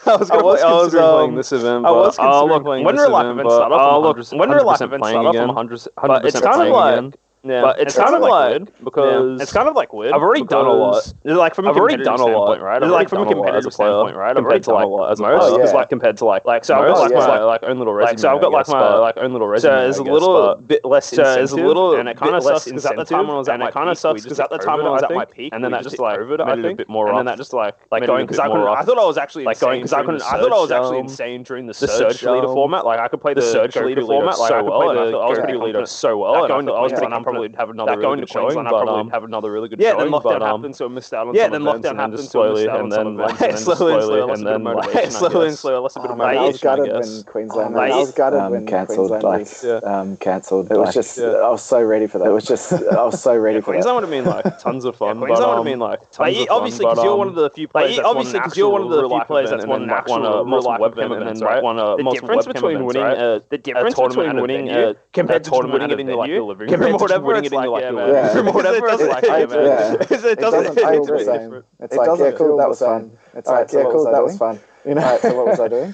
I was considering playing this event, but look, when real life events start off, I'm 100% playing again. 100% playing again. Yeah, but it's kind of like weird because it's kind of like weird. I've already done a lot. Like from a competitive standpoint, right? Like from a competitive standpoint, right? Compared to like as a most, because like compared to like so I've got like my like own little resume. So I've got like my like own little resume. So it's a little bit less incentive. So it's a little and it kind of sucks because at the time when I was at my peak, because at the time when I was at my peak, and then that just like made it a bit more, and then that just like going because I couldn't. I thought I was actually like going because I couldn't. I thought I was actually insane during the surge leader format. Like I could play the surge leader format like so well, and I was pretty leader so well. And I was pretty probably have another really good showing, but have another really good showing. Yeah, then lockdown happened, so I missed out on. Yeah, then lockdown happened, so I missed out on some events, and then slowly and then slowly and slowly, lost a bit of motivation. I was gutted when Queensland cancelled. It was just I was so ready for that. It was just I was so ready for that. Queensland would have been like tons of fun. Queensland would have been like tons of fun. Obviously, because you're one of the few players. Obviously, because you're one of the few players that's won a multiple webcam events, right? The difference between winning the difference between winning compared to winning it in your like your living room, compared to winning it in your like your living room, whatever. It doesn't feel the same. It's like yeah, cool. That was fun. It's like yeah, cool. That was fun. You know, so what was I doing?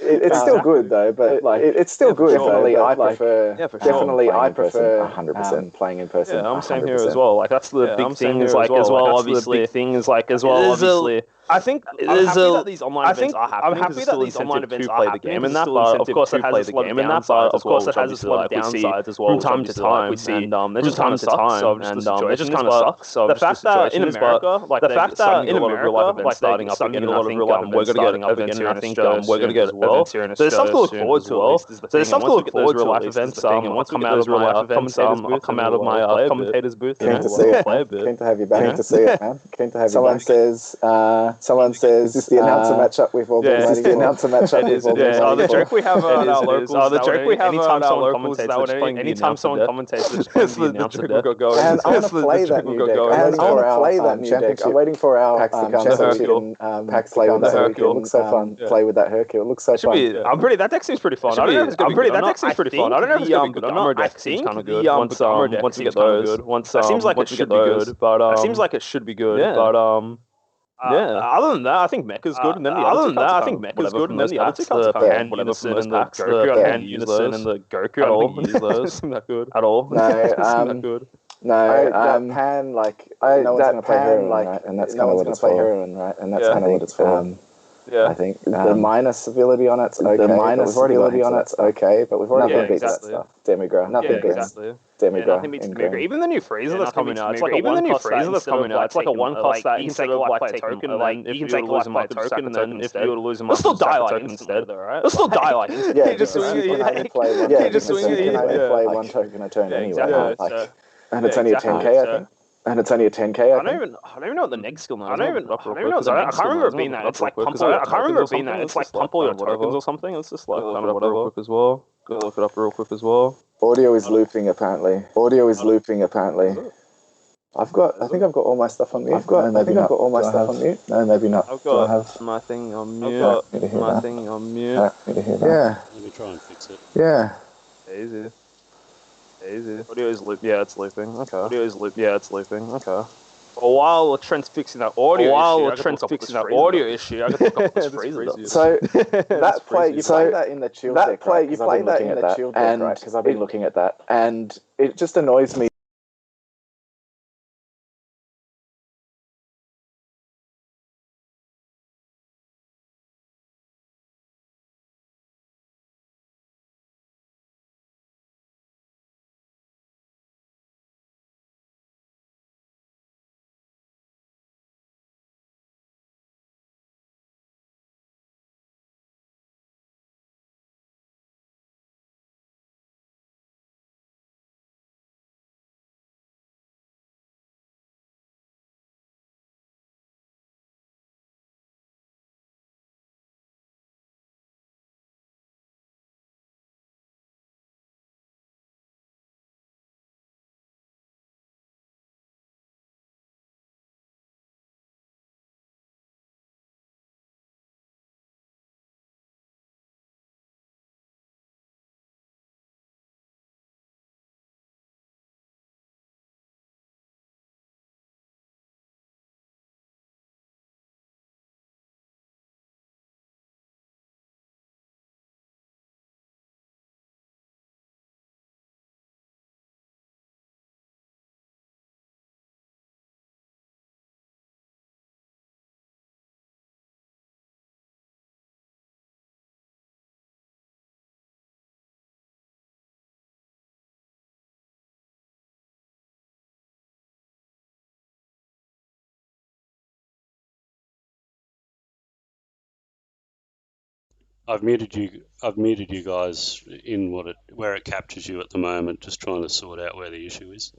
It's still good though, but like it's still good. Definitely, I prefer. Yeah, for sure. Definitely, I prefer 100% playing in person. Yeah, I'm same here as well. Like that's the big thing is like as well. Obviously, big thing is like as well. Obviously. I think I'm happy that these online events are happening. I'm happy that these online events are happening. Play the game in that, but of course it has a lot of downsides. Of course it has a lot of downsides as well. From time to time, we see there's just kind of sucks. So it just kind of sucks. So the fact that in America, like the fact that in America, like starting up again, and I think we're going to get events here. I think we're going to get events here. There's something to look forward to. There's something to look forward to real life events. And once come out of real life events, I'll come out of my commentator's booth. Keen to see it. Keen to have you back. Keen to see it, man. Keen to have you back. Someone says, "Is this the announcer matchup we've all been waiting for?" The announcer matchup we've all been waiting for. The joke we have on our locals. The joke we have anytime someone commentates. Anytime someone commentates, it's the announcer deck. And I want to play that new deck. And I want to play that new deck. I'm waiting for our packs to come. Packs play with that Hercule. It looks so fun. Play with that Hercule. It looks so fun. I'm pretty. That deck seems pretty fun. I don't know if it's gonna be good. That deck seems pretty fun. I don't know if it's gonna be good. I think kind of good. Once we get those, it seems like it should be good. But it seems like it should be good. But yeah. Other than that, I think Mecha's good, and then the other than that, I think Mecha's good, and then the other two cards are hand unison and the Goku hand unison and the Goku. I don't think use those. Isn't that good at all? No, that good. No, that pan like no one's gonna play heroine, right? And that's kind of what it's for. Right? And that's kind of what it's for. Yeah, I think the minus ability on it's okay. The minus ability on it's okay, but we've already beat that stuff. Demigra, nothing beats. Nothing beats Demigra. Even the new Frieza that's coming out, it's like even the new Frieza that's coming out, it's like a one cost that instead of like play token, like you can take lose my token, and then if you were to lose my still die like instead, right? Let's still die like yeah, you just swing it. Yeah, just swing it. You can only play one token a turn anyway. And it's only a 10k, I think. And it's only a 10k. I don't even know what the next skill now is. I don't even know what the next skill is. I can't remember it being that. It's like pump all your tokens. I can't remember it being that. It's like pump all your tokens or something. Let's just like look it up real quick as well. Go look it up real quick as well. Audio is looping apparently. I think I've got all my stuff on mute. No, maybe not. I've got my thing on mute. Yeah. Let me try and fix it. Yeah. Easy. Audio is loop. Yeah, it's looping. Okay. Audio is loop. Yeah, it's looping. Okay. While Trent's fixing that audio issue, I got to look up this Frieza. So that play, you play that in the chill deck, right? You play that in the chill deck, right? Because I've been looking at that, and it just annoys me. I've muted you. I've muted you guys in where it captures you at the moment. Just trying to sort out where the issue is.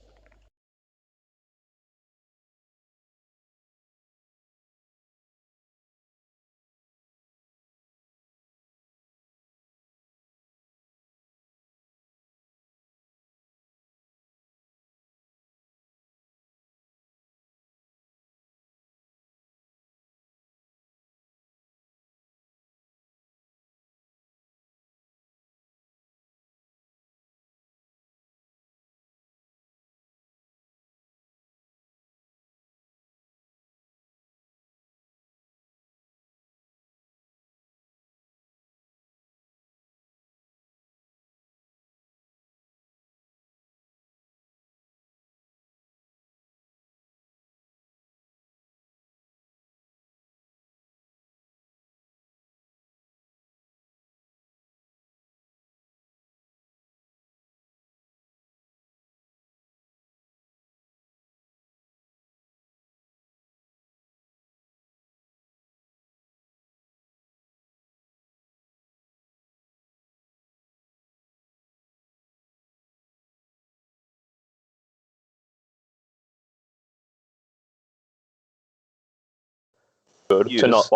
Good to not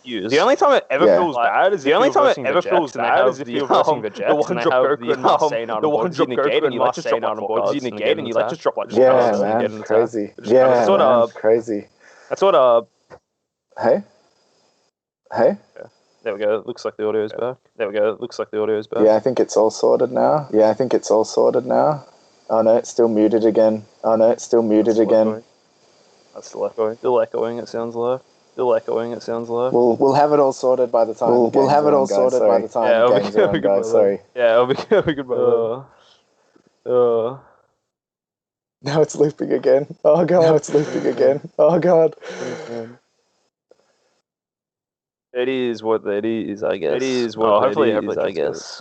use. The only time it ever feels bad is the only time it ever feels bad is if you're versing the Jets. The one drop Goku and Marseille on board, you negate and you let just drop on board, you negate and you let just drop like man, crazy. Yeah, sort of crazy. That's sort of. Hey. There we go. Looks like the audio's back. Yeah, I think it's all sorted now. Oh no, it's still muted again. That's still echoing. It sounds like. We'll have it all sorted by the time. We'll have it all sorted by the time games are on, guys. Sorry. Yeah, it'll be good. Now it's looping again. Oh god. It is what it is, I guess.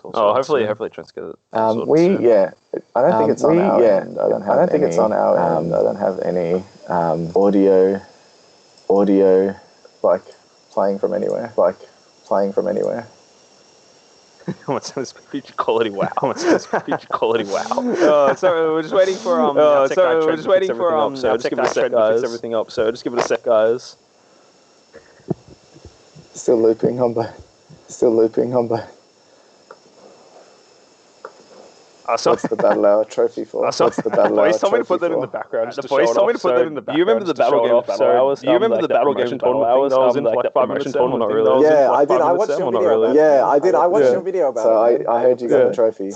Hopefully Trent's get it. I don't think it's on our end. I don't think it's on our end. I don't have any audio like playing from anywhere. What's this feature quality? Wow. Sorry, we're just waiting for just give it a sec, guys. Fix everything up. So just give it a sec, guys. Still looping, Humbo. What's the Battle Hour trophy for? What's the Battle Hour trophy for? The boys told me to put that in the background. Do you remember the battle game hours? Do you remember the battle game tournament hours? I was in like that 5 minutes tournament, not really. Yeah, I did. I watched your video. Yeah, I did. I watched your video about it. So I heard you got the trophy.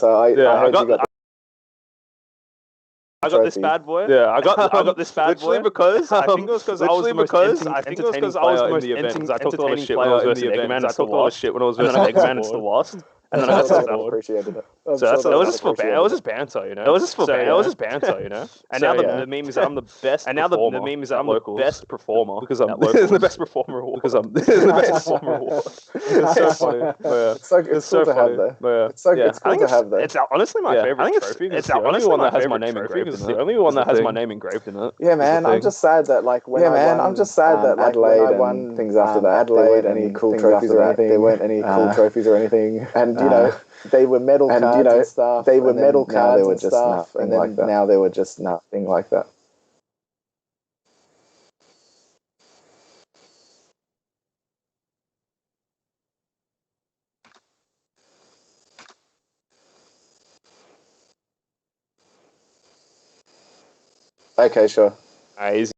I got this bad boy. Yeah, I got this bad boy. Because I think it was because I was the most entertaining player in the event. I talked all the shit when I was versus Eggman. I talked all the shit when I was versus Eggman. It's the lost. And then I got to board. Appreciated it. So it was just for banter. It was just banter, you know. And now the meme is that I'm the best. And now the meme is that I'm the best performer because I'm the best performer award. Because I'm the best performer award. It's so funny. It's so cool to have though. It's so cool to have though. It's honestly my favorite trophy. It's the only one that has my name engraved in it. The only one that has my name engraved in it. Yeah, man. I'm just sad that like when Adelaide and things after that. Adelaide, any cool trophies or anything? There weren't any cool trophies or anything. And you know, they were medal cards and stuff. They were medal cards and stuff, and then now they were just nothing like that. Okay, sure. Easy.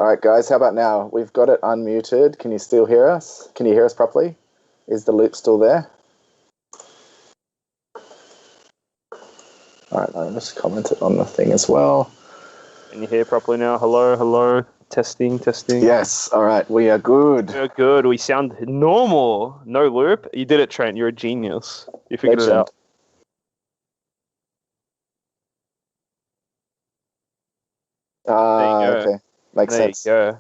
All right, guys, how about now? We've got it unmuted. Can you still hear us? Can you hear us properly? Is the loop still there? All right, I just commented on the thing as well. Can you hear properly now? Hello, hello. Testing. Yes, all right, we are good. We're good. We sound normal. No loop. You did it, Trent. You're a genius. You figured it out. Okay. Makes sense. There you go.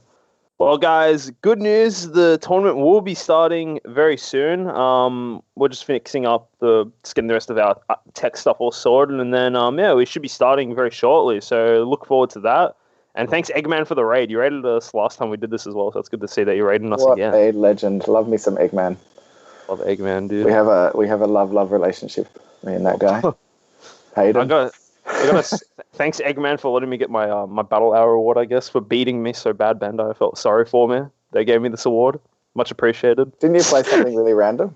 Well, guys, good news. The tournament will be starting very soon. We're just getting the rest of our tech stuff all sorted, and then we should be starting very shortly. So look forward to that. And thanks, Eggman, for the raid. You raided us last time we did this as well, so it's good to see that you're raiding us again. What a legend! Love me some Eggman. Love Eggman, dude. We have a love relationship. Me and that guy. Hayden. Thanks, Eggman, for letting me get my my Battle Hour award, I guess, for beating me so bad, Bandai. I felt sorry for me. They gave me this award. Much appreciated. Didn't you play something really random?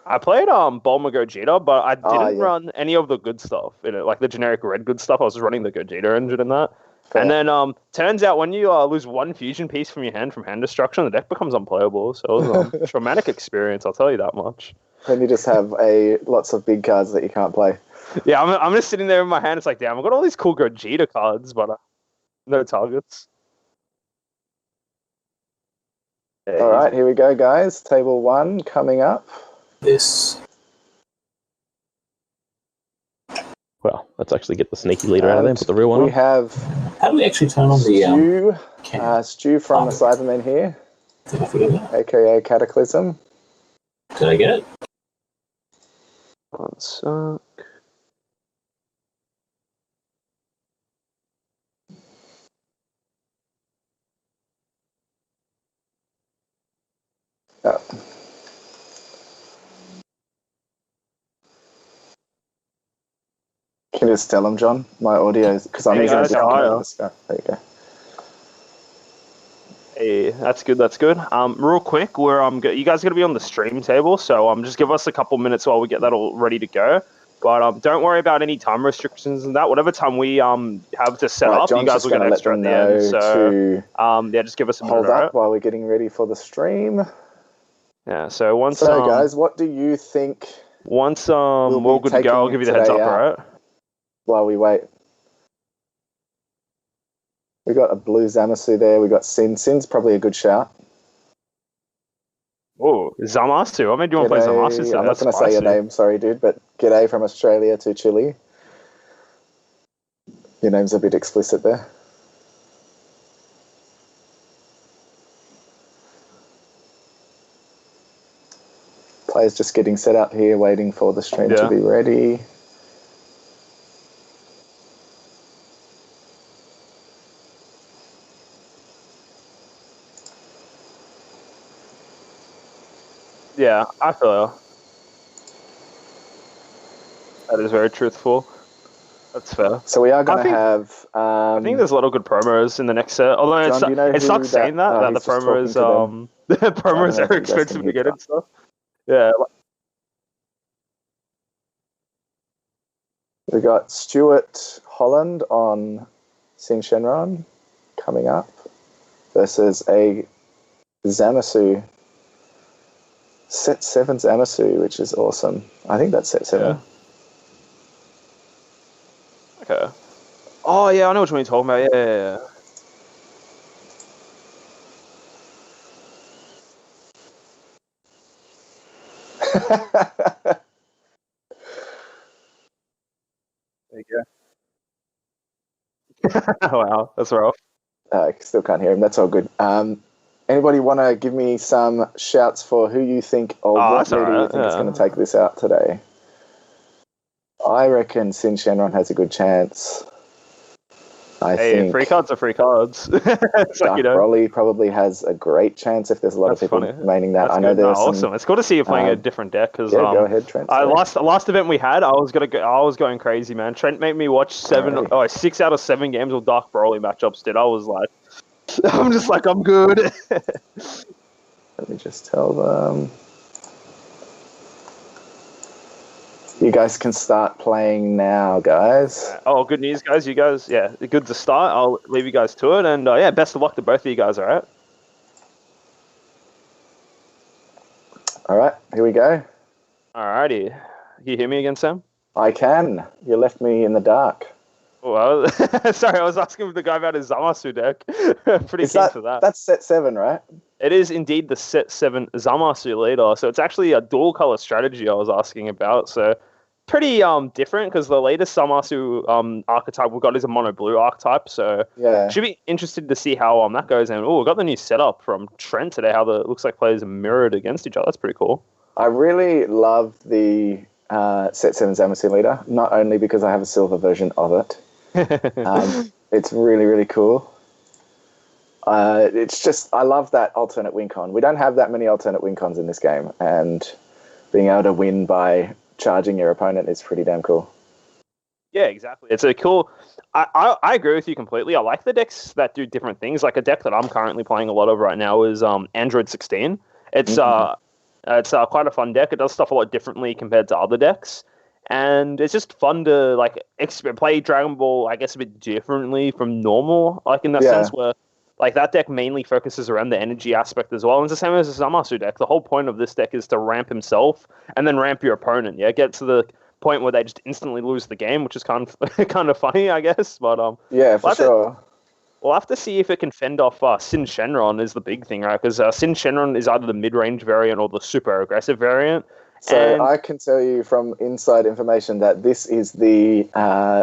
I played Bulma Gogeta, but I didn't run any of the good stuff in it, like the generic red good stuff. I was just running the Gogeta engine in that. Fair. And then turns out when you lose one fusion piece from your hand from hand destruction, the deck becomes unplayable. So it was a traumatic experience, I'll tell you that much. Then you just have lots of big cards that you can't play. Yeah, I'm just sitting there in my hand. It's like, damn, I've got all these cool Gogeta cards, but no targets. All right, here we go, guys. Table 1 coming up. Well, let's actually get the sneaky leader out of there and put the real one on. We have... How do we actually turn on the... Stu from the Cybermen here, a.k.a. Cataclysm. Did I get it? One sec. Oh. Can you just tell them, John? My audio is because I'm using a different. There you go. Hey, that's good. Real quick, you guys are gonna be on the stream table, so just give us a couple minutes while we get that all ready to go. But don't worry about any time restrictions and that. Whatever time we have to set up, John's you guys will get extra at the end. So just give us a minute. Hold up while we're getting ready for the stream. Yeah. So once. So guys, what do you think? Once we're good to go, I'll give you the heads up, alright? While we wait. We got a blue Zamasu there. We got Sin. Sin's probably a good shout. Oh, Zamasu. I mean, do you want to play Zamasu? I'm not going to say your name, sorry, dude, but g'day from Australia to Chile. Your name's a bit explicit there. Players just getting set up here, waiting for the stream to be ready. Yeah, I feel that is very truthful. That's fair. So we are going to have... I think there's a lot of good promos in the next set. Although John, it's not saying that the promos the promos are expensive to get and stuff. Yeah. We got Stuart Holland on Shenron coming up versus a Zamasu. Set 7 Zamasu, which is awesome. I think that's set 7. Yeah. Okay. Oh, yeah, I know which one you're talking about. Yeah. There you go. Wow, that's rough. I still can't hear him. That's all good. Anybody want to give me some shouts for who you think or what leader you think is going to take this out today? I reckon Shenron has a good chance. I think free cards are free cards. It's like, Broly probably has a great chance if there's a lot of people remaining that. I know there's awesome. It's cool to see you playing a different deck because go ahead, Trent. Last event we had, I was going crazy, man. Trent made me watch 6 out of 7 games of Dark Broly matchups. I was like, I'm just like, I'm good. Let me just tell them. You guys can start playing now, guys. Oh, good news, guys. You guys, yeah, good to start. I'll leave you guys to it. And yeah, best of luck to both of you guys, all right? All right, here we go. Alrighty. Can you hear me again, Sam? I can. You left me in the dark. Well, sorry, I was asking the guy about his Zamasu deck. Pretty keen for that. That's set 7, right? It is indeed the set 7 Zamasu leader. So it's actually a dual color strategy I was asking about. So pretty different because the latest Zamasu archetype we've got is a mono blue archetype. So yeah, should be interested to see how that goes. And we've got the new setup from Trent today. How it looks like players are mirrored against each other. That's pretty cool. I really love the set 7 Zamasu leader. Not only because I have a silver version of it. It's really, really cool. It's just, I love that alternate win con. We don't have that many alternate win cons in this game, and being able to win by charging your opponent is pretty damn cool. Yeah, exactly. It's a cool... I agree with you completely. I like the decks that do different things. Like a deck that I'm currently playing a lot of right now is Android 16. It's quite a fun deck. It does stuff a lot differently compared to other decks. And it's just fun to like play Dragon Ball, I guess, a bit differently from normal, like in that sense where like that deck mainly focuses around the energy aspect as well. And it's the same as the Zamasu deck. The whole point of this deck is to ramp himself and then ramp your opponent. Yeah, get to the point where they just instantly lose the game, which is kind of funny, I guess. But yeah, for sure. We'll have to see if it can fend off Sin Shenron is the big thing, right? Because Sin Shenron is either the mid-range variant or the super aggressive variant. So I can tell you from inside information that this is the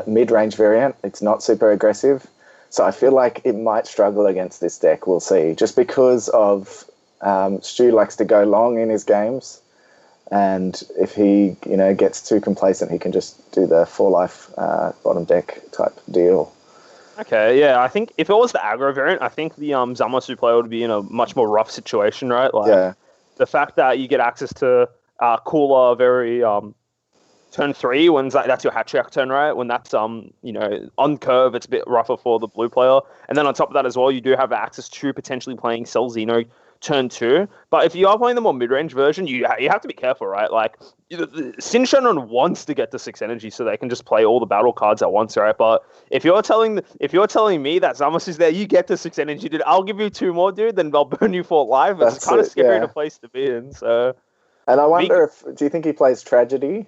mid-range variant. It's not super aggressive. So I feel like it might struggle against this deck. We'll see. Just because of Stu likes to go long in his games. And if he gets too complacent, he can just do the 4-life bottom deck type deal. Okay, yeah. I think if it was the aggro variant, I think the Zamasu player would be in a much more rough situation, right? Like the fact that you get access to cooler, very turn 3 when that's your hat trick turn, right? When that's on curve, it's a bit rougher for the blue player. And then on top of that as well, you do have access to potentially playing Cell Xeno turn 2. But if you are playing the more mid-range version, you have to be careful, right? Like Sin Shenron wants to get to 6 energy so they can just play all the battle cards at once, right? But if you're telling me that Zamasu there, you get to 6 energy, dude, I'll give you 2 more, dude, then I'll burn you for life. It's kind of scary a place to be in. So. And I wonder do you think he plays Tragedy?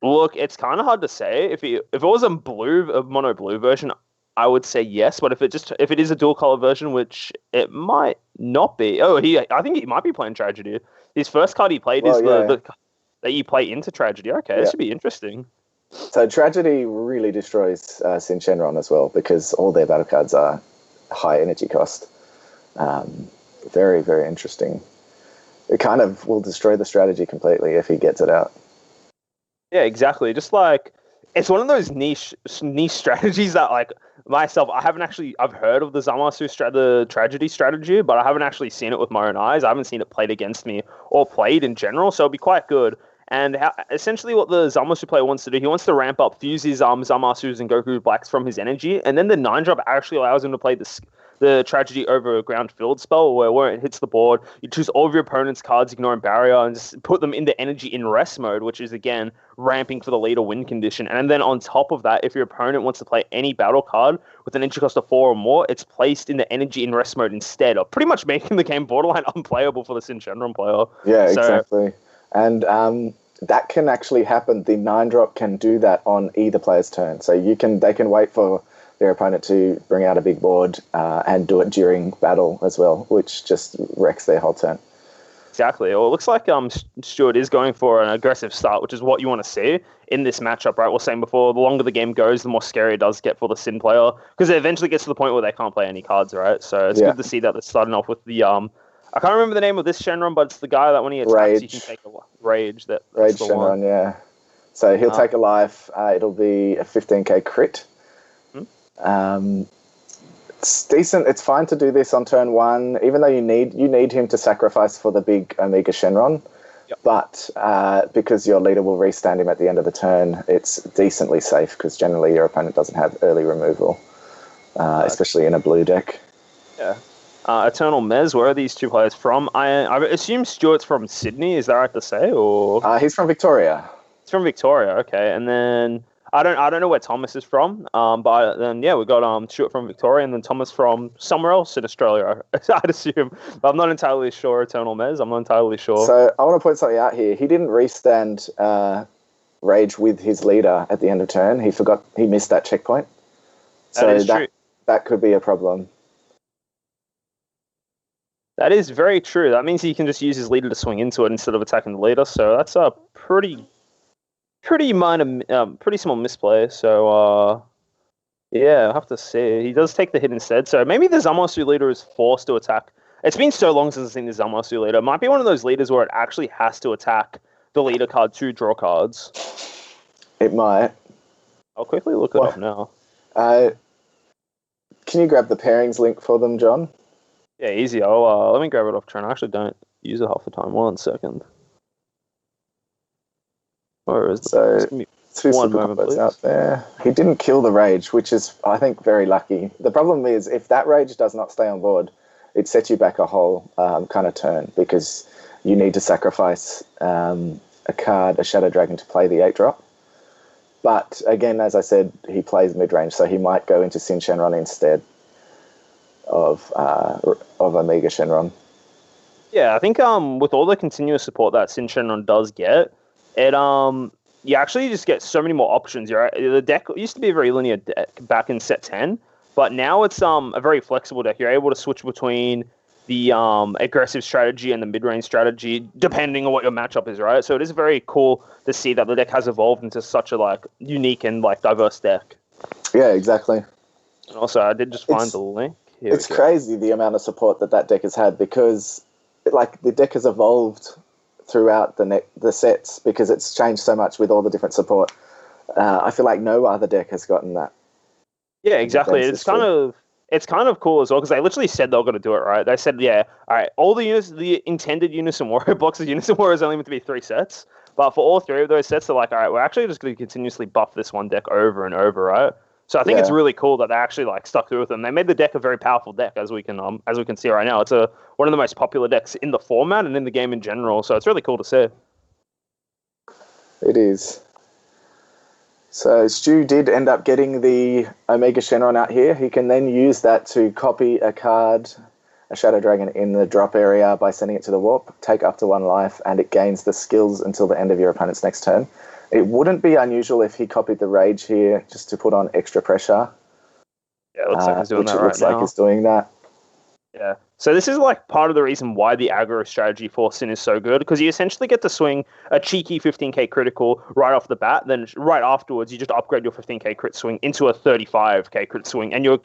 Look, it's kind of hard to say. If it was a mono blue version, I would say yes. But if it is a dual color version, which it might not be. Oh, I think he might be playing Tragedy. His first card he played is the that you play into Tragedy. Okay, this should be interesting. So Tragedy really destroys Sin Shenron as well because all their battle cards are high energy cost. Very, very interesting. It kind of will destroy the strategy completely if he gets it out. Yeah, exactly. Just like it's one of those niche strategies that, like myself, I've heard of the Zamasu the Tragedy strategy, but I haven't actually seen it with my own eyes. I haven't seen it played against me or played in general, so it'll be quite good. And essentially what the Zamasu player wants to do, he wants to ramp up, fuse his Zamasus and Goku Blacks from his energy, and then the 9-drop actually allows him to play the Tragedy over a ground field spell where it hits the board, you choose all of your opponent's cards, ignoring barrier, and just put them into energy in rest mode, which is, again, ramping for the leader win condition. And then on top of that, if your opponent wants to play any battle card with an energy cost of 4 or more, it's placed in the energy in rest mode instead, of pretty much making the game borderline unplayable for the Sin Shenron player. Yeah, exactly. And that can actually happen. The 9-drop can do that on either player's turn. So they can wait for their opponent to bring out a big board and do it during battle as well, which just wrecks their whole turn. Exactly. Well, it looks like Stuart is going for an aggressive start, which is what you want to see in this matchup, right? We were saying before, the longer the game goes, the more scary it does get for the Sin player, because it eventually gets to the point where they can't play any cards, right? So it's good to see that they're starting off with the... I can't remember the name of this Shenron, but it's the guy that when he attacks, he can take a Rage. Rage Shenron, yeah. So he'll take a life. It'll be a 15k crit. It's decent. It's fine to do this on turn 1, even though you need him to sacrifice for the big Omega Shenron. Yep. But because your leader will restand him at the end of the turn, it's decently safe because generally your opponent doesn't have early removal, especially in a blue deck. Yeah. Eternal Mez, where are these two players from? I assume Stuart's from Sydney, is that right to say? Or he's from Victoria. It's from Victoria, okay. And then I don't know where Thomas is from. But then we got Stuart from Victoria, and then Thomas from somewhere else in Australia. I'd assume, but I'm not entirely sure. Eternal Mez, I'm not entirely sure. So I want to point something out here. He didn't restand Rage with his leader at the end of turn. He missed that checkpoint. So that could be a problem. That is very true. That means he can just use his leader to swing into it instead of attacking the leader. So that's a pretty minor, pretty small misplay. So I'll have to see. He does take the hit instead. So maybe the Zamasu leader is forced to attack. It's been so long since I've seen the Zamasu leader. It might be one of those leaders where it actually has to attack the leader card to draw cards. It might. I'll quickly look it up now. Can you grab the pairings link for them, John? Yeah, easy. Let me grab it off trend. I actually don't use it half the time. 1 second. Where is it? Two super combos out there. He didn't kill the Rage, which is, I think, very lucky. The problem is, if that Rage does not stay on board, it sets you back a whole kind of turn, because you need to sacrifice a card, a Shadow Dragon, to play the 8-drop. But again, as I said, he plays mid-range, so he might go into Sin Shenron instead of Omega Shenron. Yeah, I think with all the continuous support that Sin Shenron does get, you actually just get so many more options. The deck used to be a very linear deck back in set 10, but now it's a very flexible deck. You're able to switch between the aggressive strategy and the mid-range strategy, depending on what your matchup is, right? So it is very cool to see that the deck has evolved into such a unique and diverse deck. Yeah, exactly. And also, I did just find the link. It's crazy the amount of support that deck has had, because the deck has evolved throughout the sets, because it's changed so much with all the different support. I feel like no other deck has gotten that. Yeah, exactly. It's kind of cool as well, because they literally said they were going to do it, right? They said, all right, all the units, the intended Unison Warrior boxes, Unison Warrior is only meant to be 3 sets, but for all 3 of those sets, they're like, all right, we're actually just going to continuously buff this one deck over and over, right? So I think it's really cool that they actually stuck through with them. They made the deck a very powerful deck, as we can see right now. It's one of the most popular decks in the format and in the game in general. So it's really cool to see. It is. So Stu did end up getting the Omega Shenron out here. He can then use that to copy a card, a Shadow Dragon, in the drop area by sending it to the warp, take up to 1 life, and it gains the skills until the end of your opponent's next turn. It wouldn't be unusual if he copied the Rage here just to put on extra pressure. Yeah, it looks like he's doing that right now. Looks like he's doing that. Yeah. So this is part of the reason why the aggro strategy for Sin is so good, because you essentially get to swing a cheeky 15k critical right off the bat. Then right afterwards, you just upgrade your 15k crit swing into a 35k crit swing, and you're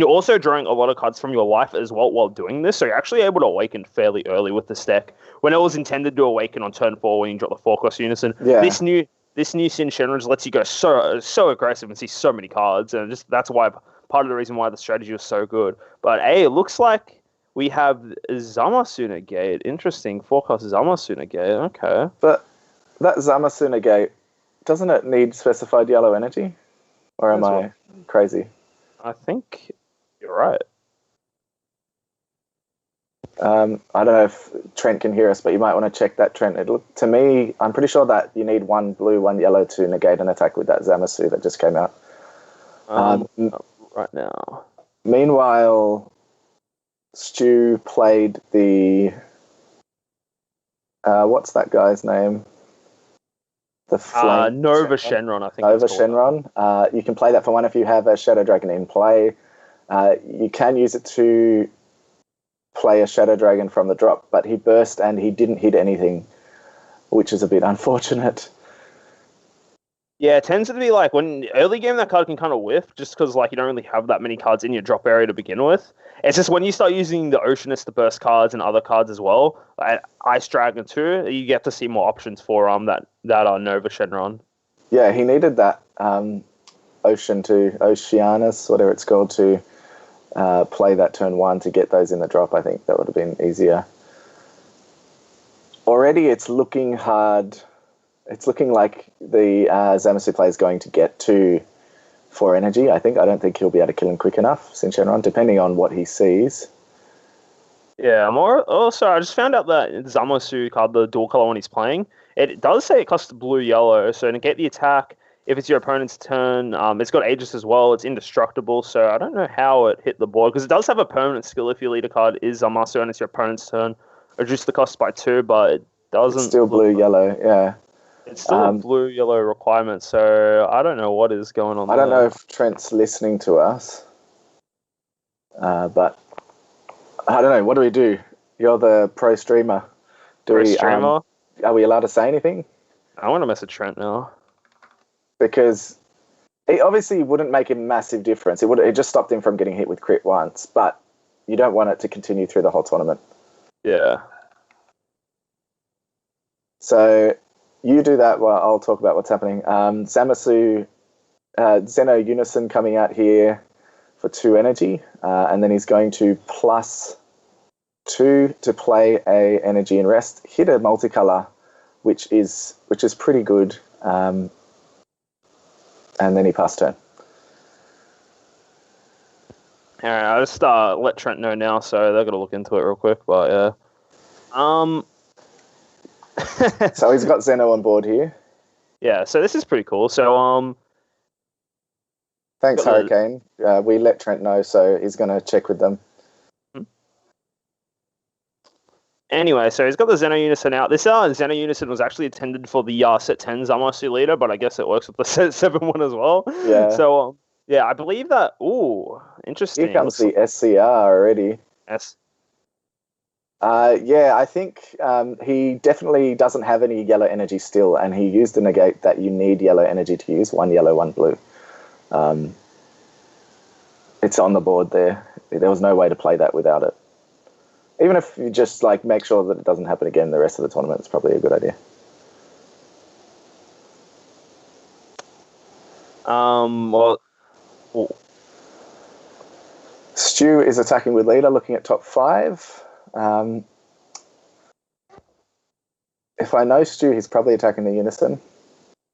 also drawing a lot of cards from your life as well while doing this. So you're actually able to awaken fairly early with this deck, when it was intended to awaken on turn 4 when you drop the 4-cost Unison. Yeah. This new Sin Shenron lets you go so aggressive and see so many cards, and that's why part of the reason why the strategy was so good. But it looks like we have Zamasu negate. Interesting. 4-cost Zamasu negate. Okay. But that Zamasu negate, doesn't it need specified yellow energy? Or am I crazy? I think you're right. I don't know if Trent can hear us, but you might want to check that, Trent. To me, I'm pretty sure that you need 1 blue, 1 yellow to negate an attack with that Zamasu that just came out. Right now. Meanwhile, Stu played the... what's that guy's name? The Nova Shenron, I think. Nova Shenron. You can play that for 1 if you have a Shadow Dragon in play. You can use it to play a Shadow Dragon from the drop, but he burst and he didn't hit anything, which is a bit unfortunate. Yeah, it tends to be when early game that card can kind of whiff, just because you don't really have that many cards in your drop area to begin with. It's just when you start using the Oceanist to burst cards and other cards as well, Ice Dragon too, you get to see more options for that Nova Shenron. Yeah, he needed that Oceanus, whatever it's called, to play that turn 1 to get those in the drop. I think that would have been easier. Already it's looking hard. It's looking like the Zamasu play is going to get to 4 energy, I think. I don't think he'll be able to kill him quick enough, Sin Shenron, depending on what he sees. Yeah, I just found out that Zamasu card, the dual color one he's playing, it does say it costs blue-yellow, so to get the attack, if it's your opponent's turn, it's got Aegis as well, it's indestructible, so I don't know how it hit the board, because it does have a permanent skill if your leader card is Zamasu and it's your opponent's turn. Reduce the cost by 2, but it doesn't... It's still blue-yellow, yeah. It's still a blue-yellow requirement, so I don't know what is going on I don't know if Trent's listening to us, but I don't know, what do we do? You're the pro streamer. Are we allowed to say anything? I want to message Trent now. Because it obviously wouldn't make a massive difference. It just stopped him from getting hit with crit once, but you don't want it to continue through the whole tournament. Yeah. So you do that while I'll talk about what's happening. Zamasu, Zeno Unison coming out here for 2 energy, and then he's going to +2 to play a energy and rest, hit a multicolor, which is pretty good. And then he passed turn. All right, I'll just let Trent know now, so they're going to look into it real quick, but yeah. So he's got Zeno on board here. Yeah, so this is pretty cool. So, thanks, Hurricane. We let Trent know, so he's going to check with them. Anyway, so he's got the Zeno Unison out. This Zeno Unison was actually intended for the set 10 Zamasu leader, but I guess it works with the set 7 one as well. Yeah. So, yeah, I believe that... Ooh, interesting. Here comes the SCR already. Yes. Yeah, I think he definitely doesn't have any yellow energy still, and he used the negate that you need yellow energy to use, 1 yellow, 1 blue. It's on the board there. There was no way to play that without it. Even if you just make sure that it doesn't happen again the rest of the tournament, it's probably a good idea. Stu is attacking with leader, looking at top 5. If I know Stu, he's probably attacking the Unison.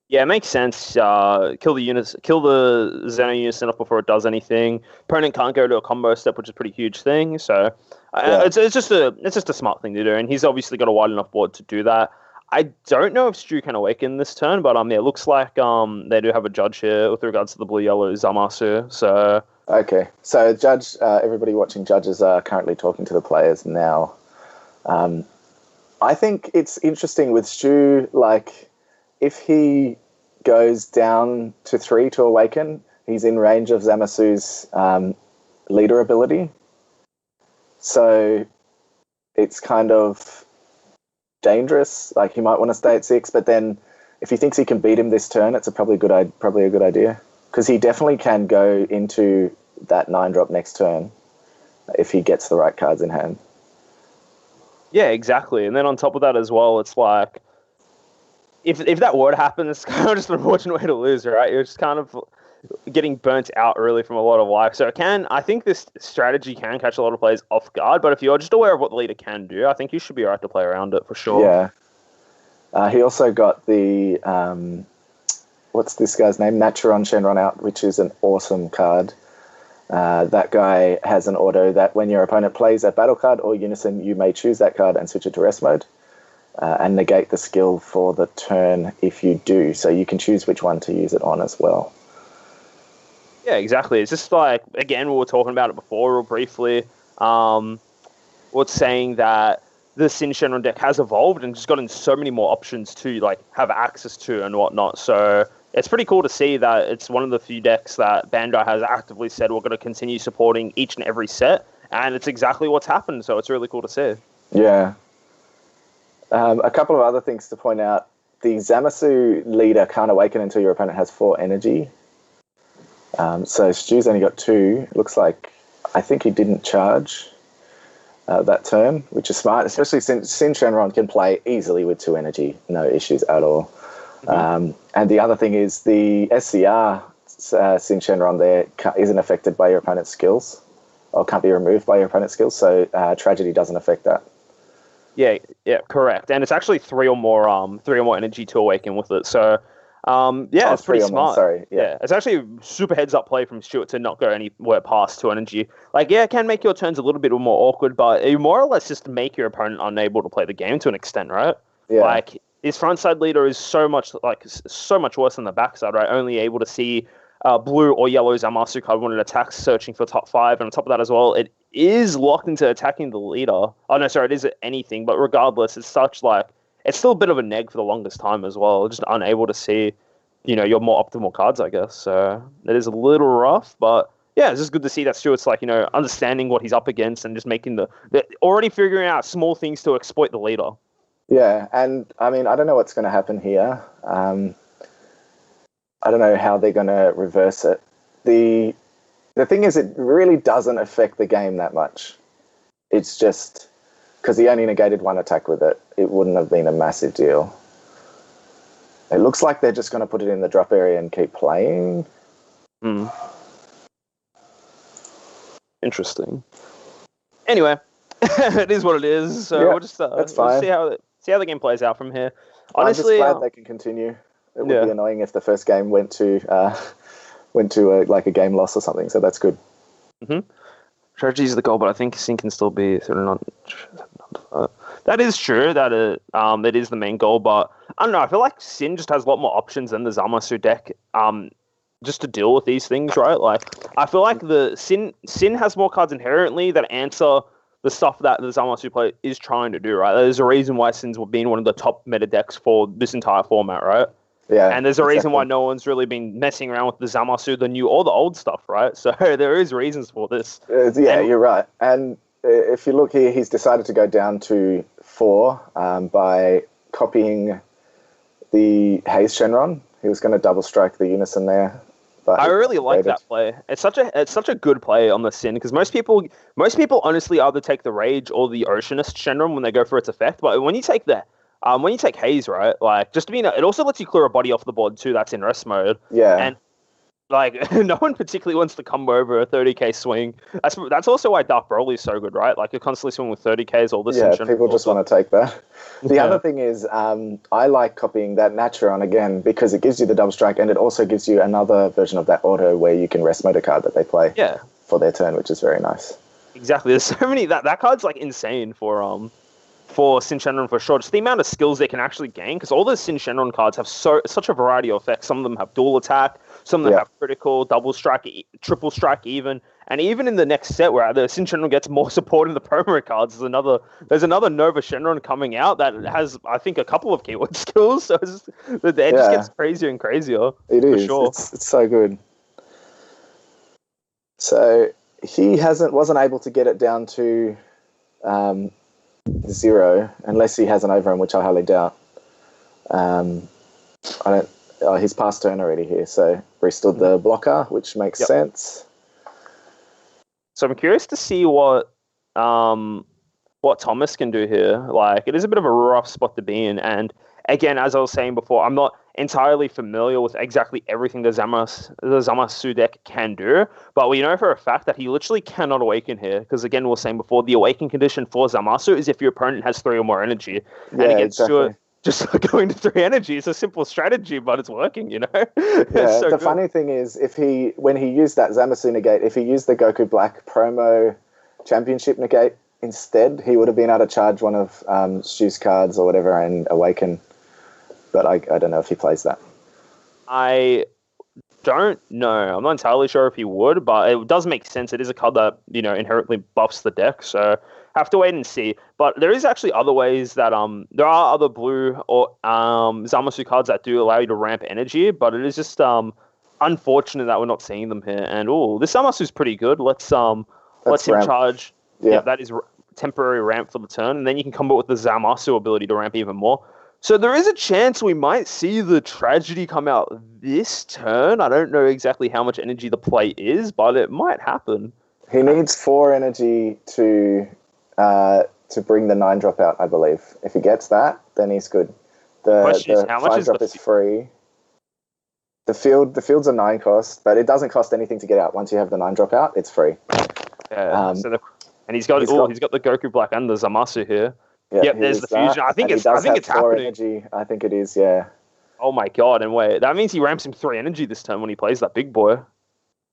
Yeah, it makes sense. Kill the Zeno Unison up before it does anything. Opponent can't go to a combo step, which is a pretty huge thing. So it's just a smart thing to do, and he's obviously got a wide enough board to do that. I don't know if Stu can awaken this turn, but it looks like they do have a judge here with regards to the blue-yellow Zamasu. So okay, so judge. Everybody watching judges are currently talking to the players now. I think it's interesting with Stu, if he goes down to 3 to awaken, he's in range of Zamasu's leader ability. So it's kind of dangerous. He might want to stay at 6, but then if he thinks he can beat him this turn, it's probably a good idea. Because he definitely can go into that 9-drop next turn if he gets the right cards in hand. Yeah, exactly. And then on top of that as well, it's if that were to happen, it's kind of just an unfortunate way to lose, right? You're just kind of getting burnt out really from a lot of life. So I think this strategy can catch a lot of players off guard, but if you're just aware of what the leader can do, I think you should be alright to play around it for sure. Yeah. He also got the, what's this guy's name? Naturon Shenron out, which is an awesome card. That guy has an auto that when your opponent plays a battle card or Unison, you may choose that card and switch it to rest mode. And negate the skill for the turn if you do. So you can choose which one to use it on as well. Yeah, exactly. It's just again, we were talking about it before real briefly. What's saying that the Sin Shenron deck has evolved and just gotten so many more options to have access to and whatnot. So it's pretty cool to see that it's one of the few decks that Bandai has actively said we're going to continue supporting each and every set. And it's exactly what's happened. So it's really cool to see. Yeah. A couple of other things to point out. The Zamasu leader can't awaken until your opponent has 4 energy. So Stu's only got 2. Looks like, I think he didn't charge that turn, which is smart, especially since Sin Shenron can play easily with 2 energy. No issues at all. Mm-hmm. And the other thing is the SCR Sin Shenron there isn't affected by your opponent's skills, or can't be removed by your opponent's skills, so Tragedy doesn't affect that. Yeah, correct. And it's actually 3 or more energy to awaken with it. So, it's pretty smart. Yeah, it's actually super heads-up play from Stuart to not go anywhere past 2 energy. It can make your turns a little bit more awkward, but you more or less just make your opponent unable to play the game to an extent, right? Yeah. his front side leader is so much worse than the backside, right? Only able to see blue or yellow Zamasu card when it attacks, searching for top 5. And on top of that as well, it is locked into attacking the leader. Oh, no, sorry, it is anything. But regardless, it's it's still a bit of a neg for the longest time as well. Just unable to see, your more optimal cards, I guess. So it is a little rough, but yeah, it's just good to see that Stuart's understanding what he's up against and just making already figuring out small things to exploit the leader. Yeah, and I mean, I don't know what's going to happen here. I don't know how they're going to reverse it. The thing is, it really doesn't affect the game that much. It's just because he only negated 1 attack with it. It wouldn't have been a massive deal. It looks like they're just going to put it in the drop area and keep playing. Interesting. Anyway, it is what it is. So we'll just see how the game plays out from here. Honestly, I'm just glad they can continue. It would be annoying if the first game went to a game loss or something. So that's good. Strategy is the goal, but I think Sin can still be sort of not. That is true. That it is the main goal, but I don't know. I feel like Sin just has a lot more options than the Zamasu deck. Just to deal with these things, right? Like I feel like the Sin has more cards inherently that answer the stuff that the Zamasu play is trying to do, right? There's a reason why Sin's been one of the top meta decks for this entire format, right? Yeah. And there's a reason why no one's really been messing around with the Zamasu, the new or the old stuff, right? So there is reasons for this. You're right. And if you look here, he's decided to go down to 4 by copying the Haze Shenron. He was going to double strike the Unison there. But I really like that play. It's such a good play on the Sin because most people honestly either take the Rage or the Oceanist Shenron when they go for its effect. But when you take Haze, right, like just to be, it also lets you clear a body off the board too. That's in rest mode. Yeah, and like no one particularly wants to combo over a 30k swing. That's also why Dark Broly is so good, right? Like you constantly swing with 30ks all this. Yeah, people just want to take that. The other thing is, I like copying that Naturon again because it gives you the double strike and it also gives you another version of that auto where you can rest mode a card that they play. For their turn, which is very nice. Exactly. There's so many that card's like insane for Sin Shenron for sure. Just the amount of skills they can actually gain, because all the Sin Shenron cards have such a variety of effects. Some of them have dual attack, some of them have critical, double strike, triple strike even. And even in the next set where the Sin Shenron gets more support in the promo cards, there's another Nova Shenron coming out that has, I think, a couple of keyword skills. So it just gets crazier and crazier. It is. Sure. It's so good. So he wasn't able to get it down to 0 unless he has an overrun, which I highly doubt. He's past turn already here, so restored the blocker, which makes sense. So I'm curious to see what Thomas can do here. Like, it is a bit of a rough spot to be in, and again, as I was saying before, I'm not entirely familiar with exactly everything the Zamasu deck can do, but we know for a fact that he literally cannot awaken here, because again, we were saying before, the awaken condition for Zamasu is if your opponent has 3 or more energy. And against Stuart, just going to 3 energy is a simple strategy, but it's working, Yeah, the funny thing is, when he used that Zamasu negate, if he used the Goku Black promo championship negate instead, he would have been able to charge one of Stu's cards or whatever and awaken. But I don't know if he plays that. I don't know. I'm not entirely sure if he would, but it does make sense. It is a card that, inherently buffs the deck, so have to wait and see. But there is actually other ways that there are other blue or Zamasu cards that do allow you to ramp energy, but it is just unfortunate that we're not seeing them here. And this Zamasu is pretty good. Let's him charge. Yeah, that is temporary ramp for the turn, and then you can combo with the Zamasu ability to ramp even more. So there is a chance we might see the tragedy come out this turn. I don't know exactly how much energy the play is, but it might happen. He needs 4 energy to bring the 9-drop out, I believe. If he gets that, then he's good. The question is, how much is 5-drop is free. The field's a 9 cost, but it doesn't cost anything to get out. Once you have the 9-drop out, it's free. Yeah. And he's got the Goku Black and the Zamasu here. Yeah, there's the fusion. I think it's happening. Energy. I think it is, yeah. Oh my god, and wait, that means he ramps him 3 energy this turn when he plays that big boy.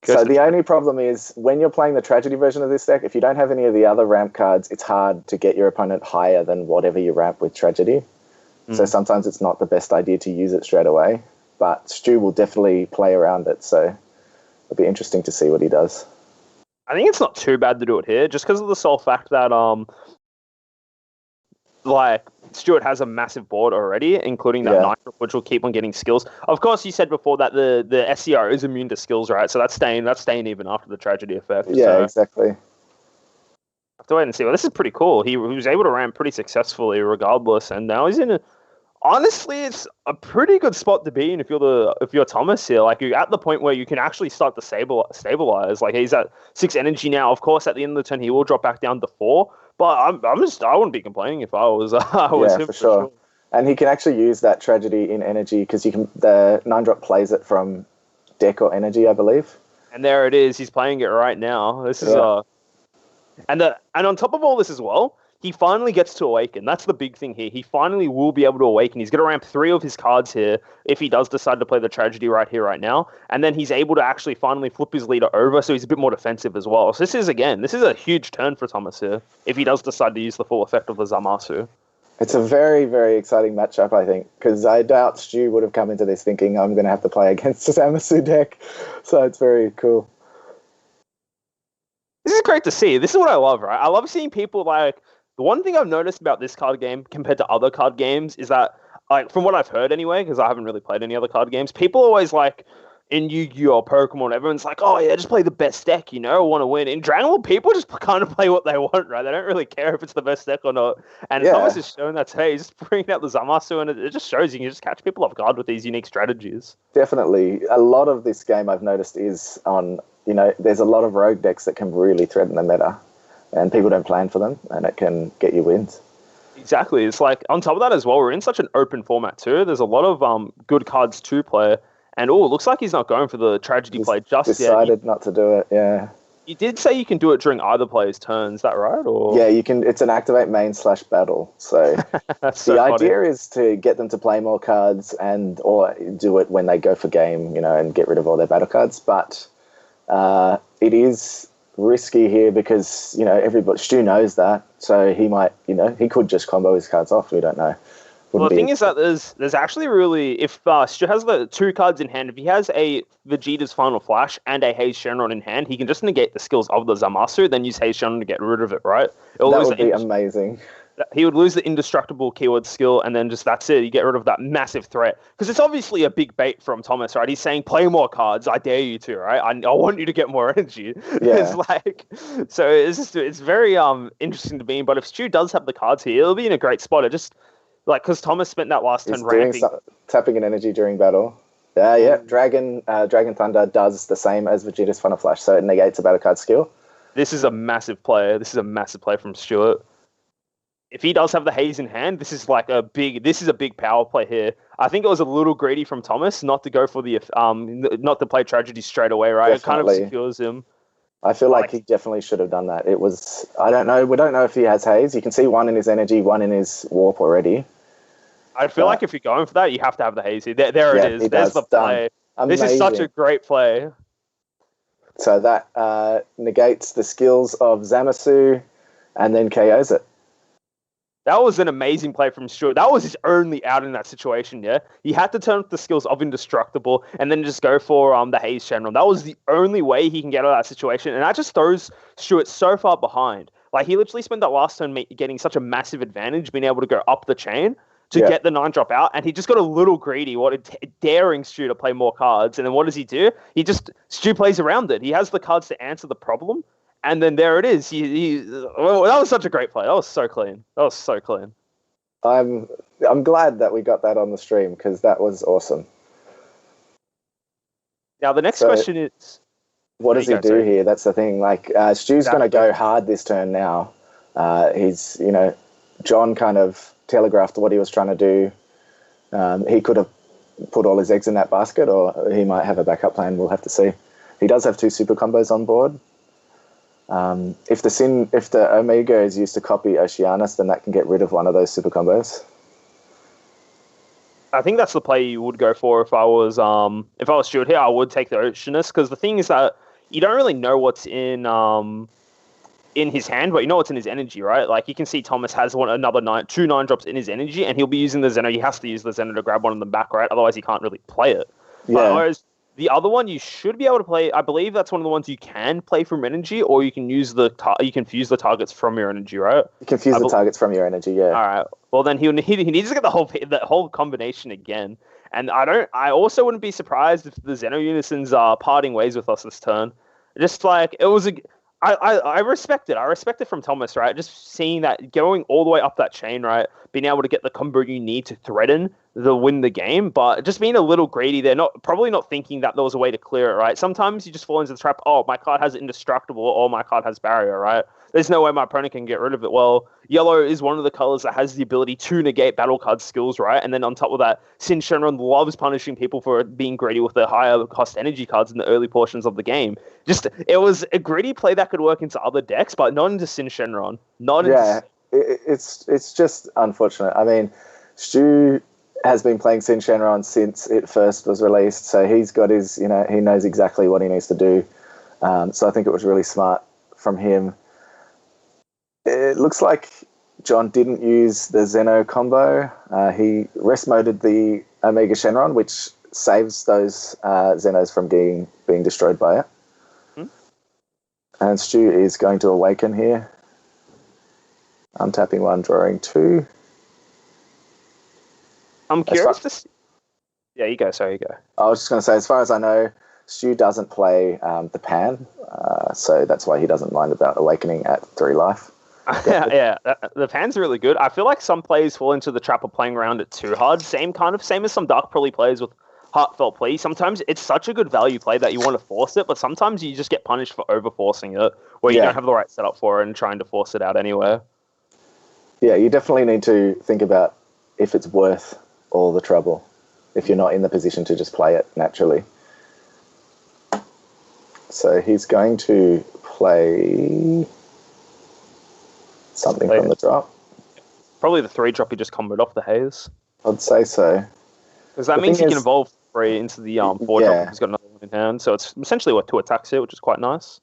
So the only problem is, when you're playing the Tragedy version of this deck, if you don't have any of the other ramp cards, it's hard to get your opponent higher than whatever you ramp with Tragedy. So sometimes it's not the best idea to use it straight away. But Stu will definitely play around it, so it'll be interesting to see what he does. I think it's not too bad to do it here, just because of the sole fact that Stuart has a massive board already, including that Nitro, which will keep on getting skills. Of course, you said before that the SCR is immune to skills, right? So that's staying even after the tragedy effect. Yeah, so exactly. I have to wait and see. Well, this is pretty cool. He was able to ramp pretty successfully regardless, and now he's in honestly, it's a pretty good spot to be in if you're Thomas here. Like, you're at the point where you can actually start to stabilize. Like, he's at 6 energy now. Of course, at the end of the turn, he will drop back down to 4. But I wouldn't be complaining if I was him for sure. And he can actually use that tragedy in energy because the 9-drop plays it from deck or energy, I believe. And there it is. He's playing it right now. This is and on top of all this as well, he finally gets to awaken. That's the big thing here. He finally will be able to awaken. He's going to ramp 3 of his cards here if he does decide to play the tragedy right here, right now. And then he's able to actually finally flip his leader over, so he's a bit more defensive as well. So this is a huge turn for Thomas here, if he does decide to use the full effect of the Zamasu. It's a very, very exciting matchup, I think, because I doubt Stu would have come into this thinking I'm going to have to play against the Zamasu deck. So it's very cool. This is great to see. This is what I love, right? I love seeing people the one thing I've noticed about this card game compared to other card games is that, from what I've heard anyway, because I haven't really played any other card games, people always in Yu-Gi-Oh! Or Pokemon, everyone's like, oh yeah, just play the best deck, want to win. In Dragon Ball, people just kind of play what they want, right? They don't really care if it's the best deck or not. And Thomas is showing that today. He's just bringing out the Zamasu, and it just shows you can just catch people off guard with these unique strategies. Definitely. A lot of this game I've noticed is on, there's a lot of rogue decks that can really threaten the meta. And people don't plan for them, and it can get you wins. Exactly. It's on top of that as well, we're in such an open format too. There's a lot of good cards to play. And it looks like he's not going for the tragedy play just yet. Decided not to do it, yeah. You did say you can do it during either player's turn, is that right? Or yeah, you can. It's an activate main / battle. So the idea is to get them to play more cards or do it when they go for game, and get rid of all their battle cards. But it is risky here because Stu knows that, so he might he could just combo his cards off. We don't know. Well, the thing is that there's actually really, if Stu has the 2 cards in hand, if he has a Vegeta's Final Flash and a Haze Shenron in hand, he can just negate the skills of the Zamasu, then use Haze Shenron to get rid of it, right? That would be amazing. He would lose the indestructible keyword skill, and then just that's it. You get rid of that massive threat. Because it's obviously a big bait from Thomas, right? He's saying, play more cards. I dare you to, right? I want you to get more energy. Yeah. So it's very interesting to me. But if Stu does have the cards here, he'll be in a great spot. It just, because Thomas spent that last turn ramping. Tapping an energy during battle. Yeah. Dragon Thunder does the same as Vegeta's Final Flash, so it negates a battle card skill. This is a massive play. This is a massive play from Stuart. If he does have the Haze in hand, this is a big power play here. I think it was a little greedy from Thomas not to go for the not to play tragedy straight away, right? Definitely. It kind of secures him. I feel like he definitely should have done that. I don't know. We don't know if he has Haze. You can see 1 in his energy, 1 in his warp already. I feel like if you're going for that, you have to have the Haze here. There it is. There's the play. This is such a great play. So that negates the skills of Zamasu and then KOs it. That was an amazing play from Stuart. That was his only out in that situation, yeah? He had to turn off the skills of Indestructible and then just go for the Haze Shenron. That was the only way he can get out of that situation, and that just throws Stuart so far behind. He literally spent that last turn getting such a massive advantage, being able to go up the chain to get the 9-drop out, and he just got a little greedy, daring Stu to play more cards, and then what does he do? Stu plays around it. He has the cards to answer the problem, and then there it is. That was such a great play. That was so clean. I'm glad that we got that on the stream because that was awesome. Now the next question is, what does he do here? That's the thing. Stu's going to go hard this turn now. He's John kind of telegraphed what he was trying to do. He could have put all his eggs in that basket, or he might have a backup plan. We'll have to see. He does have 2 super combos on board. If the Omega is used to copy Oceanius, then that can get rid of one of those super combos. I think that's the play you would go for if I was Stuart here. I would take the Oceanius because the thing is that you don't really know what's in in his hand, but you know what's in his energy, right? Like, you can see Thomas has two 9-drops in his energy, and he'll be using the Zeno. He has to use the Zeno to grab one of them back, right? Otherwise, he can't really play it. Yeah. Whereas the other one, you should be able to play. I believe that's one of the ones you can play from energy, or you can use you can fuse the targets from your energy, right? You can fuse the targets from your energy, yeah. All right. Well, then he needs to get the whole combination again. And I also wouldn't be surprised if the Zeno Unisons are parting ways with us this turn. Just like, it was I respect it. I respect it from Thomas, right? Just seeing that, going all the way up that chain, right? Being able to get the combo you need to threaten win the game, but just being a little greedy there, probably not thinking that there was a way to clear it, right? Sometimes you just fall into the trap, oh, my card has indestructible, or my card has barrier, right? There's no way my opponent can get rid of it. Well, yellow is one of the colors that has the ability to negate battle card skills, right? And then on top of that, Shenron loves punishing people for being greedy with their higher cost energy cards in the early portions of the game. It was a greedy play that could work into other decks, but not into Shenron. It's just unfortunate. I mean, Stu has been playing Shenron since it first was released, so he's got his, he knows exactly what he needs to do. So I think it was really smart from him. It looks like John didn't use the Zeno combo. He rest moded the Omega Shenron, which saves those Zenos from being destroyed by it. And Stu is going to awaken here. I'm tapping 1, drawing 2. I'm curious to see. Yeah, you go. Sorry, you go. I was just going to say, as far as I know, Stu doesn't play the Pan, so that's why he doesn't mind about awakening at 3 life. Yeah, the Pan's really good. I feel like some players fall into the trap of playing around it too hard. Same as some Dark Prolly players with Heartfelt Plea. Sometimes it's such a good value play that you want to force it, but sometimes you just get punished for over-forcing it, where you don't have the right setup for it and trying to force it out anywhere. Yeah, you definitely need to think about if it's worth all the trouble, if you're not in the position to just play it naturally. So he's going to play something from the drop. Probably the 3-drop he just comboed off the Haze. I'd say so. Because that means he can evolve 3 into the 4-drop. He's got another one in hand, so it's essentially 2 attacks here, which is quite nice.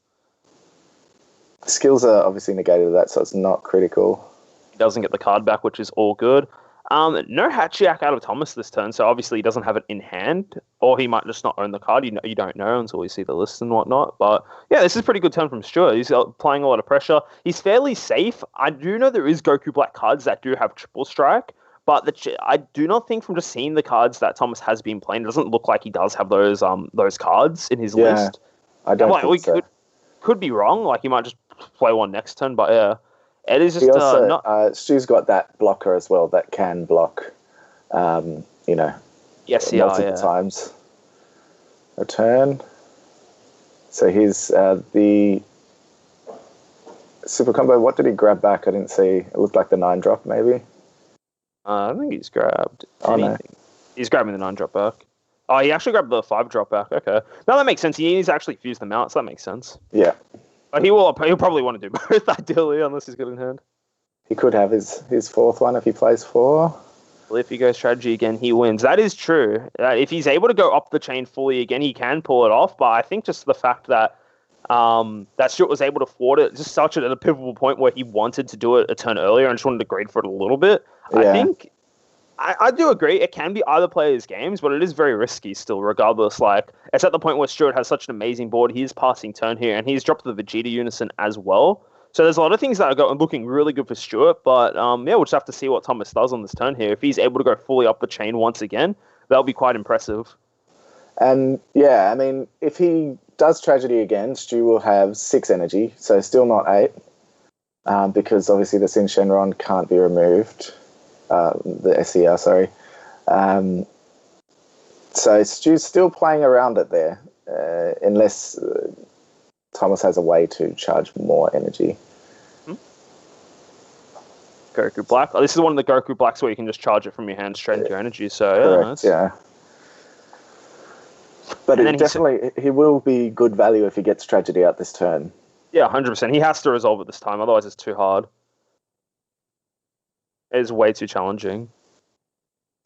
The skills are obviously negated to that, so it's not critical. He doesn't get the card back, which is all good. No Hachiak out of Thomas this turn, so obviously he doesn't have it in hand, or he might just not own the card. You don't know until we see the list and whatnot. But yeah, this is a pretty good turn from Stuart. He's applying a lot of pressure. He's fairly safe. I do know there is Goku Black cards that do have triple strike, but I do not think, from just seeing the cards that Thomas has been playing, it doesn't look like he does have those cards in his list. I don't think so. Could be wrong. Like, he might just play one next turn, but yeah. It is just Stu's got that blocker as well that can block, multiple times a turn. So he's the super combo. What did he grab back? I didn't see. It looked like the 9-drop, maybe. I think he's grabbed anything. No. He's grabbing the 9-drop back. Oh, he actually grabbed the 5-drop back. Okay. No, that makes sense. He needs to actually fuse them out, so that makes sense. Yeah. But he'll probably want to do both, ideally, unless he's good in hand. He could have his 4th one if he plays 4. Well, if he goes strategy again, he wins. That is true. If he's able to go up the chain fully again, he can pull it off. But I think just the fact that that Stuart was able to thwart it just such at a pivotal point where he wanted to do it a turn earlier and just wanted to grade for it a little bit. Yeah. I think I do agree. It can be either player's games, but it is very risky still, regardless. Like, it's at the point where Stuart has such an amazing board. He is passing turn here, and he's dropped the Vegeta Unison as well. So there's a lot of things that are looking really good for Stuart, but we'll just have to see what Thomas does on this turn here. If he's able to go fully up the chain once again, that'll be quite impressive. And yeah, I mean, if he does tragedy again, Stu will have 6 energy, so still not 8, because obviously the Sin Shenron can't be removed. The SER, sorry. So Stu's still playing around it there, unless Thomas has a way to charge more energy. Goku Black. Oh, this is one of the Goku Blacks where you can just charge it from your hand straight into your energy. So correct, yeah. But definitely, he will be good value if he gets tragedy out this turn. Yeah, 100%. He has to resolve it this time, otherwise it's too hard. It is way too challenging.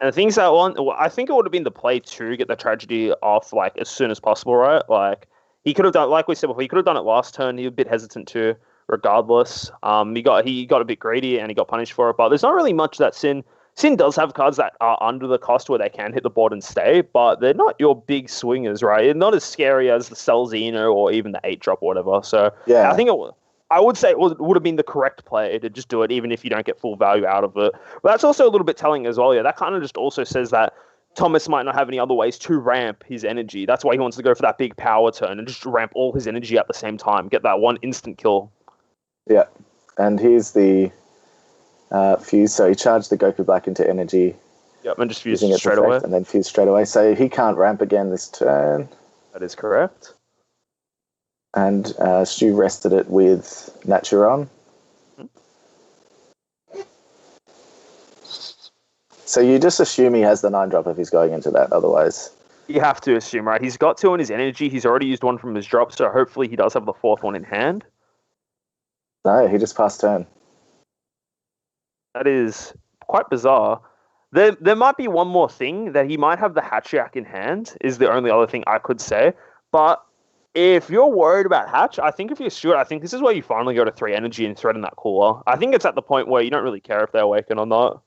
And the things that I think it would have been the play to get the tragedy off like as soon as possible, right? Like, he could have done, like we said before, he could have done it last turn. He was a bit hesitant to. regardless. He got a bit greedy and he got punished for it, but there's not really much that Sin does have cards that are under the cost where they can hit the board and stay, but they're not your big swingers, right? They're not as scary as the Celzino or even the 8-drop or whatever. So yeah, I think I would say it would have been the correct play to just do it, even if you don't get full value out of it. But that's also a little bit telling as well. Yeah, that kind of just also says that Thomas might not have any other ways to ramp his energy. That's why he wants to go for that big power turn and just ramp all his energy at the same time, get that one instant kill. Yeah, and here's the fuse. So he charged the Goku Black into energy. Yep, and just fused it straight away. And then fused straight away. So he can't ramp again this turn. That is correct. And Stu rested it with Naturon. So you just assume he has the 9-drop if he's going into that, otherwise. You have to assume, right? He's got 2 in his energy. He's already used 1 from his drop, so hopefully he does have the 4th one in hand. No, he just passed turn. That is quite bizarre. There might be one more thing, that he might have the Hatchiyak in hand, is the only other thing I could say. But if you're worried about Hatch, I think if you're Stuart, I think this is where you finally go to 3 energy and threaten that cooler. I think it's at the point where you don't really care if they awaken or not.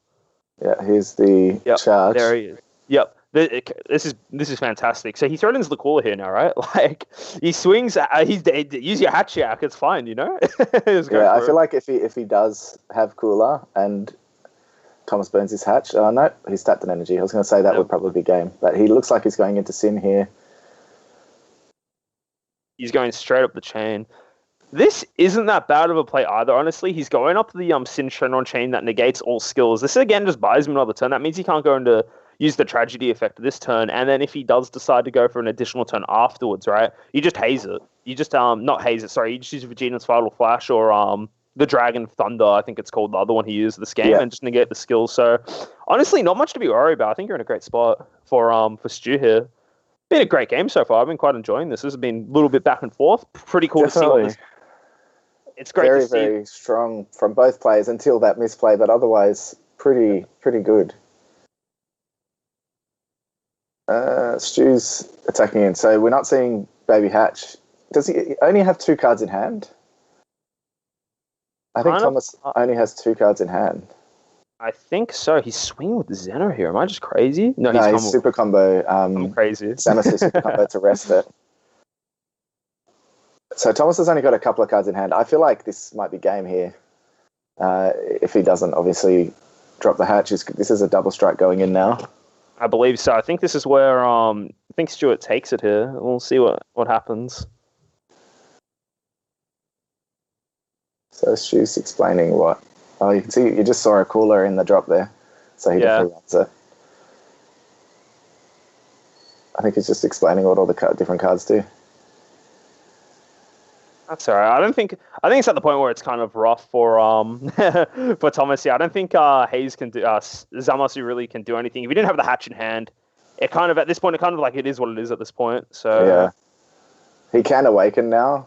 Yeah, here's the charge. There he is. Yep. This is fantastic. So he threatens the cooler here now, right? Like, he swings, use your Hatchiyak, it's fine, you know? Yeah, I feel like if he does have cooler and Thomas burns his hatch, no, he's tapped an energy. I was going to say that would probably be game. But he looks like he's going into Sin here. He's going straight up the chain. This isn't that bad of a play either, honestly. He's going up the Sin Shenron chain that negates all skills. This, again, just buys him another turn. That means he can't go into use the tragedy effect this turn, and then if he does decide to go for an additional turn afterwards, right, you just haze it. You just, not haze it, sorry, you just use Vegeta's Vital Flash or the Dragon Thunder, I think it's called, the other one he used this game, and just negate the skills. So, honestly, not much to be worried about. I think you're in a great spot for Stu here. Been a great game so far. I've been quite enjoying this. This has been a little bit back and forth. Pretty cool to see what this... It's great to see. Very strong from both players until that misplay, but otherwise pretty good. Stu's attacking in, so we're not seeing Baby Hatch. Does he only have 2 cards in hand? I think Thomas only has 2 cards in hand. I think so. He's swinging with the Zeno here. Am I just crazy? No, he's super combo. I'm crazy. Zamasu super combo to rest it. So Thomas has only got a couple of cards in hand. I feel like this might be game here. If he doesn't obviously drop the hatch, this is a double strike going in now. I believe so. I think this is where I think Stuart takes it here. We'll see what happens. So Stu's explaining what... Oh, you can see, you just saw a cooler in the drop there. So he definitely wants it. I think he's just explaining what all the different cards do. That's all right. I think it's at the point where it's kind of rough for for Thomas. Yeah, I don't think Hayes can do Zamasu really can do anything. If he didn't have the hatch in hand, it kind of at this point it kind of like it is what it is at this point. So yeah, he can awaken now,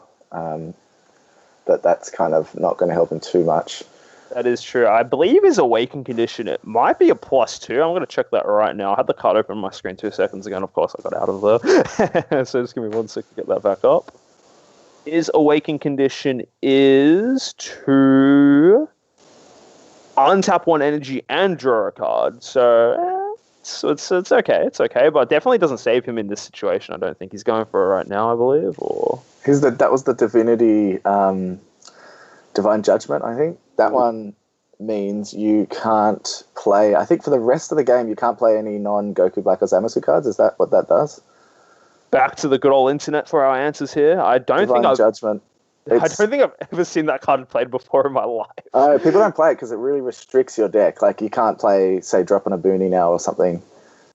but that's kind of not going to help him too much. That is true. I believe his awaken condition, it might be a +2. I'm going to check that right now. I had the card open on my screen 2 seconds ago, and of course I got out of there. So just give me 1 second to get that back up. His awaken condition is to untap 1 energy and draw a card. So it's okay. It's okay, but definitely doesn't save him in this situation. I don't think he's going for it right now, I believe. Or that was the Divinity Divine Judgment, I think. That one means you can't play... I think for the rest of the game, you can't play any non-Goku Black or Zamasu cards. Is that what that does? Back to the good old internet for our answers here. I don't think I've ever seen that card played before in my life. People don't play it because it really restricts your deck. Like, you can't play, say, Drop on a Boonie now or something,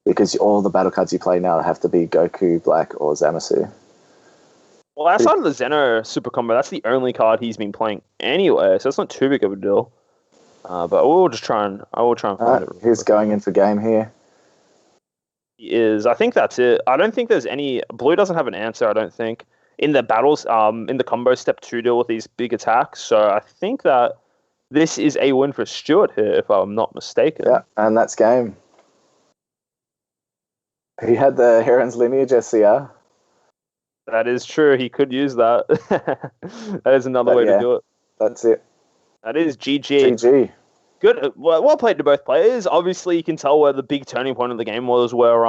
because all the battle cards you play now have to be Goku Black or Zamasu. Well, outside of the Zeno super combo, that's the only card he's been playing anyway, so it's not too big of a deal. But I will try and find it. He's going in for game here. He is. I think that's it. I don't think there's any... Blue doesn't have an answer, I don't think, in the battles, in the combo step 2 deal with these big attacks. So I think that this is a win for Stuart here, if I'm not mistaken. Yeah, and that's game. He had the Heron's Lineage SCR. That is true. He could use that. That is another way to do it. That's it. That is GG. GG. Good. Well played to both players. Obviously, you can tell where the big turning point of the game was, where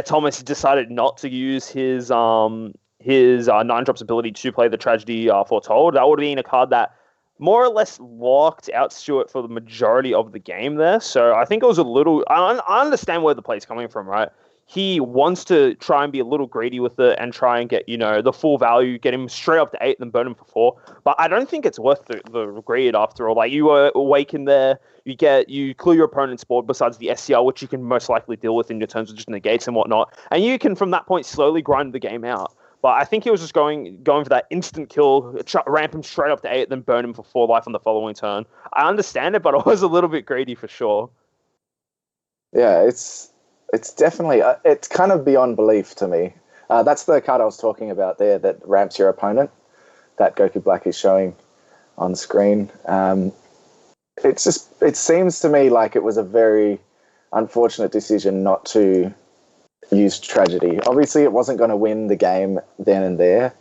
Thomas decided not to use his 9-drops ability to play the Tragedy Foretold. That would have been a card that more or less locked out Stuart for the majority of the game there. So I think it was a little... I understand where the play's coming from, right? He wants to try and be a little greedy with it and try and get, the full value, get him straight up to 8, then burn him for 4. But I don't think it's worth the greed after all. Like, you awaken there, you clear your opponent's board besides the SCR, which you can most likely deal with in your terms of just negates and whatnot. And you can, from that point, slowly grind the game out. But I think he was just going for that instant kill, ramp him straight up to 8, then burn him for 4 life on the following turn. I understand it, but I was a little bit greedy for sure. Yeah, it's definitely, it's kind of beyond belief to me. That's the card I was talking about there that ramps your opponent, that Goku Black is showing on screen. It seems to me like it was a very unfortunate decision not to use Tragedy. Obviously, it wasn't going to win the game then and there,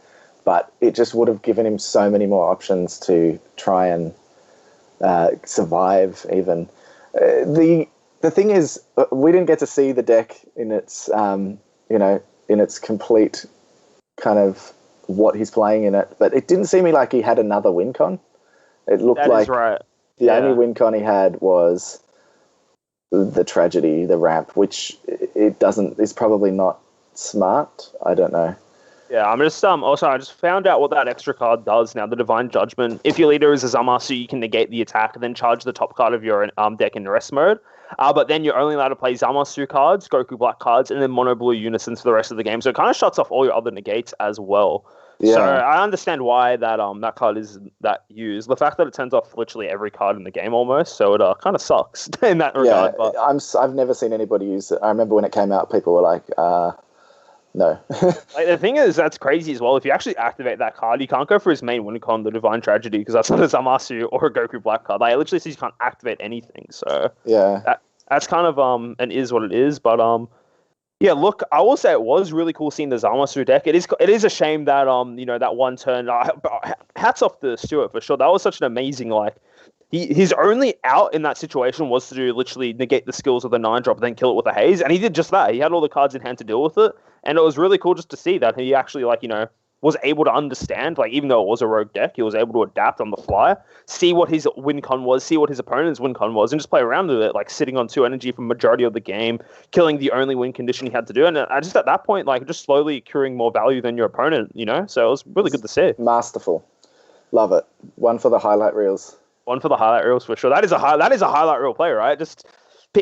but it just would have given him so many more options to try and survive even. The thing is, we didn't get to see the deck in its, in its complete kind of what he's playing in it, but it didn't seem like he had another win con. It looked that like is right. The only win con he had was the Tragedy, the ramp, which is probably not smart. I don't know. Yeah, I'm just also I just found out what that extra card does now. The Divine Judgment. If your leader is a Zamasu, you can negate the attack and then charge the top card of your deck in rest mode. But then you're only allowed to play Zamasu cards, Goku Black cards, and then Mono Blue Unisons for the rest of the game. So it kind of shuts off all your other negates as well. Yeah. So I understand why that card is that used. The fact that it turns off literally every card in the game almost, so it kind of sucks in that regard. But I've never seen anybody use it. I remember when it came out, people were like, no. Like, the thing is, that's crazy as well. If you actually activate that card, you can't go for his main win con, the Divine Tragedy, because that's not a Zamasu or a Goku Black card. Like, it literally says you can't activate anything. So yeah, that's kind of and is what it is. But yeah, look, I will say it was really cool seeing the Zamasu deck. It is a shame that that one turn. Hats off to Stuart for sure. That was such an amazing his only out in that situation was to literally negate the skills of the 9-drop, then kill it with a haze, and he did just that. He had all the cards in hand to deal with it, and it was really cool just to see that he actually was able to understand, even though it was a rogue deck, he was able to adapt on the fly, see what his win con was, see what his opponent's win con was, and just play around with it, sitting on 2 energy for majority of the game, killing the only win condition he had to do, and I just at that point, just slowly accruing more value than your opponent, so it was really good to see. Masterful. Love it. One for the highlight reels. One for the highlight reels for sure. That is a highlight reel player, right? Just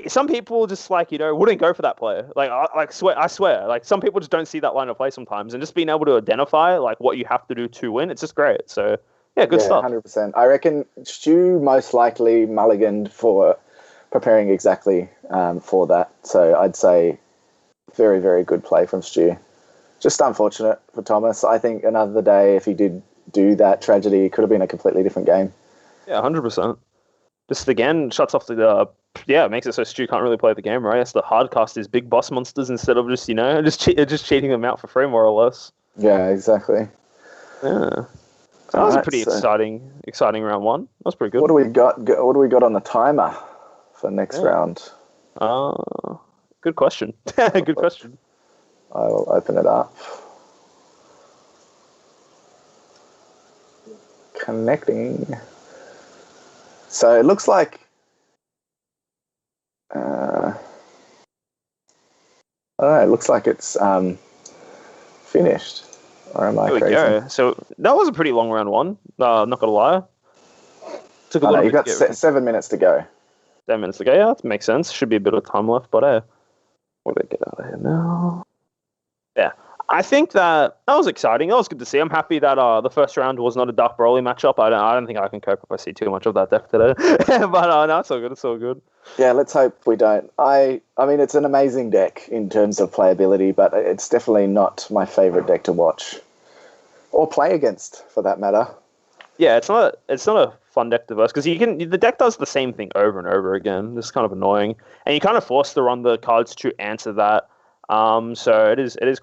some people just wouldn't go for that player. I swear, some people just don't see that line of play sometimes, and just being able to identify what you have to do to win, it's just great. So yeah, good stuff. 100%. I reckon Stu most likely mulliganed for preparing exactly for that. So I'd say very, very good play from Stu. Just unfortunate for Thomas. I think another day, if he did do that Tragedy, it could have been a completely different game. Yeah, 100%. Just again shuts off it makes it so Stu can't really play the game, right? It's the hard cast is big boss monsters instead of just just cheating them out for free, more or less. Yeah, exactly. Yeah, so that was a pretty exciting round one. That was pretty good. What do we got? What do we got on the timer for next round? Good question. Good question. I will open it up. Connecting. So it looks like it looks like it's finished. Or am I crazy? There we go. So that was a pretty long round one. Not gonna lie. Took a little bit. You've got 7 minutes to go. 7 minutes to go. Yeah, that makes sense. Should be a bit of time left, but what do I get out of here now? Yeah. I think that was exciting. That was good to see. I'm happy that the first round was not a Dark Broly matchup. I don't think I can cope if I see too much of that deck today. But no, it's all good. It's all good. Yeah, let's hope we don't. I mean, it's an amazing deck in terms of playability, but it's definitely not my favorite deck to watch or play against, for that matter. Yeah, it's not a fun deck to verse because the deck does the same thing over and over again. It's kind of annoying, and you kind of forced to run the cards to answer that. So it is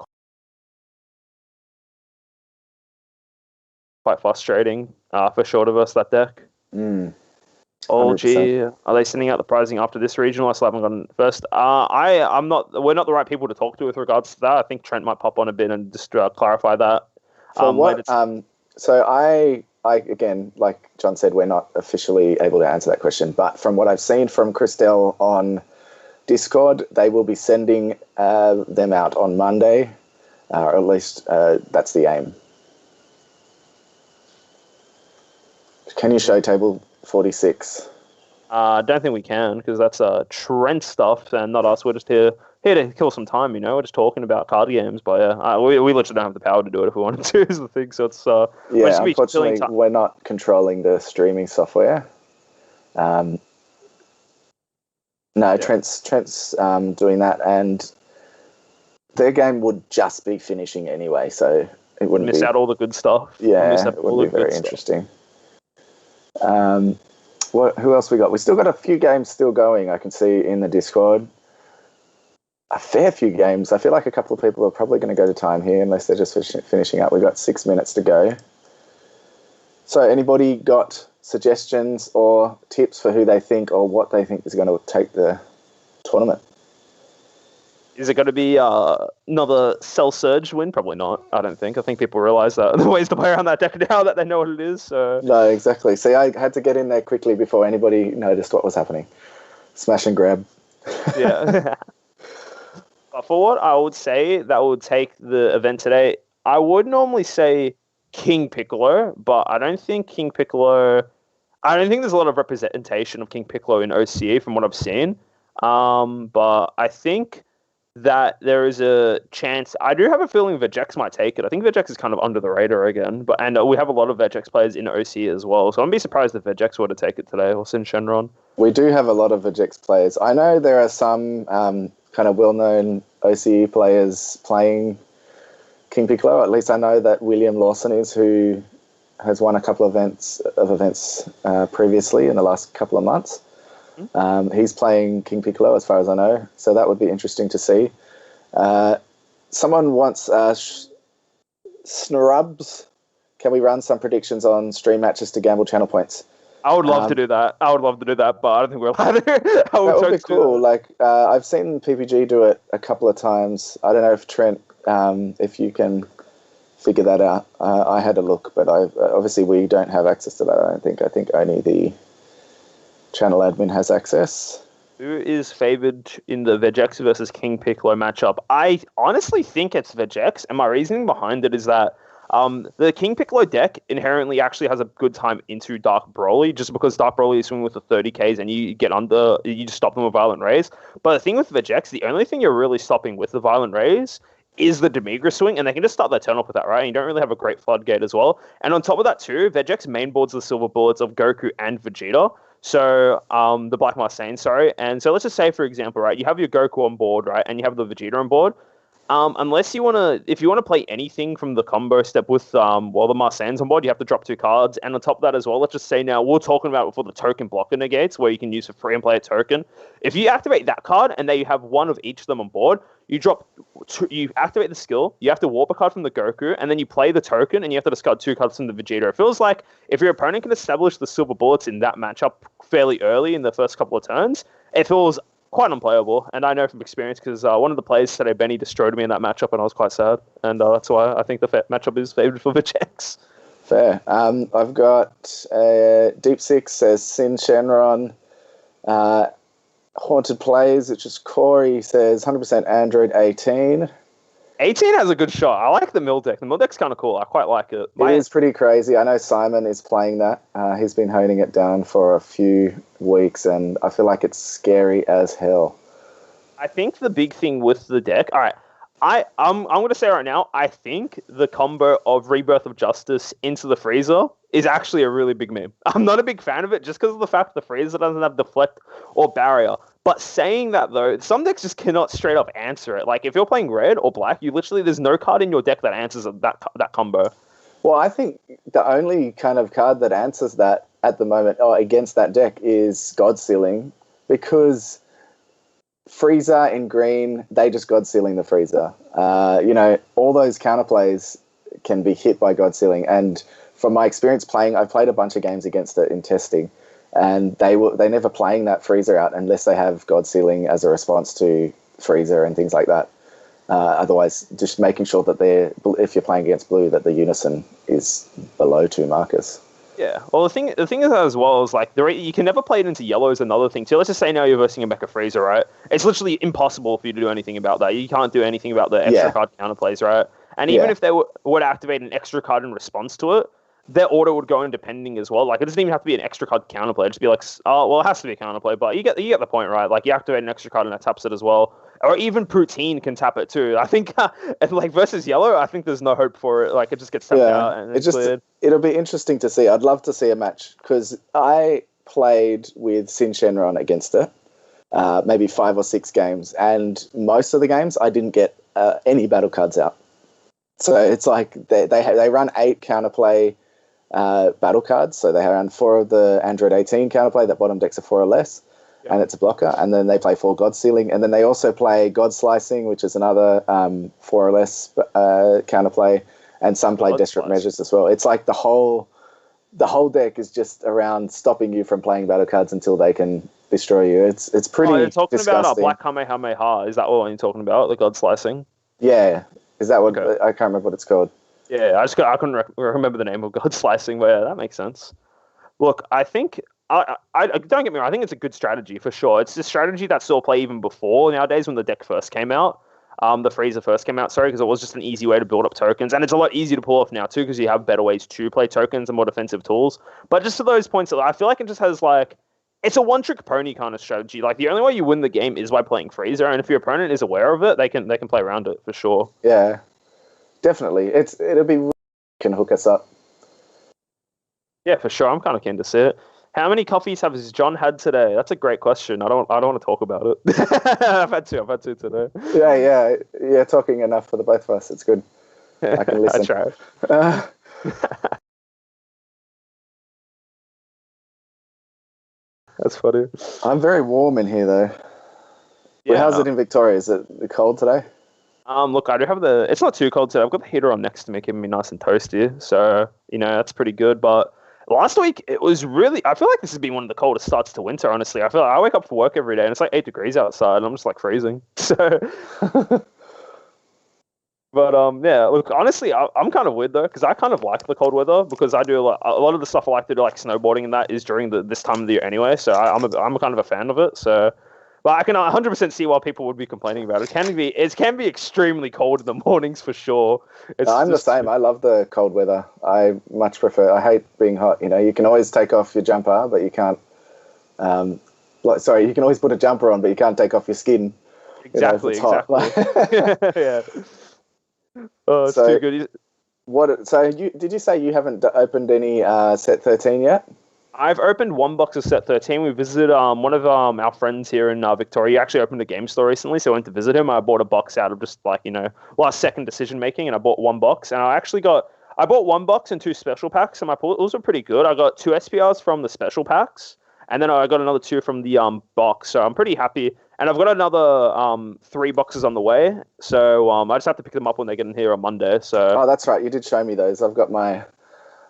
quite frustrating for Shorter versus that deck. Oh, gee, are they sending out the pricing after this regional? I still haven't gotten first. I'm not. We're not the right people to talk to with regards to that. I think Trent might pop on a bit and just clarify that. So I again, like John said, we're not officially able to answer that question. But from what I've seen from Christelle on Discord, they will be sending them out on Monday, or at least that's the aim. Can you show table 46? I don't think we can, because that's Trent stuff and not us. We're just here to kill some time, We're just talking about card games, but we literally don't have the power to do it if we wanted to, is the thing. So it's unfortunately, we're not controlling the streaming software. Trent's doing that, and their game would just be finishing anyway, so it wouldn't miss out all the good stuff. Yeah, it would be very interesting. Who else we got? We still got a few games still going. I can see in the Discord a fair few games. I feel like a couple of people are probably going to go to time here unless they're just finishing up. We've got 6 minutes to go. So anybody got suggestions or tips for who they think or what they think is going to take the tournament? Is it going to be another Cell Surge win? Probably not, I don't think. I think people realise that the ways to play around that deck now that they know what it is. So. No, exactly. See, I had to get in there quickly before anybody noticed what was happening. Smash and grab. Yeah. But for what I would say that would take the event today, I would normally say King Piccolo, but I don't think King Piccolo... I don't think there's a lot of representation of King Piccolo in OCE from what I've seen. But I think that there is a chance. I do have a feeling Vegex might take it. I think Vegex is kind of under the radar again, and we have a lot of Vegex players in OC as well. So I'm be surprised if Vegex were to take it today or Sin Shenron. We do have a lot of Vegex players. I know there are some kind of well-known OCE players playing King Piccolo. At least I know that William Lawson is, who has won a couple of events previously in the last couple of months. He's playing King Piccolo, as far as I know, so that would be interesting to see. Someone wants Snurubs. Can we run some predictions on stream matches to gamble channel points? I would love to do that. But I don't think we're allowed to. That would be cool. Like I've seen PPG do it a couple of times. I don't know if Trent, if you can figure that out. I had a look, but obviously we don't have access to that. I don't think. I think only the channel admin has access. Who is favoured in the Vegex versus King Piccolo matchup? I honestly think it's Vegex, and my reasoning behind it is that the King Piccolo deck inherently actually has a good time into Dark Broly, just because Dark Broly is swinging with the 30Ks and you just stop them with Violent Rays. But the thing with Vegex, the only thing you're really stopping with the Violent Rays is the Demigra swing, and they can just start their turn off with that, right? And you don't really have a great floodgate as well. And on top of that too, Vegex mainboards the silver bullets of Goku and Vegeta. So, the Black Marseille, sorry. And so let's just say, for example, right, you have your Goku on board, right, and you have the Vegeta on board. If you want to play anything from the combo step with, the Marseille's on board, you have to drop 2 cards. And on top of that as well, let's just say now, we're talking about before the token blocker negates, where you can use for free and play a token. If you activate that card, and then you have one of each of them on board, you activate the skill, you have to warp a card from the Goku, and then you play the token, and you have to discard 2 cards from the Vegeta. It feels like if your opponent can establish the silver bullets in that matchup fairly early in the first couple of turns, it feels quite unplayable. And I know from experience, because one of the players today, Benny, destroyed me in that matchup, and I was quite sad. And that's why I think the matchup is favoured for Vegex. Fair. I've got Deep Six says Sin Shenron. Haunted Plays, which is Corey, says 100% Android 18. 18 has a good shot. I like the mill deck. The mill deck's kind of cool. I quite like it. It is pretty crazy. I know Simon is playing that. He's been honing it down for a few weeks, and I feel like it's scary as hell. I think the big thing with the deck... All right, I'm going to say right now, I think the combo of Rebirth of Justice into the Freezer is actually a really big meme. I'm not a big fan of it just because of the fact the Freezer doesn't have Deflect or Barrier. But saying that, though, some decks just cannot straight up answer it. Like, if you're playing red or black, there's no card in your deck that answers that combo. Well, I think the only kind of card that answers that at the moment, against that deck, is God Sealing, because Freezer in green, they just God Sealing the Freezer. All those counterplays can be hit by God Sealing, and from my experience playing, I've played a bunch of games against it in testing, and they never playing that freezer out unless they have God Sealing as a response to freezer and things like that. Otherwise, just making sure that if you're playing against blue, that the unison is below 2 markers. Yeah. Well, the thing is as well is like you can never play it into yellow is another thing too. Let's just say now you're versing a mecha freezer, right? It's literally impossible for you to do anything about that. You can't do anything about the extra card counterplays, right? And even if they would activate an extra card in response to it, their order would go in depending as well. Like, it doesn't even have to be an extra card counterplay. It'd just be like, oh, well, it has to be a counterplay, but you get the point, right? Like, you activate an extra card and it taps it as well. Or even Poutine can tap it too. I think, like, versus yellow, I think there's no hope for it. Like, it just gets tapped out and it's cleared. It'll be interesting to see. I'd love to see a match, because I played with Shenron against it, maybe 5 or 6 games, and most of the games I didn't get any battle cards out. So it's like they run 8 counterplay battle cards. So they run 4 of the Android 18 counterplay that bottom decks are 4 or less, and it's a blocker. And then they play 4 God Sealing, and then they also play God Slicing, which is another 4 or less counterplay, and some play Desperate Measures as well. It's like the whole deck is just around stopping you from playing battle cards until they can destroy you. It's pretty. Oh, you're talking disgusting. About Black Kamehameha. Is that what you're talking about? The God Slicing? Yeah. Is that what I can't remember what it's called? Yeah, I couldn't remember the name of God Slicing, but yeah, that makes sense. Look, I think I don't get me wrong. I think it's a good strategy for sure. It's a strategy that saw play even before nowadays when the deck first came out. The freezer first came out, because it was just an easy way to build up tokens, and it's a lot easier to pull off now too because you have better ways to play tokens and more defensive tools. But just to those points, I feel like it just has like. It's a one-trick pony kind of strategy. Like, the only way you win the game is by playing freezer, and if your opponent is aware of it, they can play around it for sure. Yeah, definitely. It'll be can hook us up. Yeah, for sure. I'm kind of keen to see it. How many coffees has John had today? That's a great question. I don't want to talk about it. I've had 2 today. Yeah. Talking enough for the both of us. It's good. I can listen. I tried. That's funny. I'm very warm in here, though. Yeah. How's it in Victoria? Is it cold today? Look, I do have it's not too cold today. I've got the heater on next to me, keeping me nice and toasty. So, that's pretty good. But last week, it was really, I feel like this has been one of the coldest starts to winter, honestly. I feel like I wake up for work every day and it's like 8 degrees outside and I'm just like freezing. So, but yeah, look, honestly, I'm kind of weird though, because I kind of like the cold weather, because I do a lot of the stuff I like to do, like snowboarding and that, is during this time of the year anyway. So I'm kind of a fan of it. So, but I can 100% see why people would be complaining about it. It can be extremely cold in the mornings for sure. I'm the same. I love the cold weather. I much prefer. I hate being hot. You can always take off your jumper, but you can't. You can always put a jumper on, but you can't take off your skin. Exactly. Yeah. Oh, it's too good. Did you say you haven't opened any set 13 yet? I've opened 1 box of set 13. We visited one of our friends here in Victoria. He actually opened a game store recently, so I went to visit him. I bought a box out of just last second decision making, and I bought 1 box. And I bought 1 box and 2 special packs, and my pulls were pretty good. I got 2 SPRs from the special packs, and then I got another 2 from the box. So I'm pretty happy. And I've got another 3 boxes on the way, so I just have to pick them up when they get in here on Monday. So. Oh, that's right. You did show me those. I've got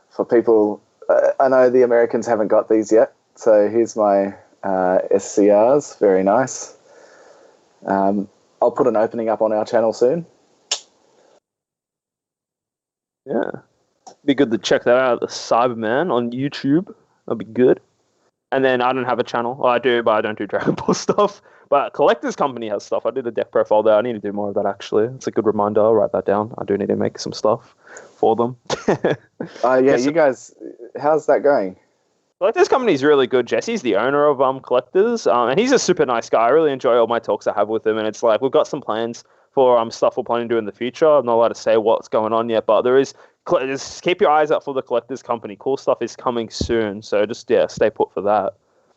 for people. I know the Americans haven't got these yet, so here's my SCRs. Very nice. I'll put an opening up on our channel soon. Yeah, be good to check that out. The Cyberman on YouTube. That'll be good. And then I don't have a channel. Well, I do, but I don't do Dragon Ball stuff. But Collector's Company has stuff. I did a deck profile there. I need to do more of that, actually. It's a good reminder. I'll write that down. I do need to make some stuff for them. You guys, how's that going? Collector's Company is really good. Jesse's the owner of Collectors, and he's a super nice guy. I really enjoy all my talks I have with him, and it's like we've got some plans for stuff we're planning to do in the future. I'm not allowed to say what's going on yet, but just keep your eyes out for the Collector's Company. Cool stuff is coming soon, so just stay put for that.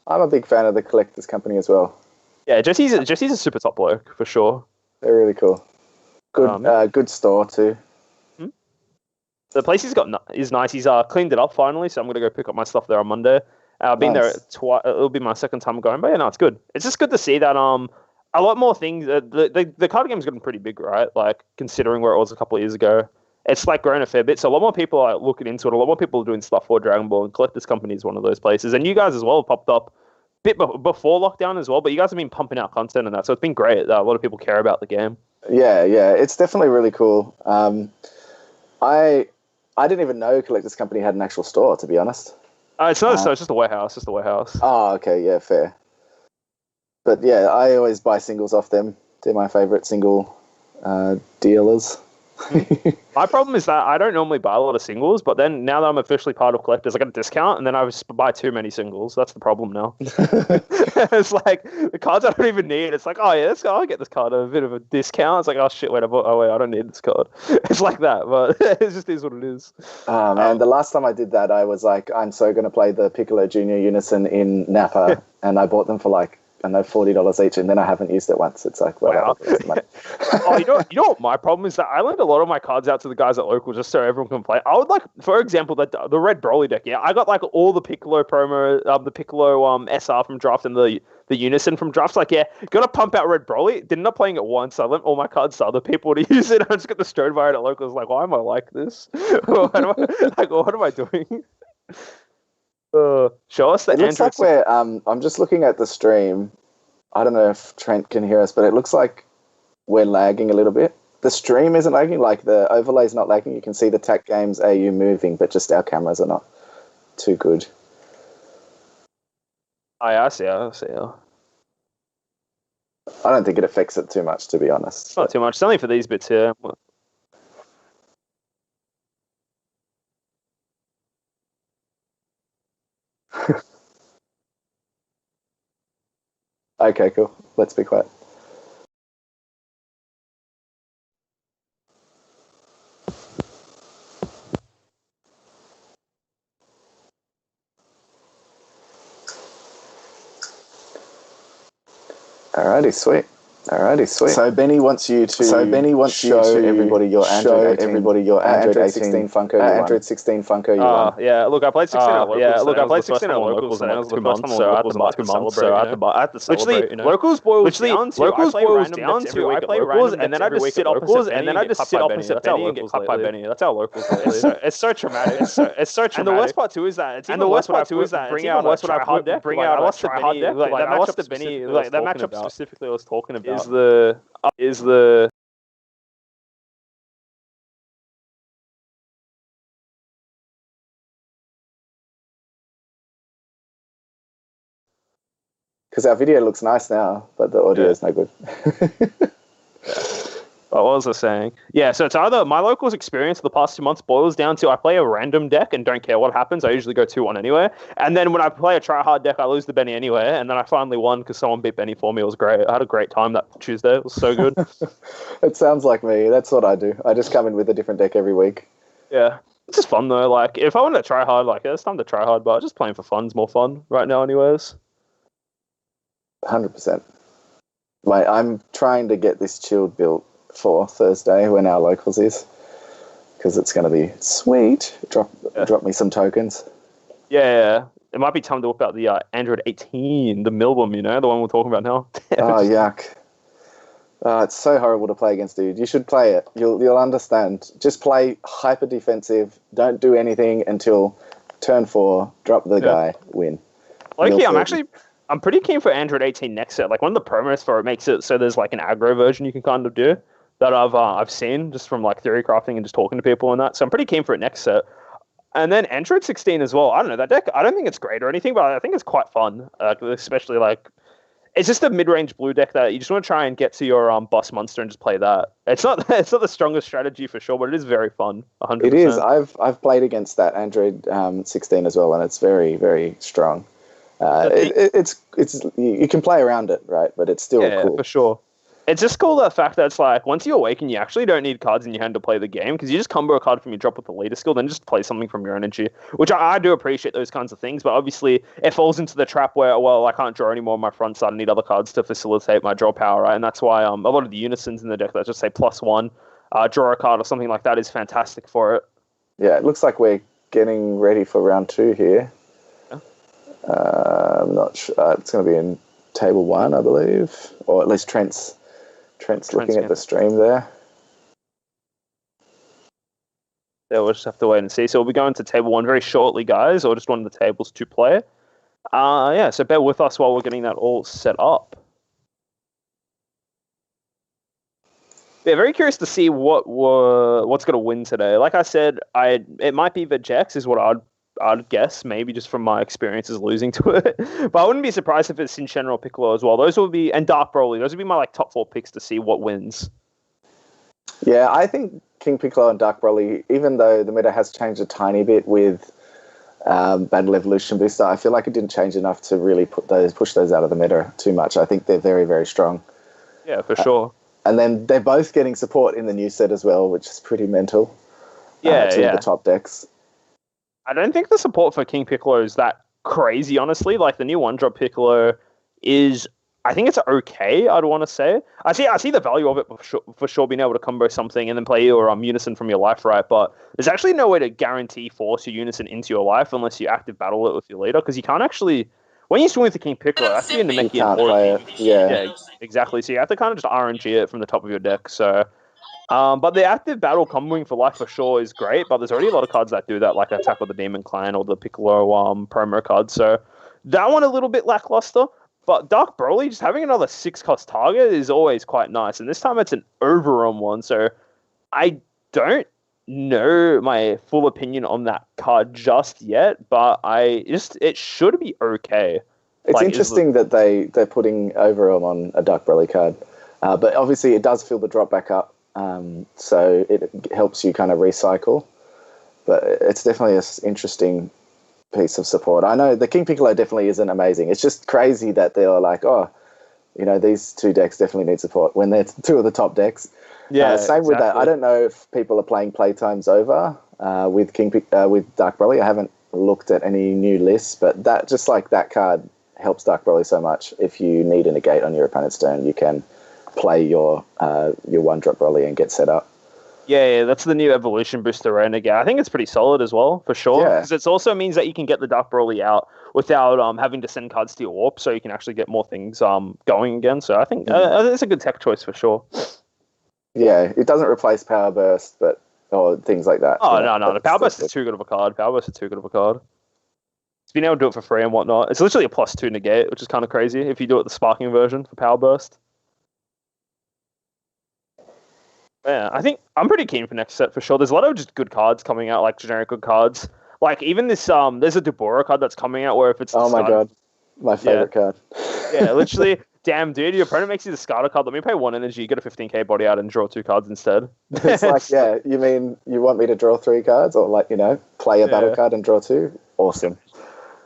I'm a big fan of the Collector's Company as well. Yeah, Jesse's a super top bloke for sure. They're really cool. Good, good store too. The place is nice. He's cleaned it up finally, so I'm gonna go pick up my stuff there on Monday. I've been there twice. It'll be my second time going, but yeah, no, it's good. It's just good to see that a lot more things. The card game's gotten pretty big, right? Like considering where it was a couple of years ago, it's like grown a fair bit. So a lot more people are looking into it. A lot more people are doing stuff for Dragon Ball, and Collectors Company is one of those places. And you guys as well have popped up a bit before lockdown as well, but you guys have been pumping out content and that. So it's been great. A lot of people care about the game. Yeah, it's definitely really cool. I didn't even know Collectors Company had an actual store, to be honest. It's not a store, it's just a warehouse. Oh, okay, yeah, fair. But yeah, I always buy singles off them. They're my favorite single dealers. My problem is that I don't normally buy a lot of singles, but then now that I'm officially part of Collectors, I get a discount, and then I just buy too many singles. That's the problem now. It's like the cards I don't even need. It's like, oh yeah, I'll get this card at a bit of a discount. It's like, oh shit, wait, I don't need this card. It's like that, but it just is what it is. Oh man, the last time I did that, I was like, I'm so going to play the Piccolo Junior Unison in Napa, and I bought them for like, I know, $40 each, and then I haven't used it once. It's like, wow. Oh, you know what my problem is that I lend a lot of my cards out to the guys at local just so everyone can play. I would like, for example, the red Broly deck. Yeah, I got like all the Piccolo promo, the Piccolo SR from draft and the Unison from drafts. Like, yeah, gotta pump out red Broly. Did not playing it once. I lent all my cards to other people to use it. I just got the Strode Variant at locals. Like, why am I like this? What am I doing? Show us the It looks like we're, I'm just looking at the stream. I don't know if Trent can hear us, but it looks like we're lagging a little bit. The stream isn't lagging, like the overlay's not lagging. You can see the TAC Games AU moving, but just our cameras are not too good. I see. Yeah. I don't think it affects it too much, to be honest. It's not too much. It's only for these bits here. Okay, cool. Let's be quiet. Alrighty, sweet. So Benny wants you to show everybody your Android 16 Funko. Android 16 Funko. Yeah. Look, I played 16 at locals. Yeah. Look, I played 16 at locals, and it was the first time so I had to celebrate. Locals boils down to I play locals, and then I just sit opposite Benny and get cut by Benny. That's how locals. It's so traumatic. It's so traumatic. And the worst part too is that bring out what I hard deck. I lost the Benny. I lost the Benny. Like that matchup specifically I was talking about. Is the because our video looks nice now, but the audio is no good. What was I saying? Yeah, so it's either my locals experience the past 2 months boils down to I play a random deck and don't care what happens. I usually go 2-1 anyway. And then when I play a try-hard deck, I lose the Benny anyway. And then I finally won because someone beat Benny for me. It was great. I had a great time that Tuesday. It was so good. It sounds like me. That's what I do. I just come in with a different deck every week. Yeah. It's just fun, though. Like, if I want to try hard, like, it's time to try hard, but just playing for fun's more fun right now anyways. 100%. Mate, I'm trying to get this chilled built for Thursday when our locals is, because it's going to be sweet. Drop me some tokens. Yeah. It might be time to whip out the Android 18, the Milbum, the one we're talking about now. Oh, yuck. It's so horrible to play against, dude. You should play it. You'll understand. Just play hyper defensive. Don't do anything until turn 4. Drop the guy. Win. I'm pretty keen for Android 18 next set. Like one of the promos for it makes it so there's like an aggro version you can kind of do that I've seen just from like theory crafting and just talking to people and that. So I'm pretty keen for it next set. And then Android 16 as well. I don't know, that deck, I don't think it's great or anything, but I think it's quite fun. Especially like, it's just a mid-range blue deck that you just want to try and get to your boss monster and just play that. It's not the strongest strategy for sure, but it is very fun. 100%. It is. I've played against that Android 16 as well, and it's very, very strong. It's you can play around it, right? But it's still cool for sure. It's just cool the fact that it's like once you awaken, you actually don't need cards in your hand to play the game because you just combo a card from your drop with the leader skill, then just play something from your energy. Which I do appreciate those kinds of things, but obviously it falls into the trap where I can't draw anymore on my front side. I need other cards to facilitate my draw power, right? And that's why a lot of the unisons in the deck that just say +1, draw a card or something like that is fantastic for it. Yeah, it looks like we're getting ready for round 2 here. I'm not sure. It's going to be in table 1, I believe, or at least Trent's looking at the stream there. Yeah, we'll just have to wait and see. So we'll be going to table 1 very shortly, guys, or just one of the tables to play. So bear with us while we're getting that all set up. Yeah, very curious to see what's going to win today. Like I said, it might be Vegex is what I'd guess, maybe just from my experiences losing to it. But I wouldn't be surprised if it's Shenron or Piccolo as well. Those will be, and Dark Broly. Those would be my top 4 picks to see what wins. Yeah, I think King Piccolo and Dark Broly, even though the meta has changed a tiny bit with Battle Evolution Booster, I feel like it didn't change enough to really push those out of the meta too much. I think they're very, very strong. Yeah, for sure. And then they're both getting support in the new set as well, which is pretty mental. The top decks. I don't think the support for King Piccolo is that crazy, honestly. Like, the new 1-drop Piccolo is, I think it's okay, I'd want to say. I see the value of it for sure, being able to combo something and then play your Unison from your life, right? But there's actually no way to guarantee force your Unison into your life unless you active battle it with your leader, because you can't actually... When you swing with the King Piccolo, that's the Namekian aura. Yeah, exactly. So you have to kind of just RNG it from the top of your deck. So, but the active battle comboing for life for sure is great, but there's already a lot of cards that do that, like Attack of the Demon Clan or the Piccolo promo card. So that one a little bit lackluster. But Dark Broly, just having another 6-cost target is always quite nice. And this time it's an Overrun one, so I don't know my full opinion on that card just yet, but it should be okay. It's interesting that they're putting Overwhelm on a Dark Broly card, but obviously it does fill the drop back up, so it helps you kind of recycle. But it's definitely an interesting piece of support. I know the King Piccolo definitely isn't amazing. It's just crazy that they're like, these 2 decks definitely need support when they're 2 of the top decks. Yeah, same exactly. With that. I don't know if people are playing Playtimes Over with with Dark Broly. I haven't looked at any new lists, but that just like that card helps Dark Broly so much. If you need a negate on your opponent's turn, you can play your 1-drop Broly and get set up. Yeah, that's the new Evolution Booster Renegade. I think it's pretty solid as well, for sure. Because it also means that you can get the Dark Broly out without having to send cards to your Warp, so you can actually get more things going again. So I think it's a good tech choice for sure. Yeah, it doesn't replace Power Burst, or things like that. Oh, no. The Power Burst is too good of a card. It's being able to do it for free and whatnot. It's literally a +2 negate, which is kind of crazy if you do it the Sparking version for Power Burst. Yeah, I think I'm pretty keen for next set for sure. There's a lot of just good cards coming out, like generic good cards. Like even this, there's a Dubora card that's coming out where if it's my god, my favorite card. Yeah, literally, damn dude, your opponent makes you the Scarter card. Let me pay 1 energy, you get a 15k body out and draw 2 cards instead. It's like, you mean you want me to draw 3 cards or play a battle card and draw 2? Awesome.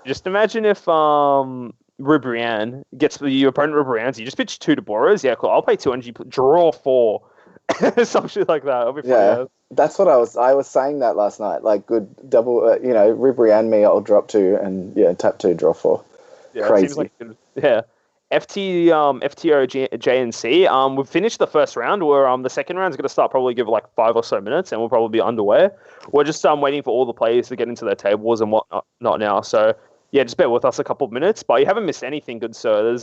Just imagine if Ribrianne gets your opponent Ribrianne, so you just pitch 2 Duboras. Yeah, cool. I'll pay 2 energy, draw 4. Some shit like that. It'll be fun, that's what I was saying that last night. Like good double, Ribrianne me, I'll drop 2 and tap 2, draw 4. Yeah, crazy. Seems like FTO J and C. We've finished the first round. Where the second round is going to start probably give like 5 or so minutes, and we'll probably be underway. We're just waiting for all the players to get into their tables and whatnot now. So yeah, just bear with us a couple of minutes. But you haven't missed anything, good sir. There's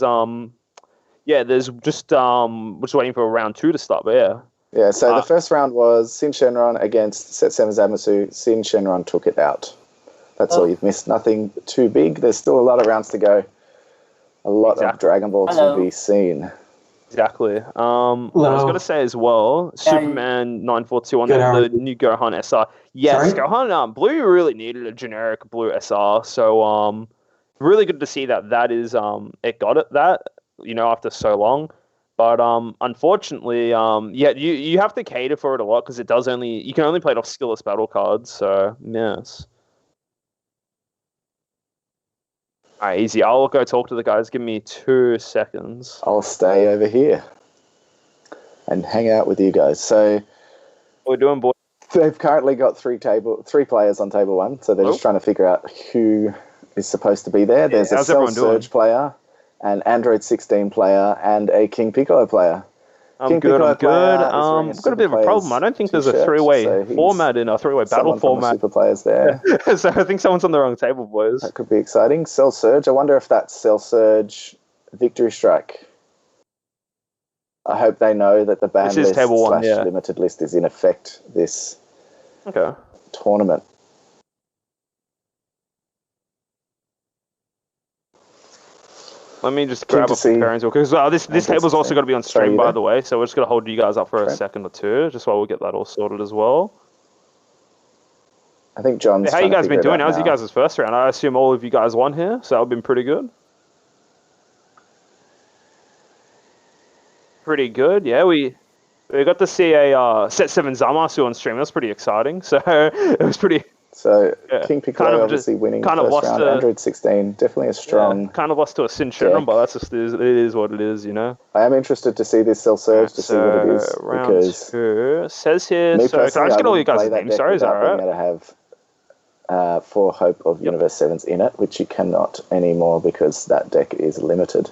just we're just waiting for round 2 to start. But yeah. Yeah, so the first round was Sin Shenron against Set 7 Zamasu. Sin Shenron took it out. That's all you've missed. Nothing too big. There's still a lot of rounds to go. A lot of Dragon Ball to be seen. Exactly. I was going to say as well, Superman 942 on the new Gohan SR. Yes, sorry? Gohan Blue really needed a generic Blue SR. So really good to see that is it got it that, after so long. But unfortunately, you have to cater for it a lot because you can only play it off skillless battle cards. So yes. All right, easy. I'll go talk to the guys. Give me 2 seconds. I'll stay over here and hang out with you guys. So what we're doing, boys. They've currently got 3 players on table 1, so they're just trying to figure out who is supposed to be there. There's a Cell Surge player, an Android 16 player, and a King Piccolo player. I'm good. I've got a bit of a problem. I don't think there's a 3-way format in a 3-way battle format. Super players there. So I think someone's on the wrong table, boys. That could be exciting. Cell Surge. I wonder if that's Cell Surge Victory Strike. I hope they know that the ban list / limited list is in effect this tournament. Let me just grab up the pairings because this table's also got to be on stream, by the way. So we're just going to hold you guys up for a second or two, just while we get that all sorted as well. I think John's. How you guys been doing? How's you guys' first round? I assume all of you guys won here, so that'll been pretty good. Pretty good, yeah. We got to see a set 7 Zamasu on stream. That's pretty exciting. So it was pretty. So King Piccolo obviously winning first round. Android 16 definitely a strong. Yeah, kind of lost to a Shenron, but that's just it is what it is, you know. I am interested to see this cell surge to see what it is because two says here. So can I just get all you guys' names? Sorry, is that all right? To have 4 Hope of Universe 7s in it, which you cannot anymore because that deck is limited.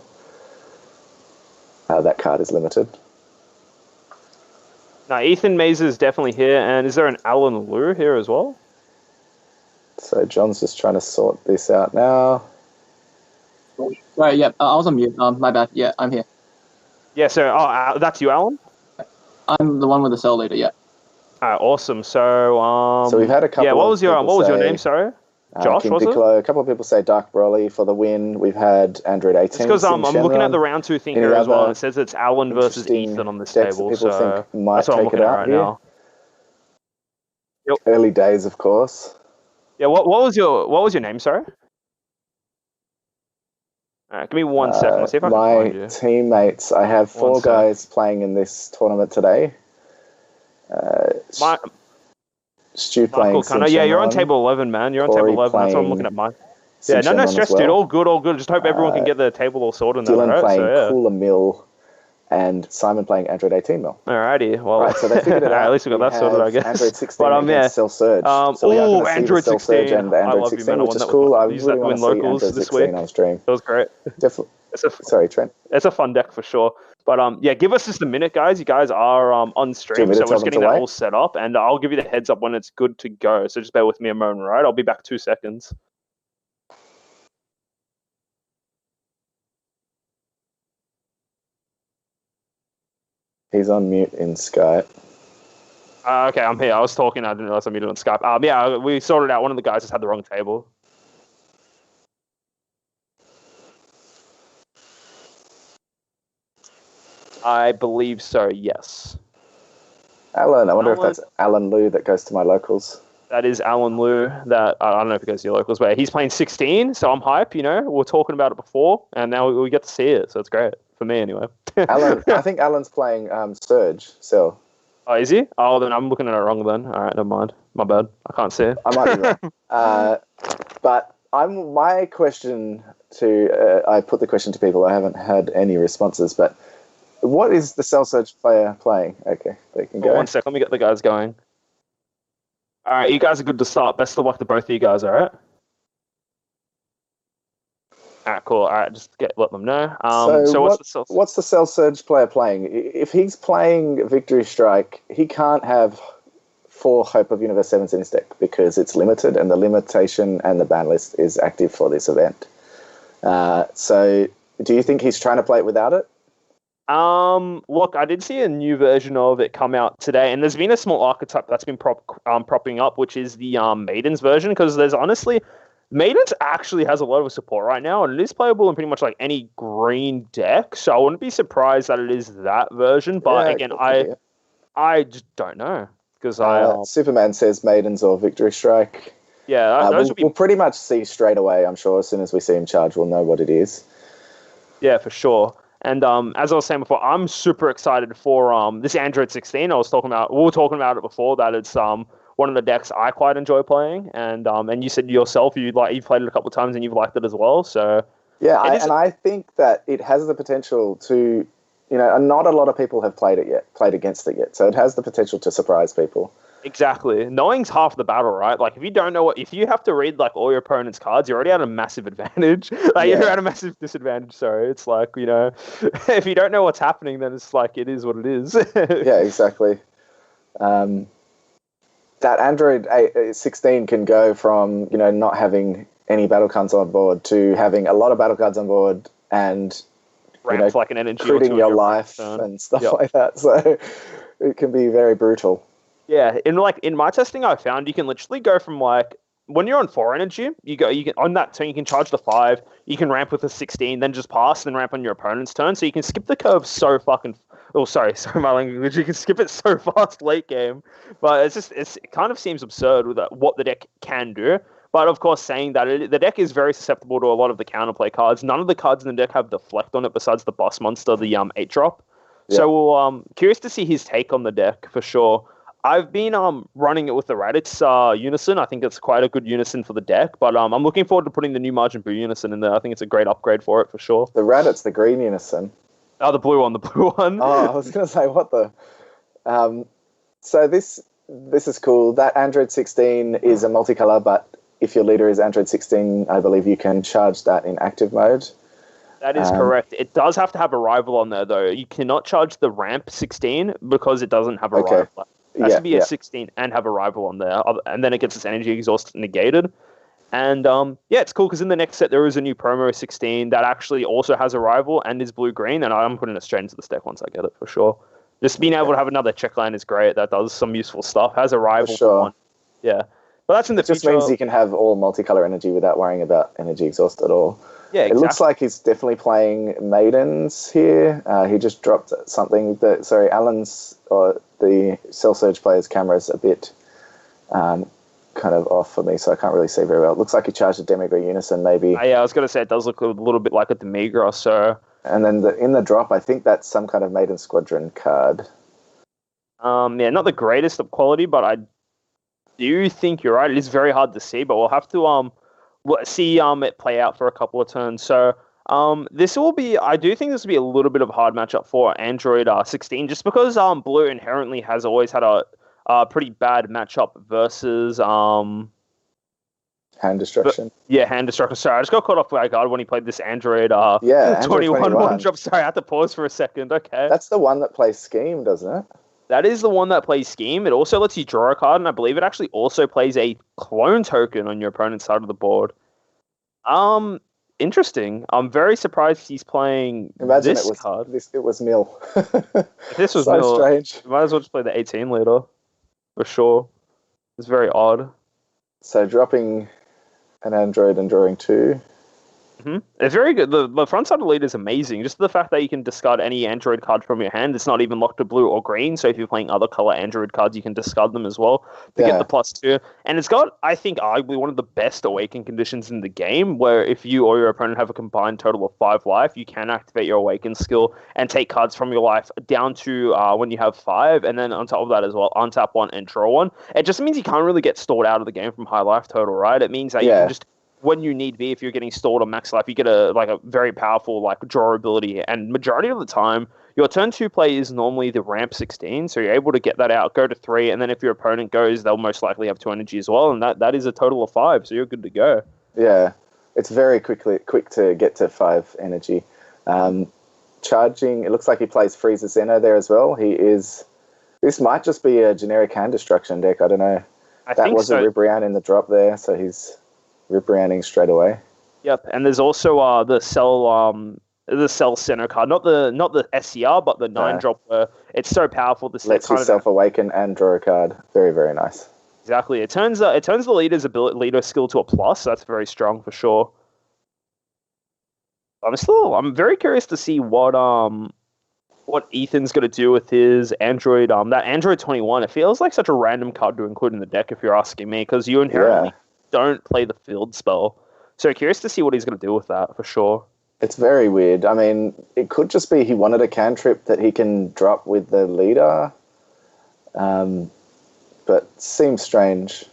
That card is limited. Now Ethan Mazer is definitely here, and is there an Alan Liu here as well? So John's just trying to sort this out now. Right, yeah, I was on mute. My bad. Yeah, I'm here. Yeah, so that's you, Alan? I'm the one with the cell leader, yeah. Awesome. So we've had a couple. Yeah, what was your name? Sorry, Josh. King Piccolo. A couple of people say Dark Broly for the win. We've had Android 18. Because I'm looking at the round 2 thing here as well, and it says it's Alan versus Ethan on this table. So that's what I'm looking at right now. Yep. Early days, of course. Yeah. What was your name? Sorry. All right, give me 1 second. Let's see if I can find you. My teammates. I have 4 guys playing in this tournament today. Stu playing Shenron. Yeah, you're on table 11, man. You're on table 11. That's what I'm looking at. Yeah, no stress, dude. All good. Just hope everyone can get the table all sorted. Dylan playing Cooler Mill, and Simon playing Android 18 Mill. Alrighty, well, right, so they figured it out. At least we got that sorted, I guess. Android 16 against Cell Surge. So we are going to see the Cell Surge and the Android 16, which is cool. I really want to see Android 16 on stream. That was great. Definitely. Sorry, Trent. It's a fun deck for sure. But yeah, give us just a minute, guys. You guys are on stream, so we're just getting that all set up, and I'll give you the heads up when it's good to go. So just bear with me a moment, right? I'll be back 2 seconds. He's on mute in Skype. Okay, I'm here. I was talking. I didn't realize I muted on Skype. Yeah, we sorted out. One of the guys just had the wrong table. I believe so, yes. Alan, I wonder if that's Alan Liu that goes to my locals. That is Alan Liu. That I don't know if it goes to your locals, but he's playing 16, so I'm hype, you know. We were talking about it before, and now we get to see it, so it's great. For me, anyway. Alan, I think Alan's playing Surge, so. Oh, is he? Oh, then I'm looking at it wrong then. All right, never mind. My bad. I can't see it. I might be wrong. But my question to, I put the question to people, I haven't had any responses, but what is the Cell Surge player playing? Okay, they can go. 1 sec, let me get the guys going. All right, you guys are good to start. Best of luck to both of you guys, all right? All right, cool. All right, just let them know. So what's the Cell Surge player playing? If he's playing Victory Strike, he can't have 4 Hope of Universe 7s in his deck because it's limited, and the limitation and the ban list is active for this event. So do you think he's trying to play it without it? Look, I did see a new version of it come out today, and there's been a small archetype that's been propping up, which is the Maidens version, because there's honestly, Maidens actually has a lot of support right now, and it is playable in pretty much like any green deck, so I wouldn't be surprised that it is that version, but again, I just don't know, because Superman says Maidens or Victory Strike. Yeah, we'll pretty much see straight away, I'm sure. As soon as we see him charge, we'll know what it is. Yeah, for sure. And as I was saying before, I'm super excited for this Android 16. We were talking about it before, that it's one of the decks I quite enjoy playing. And you said yourself you've played it a couple of times and you've liked it as well. So yeah, I think that it has the potential to, and not a lot of people have played against it yet. So it has the potential to surprise people. Exactly. Knowing's half the battle, right? Like, if you don't know if you have to read like all your opponent's cards, you're already at a massive advantage. You're at a massive disadvantage. Sorry, it's like, if you don't know what's happening, then it's like it is what it is. Yeah, exactly. That Android 16 can go from not having any battle cards on board to having a lot of battle cards on board and like an energy critting your life and stuff like that. So it can be very brutal. Yeah, in my testing, I found you can literally go from when you're on 4 energy, you can on that turn you can charge the 5, you can ramp with a 16, then just pass, then ramp on your opponent's turn. So you can skip the curve so fucking. Oh, sorry, my language. You can skip it so fast late game, but it kind of seems absurd with what the deck can do. But of course, saying that the deck is very susceptible to a lot of the counterplay cards. None of the cards in the deck have deflect on it besides the boss monster, the 8-drop. Yeah. So curious to see his take on the deck for sure. I've been running it with the Raditz Unison. I think it's quite a good Unison for the deck, but I'm looking forward to putting the new Majin B Unison in there. I think it's a great upgrade for it for sure. The Raditz, the green Unison. Oh, the blue one. Oh, I was going to say, what the... So this is cool. That Android 16 is a multicolor, but if your leader is Android 16, I believe you can charge that in active mode. That is correct. It does have to have a rival on there, though. You cannot charge the ramp 16 because it doesn't have a rival. It has to be a 16 and have a rival on there, and then it gets its energy exhaust negated. And it's cool because in the next set there is a new promo 16 that actually also has a rival and is blue-green, and I'm putting it straight into the deck once I get it, for sure. Just being able to have another check line is great. That does some useful stuff. Has a rival. For sure. Yeah. But that's in the future. It just means you can have all multicolor energy without worrying about energy exhaust at all. Yeah, exactly. It looks like he's definitely playing Maidens here. He just dropped something Alan's or the Cell Surge player's camera's a bit kind of off for me, so I can't really see very well. It looks like he charged a Demigra Unison, maybe. Yeah, I was going to say it does look a little bit like a Demigra, so... And then in the drop, I think that's some kind of Maiden Squadron card. Not the greatest of quality, but I do think you're right. It is very hard to see, but we'll have to see it play out for a couple of turns. So this will be, I do think this will be a little bit of a hard matchup for Android 16, just because Blue inherently has always had a pretty bad matchup versus Hand Destruction. Hand Destruction. Sorry, I just got caught off by guard when he played this Android 21 one-drop. Sorry, I had to pause for a second. Okay. That's the one that plays Scheme, doesn't it? That is the one that plays Scheme. It also lets you draw a card, and I believe it actually also plays a clone token on your opponent's side of the board. Interesting. I'm very surprised he's playing this card. It was Mill. This was so Mill. Strange. You might as well just play the 18 leader, for sure. It's very odd. So dropping an Android and drawing 2. Mm-hmm. It's very good. The front side of the lead is amazing. Just the fact that you can discard any Android card from your hand. It's not even locked to blue or green. So if you're playing other color Android cards, you can discard them as well to get the +2. And it's got, I think, arguably one of the best awaken conditions in the game, where if you or your opponent have a combined total of 5 life, you can activate your awaken skill and take cards from your life down to when you have 5. And then on top of that as well, untap 1 and draw 1. It just means you can't really get stalled out of the game from high life total, right? It means that you can just, when you need be, if you're getting stalled on max life, you get a very powerful draw ability. And majority of the time, your turn 2 play is normally the ramp 16, so you're able to get that out, go to 3, and then if your opponent goes, they'll most likely have 2 energy as well, and that is a total of 5, so you're good to go. Yeah, it's very quick to get to 5 energy. Charging, it looks like he plays Frieza Zeno there as well. This might just be a generic Hand Destruction deck, I don't know. That was a Ribrianne in the drop there, so he's Ribrianning straight away. Yep, and there's also the Cell Center card, not the SCR, but the 9-drop. Where it's so powerful. This lets yourself awaken and draw a card. Very, very nice. Exactly. It turns the leader skill to a plus. So that's very strong for sure. I'm very curious to see what Ethan's going to do with his Android. That Android 21. It feels like such a random card to include in the deck, if you're asking me, because you inherently don't play the field spell. So curious to see what he's going to do with that, for sure. It's very weird. I mean, it could just be he wanted a cantrip that he can drop with the leader, but seems strange.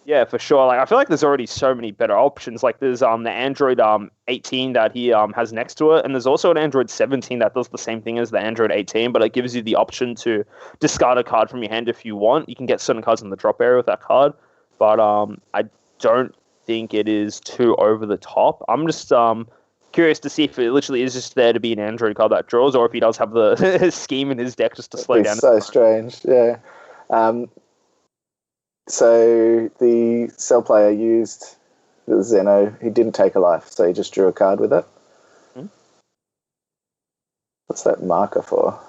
Yeah, for sure. I feel like there's already so many better options. There's the Android 18 that he has next to it, and there's also an Android 17 that does the same thing as the Android 18, but it gives you the option to discard a card from your hand if you want. You can get certain cards in the drop area with that card, but I don't think it is too over the top. I'm just curious to see if it literally is just there to be an Android card that draws, or if he does have the scheme in his deck just to slow down. It's so strange, yeah. So the Cell player used the Zeno. He didn't take a life, so he just drew a card with it. What's that marker for?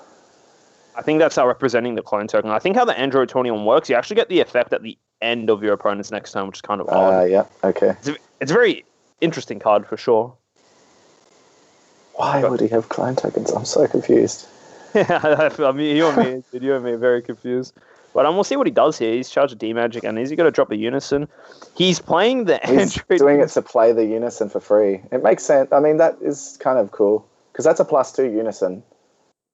I think that's how representing the clone token. I think how the Android 21 works, you actually get the effect at the end of your opponent's next turn, which is kind of odd. Yeah, okay. It's a very interesting card for sure. Why would he have clone tokens? I'm so confused. Yeah, I mean, you and me are very confused. But we'll see what he does here. He's charged a D-Magic, and is he going to drop a Unison? He's playing the He's Android... doing it to play the Unison for free. It makes sense. I mean, that is kind of cool, because that's a +2 Unison.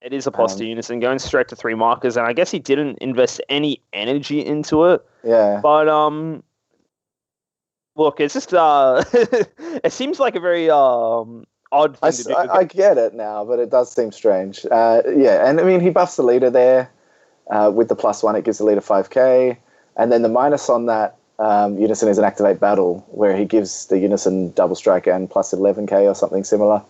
It is a +2 Unison, going straight to 3 markers, and I guess he didn't invest any energy into it. Yeah. But, look, it's just, it seems like a very, odd thing to do. I get it now, but it does seem strange. Yeah, and I mean, he buffs the leader there. With the +1, it gives the leader 5k. And then the minus on that Unison is an Activate Battle, where he gives the Unison double strike and +11k or something similar.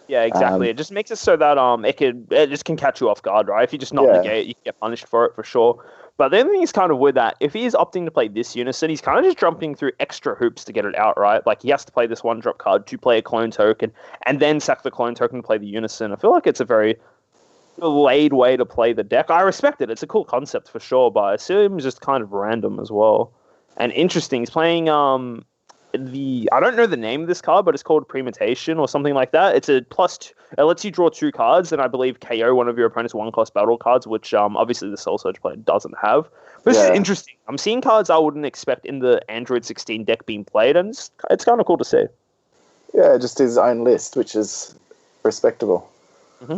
Yeah, exactly. It just makes it so that it just can catch you off guard, right? If you just not negate it, you can get punished for it for sure. But the other thing is kind of with that, if he is opting to play this Unison, he's kind of just jumping through extra hoops to get it out, right? Like, he has to play this 1-drop card to play a clone token, and then sack the clone token to play the Unison. I feel like it's a very delayed way to play the deck. I respect it. It's a cool concept for sure, but it seems just kind of random as well. And interesting, he's playing I don't know the name of this card, but it's called Premeditation or something like that. It's a +2. It lets you draw 2 cards, and I believe KO one of your opponent's 1-cost battle cards, which obviously the Soul Surge player doesn't have. But this is interesting. I'm seeing cards I wouldn't expect in the Android 16 deck being played, and it's kind of cool to see. Yeah, just his own list, which is respectable. Mm-hmm.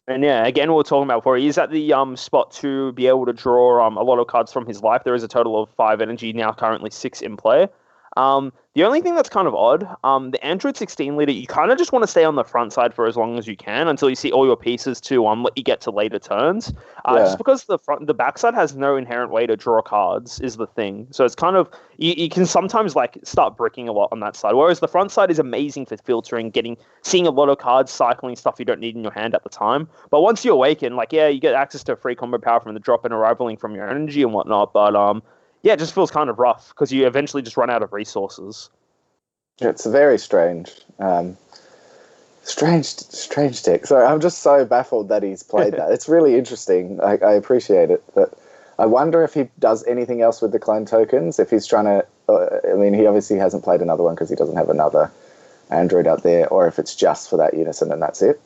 And yeah, again, we were talking about before, he's at the spot to be able to draw a lot of cards from his life. There is a total of 5 energy, now currently 6 in play. The only thing that's kind of odd, the Android 16 leader, you kind of just want to stay on the front side for as long as you can until you see all your pieces to let you get to later turns. Just because the backside has no inherent way to draw cards is the thing. So it's kind of, you can sometimes start bricking a lot on that side. Whereas the front side is amazing for filtering, seeing a lot of cards, cycling stuff you don't need in your hand at the time. But once you awaken, you get access to free combo power from the drop and arrivaling from your energy and whatnot. But yeah, it just feels kind of rough because you eventually just run out of resources. It's very strange. Strange deck. So I'm just so baffled that he's played that. It's really interesting. I appreciate it. But I wonder if he does anything else with the clone tokens, if he's trying to... I mean, he obviously hasn't played another one because he doesn't have another Android out there, or if it's just for that Unison and that's it.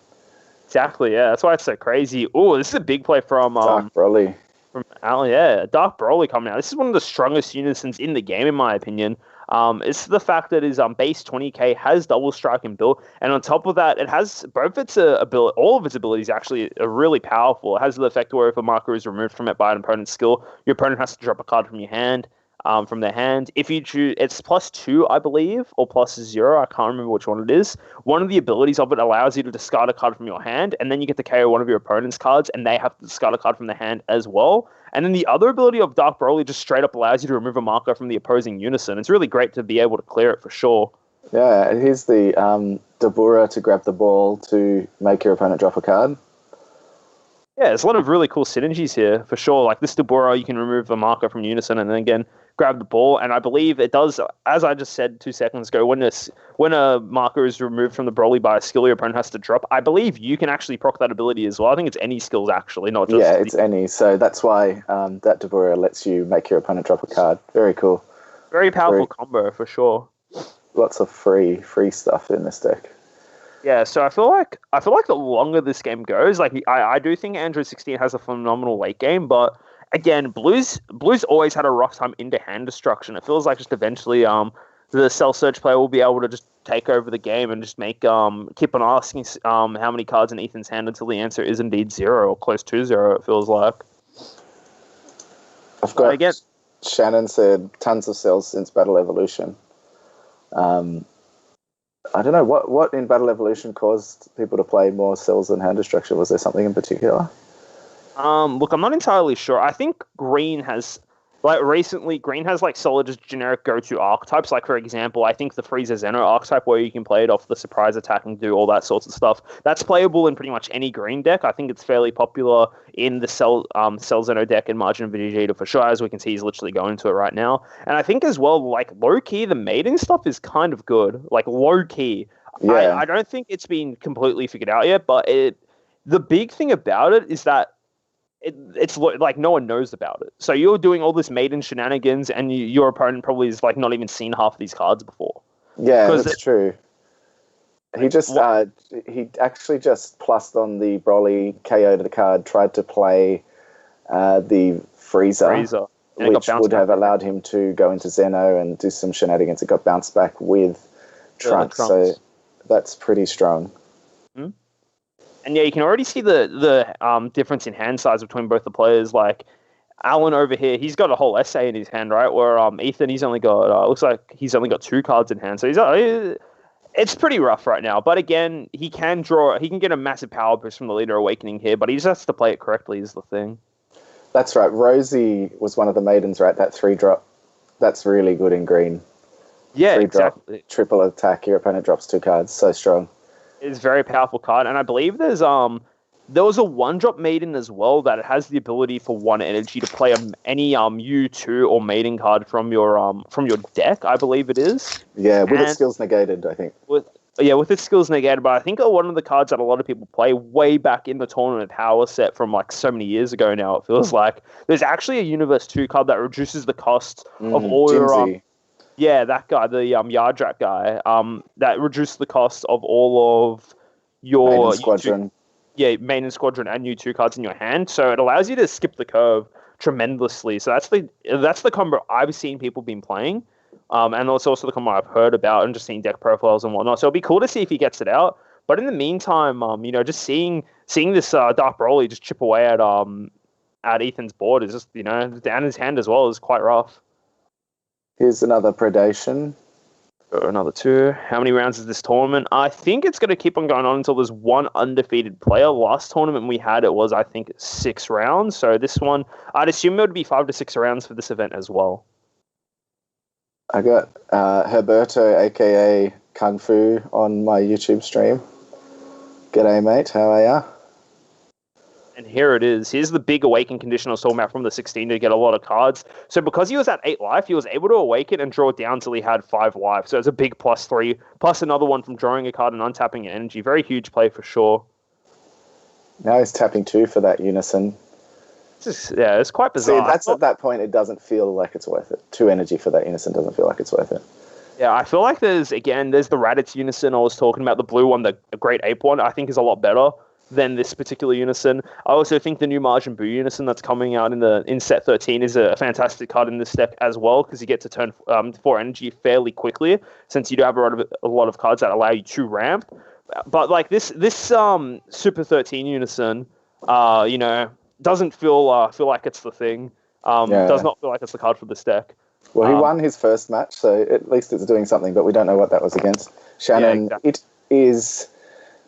Exactly, yeah. That's why it's so crazy. Oh, this is a big play from... Dark Broly. From Al, yeah, Dark Broly coming out. This is one of the strongest Unisons in the game, in my opinion. It's the fact that his base 20k has double strike and build, and on top of that, it has both its ability. All of its abilities actually are really powerful. It has the effect where if a marker is removed from it by an opponent's skill, your opponent has to drop a card from your hand. From their hand. If you choose, it's +2, I believe, or +0. I can't remember which one it is. One of the abilities of it allows you to discard a card from your hand, and then you get to KO one of your opponent's cards, and they have to discard a card from their hand as well. And then the other ability of Dark Broly just straight up allows you to remove a marker from the opposing Unison. It's really great to be able to clear it for sure. Yeah, here's the Dabura to grab the ball to make your opponent drop a card. Yeah, there's a lot of really cool synergies here, for sure. Like this Dabura, you can remove a marker from Unison and then again grab the ball. And I believe it does, as I just said 2 seconds ago, when a marker is removed from the Broly by a skill your opponent has to drop, I believe you can actually proc that ability as well. I think it's any skills, actually, not just... Yeah, it's any. So that's why that Dabura lets you make your opponent drop a card. Very cool. Very powerful combo, for sure. Lots of free stuff in this deck. Yeah, so I feel like the longer this game goes, I do think Android 16 has a phenomenal late game, but again, Blue's always had a rough time into hand destruction. It feels like just eventually the Cell Surge player will be able to just take over the game and just keep on asking how many cards in Ethan's hand until the answer is indeed 0 or close to 0, it feels like. I've got Shannon said tons of cells since Battle Evolution. I don't know, what in Battle Evolution caused people to play more cells than hand destruction? Was there something in particular? Look, I'm not entirely sure. I think Green has, recently, Green has, solid just generic go-to archetypes. For example, I think the Frieza Zeno archetype where you can play it off the surprise attack and do all that sorts of stuff. That's playable in pretty much any Green deck. I think it's fairly popular in the Cell Zeno deck and Majin Vegeta for sure. As we can see, he's literally going to it right now. And I think as well, low-key, the mating stuff is kind of good. Low-key. Yeah. I don't think it's been completely figured out yet, but the big thing about it is that it's like no one knows about it. So you're doing all this maiden shenanigans, and your opponent probably has like not even seen half of these cards before. Yeah, that's true. He just he actually just plussed on the Broly, KO'd the card, tried to play the Frieza which would have allowed him to go into Zeno and do some shenanigans. It got bounced back with Trunks, so that's pretty strong. Mm-hmm. And yeah, you can already see the difference in hand size between both the players. Like Alan over here, he's got a whole essay in his hand, right? Where Ethan, he's only got looks like he's only got 2 cards in hand. So it's pretty rough right now. But again, he can get a massive power boost from the Leader Awakening here, but he just has to play it correctly is the thing. That's right. Rosie was one of the maidens, right? That 3-drop. That's really good in green. Yeah, 3-drop, exactly. Triple attack, your opponent drops 2 cards. So strong. It's a very powerful card, and I believe there was a 1-drop maiden as well that has the ability for 1 energy to play any U2 or maiden card from your deck. I believe it is. Yeah, with its skills negated, I think. With its skills negated, but I think one of the cards that a lot of people play way back in the Tournament Power set from like so many years ago now. It feels like there's actually a Universe 2 card that reduces the cost of all your yeah, that guy, the Yardrat guy, that reduced the cost of all of your Maiden Squadron. Maiden Squadron and U2 cards in your hand. So it allows you to skip the curve tremendously. So that's the combo I've seen people been playing, and it's also the combo I've heard about and just seen deck profiles and whatnot. So it'll be cool to see if he gets it out. But in the meantime, just seeing this Dark Broly just chip away at Ethan's board is just down his hand as well is quite rough. Here's another Predation. Another 2. How many rounds is this tournament? I think it's going to keep on going on until there's 1 undefeated player. Last tournament we had, it was, I think, 6 rounds. So this one, I'd assume it would be 5 to 6 rounds for this event as well. I got Herberto, a.k.a. Kung Fu, on my YouTube stream. G'day, mate. How are ya? And here it is. Here's the big awaken condition I was talking about from the 16 to get a lot of cards. So because he was at 8 life, he was able to awaken and draw it down till he had 5 life. So it's a big +3, plus another one from drawing a card and untapping an energy. Very huge play for sure. Now he's tapping 2 for that Unison. It's quite bizarre. See, that's at that point, it doesn't feel like it's worth it. 2 energy for that Unison doesn't feel like it's worth it. Yeah, I feel like there's the Raditz Unison I was talking about, the blue one, the Great Ape one, I think is a lot better than this particular Unison. I also think the new Majin Buu Unison that's coming out in set 13 is a fantastic card in this deck as well, because you get to turn 4 energy fairly quickly, since you do have a lot of cards that allow you to ramp. But like this Super 13 Unison, doesn't feel like it's the thing. Does not feel like it's the card for this deck. Well, he won his first match, so at least it's doing something, but we don't know what that was against. Shannon, yeah, exactly. It is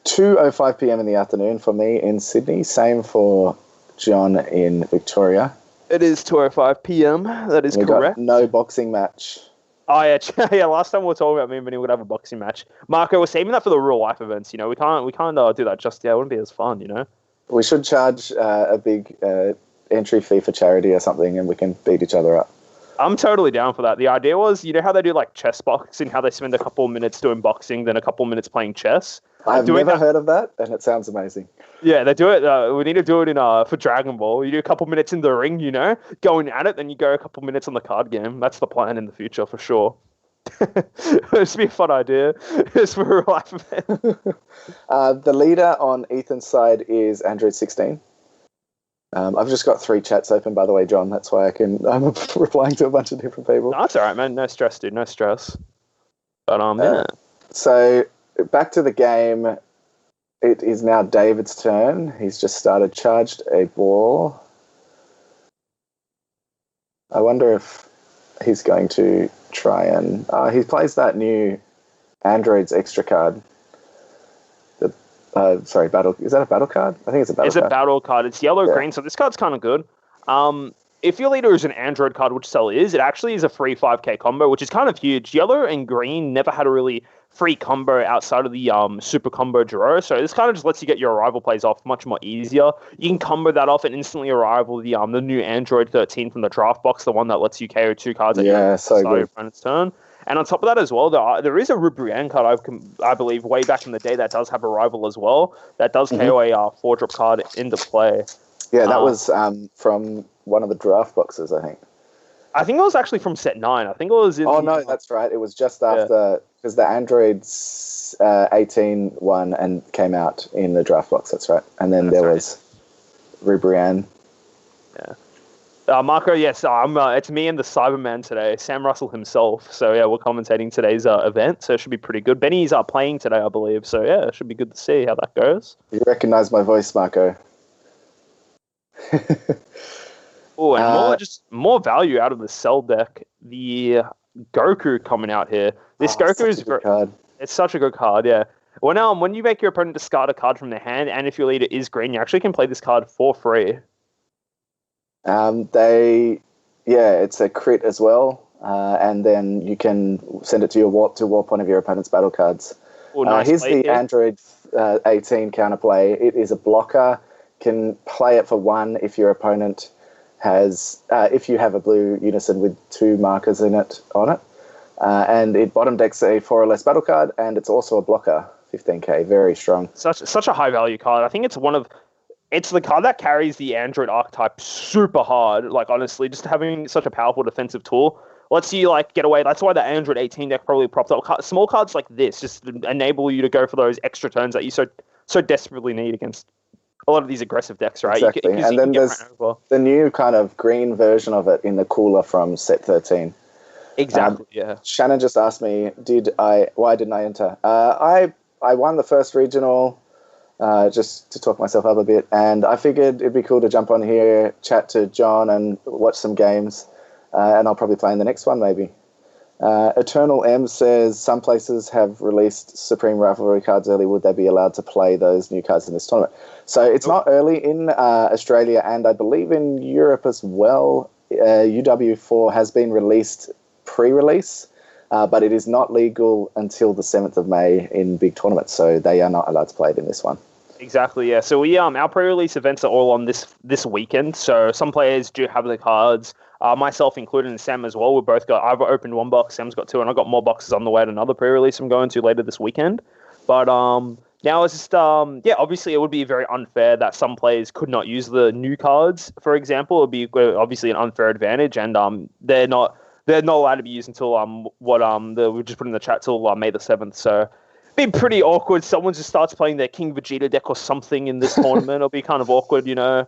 2:05 p.m. in the afternoon for me in Sydney. Same for John in Victoria. It is 2:05 p.m. That is correct. Got no boxing match. Oh yeah, last time we were talking about me and Vinny would have a boxing match. Marco, we're saving that for the real life events. We can't do that just yet. It wouldn't be as fun. We should charge a big entry fee for charity or something, and we can beat each other up. I'm totally down for that. The idea was, how they do like chess boxing, how they spend a couple of minutes doing boxing, then a couple of minutes playing chess. I've never heard of that, and it sounds amazing. Yeah, they do it. We need to do it for Dragon Ball. You do a couple minutes in the ring, going at it, then you go a couple minutes on the card game. That's the plan in the future for sure. This would be a fun idea. It's for real life event. The leader on Ethan's side is Android 16. I've just got 3 chats open, by the way, John. That's why I'm replying to a bunch of different people. No, that's all right, man. No stress, dude. No stress. But yeah. So back to the game. It is now David's turn. He's just charged a ball. I wonder if he's going to try and... he plays that new Android's extra card. Battle. Is that a battle card? I think it's a battle card. It's a battle card. It's yellow-green, so this card's kind of good. If your leader is an Android card, which Cell is, it actually is a free 5k combo, which is kind of huge. Yellow and green never had a really free combo outside of the super combo draw, so this kind of just lets you get your arrival plays off much more easier. You can combo that off and instantly arrival the new Android 13 from the draft box, the one that lets you KO 2 cards at your opponent's turn. And on top of that as well, there is a Rubrian card, I believe, way back in the day that does have a rival as well, that does KO a 4-drop card into play. Yeah, that was from one of the draft boxes, I think. I think it was actually from set 9. I think it was in... Oh, no, that's right. It was just after... Because the Androids 18 one and came out in the draft box, that's right. And then there was Rubrian. Yeah. Marco, yes, it's me and the Cyberman today, Sam Russell himself. So, yeah, we're commentating today's event, so it should be pretty good. Benny's playing today, I believe. So, yeah, it should be good to see how that goes. You recognize my voice, Marco. Oh, and more value out of the Cell deck. The Goku coming out here. This Goku is very card. It's such a good card, yeah. When you make your opponent discard a card from their hand, and if your leader is green, you actually can play this card for free. It's a crit as well, and then you can send it to warp one of your opponent's battle cards. Ooh, nice here's the Android 18 counterplay. It is a blocker. Can play it for 1 if your opponent has, if you have a blue unison with 2 markers on it, and it bottom decks a 4 or less battle card, and it's also a blocker, 15k, very strong. Such a high value card. I think it's it's the card that carries the Android archetype super hard. Like, honestly, just having such a powerful defensive tool lets you, get away. That's why the Android 18 deck probably propped up. Small cards like this just enable you to go for those extra turns that you so desperately need against a lot of these aggressive decks, right? Exactly. And then there's the new kind of green version of it in the cooler from set 13. Exactly, yeah. Shannon just asked me, why didn't I enter? I won the first regional, just to talk myself up a bit, and I figured it'd be cool to jump on here, chat to John, and watch some games, and I'll probably play in the next one, maybe. Eternal M says, some places have released Supreme Rivalry cards early. Would they be allowed to play those new cards in this tournament? So it's not early in Australia, and I believe in Europe as well. UW4 has been released pre-release, but it is not legal until the 7th of May in big tournaments, so they are not allowed to play it in this one. Exactly, yeah. So our pre-release events are all on this weekend, so some players do have the cards, myself included and Sam as well. I've opened 1 box, Sam's got 2, and I've got more boxes on the way at another pre-release I'm going to later this weekend. But now it's just, obviously it would be very unfair that some players could not use the new cards, for example. It would be obviously an unfair advantage, and they're not allowed to be used until we just put in the chat till May the 7th. So it'd be pretty awkward. Someone just starts playing their King Vegeta deck or something in this tournament. It'll be kind of awkward, you know.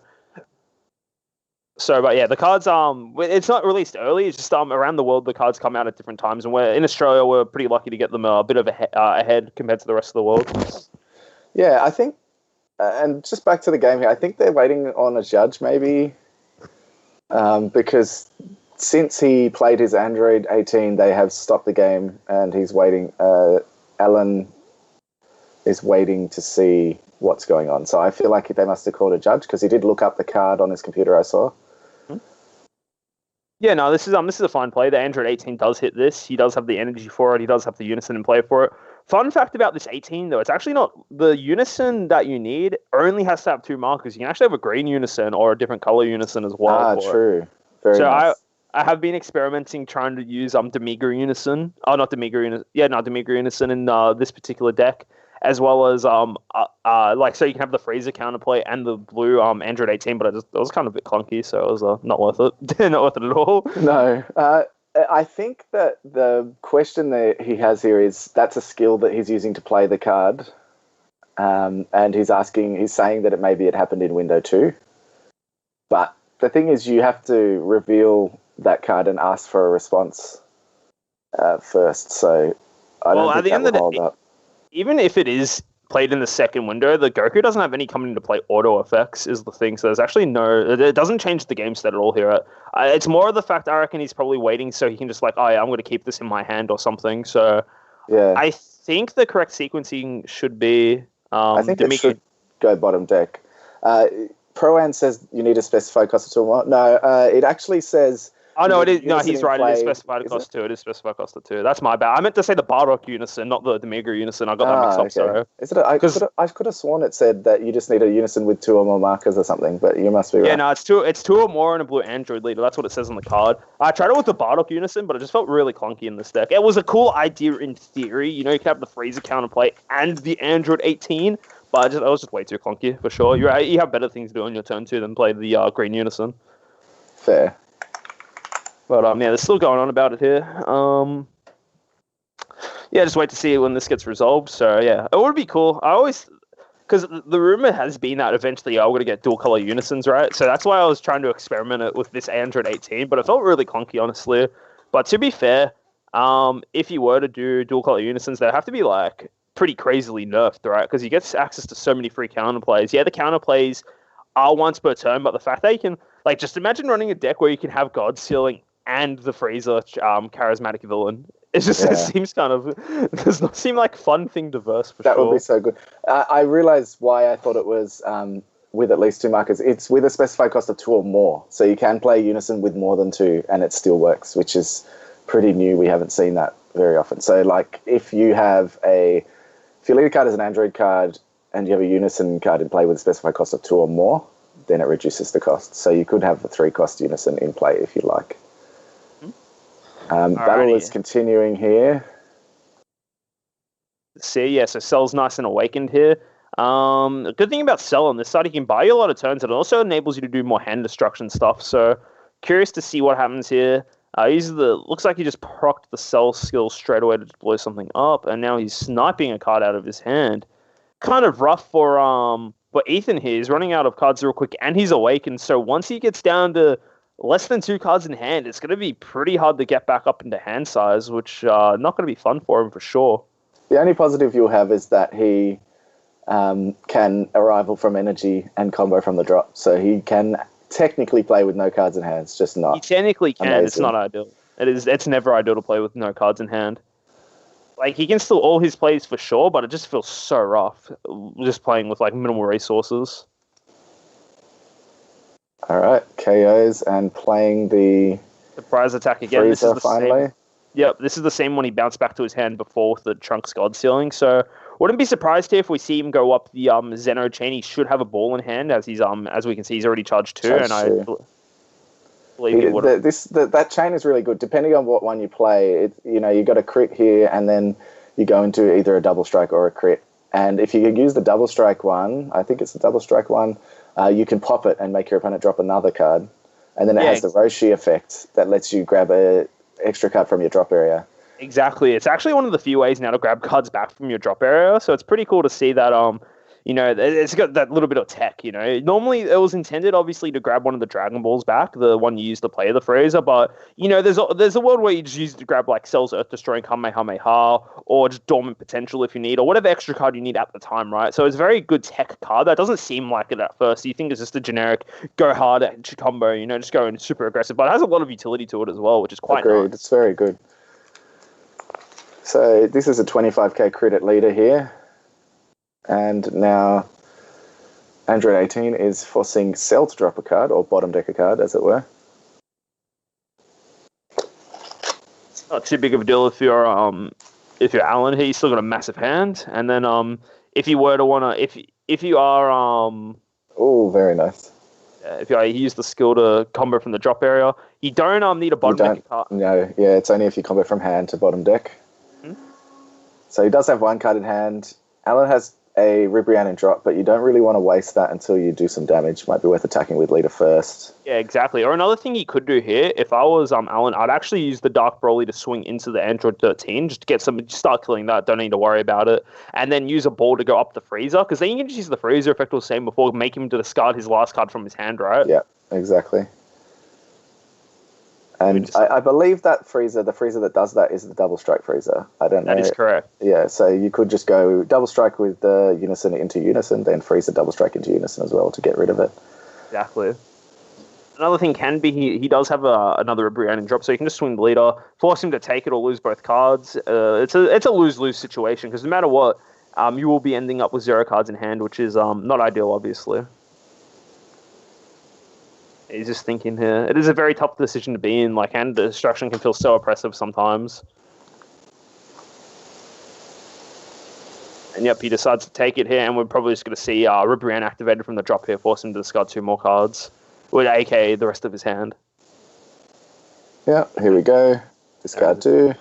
So, but yeah, the cards it's not released early. It's just around the world the cards come out at different times, and in Australia we're pretty lucky to get them a bit of ahead compared to the rest of the world. Yeah, I think, and just back to the game here, I think they're waiting on a judge maybe, because since he played his Android 18, they have stopped the game, and he's waiting. Alan is waiting to see what's going on. So I feel like they must have called a judge, because he did look up the card on his computer, I saw. Yeah, no, this is a fine play. The Android 18 does hit this. He does have the energy for it. He does have the unison in play for it. Fun fact about this 18, though, it's actually not the unison that you need only has to have 2 markers. You can actually have a green unison or a different color unison as well. True. Very nice. I have been experimenting trying to use Demigra unison. Oh, not Demigra unison. Yeah, no, Demigra unison in this particular deck, as well as so you can have the Freezer counterplay and the blue Android 18, but it was kind of a bit clunky, so it was not worth it. Not worth it at all. No, I think that the question that he has here is that's a skill that he's using to play the card, and he's saying that it happened in window 2, but the thing is you have to reveal that card and ask for a response first. So I don't think at the end of the day, even if it is played in the second window, the Goku doesn't have any coming into play auto effects is the thing. So there's actually it doesn't change the game state at all here. It's more of the fact I reckon he's probably waiting so he can just I'm going to keep this in my hand or something. So yeah, I think the correct sequencing should be. I think it should go bottom deck. Pro-An says you need to specify cost of tool. No, it actually says Oh, no, it is. No, he's right. It is specified across 2. It is specified across the 2. That's my bad. I meant to say the Bardock unison, not the Mega unison. I got that mixed up, sorry. Is it? I could have sworn it said that you just need a unison with 2 or more markers or something, but you must be right. Yeah, no, it's 2 or more in a blue android leader. That's what it says on the card. I tried it with the Bardock unison, but it just felt really clunky in this deck. It was a cool idea in theory. You know, you can have the Freezer counterplay and the Android 18, but it was just way too clunky, for sure. You have better things to do on your turn 2 than play the green unison. Fair. But yeah, they're still going on about it here. Yeah, just wait to see when this gets resolved. So yeah, it would be cool. Because the rumor has been that eventually we're going to get dual color unisons, right? So that's why I was trying to experiment it with this Android 18, but it felt really clunky, honestly. But to be fair, if you were to do dual color unisons, they'd have to be like pretty crazily nerfed, right? Because you get access to so many free counterplays. Yeah, the counterplays are once per turn, but the fact that you can, like, just imagine running a deck where you can have God Sealing and the Freezer charismatic villain. It seems kind of, does not seem like a fun thing to verse for that sure. That would be so good. I realized why I thought it was with at least 2 markers. It's with a specified cost of 2 or more. So you can play unison with more than 2 and it still works, which is pretty new. We haven't seen that very often. So like if your leader card is an Android card and you have a unison card in play with a specified cost of 2 or more, then it reduces the cost. So you could have the 3-cost unison in play if you like. Battle is continuing here. See, yeah, so Cell's nice and awakened here. The good thing about Cell on this side, he can buy you a lot of turns, and it also enables you to do more hand destruction stuff. So curious to see what happens here. Looks like he just procced the Cell skill straight away to blow something up, and now he's sniping a card out of his hand. Kind of rough for Ethan here. He's running out of cards real quick, and he's awakened. So once he gets down to less than 2 cards in hand, it's going to be pretty hard to get back up into hand size, which not going to be fun for him for sure. The only positive you'll have is that he can arrival from energy and combo from the drop, so he can technically play with no cards in hand. It's just not. He technically can. Amazing. It's not ideal. It's never ideal to play with no cards in hand. Like, he can still all his plays for sure, but it just feels so rough just playing with like minimal resources. All right, KOs and playing the surprise attack again. Freezer, this is the finally. Same. Yep, this is the same one he bounced back to his hand before with the Trunks God Sealing. So wouldn't be surprised here if we see him go up the Zeno chain. He should have a ball in hand as he's as we can see he's already charged 2, and I believe he would. That chain is really good. Depending on what one you play, you got a crit here, and then you go into either a double strike or a crit. And if you can use the double strike one, I think it's the double strike one. You can pop it and make your opponent drop another card. And then it has the Roshi effect that lets you grab an extra card from your drop area. Exactly. It's actually one of the few ways now to grab cards back from your drop area. So it's pretty cool to see that, it's got that little bit of tech, Normally it was intended, obviously, to grab one of the Dragon Balls back, the one you used to play the Freezer. But, there's a world where you just use it to grab, like, Cell's Earth Destroying Kamehameha, or just Dormant Potential if you need, or whatever extra card you need at the time, right? So it's a very good tech card. That doesn't seem like it at first. You think it's just a generic go hard at combo, just going super aggressive. But it has a lot of utility to it as well, which is quite Agreed. nice. It's very good. So this is a 25k crit at leader here. And now Android 18 is forcing Cell to drop a card, or bottom deck a card, as it were. It's not too big of a deal if you're Alan here. You still got a massive hand, and then if you were to wanna, if you are oh, very nice. If you use the skill to combo from the drop area, you don't need a bottom deck card. No, yeah, it's only if you combo from hand to bottom deck. Mm-hmm. So he does have 1 card in hand. Alan has a Ribrianne in drop, but you don't really want to waste that until you do some damage. Might be worth attacking with leader first. Yeah, exactly. Or another thing he could do here, if I was Alan, I'd actually use the Dark Broly to swing into the Android 13 just to get start killing that. Don't need to worry about it. And then use a ball to go up the Freezer, because then you can just use the Freezer effect I was saying before, make him to discard his last card from his hand, right? Yeah, exactly. And I believe that Freezer, the Freezer that does that, is the double strike Freezer. I don't know. That is correct. Yeah, so you could just go double strike with the Unison into Unison, then Freezer double strike into Unison as well to get rid of it. Exactly. Another thing can be he does have another Brianna drop, so you can just swing the leader, force him to take it or lose both cards. It's a lose-lose situation, because no matter what, you will be ending up with 0 cards in hand, which is not ideal, obviously. He's just thinking here. It is a very tough decision to be in. Like, hand destruction can feel so oppressive sometimes. And yep, he decides to take it here, and we're probably just going to see Ribrianne activated from the drop here, force him to discard 2 more cards, with AK the rest of his hand. Yeah, here we go. Discard 2.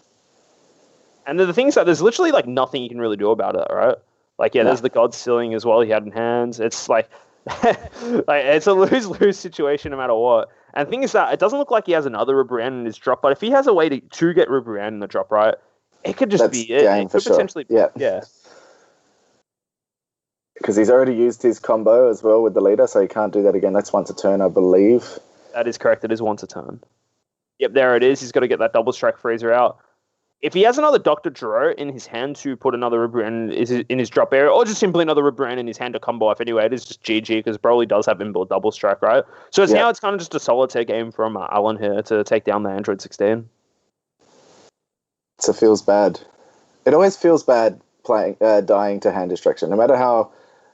And the thing is that there's literally like nothing you can really do about it, right? Like, there's the God Sealing as well he had in hands. It's like, it's a lose-lose situation no matter what. And the thing is that it doesn't look like he has another Ribrianne in his drop, but if he has a way to get Ribrianne in the drop, right, it could just be it. It could potentially, yeah. Because he's already used his combo as well with the leader, so he can't do that again. That's once a turn, I believe. That is correct. It is once a turn. Yep, there it is. He's got to get that double strike freezer out. If he has another Dr. Gero in his hand to put another Ribrianne in his drop area, or just simply another Ribrianne in his hand to combo off anyway, it is just GG, because Broly does have inbuilt double strike, right? So now it's kind of just a solitaire game from Alan here to take down the Android 16. So it feels bad. It always feels bad dying to hand destruction, no matter how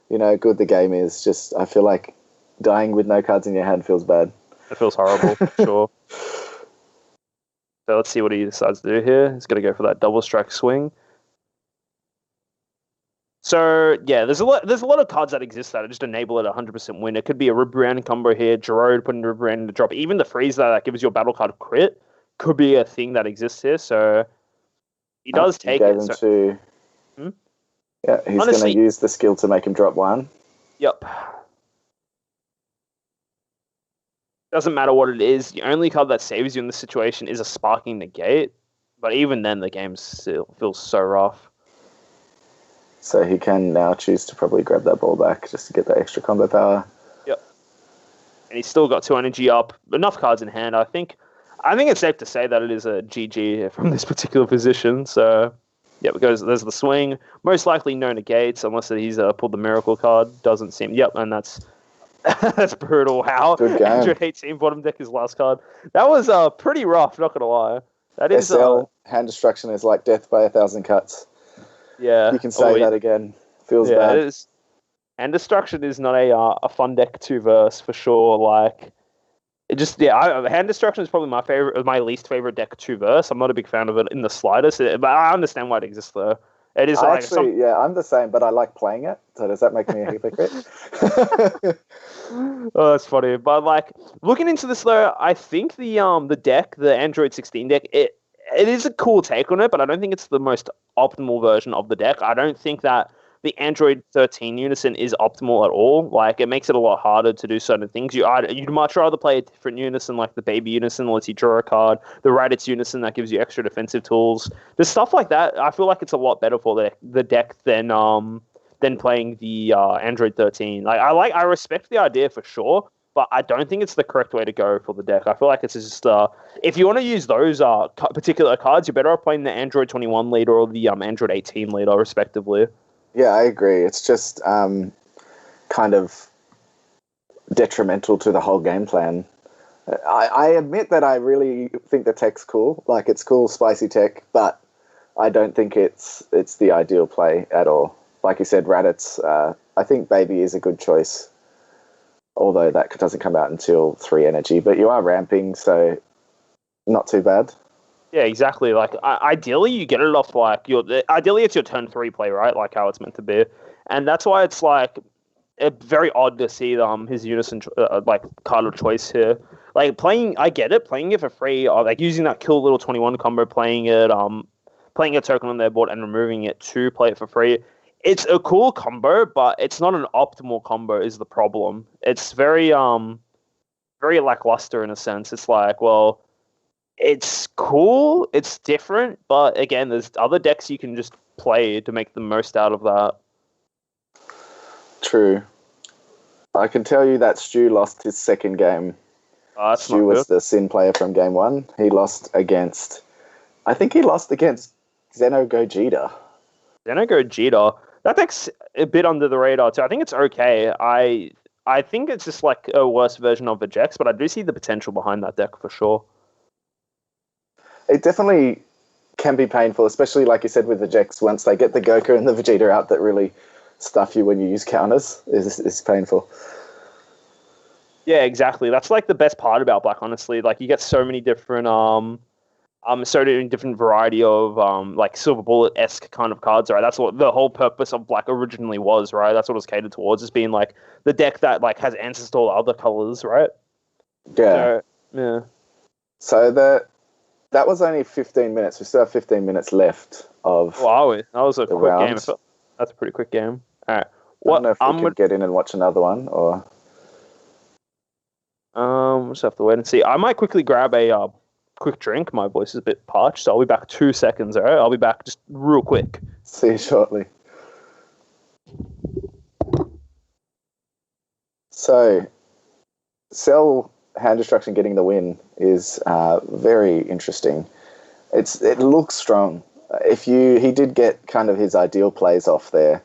good the game is. Just I feel like dying with no cards in your hand feels bad. It feels horrible, sure. So let's see what he decides to do here. He's going to go for that double strike swing. So yeah, there's a lot of cards that exist that just enable it 100% win. It could be a Ribrianne combo here, Gero putting Ribrianne in the drop. Even the freeze that gives you a battle card crit could be a thing that exists here. So he does take it. Yeah, he's going to use the skill to make him drop 1. Yep. Doesn't matter what it is. The only card that saves you in this situation is a Sparking Negate. But even then, the game still feels so rough. So he can now choose to probably grab that ball back just to get that extra combo power. Yep. And he's still got 2 energy up. Enough cards in hand. I think it's safe to say that it is a GG from this particular position. So, yeah, because there's the swing. Most likely no negates, unless he's pulled the Miracle card. Doesn't seem... Yep, and that's brutal. How? Good game. Android 18 bottom deck his last card. That was pretty rough, not going to lie. That is... SL, hand destruction is like death by 1,000 cuts. Yeah. You can say that again. Feels bad. It is. Hand destruction is not a fun deck to verse, for sure. Like... hand destruction is probably my least favorite deck to verse. I'm not a big fan of it in the slightest, but I understand why it exists though. It is I'm the same, but I like playing it. So does that make me a hypocrite? Oh, that's funny. But like looking into this though, I think the deck, the Android 16 deck, it is a cool take on it, but I don't think it's the most optimal version of the deck. I don't think that the Android 13 unison is optimal at all. Like, it makes it a lot harder to do certain things. You'd much rather play a different unison, like the Baby unison lets you draw a card, the Raditz unison that gives you extra defensive tools. There's stuff like that. I feel like it's a lot better for the deck than playing the Android 13. Like, I respect the idea for sure, but I don't think it's the correct way to go for the deck. I feel like it's just if you want to use those particular cards, you're better off playing the Android 21 leader or the Android 18 leader, respectively. Yeah, I agree. It's just kind of detrimental to the whole game plan. I admit that I really think the tech's cool. Like, it's cool, spicy tech, but I don't think it's the ideal play at all. Like you said, Raditz, I think Baby is a good choice, although that doesn't come out until 3 energy. But you are ramping, so not too bad. Yeah, exactly. Like, ideally, you get it off, like, ideally it's your turn 3 play, right? Like how it's meant to be. And that's why it's, like, very odd to see his unison, like, card of choice here. Like, I get it, playing it for free, like, using that Kill Little 21 combo, playing a token on their board and removing it to play it for free. It's a cool combo, but it's not an optimal combo is the problem. It's very lackluster in a sense. It's like, well... It's cool, it's different, but again, there's other decks you can just play to make the most out of that. True. I can tell you that Stu lost his second game. Stu was the Sin player from game 1. He lost against Xeno Gogeta. Xeno Gogeta? That deck's a bit under the radar too. I think it's okay. I think it's just like a worse version of Vegex, but I do see the potential behind that deck for sure. It definitely can be painful, especially like you said with the Vegex. Once they get the Goku and the Vegeta out that really stuff you when you use counters, is painful. Yeah, exactly. That's like the best part about Black, honestly. Like you get so many different different variety of like Silver Bullet-esque kind of cards, right? That's what the whole purpose of Black originally was, right? That's what it was catered towards, is being like the deck that like has answers to all other colors, right? Yeah. So that was only 15 minutes. We still have 15 minutes left of. Wow, that was a quick game. That's a pretty quick game. All right. I don't know if we could get in and watch another one, or. We'll just have to wait and see. I might quickly grab a quick drink. My voice is a bit parched, so I'll be back 2 seconds, all right? I'll be back just real quick. See you shortly. So, Cell hand destruction getting the win is very interesting. It looks strong. He did get kind of his ideal plays off there.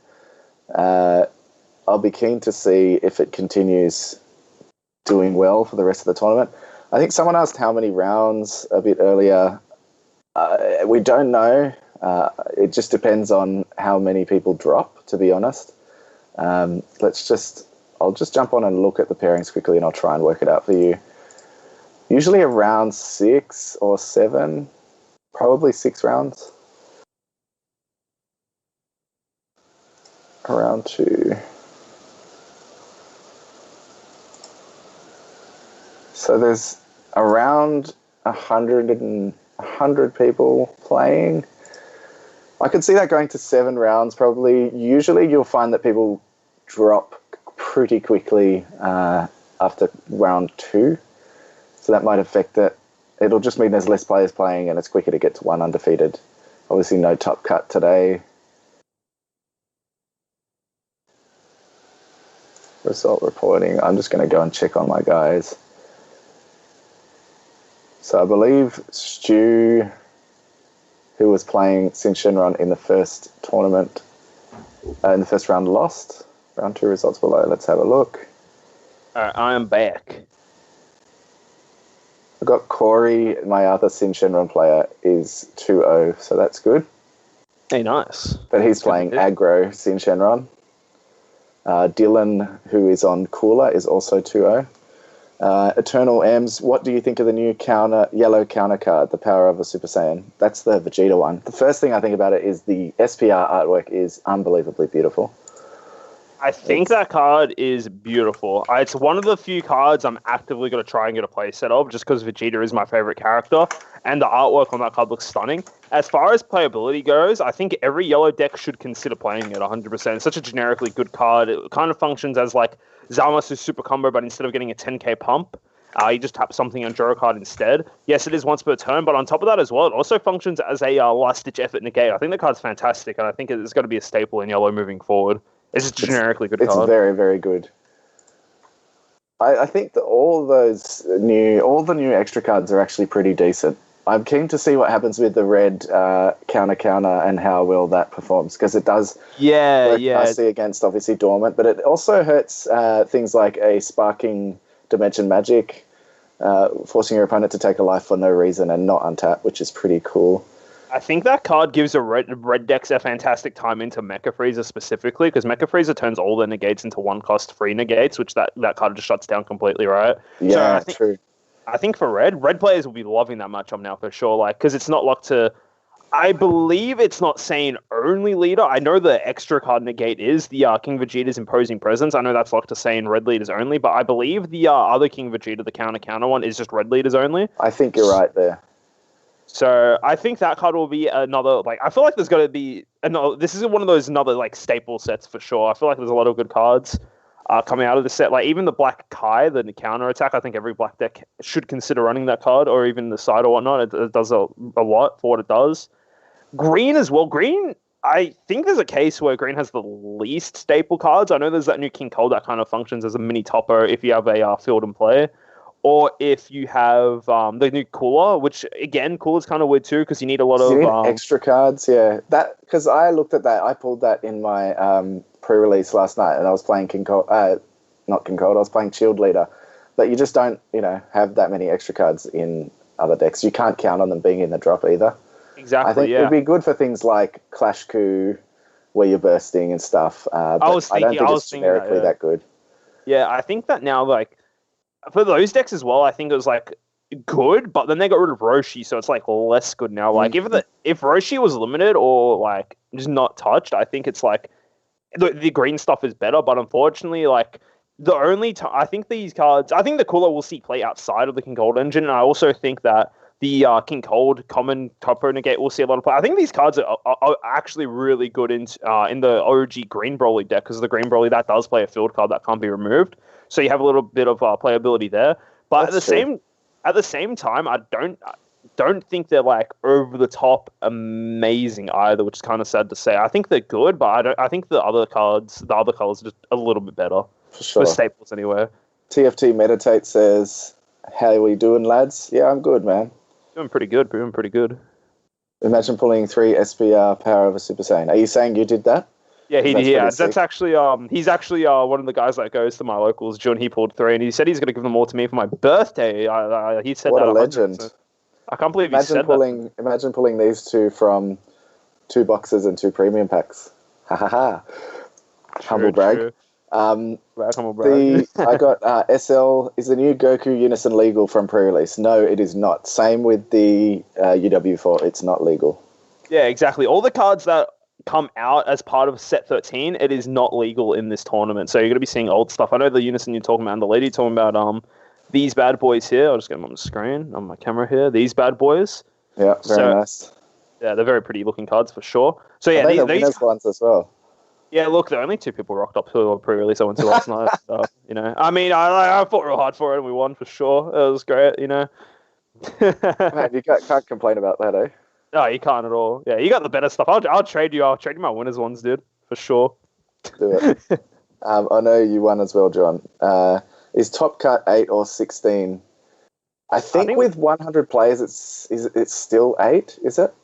I'll be keen to see if it continues doing well for the rest of the tournament. I think someone asked how many rounds a bit earlier. We don't know. It just depends on how many people drop, to be honest. I'll just jump on and look at the pairings quickly, and I'll try and work it out for you. Usually around 6 or 7, probably 6 rounds. Around 2. So there's around 100 people playing. I could see that going to 7 rounds probably. Usually you'll find that people drop pretty quickly after round 2. So that might affect it. It'll just mean there's less players playing and it's quicker to get to 1 undefeated. Obviously no top cut today. Result reporting. I'm just going to go and check on my guys. So I believe Stu, who was playing Shenron in the first tournament, in the first round, lost. Round 2 results below. Let's have a look. I am back. I've got Corey, my other Shenron player, is 2-0, so that's good. Hey, nice. But he's playing aggro Shenron. Dylan, who is on Cooler, is also 2-0. Eternal M's, what do you think of the new yellow counter card, the Power of a Super Saiyan? That's the Vegeta one. The first thing I think about it is the SPR artwork is unbelievably beautiful. I think that card is beautiful. It's one of the few cards I'm actively going to try and get a play set of, just because Vegeta is my favorite character, and the artwork on that card looks stunning. As far as playability goes, I think every yellow deck should consider playing it 100%. It's such a generically good card. It kind of functions as like Zamasu super combo, but instead of getting a 10k pump, you just tap something on Joro card instead. Yes, it is once per turn, but on top of that as well, it also functions as a last-ditch effort negate. I think the card's fantastic, and I think it's going to be a staple in yellow moving forward. It's just a generically good card. It's very, very good. I think that all the new extra cards are actually pretty decent. I'm keen to see what happens with the red counter and how well that performs, because it does work nicely against obviously Dormant, but it also hurts things like a sparking Dimension Magic, forcing your opponent to take a life for no reason and not untap, which is pretty cool. I think that card gives a red decks a fantastic time into Mecha Freezer specifically, because Mecha Freezer turns all their negates into 1-cost free negates, which that card just shuts down completely, right? Yeah, true. I think for red players will be loving that matchup now for sure, like, because it's not locked to. I believe it's not Saiyan only leader. I know the extra card negate is the King Vegeta's Imposing Presence. I know that's locked to Saiyan red leaders only, but I believe the other King Vegeta, the counter one, is just red leaders only. I think you're right there. So I think that card will be another, like, I feel like there's got to be another. This is one of those another like staple sets for sure. I feel like there's a lot of good cards coming out of the set. Like even the Black Kai, the counter attack. I think every black deck should consider running that card, or even the side or whatnot. It does a lot for what it does. Green as well. Green, I think there's a case where Green has the least staple cards. I know there's that new King Cold that kind of functions as a mini topper if you have a field and play. Or if you have the new Cooler, which, again, Cooler's kind of weird too, because you need a lot of... extra cards, yeah. That because I looked at that. I pulled that in my pre-release last night, and I was playing King Cold... not King Cold, I was playing Shield Leader. But you just don't, have that many extra cards in other decks. You can't count on them being in the drop either. Exactly, I think it'd be good for things like Clash Coup, where you're bursting and stuff. But I don't think it's generically that good. Yeah, I think that now, like... for those decks as well, I think it was like good, but then they got rid of Roshi, so it's like less good now. Like if Roshi was limited or like just not touched, I think it's like the green stuff is better. But unfortunately, like the only time I think these cards, I think the cooler will see play outside of the King Cold engine, and I also think that the King Cold common Topo Negate will see a lot of play. I think these cards are actually really good in the OG Green Broly deck, because the Green Broly that does play a field card that can't be removed, so you have a little bit of playability there. But at the same time, I don't think they're like over the top amazing either, which is kind of sad to say. I think they're good, but I think the other colors are just a little bit better. For sure. For staples anyway. TFT Meditate says, "How are we doing, lads?" Yeah, I'm good, man. Doing pretty good. Imagine pulling 3 SPR power of a Super Saiyan. Are you saying you did that? Yeah, he did. Yeah, that's actually he's actually one of the guys that goes to my locals. June, he pulled 3, and he said he's going to give them all to me for my birthday. He said what that. What a legend! I can't believe he said that. Imagine pulling these 2 from 2 boxes and 2 premium packs. Ha ha ha! Humble brag. True. Humble brag. I got SL. Is the new Goku Unison legal from pre-release? No, it is not. Same with the UW4. It's not legal. Yeah, exactly. All the cards that come out as part of set 13, it is not legal in this tournament. So you're going to be seeing old stuff. I know the Unison you're talking about and the lady talking about these bad boys here. I'll just get them on the screen, on my camera here. These bad boys. Yeah, very nice. Yeah, they're very pretty looking cards for sure. So yeah, these ones as well. Yeah, look, the only 2 people rocked up to a pre-release I went to last night. So, I mean, I fought real hard for it and we won for sure. It was great, Man, you can't complain about that, eh? No, you can't at all. Yeah, you got the better stuff. I'll trade you. I'll trade you my winners ones, dude, for sure. Do it. I know you won as well, John. Is Top Cut 8 or 16? I think with 100 players, it's still 8. Is it?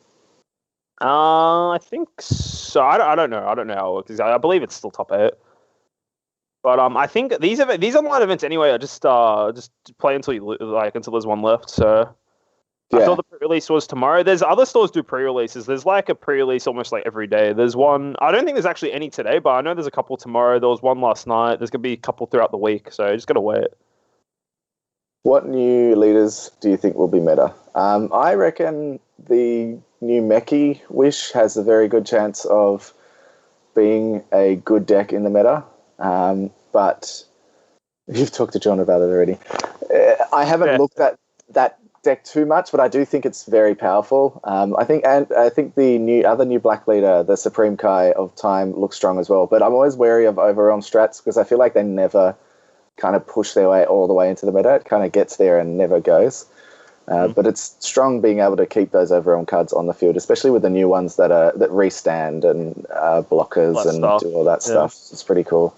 I think so. I don't know. I don't know how it works. I believe it's still top 8. But I think these online events anyway are just play until until there's one left. So. Yeah. I thought the pre-release was tomorrow. There's other stores do pre-releases. There's like a pre-release almost like every day. There's one. I don't think there's actually any today, but I know there's a couple tomorrow. There was one last night. There's gonna be a couple throughout the week. So you just gotta wait. What new leaders do you think will be meta? I reckon the new Meki Wish has a very good chance of being a good deck in the meta. But you've talked to John about it already. I haven't looked at that deck too much, but I do think it's very powerful. I think the other new black leader, the Supreme Kai of Time, looks strong as well. But I'm always wary of overrealm strats because I feel like they never kind of push their way all the way into the meta. It kind of gets there and never goes. But it's strong being able to keep those overrealm cards on the field, especially with the new ones that restand and blockers and do all that stuff. It's pretty cool.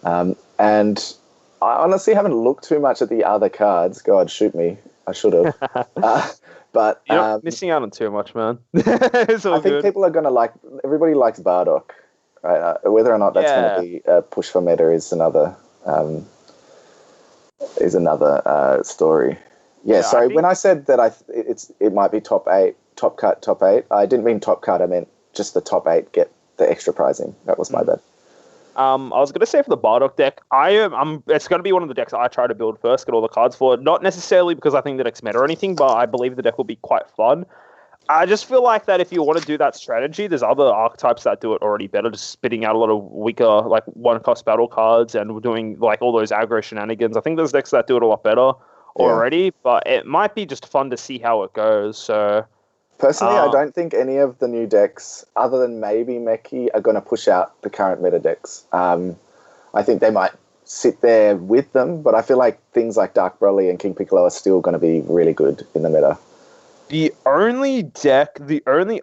And I honestly haven't looked too much at the other cards. God, shoot me. I should have. But you're not missing out on too much, man. I think people are going to like... Everybody likes Bardock, right? Whether or not that's going to be a push for meta is another story. Yeah, so when I said that it might be top 8, top cut, I didn't mean top cut. I meant just the top 8 get the extra prizing. That was my bad. I was going to say for the Bardock deck, it's going to be one of the decks I try to build first, get all the cards for it. Not necessarily because I think the deck's meta or anything, but I believe the deck will be quite fun. I just feel like that if you want to do that strategy, there's other archetypes that do it already better, just spitting out a lot of weaker, like, one-cost battle cards and doing, like, all those aggro shenanigans. I think there's decks that do it a lot better already, but it might be just fun to see how it goes, so... Personally, I don't think any of the new decks, other than maybe Meki, are going to push out the current meta decks. I think they might sit there with them, but I feel like things like Dark Broly and King Piccolo are still going to be really good in the meta. The only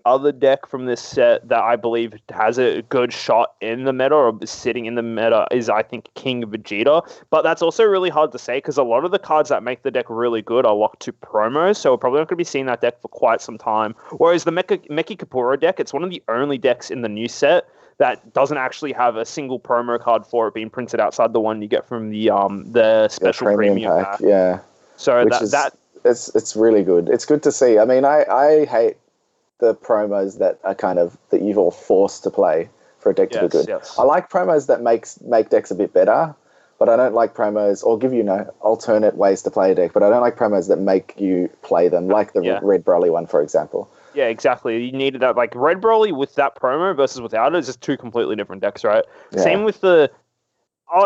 other deck from this set that I believe has a good shot in the meta or sitting in the meta is, I think, King Vegeta. But that's also really hard to say because a lot of the cards that make the deck really good are locked to promos, so we're probably not going to be seeing that deck for quite some time. Whereas the Meki Kapuro deck, it's one of the only decks in the new set that doesn't actually have a single promo card for it being printed outside the one you get from the special premium pack. Yeah. So It's really good. It's good to see. I mean, I hate the promos that are that you're all forced to play for a deck to be good. Yes. I like promos that make decks a bit better, but I don't like promos or give you alternate ways to play a deck. But I don't like promos that make you play them, like the Red Broly one, for example. Yeah, exactly. You needed that, like Red Broly with that promo versus without it is just two completely different decks, right? Yeah. Same with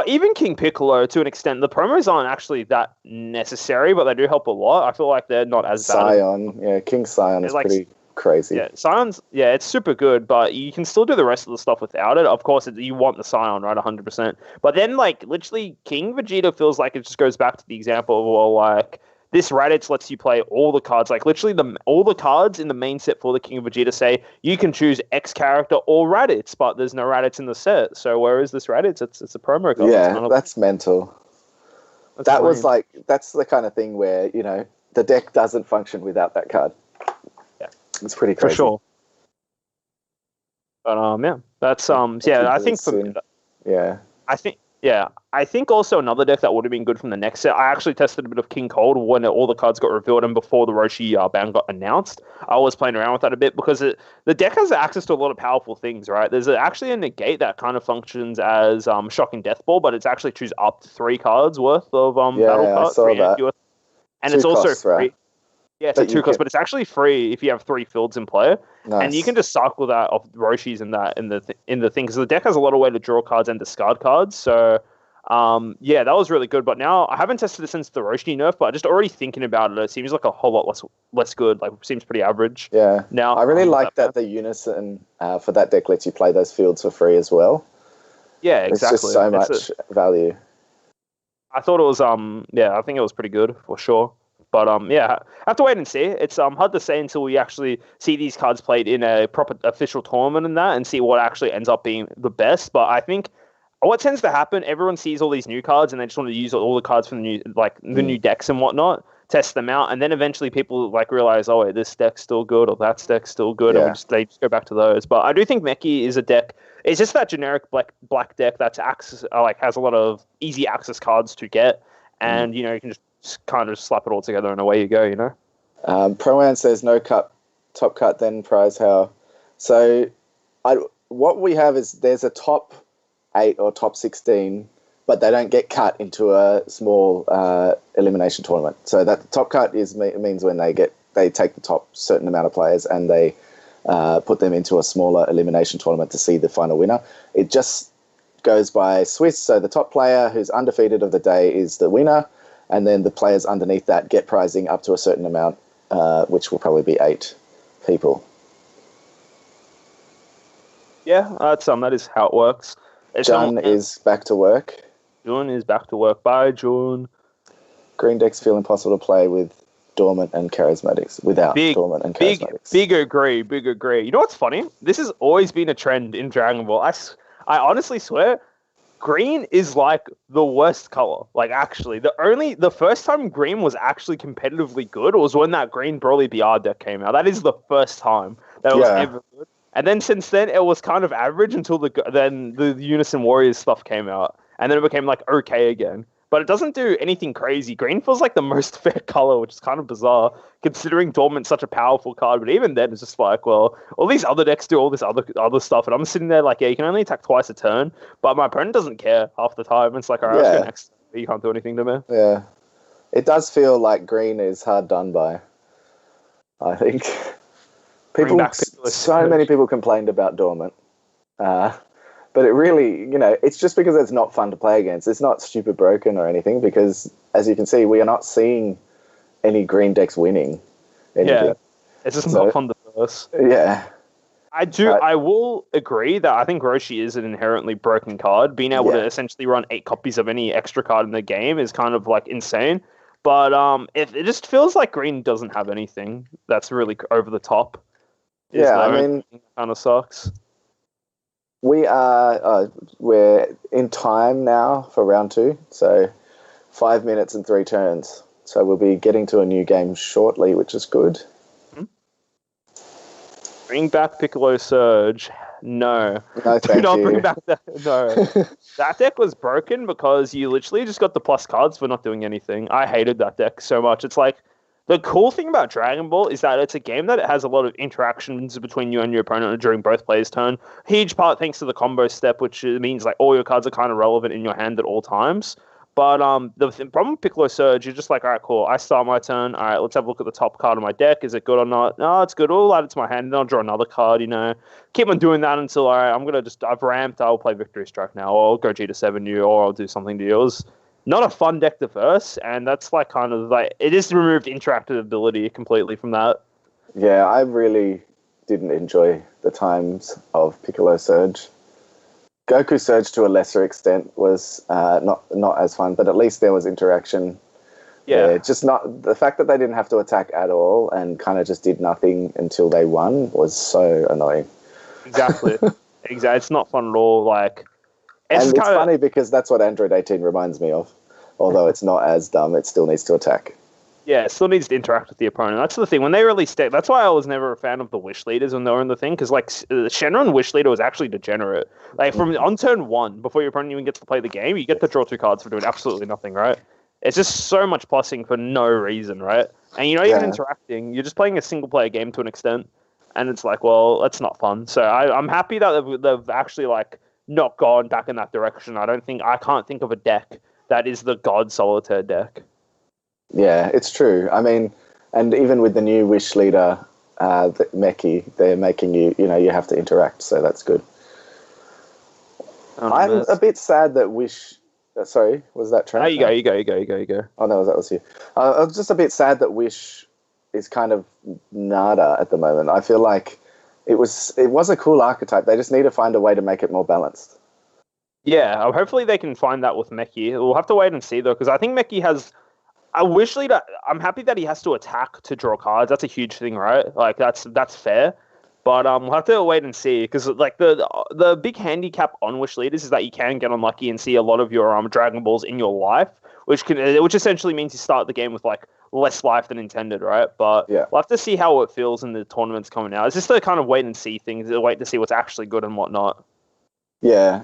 even King Piccolo to an extent. The promos aren't actually that necessary, but they do help a lot. I feel like they're not as bad. Scion, King Scion is pretty crazy. Yeah, Scion's, it's super good, but you can still do the rest of the stuff without it. Of course, you want the Scion, right, 100%. But then, like, literally, King Vegeta feels like it just goes back to the example of, well, like, this Raditz lets you play all the cards. Like, literally, all the cards in the main set for the King of Vegeta say you can choose X character or Raditz, but there's no Raditz in the set. So where is this Raditz? It's a promo card. Yeah, that's mental. That's the kind of thing where, the deck doesn't function without that card. Yeah. It's pretty crazy. For sure. But, that's, I think... I think also another deck that would have been good from the next set. I actually tested a bit of King Cold when all the cards got revealed and before the Roshi ban got announced. I was playing around with that a bit because the deck has access to a lot of powerful things, right? There's actually a negate that kind of functions as Shocking Death Ball, but it's actually choose up to 3 cards worth of battle cards. I saw that. And it's also free. Right? Yeah, it's a 2 cost, but it's actually free if you have 3 fields in play. Nice. And you can just cycle that off Roshis in the thing, because the deck has a lot of way to draw cards and discard cards. So, that was really good. But now I haven't tested it since the Roshi nerf, but just already thinking about it seems like a whole lot less good. Like, it seems pretty average. Yeah. Now I really like that the Unison for that deck lets you play those fields for free as well. Yeah, exactly. It's just so much value. I thought it was I think it was pretty good for sure. But I have to wait and see. It's hard to say until we actually see these cards played in a proper official tournament and see what actually ends up being the best. But I think what tends to happen, everyone sees all these new cards and they just want to use all the cards from the new decks and whatnot, test them out, and then eventually people realize, oh wait, this deck's still good or that deck's still good, and they just go back to those. But I do think Meki is a deck. It's just that generic black deck that's has a lot of easy access cards to get, and you can just kind of slap it all together and away you go, Pro-Am says no cut, top cut, then prize how. So what we have is there's a top 8 or top 16, but they don't get cut into a small elimination tournament. So that top cut means when they take the top certain amount of players and they put them into a smaller elimination tournament to see the final winner. It just goes by Swiss. So the top player who's undefeated of the day is the winner. And then the players underneath that get prizing up to a certain amount, which will probably be 8 people. Yeah, that is how it works. Jun is back to work. Jun is back to work. Bye, Jun. Green decks feel impossible to play with Dormant and Charismatics, without Dormant and Charismatics. Big agree. You know what's funny? This has always been a trend in Dragon Ball. I honestly swear, green is like the worst color. Like, actually, the first time green was actually competitively good was when that green Broly BR deck came out. That is the first time that it was ever good. And then since then, it was kind of average until the Unison Warriors stuff came out, and then it became okay again. But it doesn't do anything crazy. Green feels like the most fair color, which is kind of bizarre, considering Dormant's such a powerful card. But even then, it's just all these other decks do all this other stuff, and I'm sitting there you can only attack twice a turn, but my opponent doesn't care half the time. It's all right, let's go next. You can't do anything to me. Yeah. It does feel like green is hard done by, I think. So many people complained about Dormant. But it really, it's just because it's not fun to play against. It's not stupid broken or anything, because as you can see, we are not seeing any green decks winning anything. Yeah, it's just not fun to verse. Yeah. I will agree that I think Roshi is an inherently broken card. Being able to essentially run 8 copies of any extra card in the game is kind of insane. But it just feels like green doesn't have anything that's really over the top. Kind of sucks. We're in time now for round 2, so 5 minutes and 3 turns. So we'll be getting to a new game shortly, which is good. Bring back Piccolo Surge. No. No, thank you. Do not bring back that. No. That deck was broken because you literally just got the plus cards for not doing anything. I hated that deck so much. It's The cool thing about Dragon Ball is that it's a game that it has a lot of interactions between you and your opponent during both players' turn. Huge part thanks to the combo step, which means like all your cards are kind of relevant in your hand at all times. But the problem with Piccolo Surge, you're just like, all right, cool. I start my turn. All right, let's have a look at the top card of my deck. Is it good or not? No, it's good. I'll add it to my hand, and I'll draw another card. Keep on doing that until all right, I've ramped. I'll play Victory Strike now, or I'll go G to 7 you, or I'll do something to yours. Not a fun deck to verse, and that's like kind of like it is removed interactive ability completely from that. Yeah, I really didn't enjoy the times of Piccolo Surge. Goku Surge to a lesser extent was not as fun, but at least there was interaction. Yeah, just not the fact that they didn't have to attack at all and kind of just did nothing until they won was so annoying. Exactly, exactly. It's not fun at all. Like. And it's funny because that's what Android 18 reminds me of. Although it's not as dumb, it still needs to attack. Yeah, it still needs to interact with the opponent. That's the thing. When they released it, that's why I was never a fan of the Wish Leaders when they were in the thing, because like Shenron Wish Leader was actually degenerate. Like from on turn 1, before your opponent even gets to play the game, you get to draw 2 cards for doing absolutely nothing, right? It's just so much plussing for no reason, right? And you're not even interacting. You're just playing a single-player game to an extent. And it's like, well, that's not fun. So I'm happy that they've actually like not gone back in that direction. I can't think of a deck that is the God Solitaire deck. Yeah, it's true. I mean, and even with the new Wish Leader, the Meki, they're making you have to interact, so that's good. I'm a bit sad that Wish... sorry, was that Trent? No, you go. Oh, no, that was you. I was just a bit sad that Wish is kind of nada at the moment. I feel like it was a cool archetype. They just need to find a way to make it more balanced. Yeah, hopefully they can find that with Meki. We'll have to wait and see, though, because I think Meki has a Wish Leader. I'm happy that he has to attack to draw cards. That's a huge thing, right? Like, that's fair. But we'll have to wait and see, because like the big handicap on Wish Leaders is that you can get unlucky and see a lot of your Dragon Balls in your life, which essentially means you start the game with like less life than intended, right? But we'll have to see how it feels in the tournaments coming out. It's just a kind of wait and see thing, wait to see what's actually good and whatnot. Yeah.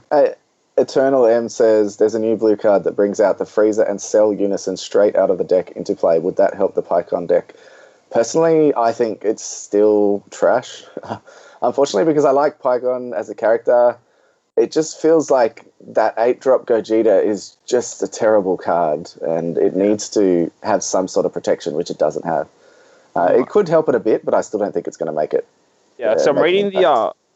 Eternal M says there's a new blue card that brings out the Frieza and Cell Unison straight out of the deck into play. Would that help the Pycon deck? Personally, I think it's still trash. Unfortunately, because I like Pycon as a character, it just feels like that 8-drop Gogeta is just a terrible card, and it needs to have some sort of protection, which it doesn't have. It could help it a bit, but I still don't think it's going to make it. Yeah, so I'm reading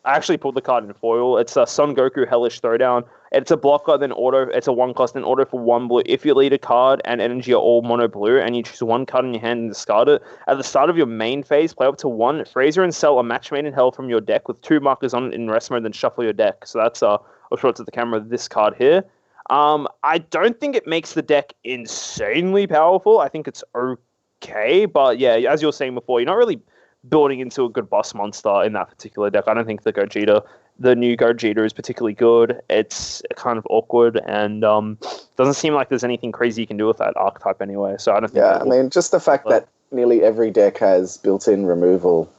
I actually pulled the card in foil. It's a Son Goku Hellish Throwdown. It's a blocker, then auto. It's a 1-cost, then auto for 1 blue. If your lead a card and energy are all mono blue, and you choose 1 card in your hand and discard it, at the start of your main phase, play up to 1 Frieza and Cell a match made in hell from your deck with 2 markers on it in rest mode, then shuffle your deck. So that's I'll show it to the camera. This card here. I don't think it makes the deck insanely powerful. I think it's okay, but yeah, as you were saying before, you're not really building into a good boss monster in that particular deck. I don't think the new Gogeta is particularly good. It's kind of awkward and doesn't seem like there's anything crazy you can do with that archetype anyway. So I don't think. Yeah, I mean, just the fact that nearly every deck has built-in removal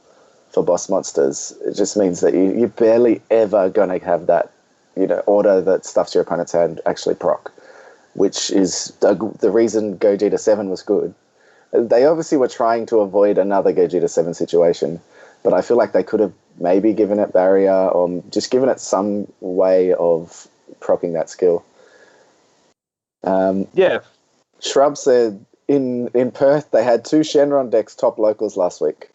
for boss monsters, it just means that you're barely ever going to have that, order that stuffs your opponent's hand actually proc, which is the reason Gogeta 7 was good. They obviously were trying to avoid another Gogeta 7 situation, but I feel like they could have maybe given it barrier or just given it some way of proccing that skill. Shrub said in Perth they had 2 Shenron decks top locals last week.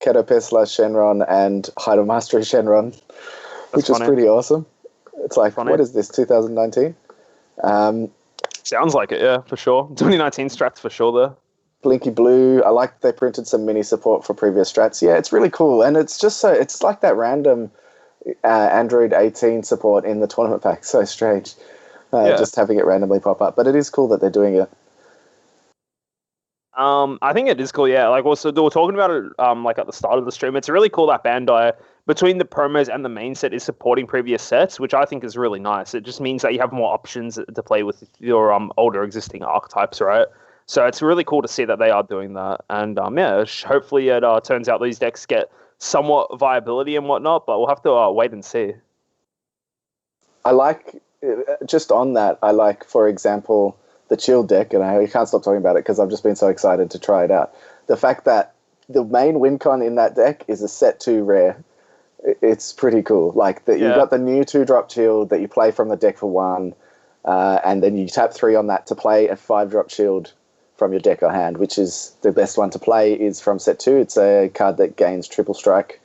Keto Pesla Shenron and Heido Mastery Shenron, which is pretty awesome. It's like, what is this, 2019? Sounds like it, yeah, for sure. 2019 strats for sure there. Blinky Blue, I like they printed some mini support for previous strats. Yeah, it's really cool. And it's just it's like that random Android 18 support in the tournament pack. So strange. Just having it randomly pop up. But it is cool that they're doing it. I think it is cool, yeah. Like, also, they were talking about it like at the start of the stream. It's really cool that Bandai, between the promos and the main set, is supporting previous sets, which I think is really nice. It just means that you have more options to play with your older existing archetypes, right? So it's really cool to see that they are doing that. And hopefully it turns out these decks get somewhat viability and whatnot, but we'll have to wait and see. I like, just on that, for example, the chilled deck, and I can't stop talking about it because I've just been so excited to try it out. The fact that the main win con in that deck is a set 2 rare, it's pretty cool. Like, you've got the new 2-drop shield that you play from the deck for 1, and then you tap 3 on that to play a 5-drop shield from your deck or hand, which is the best one to play is from set 2. It's a card that gains triple strike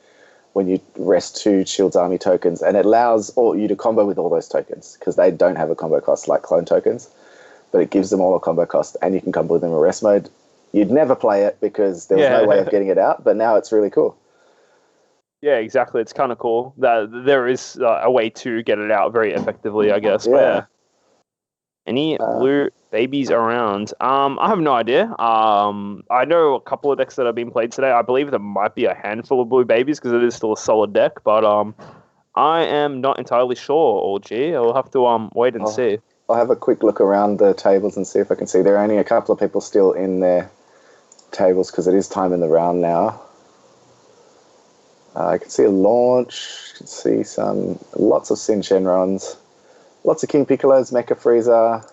when you rest 2 Shield's Army tokens, and it allows you to combo with all those tokens, because they don't have a combo cost like clone tokens, but it gives them all a combo cost, and you can combo with them in rest mode. You'd never play it because there was no way of getting it out, but now it's really cool. Yeah, exactly. It's kind of cool that there is a way to get it out very effectively, I guess. Yeah. Any blue babies around? I have no idea. I know a couple of decks that have been played today. I believe there might be a handful of blue babies because it is still a solid deck, but I am not entirely sure, OG. I'll have to wait and see. I'll have a quick look around the tables and see if I can see. There are only a couple of people still in their tables because it is time in the round now. I can see a launch. I can see lots of Sin Shenrons, lots of King Piccolos, Mecha Frieza.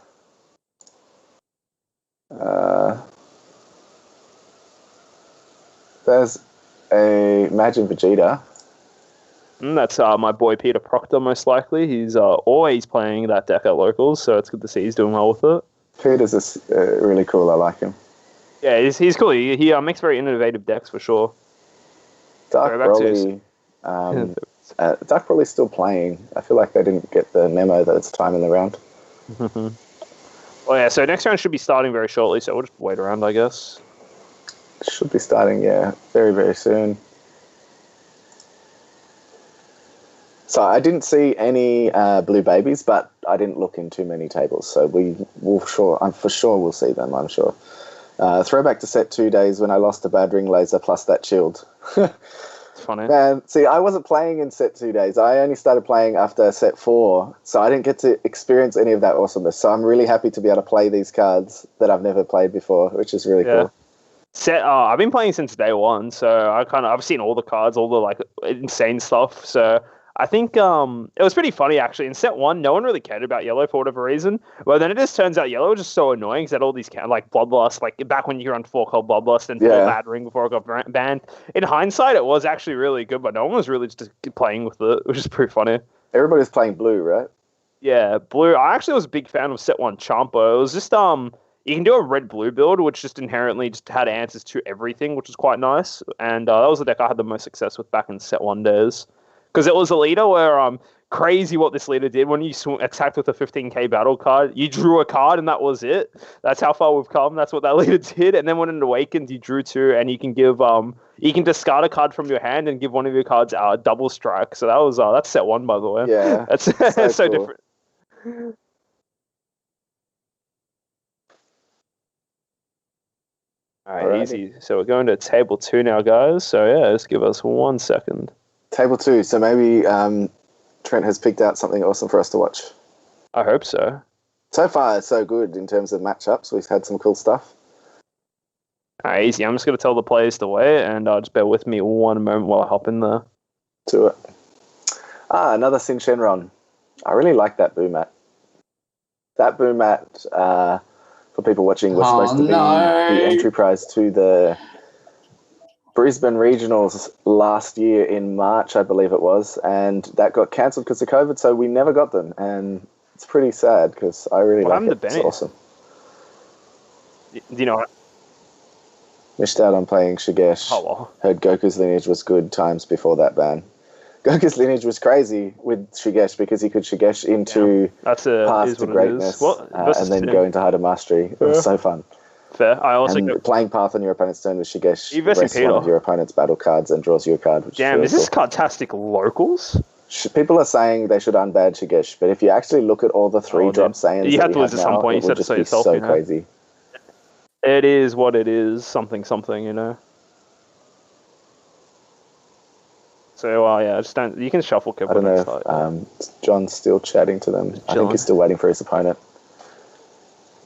There's a Majin Vegeta. That's my boy Peter Proctor, most likely. He's always playing that deck at locals, so it's good to see he's doing well with it. Peter's really cool. I like him. Yeah, he's cool. He makes very innovative decks for sure. Dark Broly's still playing. I feel like they didn't get the memo that it's time in the round. Well, yeah, so next round should be starting very shortly, so we'll just wait around, I guess. Should be starting, very, very soon. So I didn't see any blue babies, but I didn't look in too many tables, so I'm for sure we'll see them, I'm sure. Throwback to set 2 days when I lost a bad ring laser plus that shield. It's funny. Man, see, I wasn't playing in set 2 days. I only started playing after set 4, so I didn't get to experience any of that awesomeness. So I'm really happy to be able to play these cards that I've never played before, which is really cool. I've been playing since day 1, so I've seen all the cards, all the insane stuff. So I think it was pretty funny actually. In set 1, no one really cared about yellow for whatever reason. Well, then it just turns out yellow was just so annoying because it had all these Bloodlust, like back when you were on 4 called Bloodlust and 4 Bad Ring before it got banned. In hindsight, it was actually really good, but no one was really just playing with it, which is pretty funny. Everybody's playing blue, right? Yeah, blue. I actually was a big fan of set 1 Champa. It was just you can do a red-blue build, which just inherently just had answers to everything, which was quite nice. And that was the deck I had the most success with back in set 1 days. Because it was a leader where crazy what this leader did. When you attacked with a 15k battle card, you drew a card and that was it. That's how far we've come. That's what that leader did. And then when it awakens, you drew 2 and you can give you can discard a card from your hand and give one of your cards a double strike. So that was that's set 1, by the way. Yeah, that's so cool. Different. Alright, easy. So we're going to table 2 now, guys. So yeah, just give us 1 second. Table 2. So maybe Trent has picked out something awesome for us to watch. I hope so. So far, it's so good in terms of matchups. We've had some cool stuff. Alright, easy. I'm just going to tell the players to wait, and just bear with me 1 moment while I hop in there. To it. Another Sin Shenron. I really like that boom mat. That boom mat, for people watching, was supposed to be the entry prize to the Brisbane Regionals last year in March, I believe it was, and that got cancelled because of COVID, so we never got them, and it's pretty sad because I really like it. It's awesome. Do you know what? Missed out on playing Shigesh. Oh, well. Heard Goku's lineage was good times before that ban. Goku's lineage was crazy with Shigesh because he could Shigesh into paths to greatness and then go into harder mastery. It was so fun. Fair. I also playing path on your opponent's turn with Shigesh rests one of your opponent's battle cards and draws you a card. Which damn, is this cardtastic locals? People are saying they should unban Shigesh, but if you actually look at all the 3-drop Saiyans you have to lose at some point. You said it so yourself. So crazy. It is what it is. Something, you know. So, yeah, just don't. You can shuffle. I don't know if John's still chatting to them. I think he's still waiting for his opponent.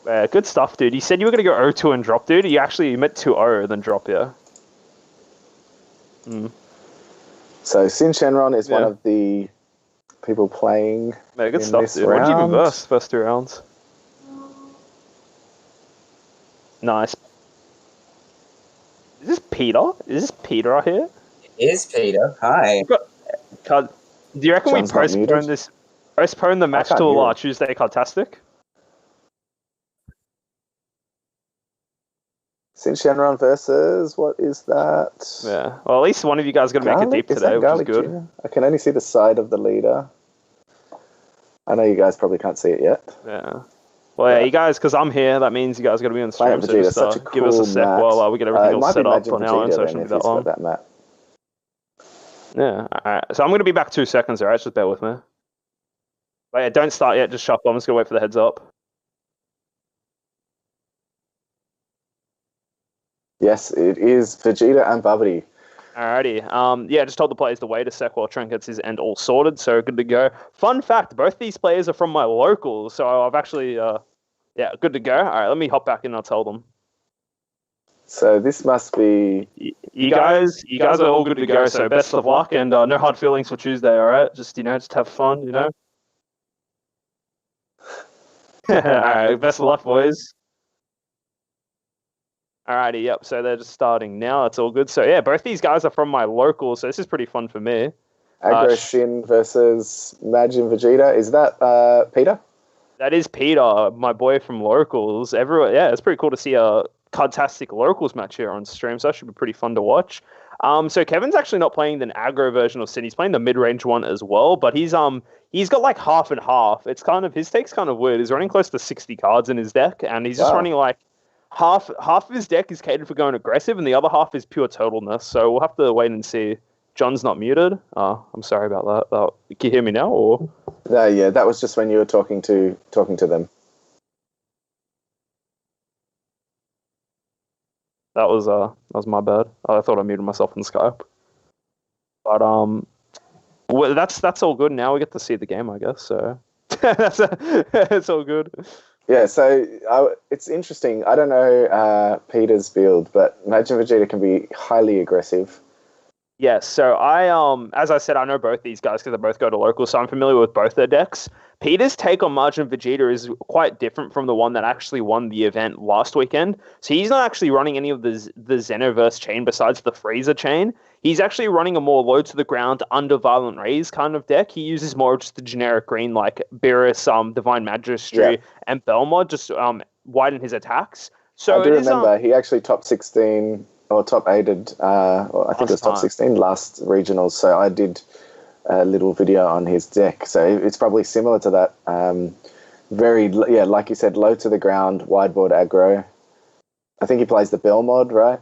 Good stuff, dude. You said you were going to go 0-2 and drop, dude. You actually meant 2-0 then drop, yeah. So, Sin Shenron is one of the people playing good stuff, dude. What did you even verse first 2 rounds? Nice. Is this Peter? Is this Peter right here? It is Peter. Hi. Do you reckon we postpone the match till Tuesday, Cartastic? Since Shenron versus, what is that? Yeah. Well, at least one of you guys is going to make it deep today, which is good. Jr.? I can only see the side of the leader. I know you guys probably can't see it yet. Yeah. Well, yeah, you guys, because I'm here, that means you guys got to be on the stream, so just such a cool give us a sec while we get everything all set up on our own, so it shouldn't be that long. That map. Yeah, alright. So I'm going to be back 2 seconds, alright? Just bear with me. But yeah, don't start yet, just shuffle. I'm just going to wait for the heads up. Yes, it is Vegeta and Babidi. Alrighty. Yeah, just told the players to wait a sec while Trent gets his end all sorted, so good to go. Fun fact, both these players are from my locals, so I've actually, yeah, good to go. Alright, let me hop back in and I'll tell them. So this must be... You guys are all good to go, so best of luck, and no hard feelings for Tuesday, alright? Just, just have fun, Alright, best of luck, boys. Alrighty, yep, so they're just starting now, it's all good. So yeah, both these guys are from my local, so this is pretty fun for me. Aggro Shin versus Majin Vegeta, is that Peter? That is Peter, my boy from locals. Everyone, yeah, it's pretty cool to see a fantastic locals match here on stream, so that should be pretty fun to watch. So Kevin's actually not playing the aggro version of Sin, he's playing the mid-range one as well, but he's got like half and half. It's kind of, his deck's kind of weird. He's running close to 60 cards in his deck, and he's just running like half of his deck is catered for going aggressive, and the other half is pure totalness. So we'll have to wait and see. John's not muted. I'm sorry about that. Can you hear me now? Or yeah, that was just when you were talking to them. That was my bad. I thought I muted myself on Skype. But well, that's all good. Now we get to see the game, I guess. So it's all good. Yeah, so it's interesting. I don't know Peter's build, but Majin Vegeta can be highly aggressive. Yes, so as I said, I know both these guys because they both go to local, so I'm familiar with both their decks. Peter's take on Majin Vegeta is quite different from the one that actually won the event last weekend. So he's not actually running any of the Xenoverse chain besides the Frieza chain. He's actually running a more low to the ground, under Violent Rays kind of deck. He uses more of just the generic green like Beerus, Divine Magistry, and Belmod, just widen his attacks. So I do remember he actually top 16 or top 8'd, I think it was top 16 last regionals. So I did a little video on his deck. So it's probably similar to that. Like you said, low to the ground, wideboard aggro. I think he plays the Belmod, right?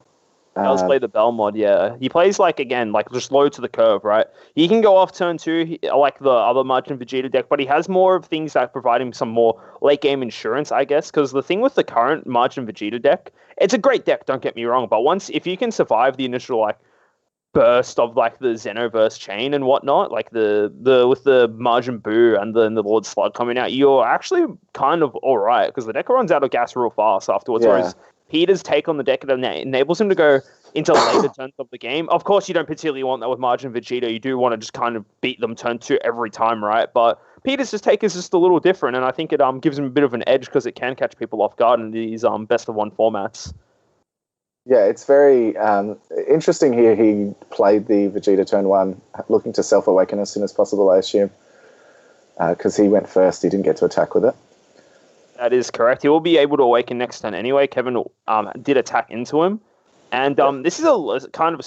He does play the Belmod, yeah. He plays, just low to the curve, right? He can go off turn 2, like the other Majin Vegeta deck, but he has more of things that provide him some more late-game insurance, I guess, because the thing with the current Majin Vegeta deck, it's a great deck, don't get me wrong, but if you can survive the initial, burst of, the Xenoverse chain and whatnot, with the Majin Buu and the Lord Slug coming out, you're actually kind of alright, because the deck runs out of gas real fast afterwards, whereas Peter's take on the deck enables him to go into later turns of the game. Of course, you don't particularly want that with Majin Vegeta. You do want to just kind of beat them turn 2 every time, right? But Peter's take is just a little different, and I think it gives him a bit of an edge because it can catch people off guard in these best-of-1 formats. Yeah, it's very interesting here. He played the Vegeta turn 1, looking to self-awaken as soon as possible, I assume, because he went first. He didn't get to attack with it. That is correct. He will be able to awaken next turn anyway. Kevin did attack into him. And this is a kind of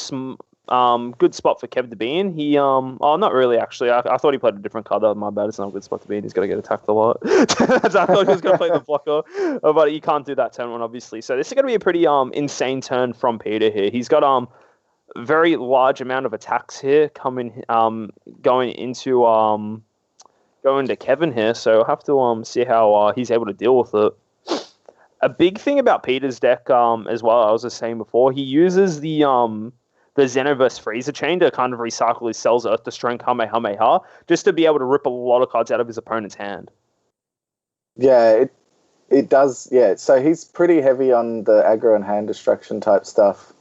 a good spot for Kev to be in. He, not really, actually. I thought he played a different card. My bad. It's not a good spot to be in. He's got to get attacked a lot. I thought he was going to play the blocker. But you can't do that turn 1, obviously. So this is going to be a pretty insane turn from Peter here. He's got very large amount of attacks here going to Kevin here, so I'll have to see how he's able to deal with it. A big thing about Peter's deck as well, I was just saying before, he uses the Xenoverse Frieza chain to kind of recycle his Cells Earth Destroying Kamehameha, just to be able to rip a lot of cards out of his opponent's hand. Yeah, it does, yeah. So he's pretty heavy on the aggro and hand destruction type stuff.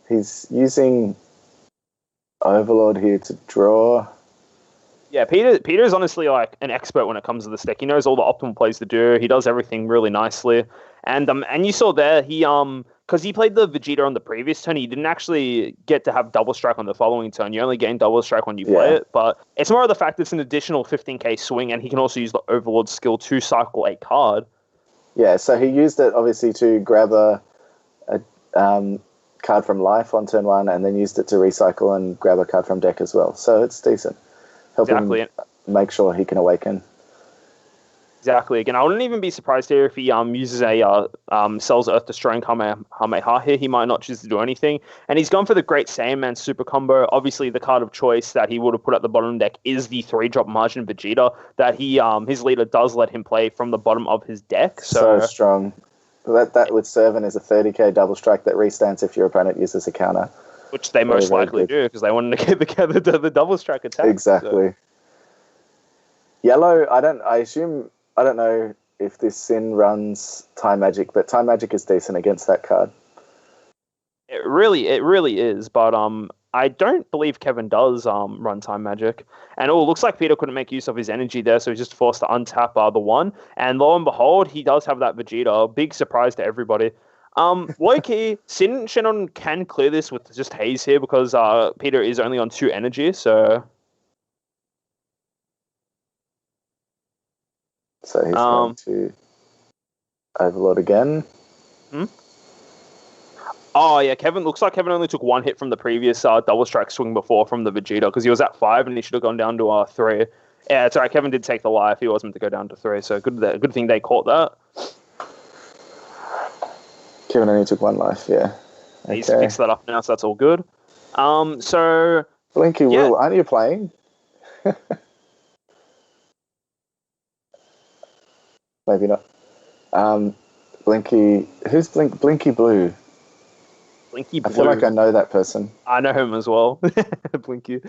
He's using Overlord here to draw. Yeah, Peter is honestly like an expert when it comes to this deck. He knows all the optimal plays to do. He does everything really nicely. And you saw there he because he played the Vegeta on the previous turn, he didn't actually get to have double strike on the following turn. You only gain double strike when you play it. But it's more of the fact that it's an additional 15k swing, and he can also use the Overlord skill to cycle a card. Yeah, so he used it obviously to grab a card from life on turn 1, and then used it to recycle and grab a card from deck as well. So it's decent. Help him make sure he can awaken. Exactly. Again, I wouldn't even be surprised here if he uses a Cells Earth Destroying Kamehameha here. He might not choose to do anything. And he's gone for the Great Saiyaman super combo. Obviously, the card of choice that he would have put at the bottom deck is the 3-drop Majin Vegeta that his leader does let him play from the bottom of his deck. So strong. That would serve in as a 30k double strike that restands if your opponent uses a counter. Which they most likely do, because they wanted to get the double strike attack. Exactly. So. Yellow, I don't know if this Sin runs Time Magic, but Time Magic is decent against that card. It really is, but I don't believe Kevin does run Time Magic. And it looks like Peter couldn't make use of his energy there, so he's just forced to untap the 1. And lo and behold, he does have that Vegeta. Big surprise to everybody. Low-key, Shenron can clear this with just Haze here because Peter is only on 2 energy, so... So he's going to Overlord again. Oh, yeah, looks like Kevin only took 1 hit from the previous double strike swing before from the Vegeta, because he was at 5 and he should have gone down to 3. Yeah, it's all right. Kevin did take the life. He wasn't to go down to 3, so good thing they caught that. Kevin only took 1 life, yeah. Okay. He's fixed that up now, so that's all good. So... Blinky Will, aren't you playing? Maybe not. Blinky... Who's Blinky Blue? Blinky Blue. I feel like I know that person. I know him as well. Blinky.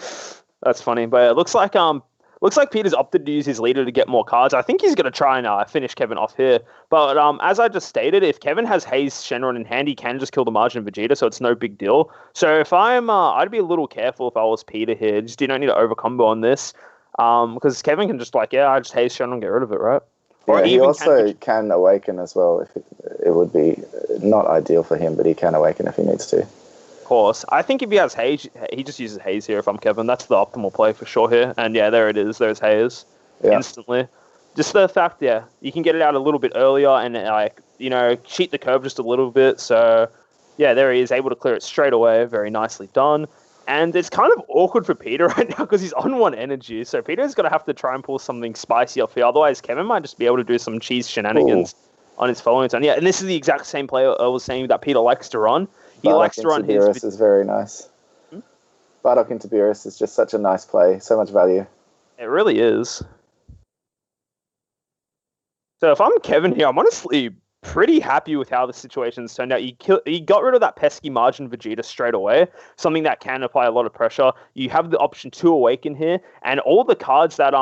That's funny. But it looks like Peter's opted to use his leader to get more cards. I think he's going to try and finish Kevin off here. But as I just stated, if Kevin has Haze Shenron in hand, he can just kill the Majin Vegeta, so it's no big deal. So if I'd be a little careful if I was Peter here. Just you don't need to overcombo on this. Because Kevin can just I just Haze Shenron and get rid of it, right? Yeah, he also can awaken as well. If it would be not ideal for him, but he can awaken if he needs to. Of course. I think if he has Haze, he just uses Haze here if I'm Kevin. That's the optimal play for sure here. And yeah, there it is. There's Haze instantly. Just the fact, you can get it out a little bit earlier and cheat the curve just a little bit. So yeah, there he is, able to clear it straight away. Very nicely done. And it's kind of awkward for Peter right now because he's on 1 energy. So Peter's going to have to try and pull something spicy off here. Otherwise, Kevin might just be able to do some cheese shenanigans on his following turn. Yeah, and this is the exact same play I was saying that Peter likes to run. He likes to run his... Bardock is very nice. Bardock into Beerus is just such a nice play. So much value. It really is. So if I'm Kevin here, I'm honestly pretty happy with how the situation's turned out. He got rid of that pesky Majin Vegeta straight away, something that can apply a lot of pressure. You have the option to awaken here, and all the cards that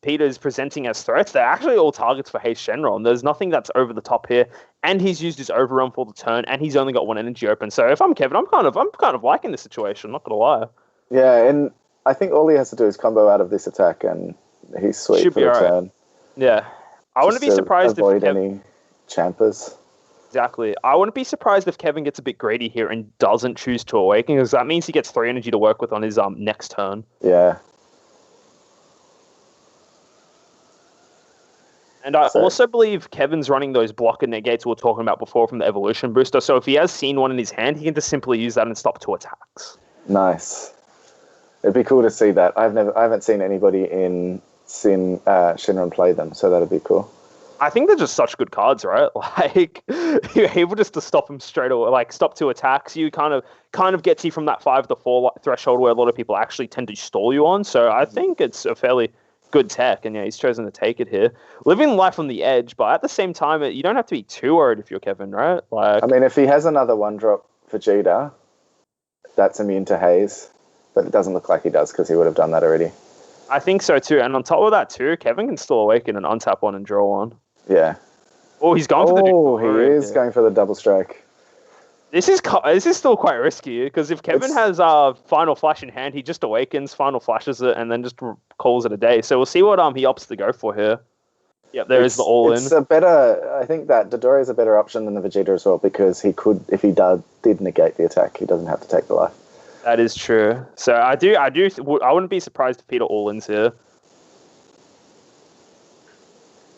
Peter is presenting as threats, they're actually all targets for Haze Shenron. There's nothing that's over the top here, and he's used his overrun for the turn, and he's only got 1 energy open. So if I'm Kevin, I'm kind of liking the situation, not gonna lie. Yeah, and I think all he has to do is combo out of this attack, and he's sweet for the turn. Yeah, I wouldn't be surprised if any Champers. Exactly. I wouldn't be surprised if Kevin gets a bit greedy here and doesn't choose to awaken, because that means he gets 3 energy to work with on his next turn. Yeah. And I also believe Kevin's running those blocker negates we were talking about before from the evolution booster. So if he has seen 1 in his hand, he can just simply use that and stop 2 attacks. Nice. It'd be cool to see that. I haven't seen anybody in Shenron play them, so that'd be cool. I think they're just such good cards, right? You're able just to stop them straight away, stop 2 attacks. You kind of gets you from that 5 to 4 threshold where a lot of people actually tend to stall you on. So I think it's a fairly good tech, and he's chosen to take it here. Living life on the edge, but at the same time, you don't have to be too worried if you're Kevin, right? I mean, if he has another 1-drop Vegeta, that's immune to Haze, but it doesn't look like he does because he would have done that already. I think so too, and on top of that too, Kevin can still awaken and untap 1 and draw 1. Yeah. Oh, he's gone for the... he is going for the double strike. This is still quite risky, because if Kevin has Final Flash in hand, he just awakens, Final Flashes it, and then just calls it a day. So we'll see what he opts to go for here. Yep, there is the all-in. It's a better... I think that Dodoria is a better option than the Vegeta as well, because he could, if he did negate the attack, he doesn't have to take the life. That is true. So I wouldn't be surprised if Peter all-ins here.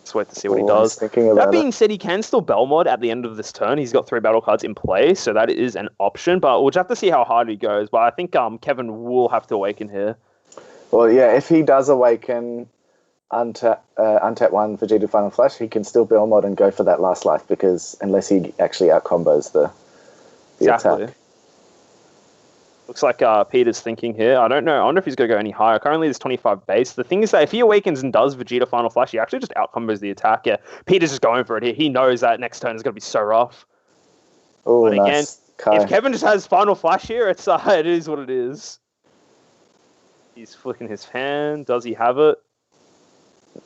Just wait to see what he does. That being said, he can still Belmod at the end of this turn. He's got 3 battle cards in play, so that is an option. But we'll just have to see how hard he goes. But I think Kevin will have to awaken here. Well, yeah, if he does awaken untap 1 Vegeta Final Flash, he can still Belmod and go for that last life, because unless he actually out-combos the attack. Looks like Peter's thinking here. I don't know. I wonder if he's going to go any higher. Currently, there's 25 base. The thing is that if he awakens and does Vegeta Final Flash, he actually just out-combos the attack. Yeah, Peter's just going for it here. He knows that next turn is going to be so rough. Oh, but again, nice. if Kevin just has Final Flash here, it is what it is. He's flicking his hand. Does he have it?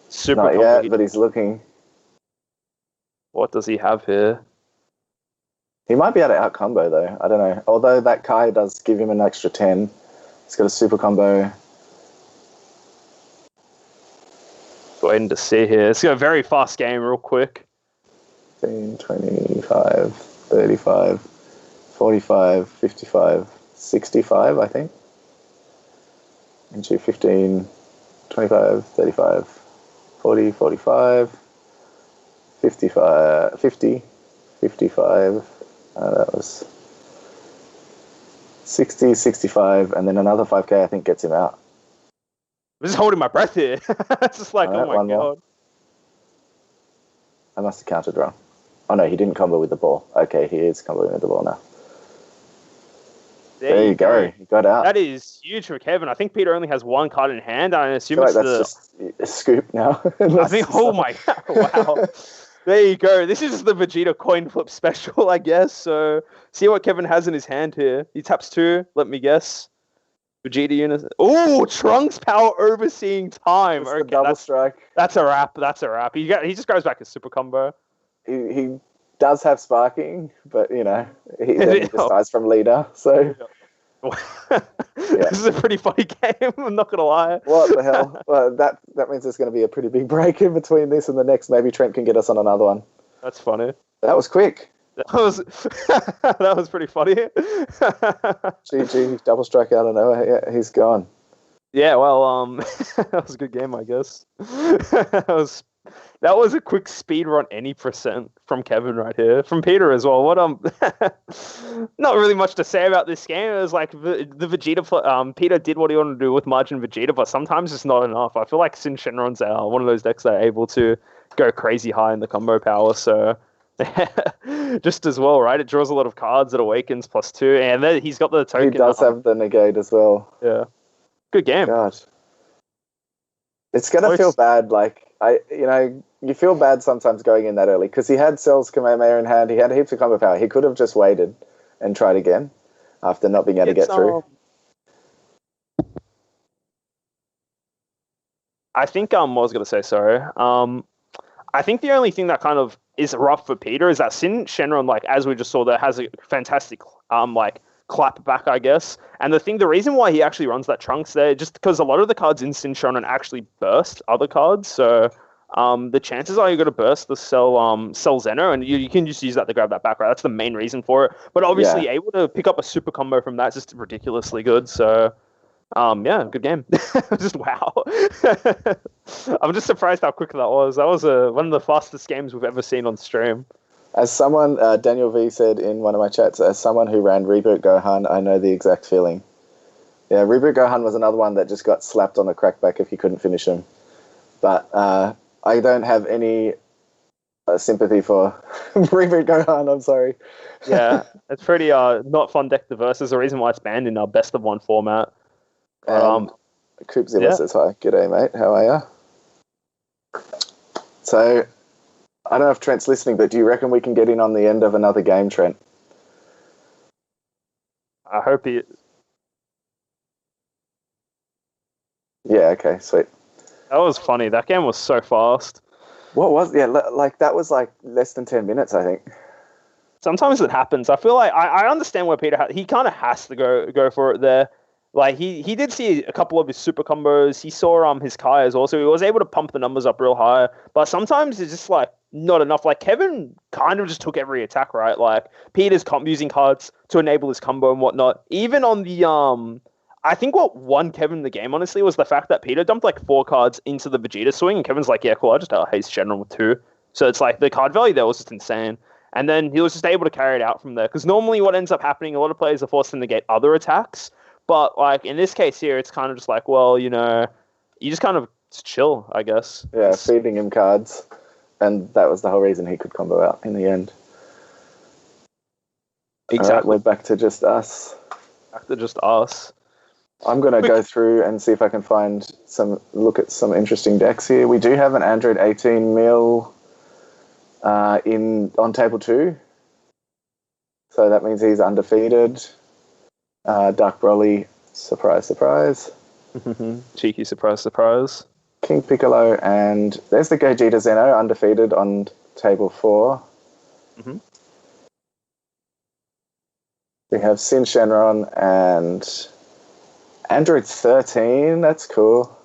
Super Not yet, but he's looking. What does he have here? He might be able to out-combo, though. I don't know. Although that Kai does give him an extra 10. He's got a super combo. Waiting to see here. It's a very fast game real quick. 15, 25, 35, 45, 55, 65, I think. Into 15, 25, 35, 40, 45, 55, 50, 55... that was 60, 65, and then another 5k, I think, gets him out. I'm just holding my breath here. It's just like, oh my god. More. I must have counted wrong. Oh no, he didn't combo with the ball. Okay, he is comboing with the ball now. There you go. He got out. That is huge for Kevin. I think Peter only has 1 card in hand. I assume it's that's just a scoop now. I think, oh my god, wow. There you go. This is the Vegeta coin flip special, I guess. So, see what Kevin has in his hand here. He taps 2. Let me guess. Vegeta unit. Oh, Trunks power overseeing time. Okay, double strike. That's a wrap. That's a wrap. He just goes back as super combo. He does have sparking, but he just dies from leader. So. This is a pretty funny game, I'm not gonna lie. What the hell? Well, that means there's going to be a pretty big break in between this and the next. Maybe Trent can get us on another one. That's funny. That was quick. That was pretty funny. GG, double strike out of nowhere. Yeah, he's gone. Yeah, well, that was a good game, I guess. That was a quick speed run any percent from Kevin right here. From Peter as well. What not really much to say about this game. It was like the Vegeta Peter did what he wanted to do with Majin Vegeta, but sometimes it's not enough. I feel like Shenron's one of those decks that are able to go crazy high in the combo power, so just as well, right? It draws a lot of cards, it awakens +2, and then he's got the token. He does have the negate as well. Yeah. Good game. God. It's gonna feel bad, like you feel bad sometimes going in that early, because he had Cell's Kamehameha in hand, he had heaps of combo power. He could have just waited and tried again after not being able to get through. I think what I was going to say, sorry. I think the only thing that kind of is rough for Peter is that Shenron, like as we just saw, that has a fantastic clap back, I guess. And the reason why he actually runs that Trunks there, just because a lot of the cards in Shenron actually burst other cards, so the chances are you're going to burst the Cell Zeno, and you can just use that to grab that back, right? That's the main reason for it. But obviously, able to pick up a super combo from that is just ridiculously good. So, good game. Just wow. I'm just surprised how quick that was. That was one of the fastest games we've ever seen on stream. As someone, Daniel V said in one of my chats, as someone who ran Reboot Gohan, I know the exact feeling. Yeah, Reboot Gohan was another one that just got slapped on the crackback if you couldn't finish him. But I don't have any sympathy for Reboot Gohan, I'm sorry. Yeah, it's pretty not fun deck to verse. There's a reason why it's banned in our best of one format. Coopzilla says hi. G'day, mate. How are ya? So, I don't know if Trent's listening, but do you reckon we can get in on the end of another game, Trent? I hope he... Yeah, okay, sweet. That was funny. That game was so fast. What was... Yeah, that was like less than 10 minutes, I think. sometimes it happens. I feel like I understand where Peter he kind of has to go for it there. Like he did see a couple of his super combos. He saw his Kai as well, so he was able to pump the numbers up real high. But sometimes it's just like not enough. Like Kevin kind of just took every attack, right? Like Peter's using cards to enable his combo and whatnot. Even on the I think what won Kevin the game honestly was the fact that Peter dumped like 4 cards into the Vegeta swing, and Kevin's like, yeah, cool, I just haste Shenron with 2. So it's like the card value there was just insane. And then he was just able to carry it out from there. Because normally what ends up happening, a lot of players are forced to negate other attacks. But like in this case here, it's kind of just like, well, you just kind of chill, I guess. Yeah, feeding him cards. And that was the whole reason he could combo out in the end. Exactly. Right, we're back to just us. Back to just us. I'm going to go through and see if I can look at some interesting decks here. We do have an Android 18 mil on table 2. So that means he's undefeated. Dark Broly, surprise, surprise. Cheeky surprise, surprise. King Piccolo, and there's the Gogeta Zeno, undefeated on table 4. Mm-hmm. We have Sin Shenron and Android 13. That's cool.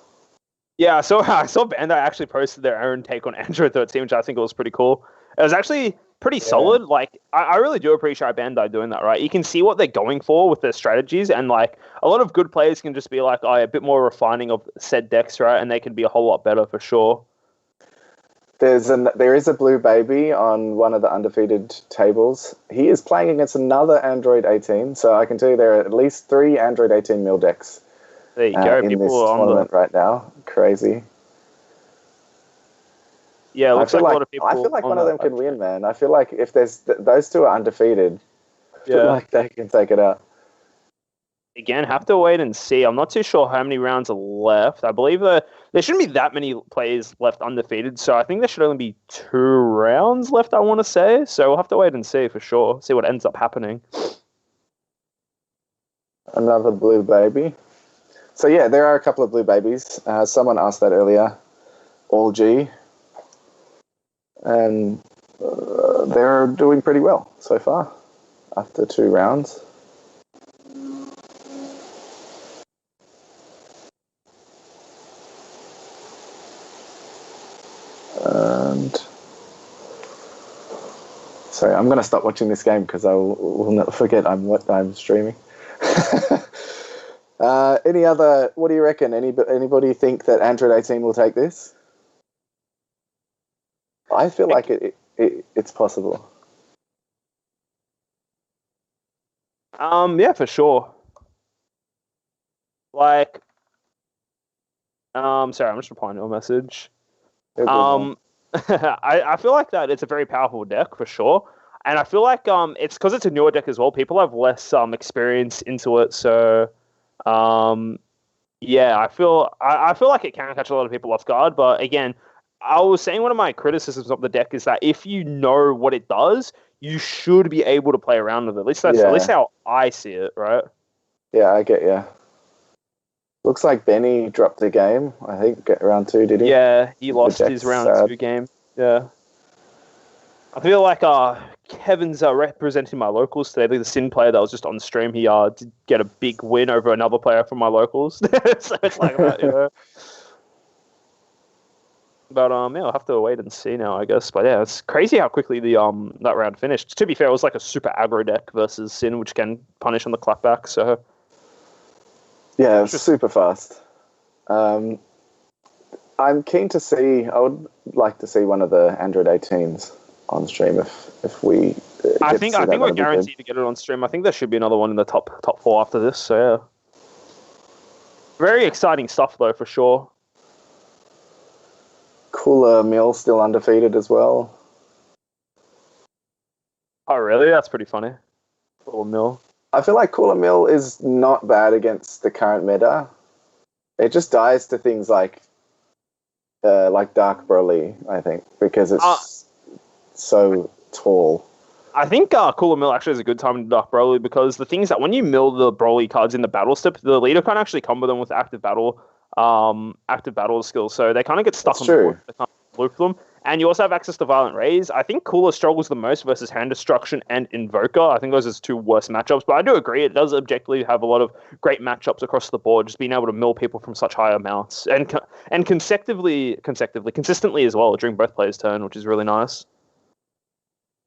Yeah, so I saw Bandai actually posted their own take on Android 13, which I think was pretty cool. It was actually pretty solid. Like, I really do appreciate Bandai doing that, right? You can see what they're going for with their strategies, and like a lot of good players can just be like, a bit more refining of said decks, right? And they can be a whole lot better for sure. There is a blue baby on one of the undefeated tables. He is playing against another Android 18, so I can tell you there are at least 3 Android 18 mil decks. There you go. In this tournament right now. Crazy. Yeah, it looks like a lot of people. I feel like one of them can win, man. I feel like if there's those 2 are undefeated, I feel like they can take it out. Again, have to wait and see. I'm not too sure how many rounds are left. I believe there shouldn't be that many players left undefeated, so I think there should only be 2 rounds left, I want to say. So we'll have to wait and see for sure. See what ends up happening. Another blue baby. So yeah, there are a couple of blue babies. Someone asked that earlier. All G. And they're doing pretty well so far after 2 rounds. And sorry, I'm going to stop watching this game because I will not forget I'm streaming. What do you reckon? Anybody think that Android 18 will take this? I feel like it's possible. Yeah, for sure. Like, sorry, I'm just replying to a message. I feel like that it's a very powerful deck for sure, and I feel like it's because it's a newer deck as well. People have less experience into it, so yeah, I feel like it can catch a lot of people off guard. But again, I was saying one of my criticisms of the deck is that if you know what it does, you should be able to play around with it. At least how I see it, right? Yeah, I get you. Looks like Benny dropped the game, I think, round 2, did he? Yeah, he lost his round 2 game. Yeah. I feel like Kevin's representing my locals today. The Sin player that was just on stream, he did get a big win over another player from my locals. So it's like that, you know. But yeah, I'll have to wait and see now, I guess. But yeah, it's crazy how quickly the that round finished. To be fair, it was like a super aggro deck versus Sin, which can punish on the clapback, so... Yeah, it's super fast. I'm keen to see... I would like to see one of the Android 18s on stream if we... I think we're guaranteed to get it on stream. I think there should be another one in the top 4 after this, so yeah. Very exciting stuff, though, for sure. Cooler Mill still undefeated as well. Oh, really? That's pretty funny. Cooler Mill. I feel like Cooler Mill is not bad against the current meta. It just dies to things like Dark Broly, I think, because it's so tall. I think Cooler Mill actually is a good time to Dark Broly because the thing is that when you mill the Broly cards in the battle step, the leader can't actually combo them with active battle skills, so they kind of get stuck on the board. They can't loop them. And you also have access to Violent Rays. I think Cooler struggles the most versus Hand Destruction and Invoker. I think those are his two worst matchups. But I do agree, it does objectively have a lot of great matchups across the board, just being able to mill people from such high amounts. And consistently as well during both players' turn, which is really nice.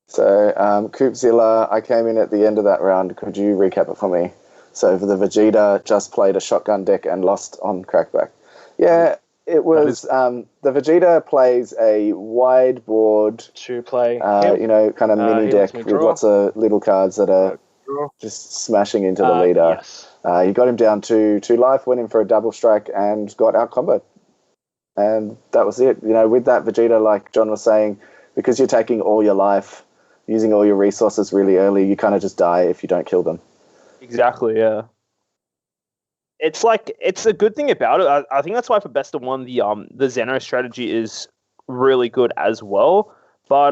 So, Coopzilla, I came in at the end of that round. Could you recap it for me? So, the Vegeta just played a shotgun deck and lost on Crackback. Yeah, it was... the Vegeta plays a wide board... To play. Kind of mini deck with lots of little cards that are just smashing into the leader. Yes. You got him down to 2 life, went in for a double strike, and got out-comboed. And that was it. With that Vegeta, like John was saying, because you're taking all your life... using all your resources really early, you kind of just die if you don't kill them. Exactly, yeah. It's a good thing about it. I think that's why for best of one, the Zeno strategy is really good as well. But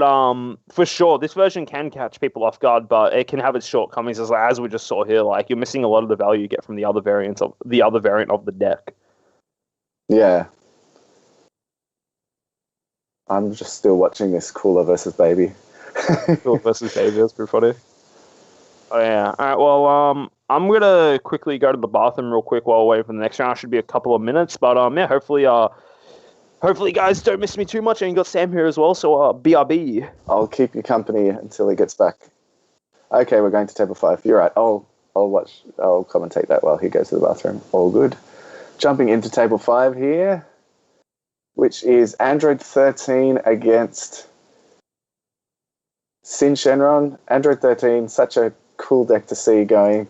for sure, this version can catch people off guard, but it can have its shortcomings as we just saw here. Like you're missing a lot of the value you get from the other variant of the deck. Yeah. I'm just still watching this Cooler versus Baby. Cool versus Baby, that's pretty funny. Oh yeah. Alright, well, I'm gonna quickly go to the bathroom real quick while waiting for the next round. Should be a couple of minutes, but yeah, hopefully you guys don't miss me too much, and you got Sam here as well, so BRB. I'll keep you company until he gets back. Okay, we're going to table 5. You're right. I'll commentate that while he goes to the bathroom. All good. Jumping into table 5 here, which is Android 13 against Sin Shenron. Android 13, such a cool deck to see going.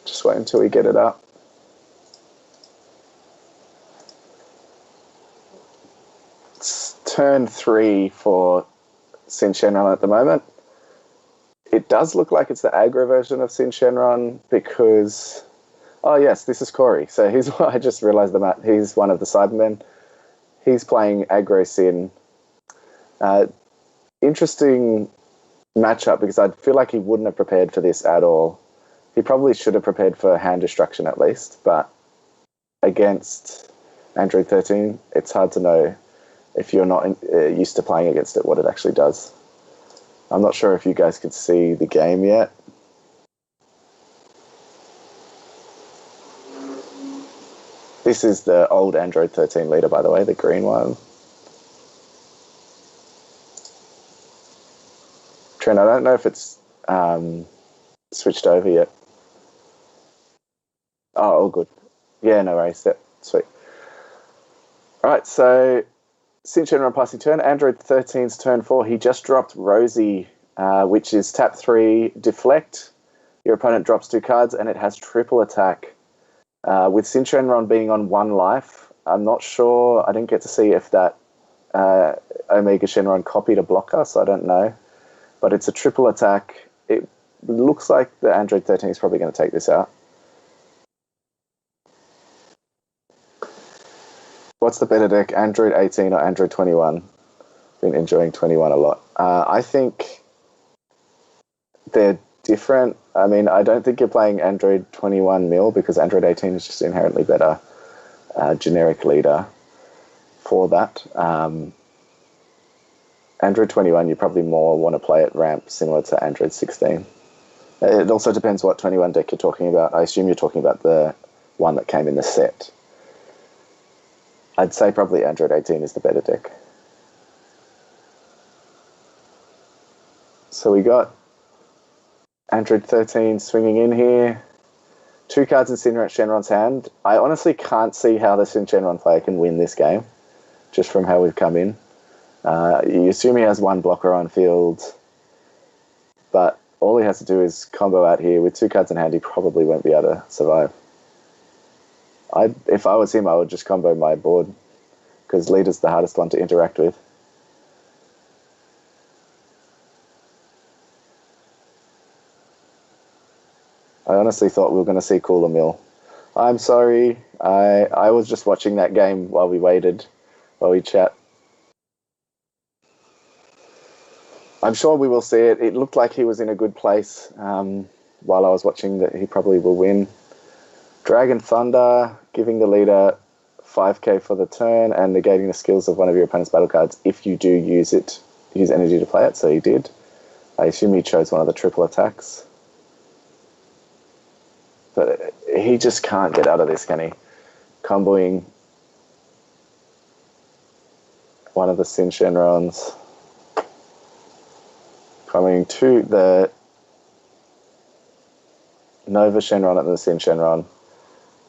Just wait until we get it up. It's turn 3 for Sin Shenron at the moment. It does look like it's the aggro version of Sin Shenron because... Oh yes, this is Corey. So I just realized he's one of the Cybermen. He's playing aggro Sin. Interesting matchup because I feel like he wouldn't have prepared for this at all. He probably should have prepared for Hand Destruction at least, but against Android 13, it's hard to know if you're not used to playing against it what it actually does. I'm not sure if you guys could see the game yet. This is the old Android 13 leader, by the way, the green one. Trent, I don't know if it's switched over yet. Oh, all good. Yeah, no worries. Yep, sweet. All right, so Sin Shenron passing turn. Android 13's turn 4. He just dropped Rosie, which is tap 3, deflect. Your opponent drops 2 cards, and it has triple attack. With Sin Shenron being on 1 life, I'm not sure. I didn't get to see if that Omega Shenron copied a blocker, so I don't know. But it's a triple attack. It looks like the Android 13 is probably going to take this out. What's the better deck, Android 18 or Android 21? Been enjoying 21 a lot. I think they're different. I mean, I don't think you're playing Android 21 mil because Android 18 is just inherently better generic leader for that. Android 21, you probably more want to play at ramp similar to Android 16. It also depends what 21 deck you're talking about. I assume you're talking about the one that came in the set. I'd say probably Android 18 is the better deck. So we got Android 13 swinging in here. 2 cards in Sin Shenron's hand. I honestly can't see how the Sin Shenron player can win this game, just from how we've come in. You assume he has 1 blocker on field, but all he has to do is combo out here. With 2 cards in hand, he probably won't be able to survive. If I was him, I would just combo my board, because leader's the hardest one to interact with. I honestly thought we were going to see Cooler Mill. I'm sorry. I was just watching that game while we waited, while we chat. I'm sure we will see it. It looked like he was in a good place while I was watching that he probably will win. Dragon Thunder, giving the leader 5k for the turn and negating the skills of one of your opponent's battle cards if you do use energy to play it. So he did. I assume he chose one of the triple attacks. But he just can't get out of this, can he? Comboing one of the Sin Shenrons. Coming to the Nova Shenron and the Sin Shenron.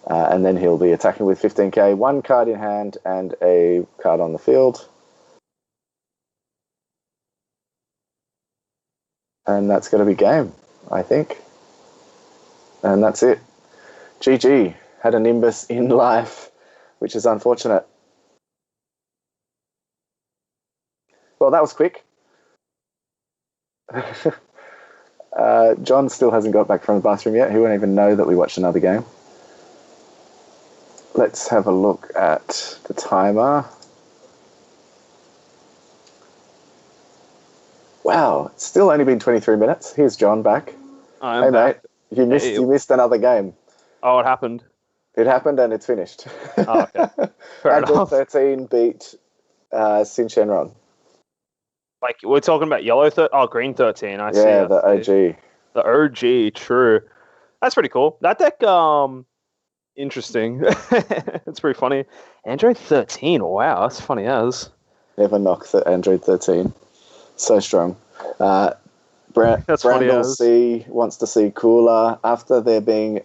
And then he'll be attacking with 15k, 1 card in hand and a card on the field. And that's going to be game, I think. And that's it. GG. Had a Nimbus in life, which is unfortunate. Well, that was quick. John still hasn't got back from the bathroom yet. He won't even know that we watched another game. Let's have a look at the timer. Wow, it's still only been 23 minutes. Here's John back. Hey, back. Mate, you missed another game. Oh, it happened. It happened and it's finished. Oh, okay. Fair enough. 13 beat Sin Shenron. Like, we're talking about green 13. I see. Yeah, the OG. The OG, true. That's pretty cool. That deck, interesting. It's pretty funny. Android 13, wow, that's funny as. Never knock the Android 13. So strong. Brandel C wants to see cooler. After there being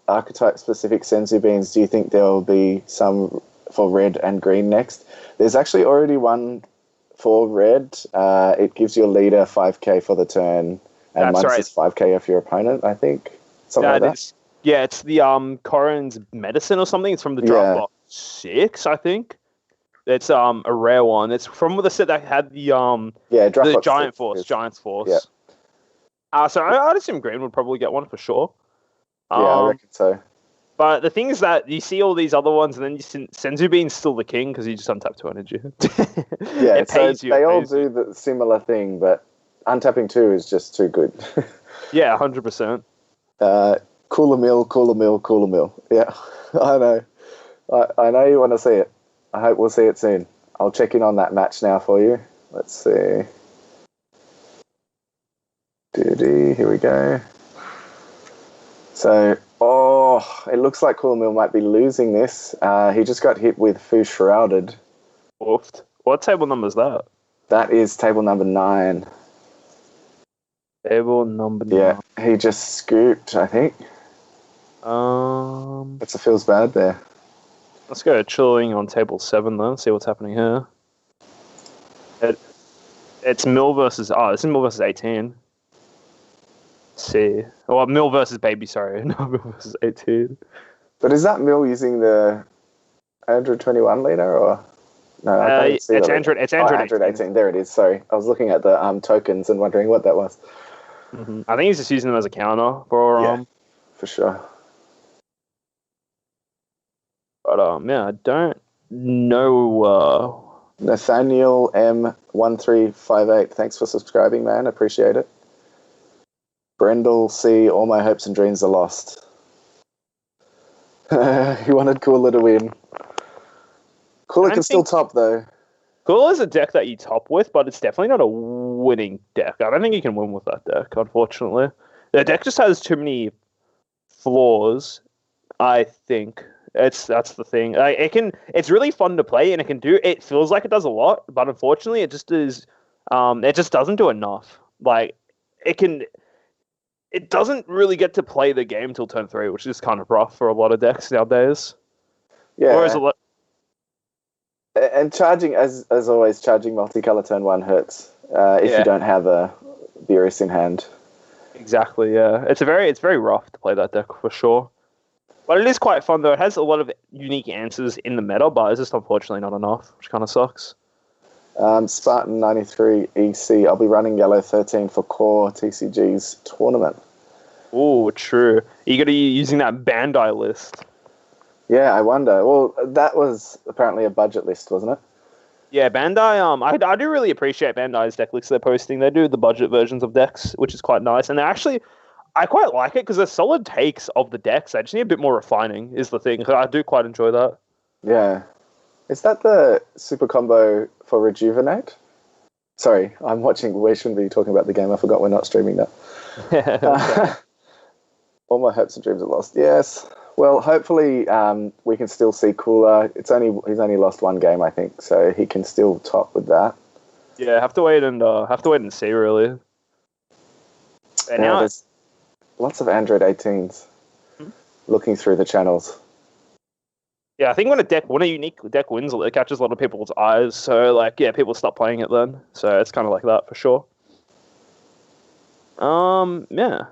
archetype-specific Senzu beans, do you think there will be some for red and green next? There's actually already one for red. It gives your leader 5k for the turn, and is 5k off your opponent, I think. Something like that. Yeah, it's the Corrin's Medicine or something. It's from the draft box 6, I think. It's a rare one. It's from the set that had the Giant Force. Yeah. So I'd assume green would probably get one for sure. I reckon so. But the thing is that you see all these other ones, and then Senzu Bean's still the king because you just untap 2 energy. Yeah, it pays you. They all do the similar thing, but untapping 2 is just too good. Yeah, 100%. Cooler mill. Yeah, I know. I know you want to see it. I hope we'll see it soon. I'll check in on that match now for you. Let's see. Here we go. So, it looks like Cooler Mill might be losing this. He just got hit with Fu Shrouded. Oofed. What table number is that? That is table number 9. Table number 9. Yeah, he just scooped, I think. It feels bad there. Let's go chilling on table 7 then, see what's happening here. It's Mill versus... this is Mill versus 18. Let's see. Well, Mill versus Baby, sorry. No, Mill versus 18. But is that Mill using the Android 21 leader, or... No, I can't see it's Android 18. There it is, sorry. I was looking at the tokens and wondering what that was. Mm-hmm. I think he's just using them as a counter for... for sure. But, I don't know... Nathaniel M1358, thanks for subscribing, man. Appreciate it. Brendel C, all my hopes and dreams are lost. He wanted Cooler to win. Cooler can still top, though. Cooler's a deck that you top with, but it's definitely not a winning deck. I don't think you can win with that deck, unfortunately. The deck just has too many flaws, I think. That's the thing. It's really fun to play, and it feels like it does a lot, but unfortunately it just is it just doesn't do enough. Like it doesn't really get to play the game till turn 3, which is kind of rough for a lot of decks nowadays. Yeah. And charging, as always, charging multicolor turn 1 hurts if you don't have a Beerus in hand. Exactly, yeah. It's very rough to play that deck for sure. But it is quite fun, though. It has a lot of unique answers in the meta, but it's just unfortunately not enough, which kind of sucks. Spartan 93 EC, I'll be running yellow 13 for core TCG's tournament. Oh, true. You got to be using that Bandai list. Yeah, I wonder. Well, that was apparently a budget list, wasn't it? Yeah, Bandai, I do really appreciate Bandai's deck lists they're posting. They do the budget versions of decks, which is quite nice. And I quite like it because they're solid takes of the decks. I just need a bit more refining, is the thing. I do quite enjoy that. Yeah. Is that the super combo for Rejuvenate? Sorry, I'm watching. We shouldn't be talking about the game. I forgot we're not streaming that. All my hopes and dreams are lost. Yes. Well, hopefully we can still see Cooler. He's only lost one game, I think, so he can still top with that. Yeah, have to wait and see, really. And now there's lots of Android 18s looking through the channels. Yeah, I think when a unique deck wins, it catches a lot of people's eyes. So, people stop playing it then. So it's kind of like that for sure. Yeah.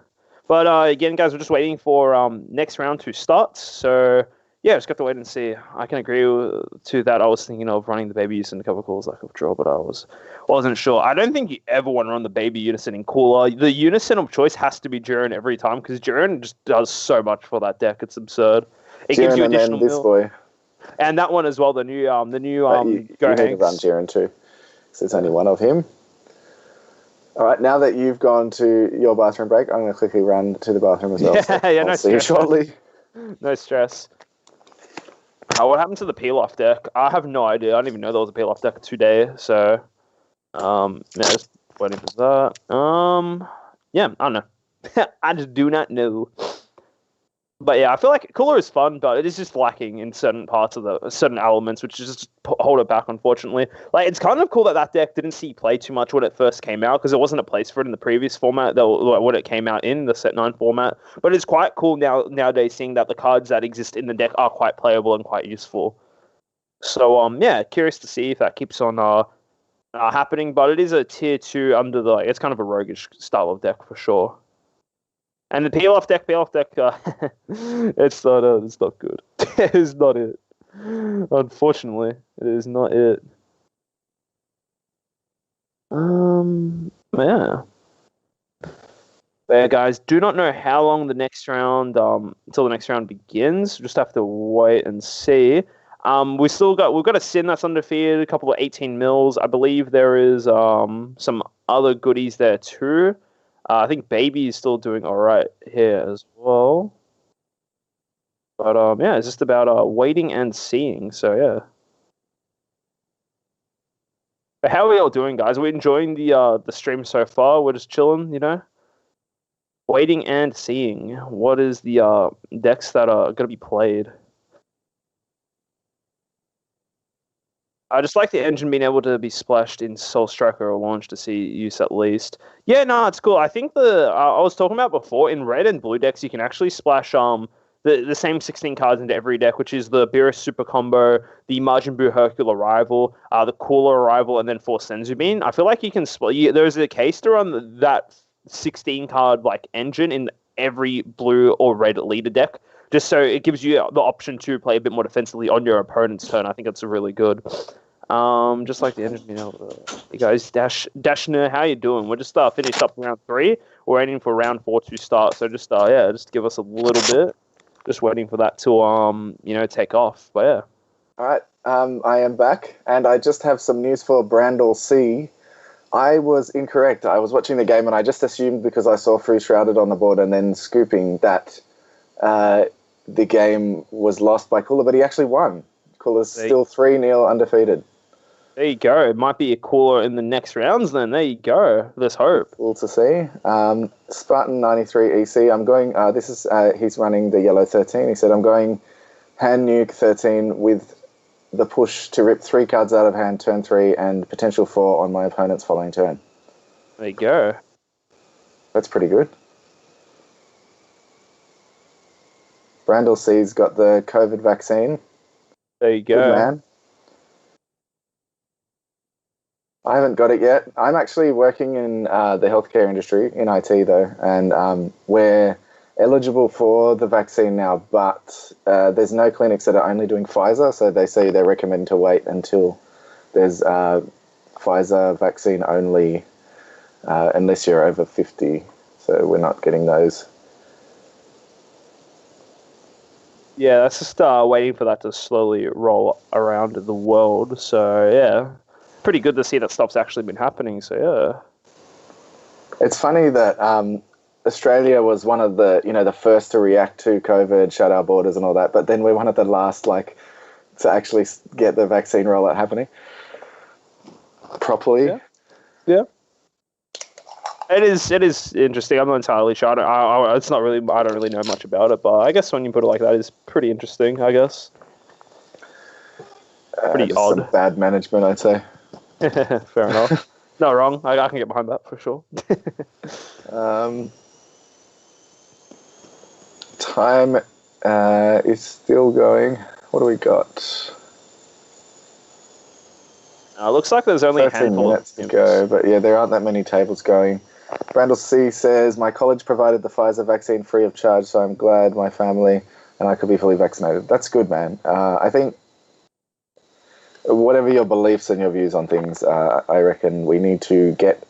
But again, guys, we're just waiting for next round to start. So yeah, just got to wait and see. I can agree to that. I was thinking of running the baby unison in a couple of calls like of draw, but I wasn't sure. I don't think you ever want to run the baby unison in Cooler. The unison of choice has to be Jiren every time because Jiren just does so much for that deck. It's absurd. It gives you additional this boy. And that one as well, the new you need to run Jiren too, because there's only one of him. All right, now that you've gone to your bathroom break, I'm going to quickly run to the bathroom as well. No see you shortly. No stress. What happened to the peel-off deck? I have no idea. I didn't even know there was a peel-off deck today. So, just waiting for that. I don't know. I just do not know. But yeah, I feel like Cooler is fun, but it is just lacking in certain parts of certain elements, which just hold it back, unfortunately. It's kind of cool that deck didn't see play too much when it first came out, because there wasn't a place for it in the previous format, when it came out in the Set 9 format. But it's quite cool nowadays seeing that the cards that exist in the deck are quite playable and quite useful. So, curious to see if that keeps on happening, but it is a tier 2 under it's kind of a roguish style of deck for sure. And the peel-off deck, it's not good. It is not it. Unfortunately, it is not it. Yeah. But yeah, guys, do not know how long the next round, until the next round begins. Just have to wait and see. We've got a Sin that's undefeated, a couple of 18 mils. I believe there is some other goodies there too. I think Baby is still doing all right here as well. But it's just about waiting and seeing. So yeah. But how are we all doing, guys? Are we enjoying the stream so far? We're just chilling, waiting and seeing. What is the decks that are going to be played? I just like the engine being able to be splashed in Soul Striker or Launch to see use at least. Yeah, no, it's cool. I think I was talking about before, in red and blue decks, you can actually splash the same 16 cards into every deck, which is the Beerus Super Combo, the Majin Buu Hercule Arrival, the Cooler Arrival, and then 4 Senzu Bean. I feel like you can there's a case to run that 16 card engine in every blue or red leader deck, just so it gives you the option to play a bit more defensively on your opponent's turn. I think that's really good. Just like the engine, you guys, Dashner, how you doing? We're just finished up round 3. We're waiting for round 4 to start. So just give us a little bit. Just waiting for that to take off. But yeah. All right, I am back, and I just have some news for Brandel C. I was incorrect. I was watching the game, and I just assumed because I saw Free Shrouded on the board and then scooping that the game was lost by Cooler, but he actually won. Cooler's still 3-0 undefeated. There you go. It might be a Cooler in the next rounds then. There you go. There's hope. Cool to see. Spartan 93 EC. I'm going, he's running the yellow 13. He said, I'm going hand nuke 13 with the push to rip 3 cards out of hand turn 3 and potential 4 on my opponent's following turn. There you go. That's pretty good. Brandel C's got the COVID vaccine. There you go. Good man. I haven't got it yet. I'm actually working in the healthcare industry, in IT though, and we're eligible for the vaccine now, but there's no clinics that are only doing Pfizer, so they say they recommend to wait until there's Pfizer vaccine only, unless you're over 50, so we're not getting those. Yeah, that's just waiting for that to slowly roll around the world, so yeah. Pretty good to see that stuff's actually been happening, so yeah. It's funny that Australia was one of the, the first to react to COVID, shut our borders and all that, but then we're one of the last, to actually get the vaccine rollout happening properly. Yeah. It is interesting. I'm not entirely sure. I don't really know much about it, but I guess when you put it like that, it's pretty interesting. I guess. Pretty odd. Some bad management, I'd say. Fair enough. Not wrong. I can get behind that for sure. Time is still going. What do we got? Looks like there's only 13 minutes to go, but yeah, there aren't that many tables going. Randall C says, my college provided the Pfizer vaccine free of charge, so I'm glad my family and I could be fully vaccinated. That's good, man. I think whatever your beliefs and your views on things, I reckon we need to get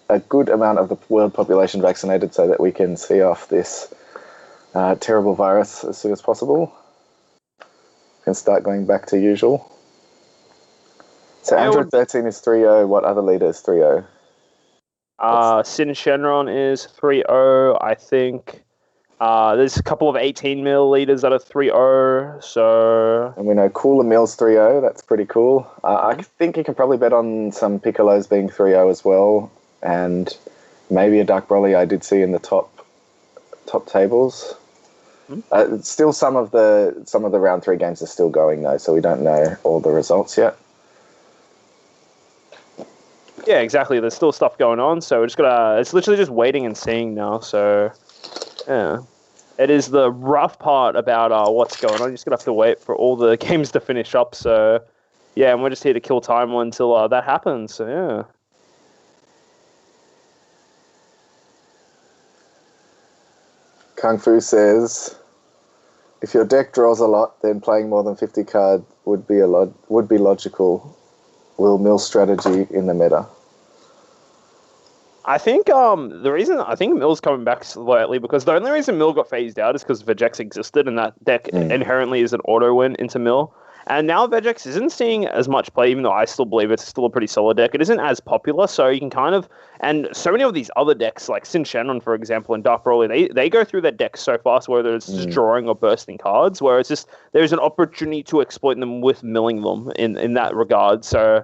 a good amount of the world population vaccinated so that we can see off this terrible virus as soon as possible. Can start going back to usual. So Android 13 is 3.0. What other leader is 3.0? Sin Shenron is 3.0. I think there's a couple of 18 milliliters that are 3.0. So, and we know Cooler Mill's 3.0. That's pretty cool. I think you can probably bet on some Piccolos being 3.0 as well, and maybe a Dark Broly I did see in the top tables. Still, some of the round 3 games are still going though, so we don't know all the results yet. Yeah, exactly. There's still stuff going on, so we're just it's literally just waiting and seeing now. So, yeah, it is the rough part about what's going on. You're just gonna have to wait for all the games to finish up. So, yeah, and we're just here to kill time until that happens. So, yeah. Kung Fu says, if your deck draws a lot, then playing more than 50 card would be logical. Will mill strategy in the meta? I think Mill's coming back slightly because the only reason Mill got phased out is because Vegex existed and that deck inherently is an auto win into Mill. And now Vegex isn't seeing as much play, even though I still believe it's still a pretty solid deck. It isn't as popular, so you can kind of... And so many of these other decks, like Sin Shenron, for example, and Dark Broly, they go through their decks so fast, whether it's just drawing or bursting cards, where it's just... There's an opportunity to exploit them with milling them in that regard. So,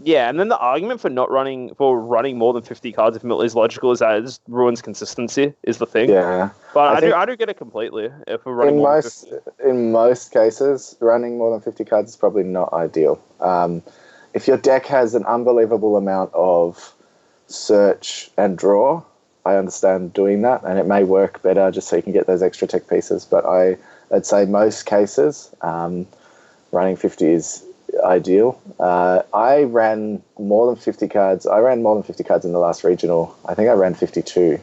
yeah, and then the argument for running more than 50 cards if mill is logical is that it just ruins consistency, is the thing. Yeah. But I do get it completely if we're running more than 50. In most cases, running more than 50 cards is probably not ideal. If your deck has an unbelievable amount of search and draw, I understand doing that, and it may work better just so you can get those extra tech pieces. But I'd say most cases, running 50 is ideal. I ran more than 50 cards. I ran more than 50 cards in the last regional. I think I ran 52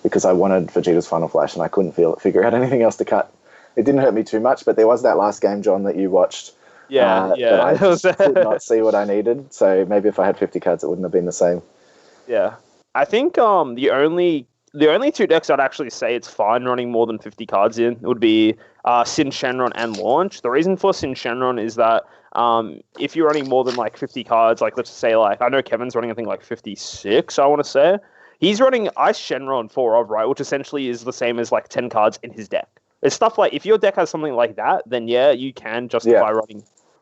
because I wanted Vegeta's Final Flash and I couldn't figure out anything else to cut. It didn't hurt me too much, but there was that last game, John, that you watched. Yeah. I just could not see what I needed. So maybe if I had 50 cards, it wouldn't have been the same. Yeah. I think the only 2 decks I'd actually say it's fine running more than 50 cards in would be Sin Shenron and Launch. The reason for Sin Shenron is that if you're running more than like 50 cards, like let's say like I know Kevin's running I think like 56, I want to say. He's running Ice Shenron 4 of, right, which essentially is the same as like 10 cards in his deck. It's stuff like if your deck has something like that, then yeah, you can justify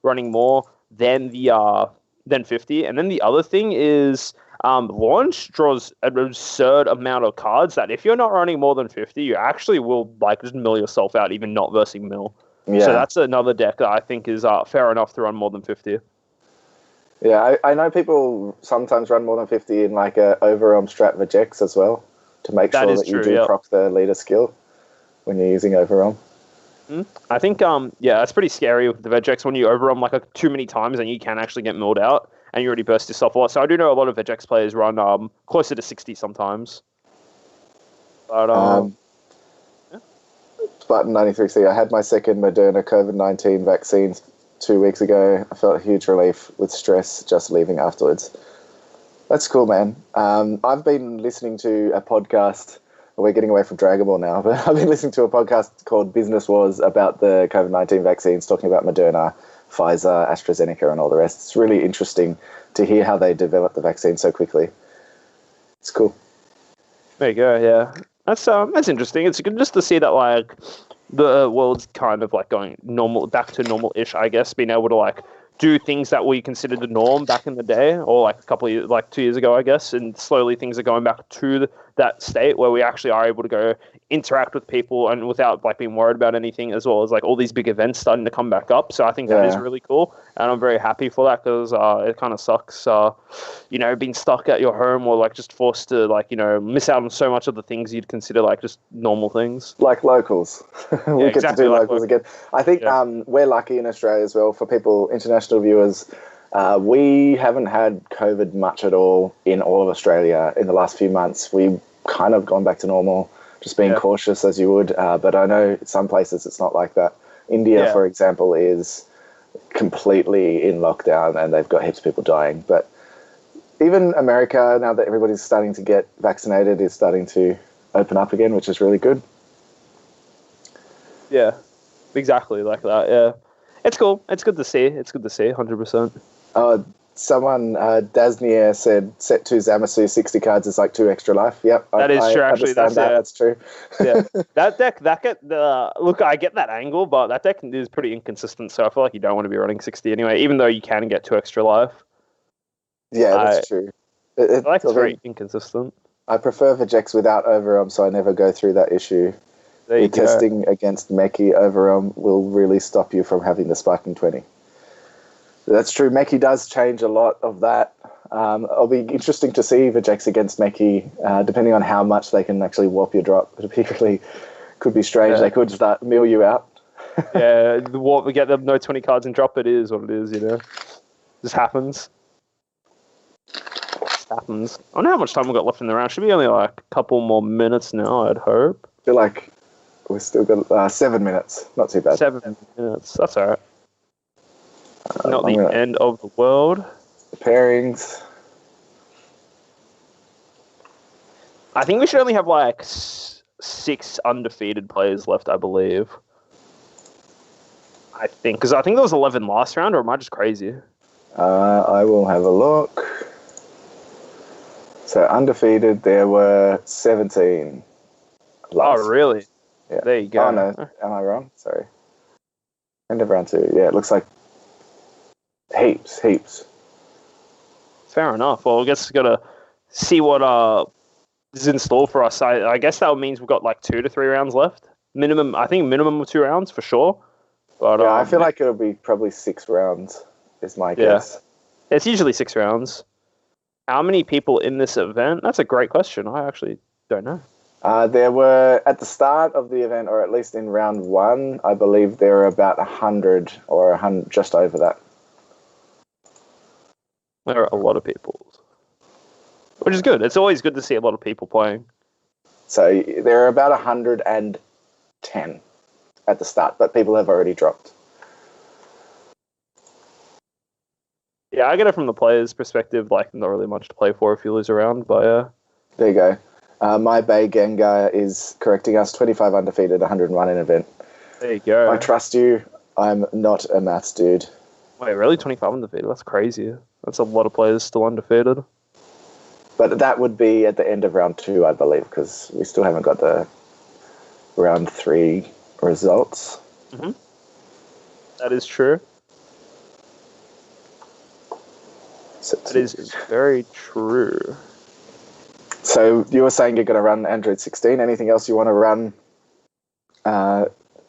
running more than 50. And then the other thing is Launch draws an absurd amount of cards that if you're not running more than 50, you actually will like just mill yourself out, even not versing mill. Yeah. So that's another deck that I think is fair enough to run more than 50. Yeah, I know people sometimes run more than 50 in like a overarm strat Vegex as well to make sure that you do proc the leader skill when you're using overarm. I think that's pretty scary with the Vegex when you overarm like too many times and you can actually get milled out and you already burst yourself a lot. So I do know a lot of Vegex players run closer to 60 sometimes. But Spartan 93C, I had my second Moderna COVID-19 vaccine 2 weeks ago. I felt a huge relief with stress just leaving afterwards. That's cool, man. I've been listening to a podcast. We're getting away from Dragon Ball now, but I've been listening to a podcast called Business Wars about the COVID-19 vaccines, talking about Moderna, Pfizer, AstraZeneca, and all the rest. It's really interesting to hear how they developed the vaccine so quickly. It's cool. There you go, yeah. That's interesting. It's good just to see that, like, the world's kind of like going back to normal-ish, I guess, being able to like do things that we considered the norm back in the day, or like a couple of years, like 2 years ago, I guess, and slowly things are going back to that state where we actually are able to go interact with people and without like being worried about anything, as well as like all these big events starting to come back up. So I think that is really cool, and I'm very happy for that, because it kind of sucks, being stuck at your home, or like just forced to like miss out on so much of the things you'd consider like just normal things, like locals. We get to do locals again. I think we're lucky in Australia as well. For people, international viewers, we haven't had COVID much at all in all of Australia in the last few months. We've kind of gone back to normal, just being cautious as you would. But I know some places it's not like that. India, for example, is completely in lockdown, and they've got heaps of people dying. But even America, now that everybody's starting to get vaccinated, is starting to open up again, which is really good. Yeah, exactly like that. Yeah, it's cool. It's good to see. 100%. Someone, Dasnier said, set 2 Zamasu 60 cards is like 2 extra life. Yep, that is true. Actually, that's true. Yeah, that deck, look, I get that angle, but that deck is pretty inconsistent. So I feel like you don't want to be running 60 anyway, even though you can get 2 extra life. Yeah, that's true. I like it's very inconsistent. I prefer Vegex without Overwhelm, so I never go through that issue. Testing against Meki Overwhelm will really stop you from having the Sparking 20. That's true. Meki does change a lot of that. It'll be interesting to see Vegex against Meki, depending on how much they can actually warp your drop. It could be strange. They could start mill you out. The warp, we get them no 20 cards and drop. It is what it is, Just happens. Happens. I don't know how much time we've got left in the round. Should be only like a couple more minutes now, I'd hope. I feel like we've still got 7 minutes. Not too bad. 7 minutes. That's all right. Not the end of the world. The pairings. I think we should only have like 6 undefeated players left, I believe. I think, because I think there was 11 last round, or am I just crazy? I will have a look. So undefeated, there were 17. Oh, really? Yeah. There you go. Oh, no. Am I wrong? Sorry. End of round 2. Yeah, it looks like heaps. Fair enough. Well, I guess we've got to see what is in store for us. I guess that means we've got like 2 to 3 rounds left. Minimum of 2 rounds for sure. But yeah, I feel like it'll be probably 6 rounds is my guess. It's usually 6 rounds. How many people in this event? That's a great question. I actually don't know. There were, at the start of the event, or at least in round 1, I believe there were about 100 or 100, just over that. There are a lot of people, which is good. It's always good to see a lot of people playing. So there are about 110 at the start, but people have already dropped. Yeah, I get it from the player's perspective, like not really much to play for if you lose a round, but yeah. There you go. My Bay Gengar is correcting us, 25 undefeated, 101 in event. There you go. I trust you. I'm not a maths dude. Wait, really? 25 undefeated? That's crazy. That's a lot of players still undefeated. But that would be at the end of round 2, I believe, because we still haven't got the round 3 results. Mm-hmm. That is true. That is very true. So you were saying you're going to run Android 16. Anything else you want to run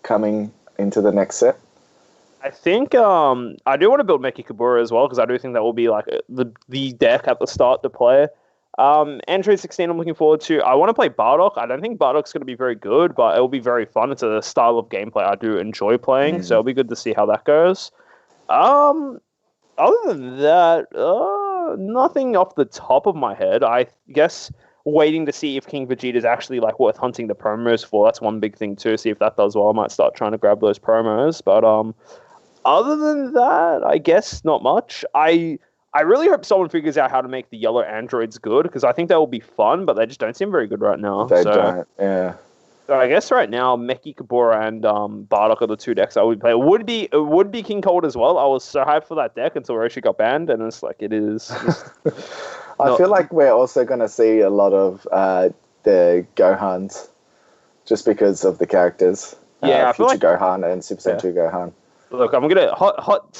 coming into the next set? I think I do want to build Meki Kabura as well, because I do think that will be like the deck at the start to play. Android 16 I'm looking forward to. I want to play Bardock. I don't think Bardock's going to be very good, but it will be very fun. It's a style of gameplay I do enjoy playing, so it'll be good to see how that goes. Other than that, nothing off the top of my head. I guess waiting to see if King Vegeta is actually like worth hunting the promos for. That's one big thing too. See if that does well. I might start trying to grab those promos. But other than that, I guess not much. I really hope someone figures out how to make the yellow androids good, because I think that will be fun, but they just don't seem very good right now. They don't, yeah. So I guess right now, Meki Kabura and Bardock are the 2 decks I would play. It would be King Cold as well. I was so hyped for that deck until Roshi got banned, and it's like it is. I feel like we're also going to see a lot of the Gohans, just because of the characters. I feel like Gohan and Super Saiyan 2 Gohan. Look, I'm gonna hot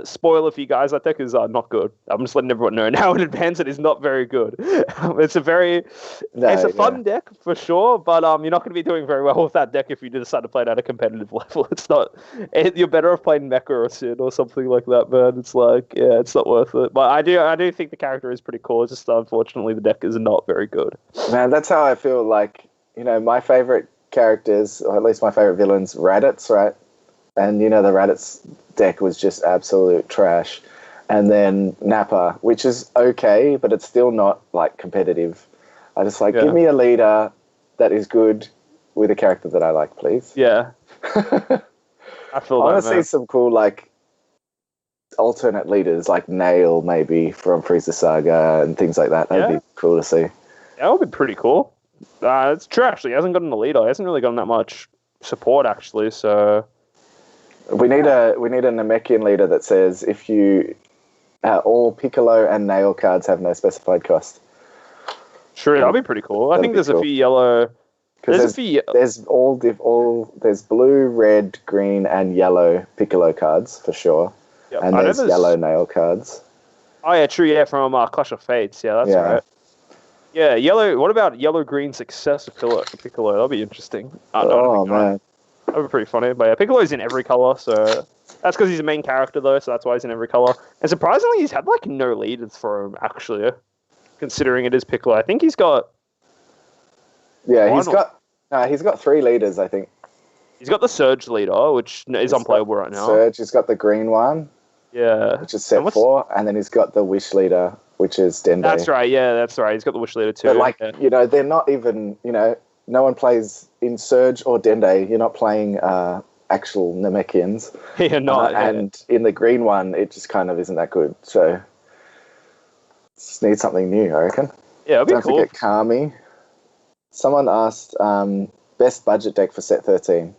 spoiler for you guys. That deck is not good. I'm just letting everyone know now in advance. It is not very good. It's a fun deck for sure, but you're not gonna be doing very well with that deck if you decide to play it at a competitive level. It's not. You're better off playing Mecha or Sin or something like that, man. It's like, yeah, it's not worth it. But I do think the character is pretty cool. It's just unfortunately the deck is not very good. Man, that's how I feel. Like, my favorite characters, or at least my favorite villains, Raditz, right? And, the Raditz deck was just absolute trash. And then Nappa, which is okay, but it's still not, like, competitive. I just give me a leader that is good with a character that I like, please. Yeah. I want to see some cool, like, alternate leaders, like Nail, maybe, from Frieza Saga and things like that. That'd be cool to see. That would be pretty cool. It's true, actually. He hasn't gotten a leader. He hasn't really gotten that much support, actually, so... We need a Namekian leader that says if you all Piccolo and Nail cards have no specified cost. Sure, that'd be pretty cool. I think there's a few yellow. There's blue, red, green, and yellow Piccolo cards for sure, and there's yellow Nail cards. Oh yeah, true. Yeah, from Clash of Fates. Yeah, that's right. Yeah, yellow. What about yellow green successor Piccolo? That'd be interesting. Man. That would be pretty funny. But yeah, Piccolo's in every color, so that's because he's a main character, though, so that's why he's in every color. And surprisingly, he's had, like, no leaders for him, actually, considering it is Piccolo. I think he's got... Yeah, he's got 3 leaders, I think. He's got the Surge leader, which is unplayable right now. Surge, he's got the green one. Yeah. Which is set 4, and then he's got the Wish leader, which is Dende. That's right, that's right. He's got the Wish leader, too. But, they're not even, no one plays in Surge or Dende. You're not playing actual Namekians. You're not. And in the green one, it just kind of isn't that good. So just need something new, I reckon. Yeah, it'd be cool. Don't forget Kami. Someone asked best budget deck for set 13.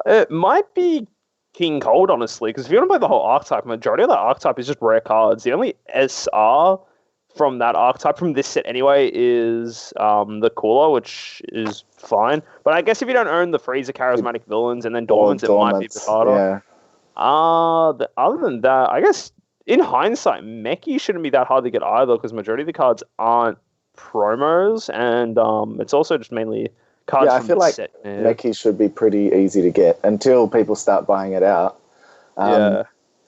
It might be King Cold, honestly, because if you want to play the whole archetype, majority of that archetype is just rare cards. The only SR from that archetype, from this set anyway, is the Cooler, which is fine. But I guess if you don't own the Frieza charismatic villains and then Dormants, it might be a bit harder. Yeah. Other than that, I guess in hindsight, Meki shouldn't be that hard to get either, because majority of the cards aren't promos, and it's also just mainly cards from the set. Yeah, I feel like Meki should be pretty easy to get until people start buying it out.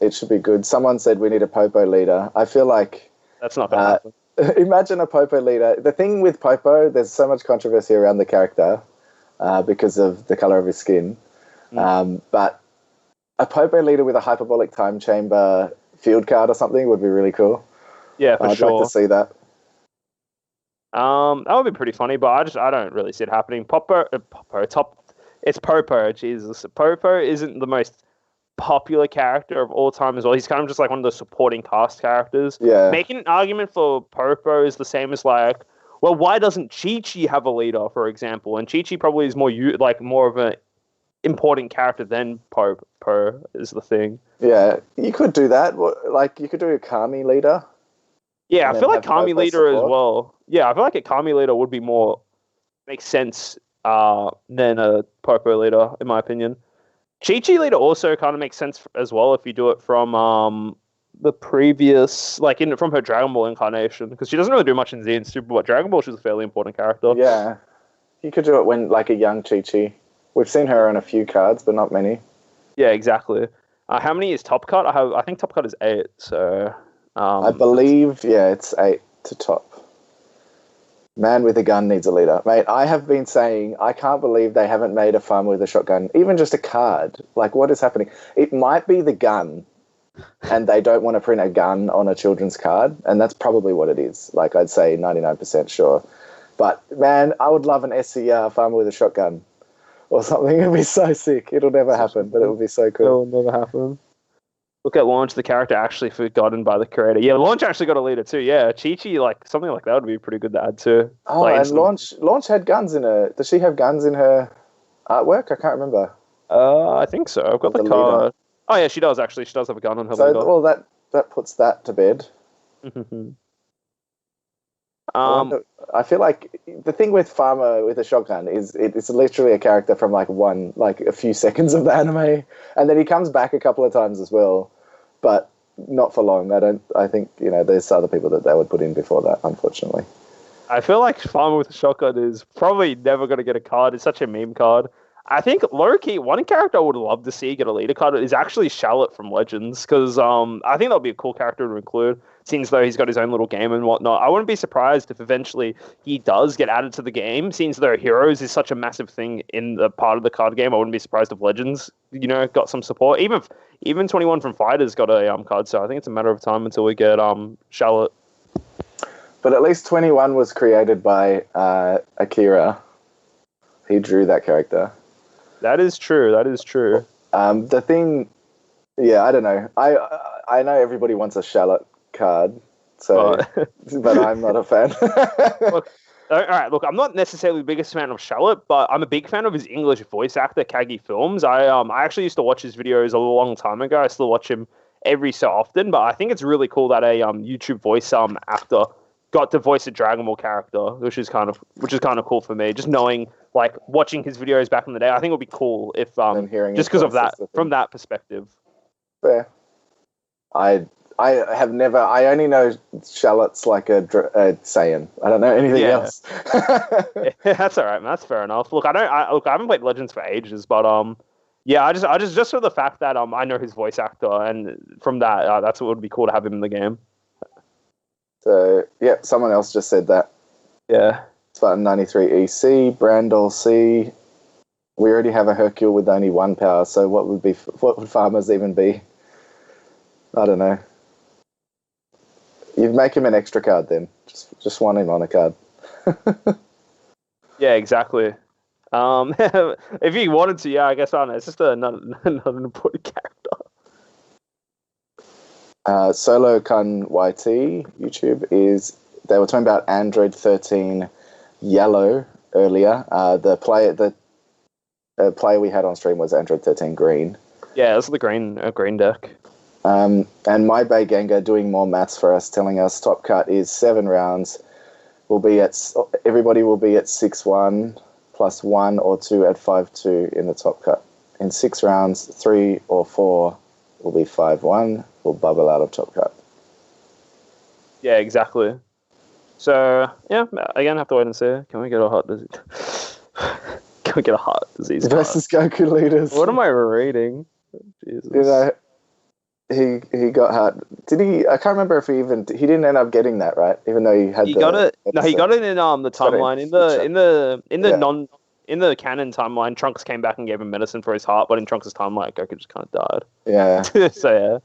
It should be good. Someone said we need a Popo leader. I feel like that's not going to happen. Imagine a Popo leader. The thing with Popo, there's so much controversy around the character because of the color of his skin. But a Popo leader with a hyperbolic time chamber field card or something would be really cool. Yeah, for sure. I'd like to see that. That would be pretty funny, but I don't really see it happening. It's Popo. Jesus, Popo isn't the most popular character of all time as well. He's kind of just like one of the supporting cast characters. Yeah. Making an argument for Popo is the same as like, well, why doesn't Chi-Chi have a leader, for example? And Chi-Chi probably is more of an important character than Popo is the thing. Yeah, you could do that. Like, you could do a Kami leader. Yeah, I feel like Kami leader as well. Yeah, I feel like a Kami leader would be makes sense than a Popo leader, in my opinion. Chi-Chi leader also kind of makes sense as well if you do it from the previous, from her Dragon Ball incarnation, because she doesn't really do much in Z and Super, but Dragon Ball, she's a fairly important character. Yeah, you could do it when, like, a young Chi-Chi. We've seen her on a few cards, but not many. Yeah, exactly. How many is Top Cut? I think Top Cut is 8, so... I believe, it's 8 to top. Man with a gun needs a leader. Mate, I have been saying, I can't believe they haven't made a farmer with a shotgun, even just a card. Like, what is happening? It might be the gun, and they don't want to print a gun on a children's card, and that's probably what it is. Like, I'd say 99% sure. But, man, I would love an SCR farmer with a shotgun or something. It'd be so sick. It'll never happen, but it would be so cool. It'll never happen. Look at Launch, the character actually forgotten by the creator. Yeah, Launch actually got a leader too. Yeah, Chi-Chi, like, something like that would be pretty good to add too. Oh, like, and Launch had guns in her. Does she have guns in her artwork? I can't remember. I think so. I've got the card. Leader. Oh yeah, she does actually. She does have a gun on her leader. Well, that puts that to bed. I feel like the thing with Farmer with a shotgun is it's literally a character from a few seconds of the anime, and then he comes back a couple of times as well, but not for long. I think there's other people that they would put in before that, unfortunately. I feel like Farmer with a shotgun is probably never going to get a card. It's such a meme card. I think low-key, one character I would love to see get a leader card is actually Charlotte from Legends, because I think that'll be a cool character to include, seeing as though he's got his own little game and whatnot. I wouldn't be surprised if eventually he does get added to the game, seeing as though Heroes is such a massive thing in the part of the card game. I wouldn't be surprised if Legends, got some support. Even 21 from Fighters got a card, so I think it's a matter of time until we get Charlotte. But at least 21 was created by Akira. He drew that character. That is true. The thing, I don't know. I know everybody wants a Charlotte card, but I'm not a fan. All right, look, I'm not necessarily the biggest fan of Charlotte, but I'm a big fan of his English voice actor, Kagi Films. I actually used to watch his videos a long time ago. I still watch him every so often, but I think it's really cool that a YouTube voice actor got to voice a Dragon Ball character, which is kind of cool for me. Just knowing, watching his videos back in the day, I think it would be cool if just because of that, from that perspective. Fair. I only know Charlotte's like a Saiyan. I don't know anything else. Yeah, that's all right, man. That's fair enough. Look, I haven't played Legends for ages, but I just for the fact that I know his voice actor, and from that, that's what would be cool to have him in the game. So, someone else just said that. Yeah. Spartan 93 EC, Brandol C. We already have a Hercule with only 1 power, so what would Farmers even be? I don't know. You'd make him an extra card then. Just want him on a card. Yeah, exactly. If he wanted to, I guess, I don't know. It's just not an important character. Solo Kun YT YouTube they were talking about Android 13 Yellow earlier. The player we had on stream was Android 13 Green. Yeah, that's the green deck. And My Bay Gengar doing more maths for us, telling us top cut is 7 rounds. Everybody will be at 6-1 plus 1 or 2 at 5-2 in the top cut. In 6 rounds, 3 or 4 will be 5-1. Will bubble out of top cut. Yeah, exactly. So, again, have to wait and see. Can we get a heart disease? Can we get a heart disease versus Goku leaders? What am I reading? Jesus. He got heart. Did he? I can't remember if he didn't end up getting that, right? Even though he had. He got it. No, he got it in the timeline in the canon timeline. Trunks came back and gave him medicine for his heart, but in Trunks' timeline, Goku just kind of died. Yeah. So yeah.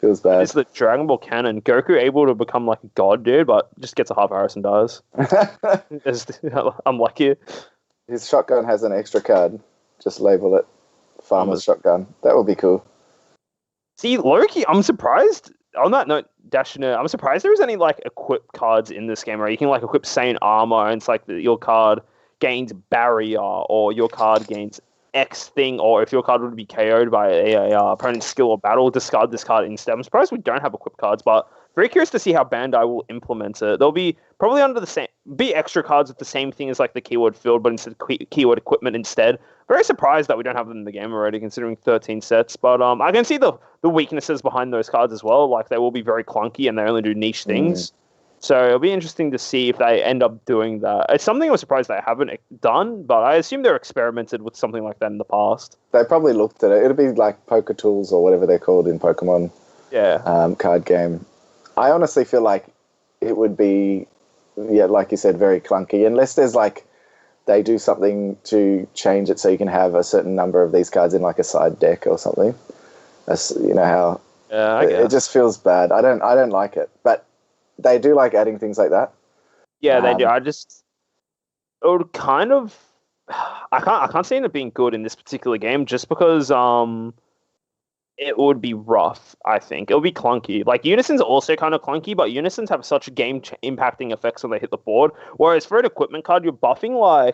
Feels bad. It's the Dragon Ball canon. Goku able to become like a god, dude, but just gets a half Harris and dies. Unlucky. His shotgun has an extra card. Just label it Farmer's Shotgun. That would be cool. See, Loki, I'm surprised. On that note, Dashner, I'm surprised there is any equip cards in this game, right? You can equip Saint Armor, and it's your card gains barrier, or your card gains X thing, or if your card would be KO'd by a opponent's skill or battle, discard this card instead. I'm surprised we don't have equip cards, but very curious to see how Bandai will implement it. There'll be probably be extra cards with the same thing as the keyword field, but instead keyword equipment instead. Very surprised that we don't have them in the game already, considering 13 sets. But I can see the weaknesses behind those cards as well. They will be very clunky and they only do niche things. So it'll be interesting to see if they end up doing that. It's something I was surprised they haven't done, but I assume they're experimented with something like that in the past. They probably looked at it. It'll be like Poker Tools or whatever they're called in Pokemon. Yeah. Card game. I honestly feel like it would be, like you said, very clunky. Unless there's they do something to change it so you can have a certain number of these cards in a side deck or something. That's how. Yeah, I guess. It just feels bad. I don't like it, but they do like adding things like that. Yeah, they do. It would kind of. I can't see it being good in this particular game, just because it would be rough. I think it would be clunky. Unisons are also kind of clunky, but Unisons have such game impacting effects when they hit the board. Whereas for an equipment card, you're buffing a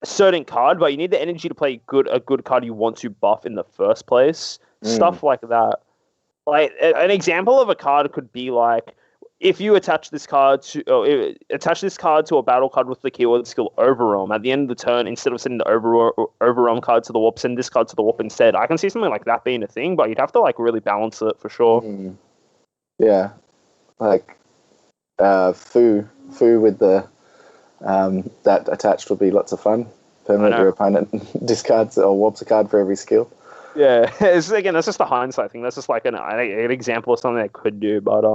certain card, but you need the energy to play a good card you want to buff in the first place. Stuff like that. An example of a card could be if you attach this card to a battle card with the keyword skill Overwhelm at the end of the turn, instead of sending the Overwhelm card to the warp, send this card to the warp instead. I can see something like that being a thing, but you'd have to like really balance it for sure. Yeah, like Fu with the that attached would be lots of fun. Permanent your opponent discards or warps a card for every skill. Yeah, that's just a hindsight thing. That's just like an example of something they could do, but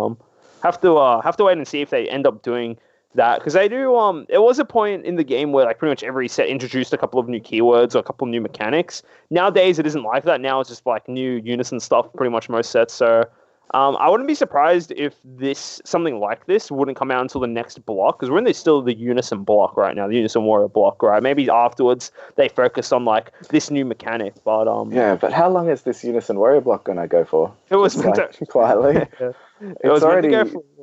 have to wait and see if they end up doing that, because they do. There was a point in the game where like pretty much every set introduced a couple of new keywords or a couple of new mechanics. Nowadays, it isn't like that. Now it's just like new unison stuff. Pretty much most sets. So I wouldn't be surprised if something like this wouldn't come out until the next block, because we're in still the unison block right now, the unison warrior block, right? Maybe afterwards they focus on like this new mechanic, but yeah. But how long is this unison warrior block gonna go for? It was quietly. It's already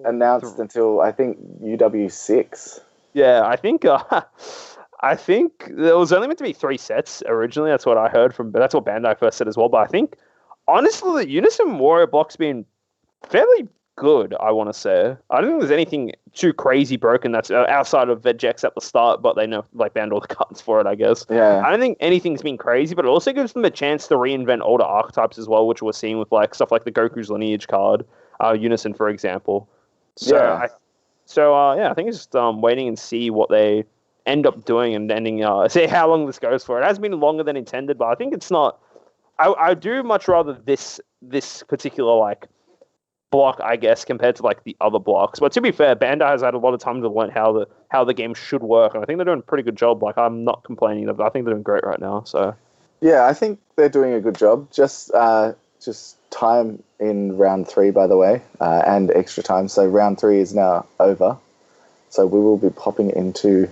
announced until I think UW6. Yeah, I think there was only meant to be 3 sets originally. That's what I heard but that's what Bandai first said as well. But I think honestly, the Unison Warrior block's been fairly good, I want to say. I don't think there's anything too crazy broken that's outside of Vegex at the start, but they know like banned all the cards for it, I guess. Yeah. I don't think anything's been crazy, but it also gives them a chance to reinvent older archetypes as well, which we're seeing with like stuff like the Goku's Lineage card, Unison, for example. So yeah. I think it's just waiting and see what they end up doing and ending. See how long this goes for. It has been longer than intended, but I think it's not. I do much rather this particular like block, I guess, compared to like the other blocks. But to be fair, Bandai has had a lot of time to learn how the game should work, and I think they're doing a pretty good job. Like, I'm not complaining. I think they're doing great right now. So yeah, I think they're doing a good job. Just time in round 3, by the way, and extra time. So round 3 is now over. So we will be popping into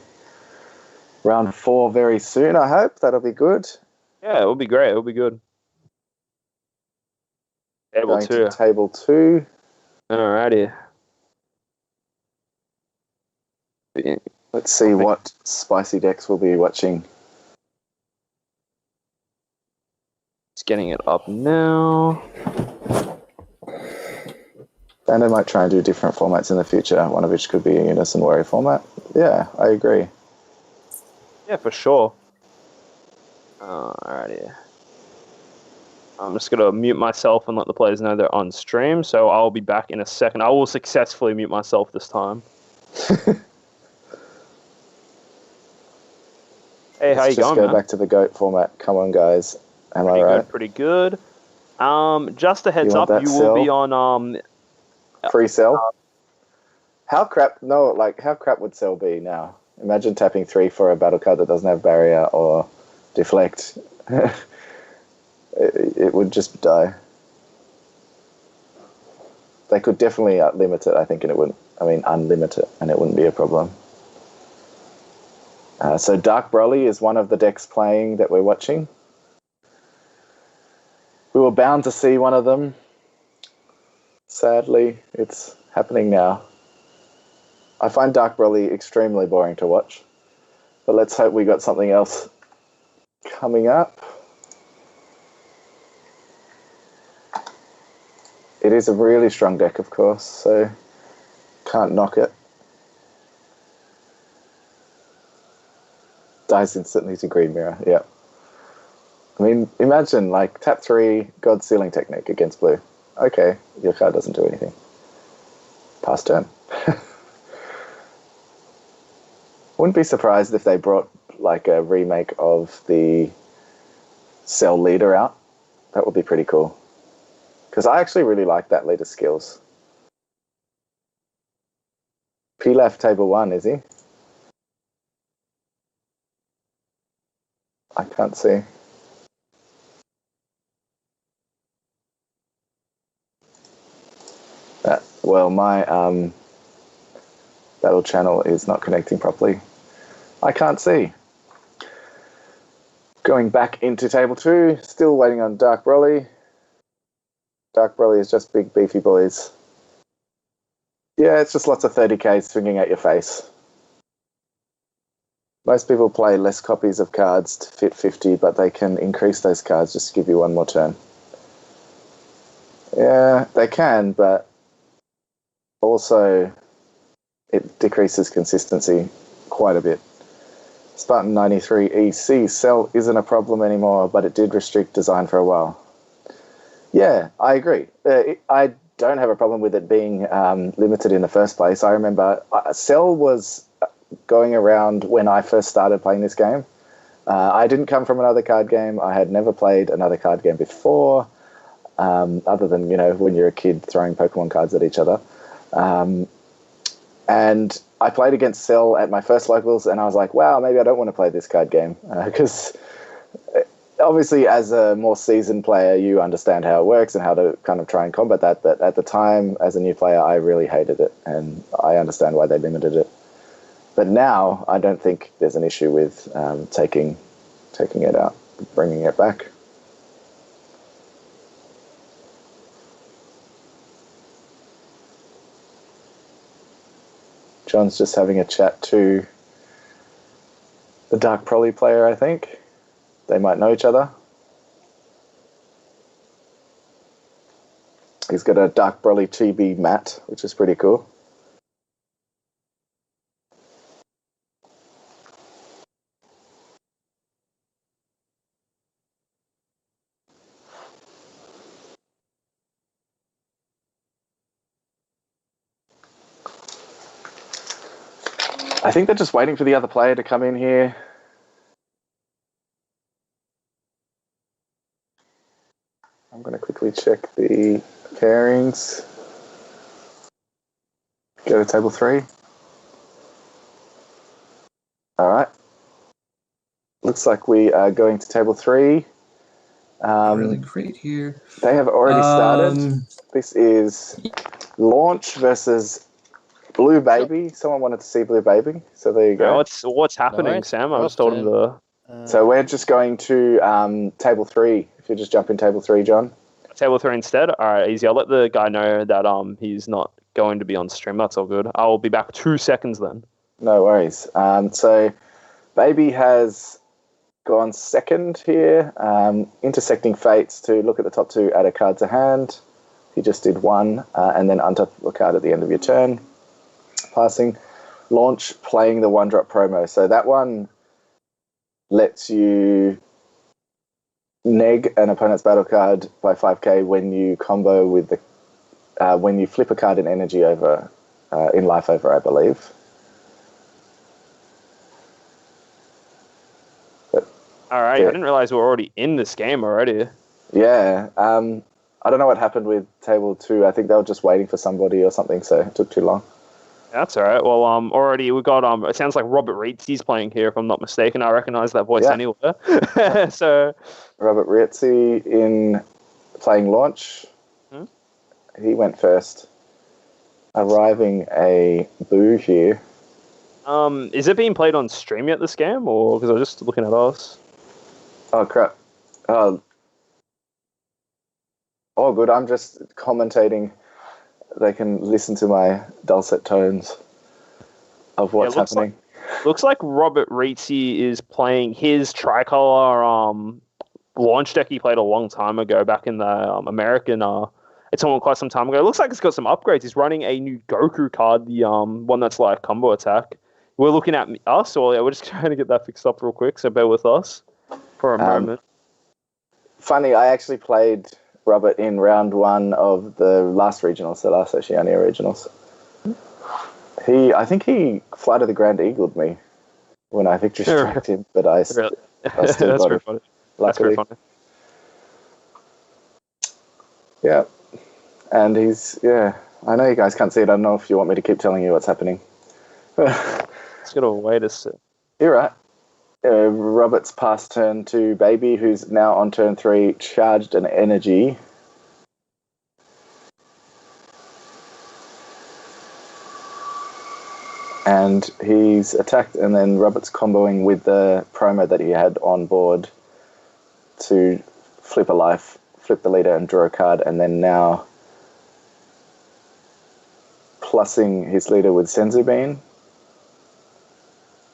round 4 very soon. I hope that'll be good. Yeah, it will be great. It will be good. Going to table 2. Alrighty. Let's see what spicy decks we'll be watching. Just getting it up now. And I might try and do different formats in the future, one of which could be a Unison Warrior format. Yeah, I agree. Yeah, for sure. Alrighty. I'm just going to mute myself and let the players know they're on stream, so I'll be back in a second. I will successfully mute myself this time. Hey, how you going, Let's just go back to the GOAT format. Come on, guys. Am I right? Pretty good. Just a heads up, you will be on... free sell? How crap would sell be now? Imagine tapping 3 for a battle card that doesn't have barrier or deflect. It would just die. They could definitely limit it, I think, and it wouldn't. I mean, unlimit it, and it wouldn't be a problem. So Dark Broly is one of the decks playing that we're watching. We were bound to see one of them. Sadly, it's happening now. I find Dark Broly extremely boring to watch, but let's hope we got something else coming up. It is a really strong deck, of course, so can't knock it. Dies instantly to Green Mirror, yeah. I mean, imagine, like, tap 3, God Sealing Technique against blue. Okay, your card doesn't do anything. Pass turn. Wouldn't be surprised if they brought, like, a remake of the Cell Leader out. That would be pretty cool. Because I actually really like that leader's skills. Pilaf table 1, is he? I can't see. Well, my battle channel is not connecting properly. I can't see. Going back into table 2, still waiting on Dark Broly. Dark Broly is just big beefy boys. Yeah, it's just lots of 30k swinging at your face. Most people play less copies of cards to fit 50, but they can increase those cards just to give you one more turn. Yeah, they can, but also it decreases consistency quite a bit. Spartan 93 EC, Cell isn't a problem anymore, but it did restrict design for a while. Yeah, I agree. I don't have a problem with it being limited in the first place. I remember Cell was going around when I first started playing this game. I didn't come from another card game. I had never played another card game before, other than, when you're a kid throwing Pokemon cards at each other. And I played against Cell at my first locals, and I was like, wow, maybe I don't want to play this card game. Because obviously, as a more seasoned player, you understand how it works and how to kind of try and combat that. But at the time, as a new player, I really hated it, and I understand why they limited it. But now, I don't think there's an issue with taking it out, bringing it back. John's just having a chat to the Dark Prolly player, I think. They might know each other. He's got a Dark Broly Chibi mat, which is pretty cool. I think they're just waiting for the other player to come in here. I'm going to quickly check the pairings. Go to table 3. All right. Looks like we are going to table 3. Really great here. They have already started. This is Launch versus Blue Baby. Someone wanted to see Blue Baby, so there you go. What's happening, Right. Sam? I just told him to... So we're just going to table 3. If you just jump in table 3, John. Table 3 instead? All right, easy. I'll let the guy know that he's not going to be on stream. That's all good. I'll be back 2 seconds then. No worries. So Baby has gone second here. Intersecting Fates to look at the top 2, add a card to hand. He just did 1, and then untap a card at the end of your turn. Passing. Launch, playing the 1-drop promo. So that one lets you neg an opponent's battle card by 5k when you combo with the when you flip a card in energy over in life over, I believe. But, all right, I didn't realize we were already in this game already. Yeah, I don't know what happened with table 2. I think they were just waiting for somebody or something, so it took too long. That's all right. Well, already we got it sounds like Robert Reitzy's playing here, if I'm not mistaken. I recognize that voice anywhere. So Robert Reitzy in playing Launch. He went first. Arriving a Boo here. Is it being played on stream yet, this game, or because I was just looking at us? Oh crap. Oh good, I'm just commentating. They can listen to my dulcet tones of what's happening. Looks like Robert Reitzy is playing his tricolor launch deck he played a long time ago, back in the American. It's on quite some time ago. It looks like it's got some upgrades. He's running a new Goku card, the one that's like combo attack. We're looking at us, or we're just trying to get that fixed up real quick, so bear with us for a moment. Funny, I actually played Robert in round 1 of the last regionals, the last Oceania regionals. I think he Flight of the Grand Eagled me when I victory striked him, but I still That's got very it. funny. Luckily. That's very funny. Yeah. And I know you guys can't see it. I don't know if you want me to keep telling you what's happening. Just gotta wait a sec. You're right. Robert's past turn to Baby, who's now on turn 3, charged an energy. And he's attacked, and then Robert's comboing with the promo that he had on board to flip a life, flip the leader and draw a card, and then now plussing his leader with Senzu Bean.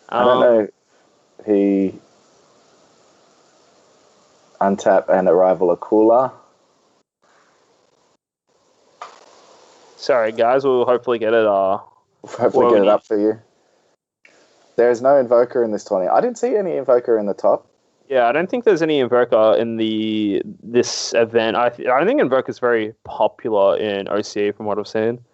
I don't know. He untap and arrival a cooler. Sorry, guys. We'll hopefully get it. Hopefully get it up for you. There is no Invoker in this tourney. I didn't see any Invoker in the top. Yeah, I don't think there's any Invoker in this event. I think Invoker is very popular in OCA from what I've seen.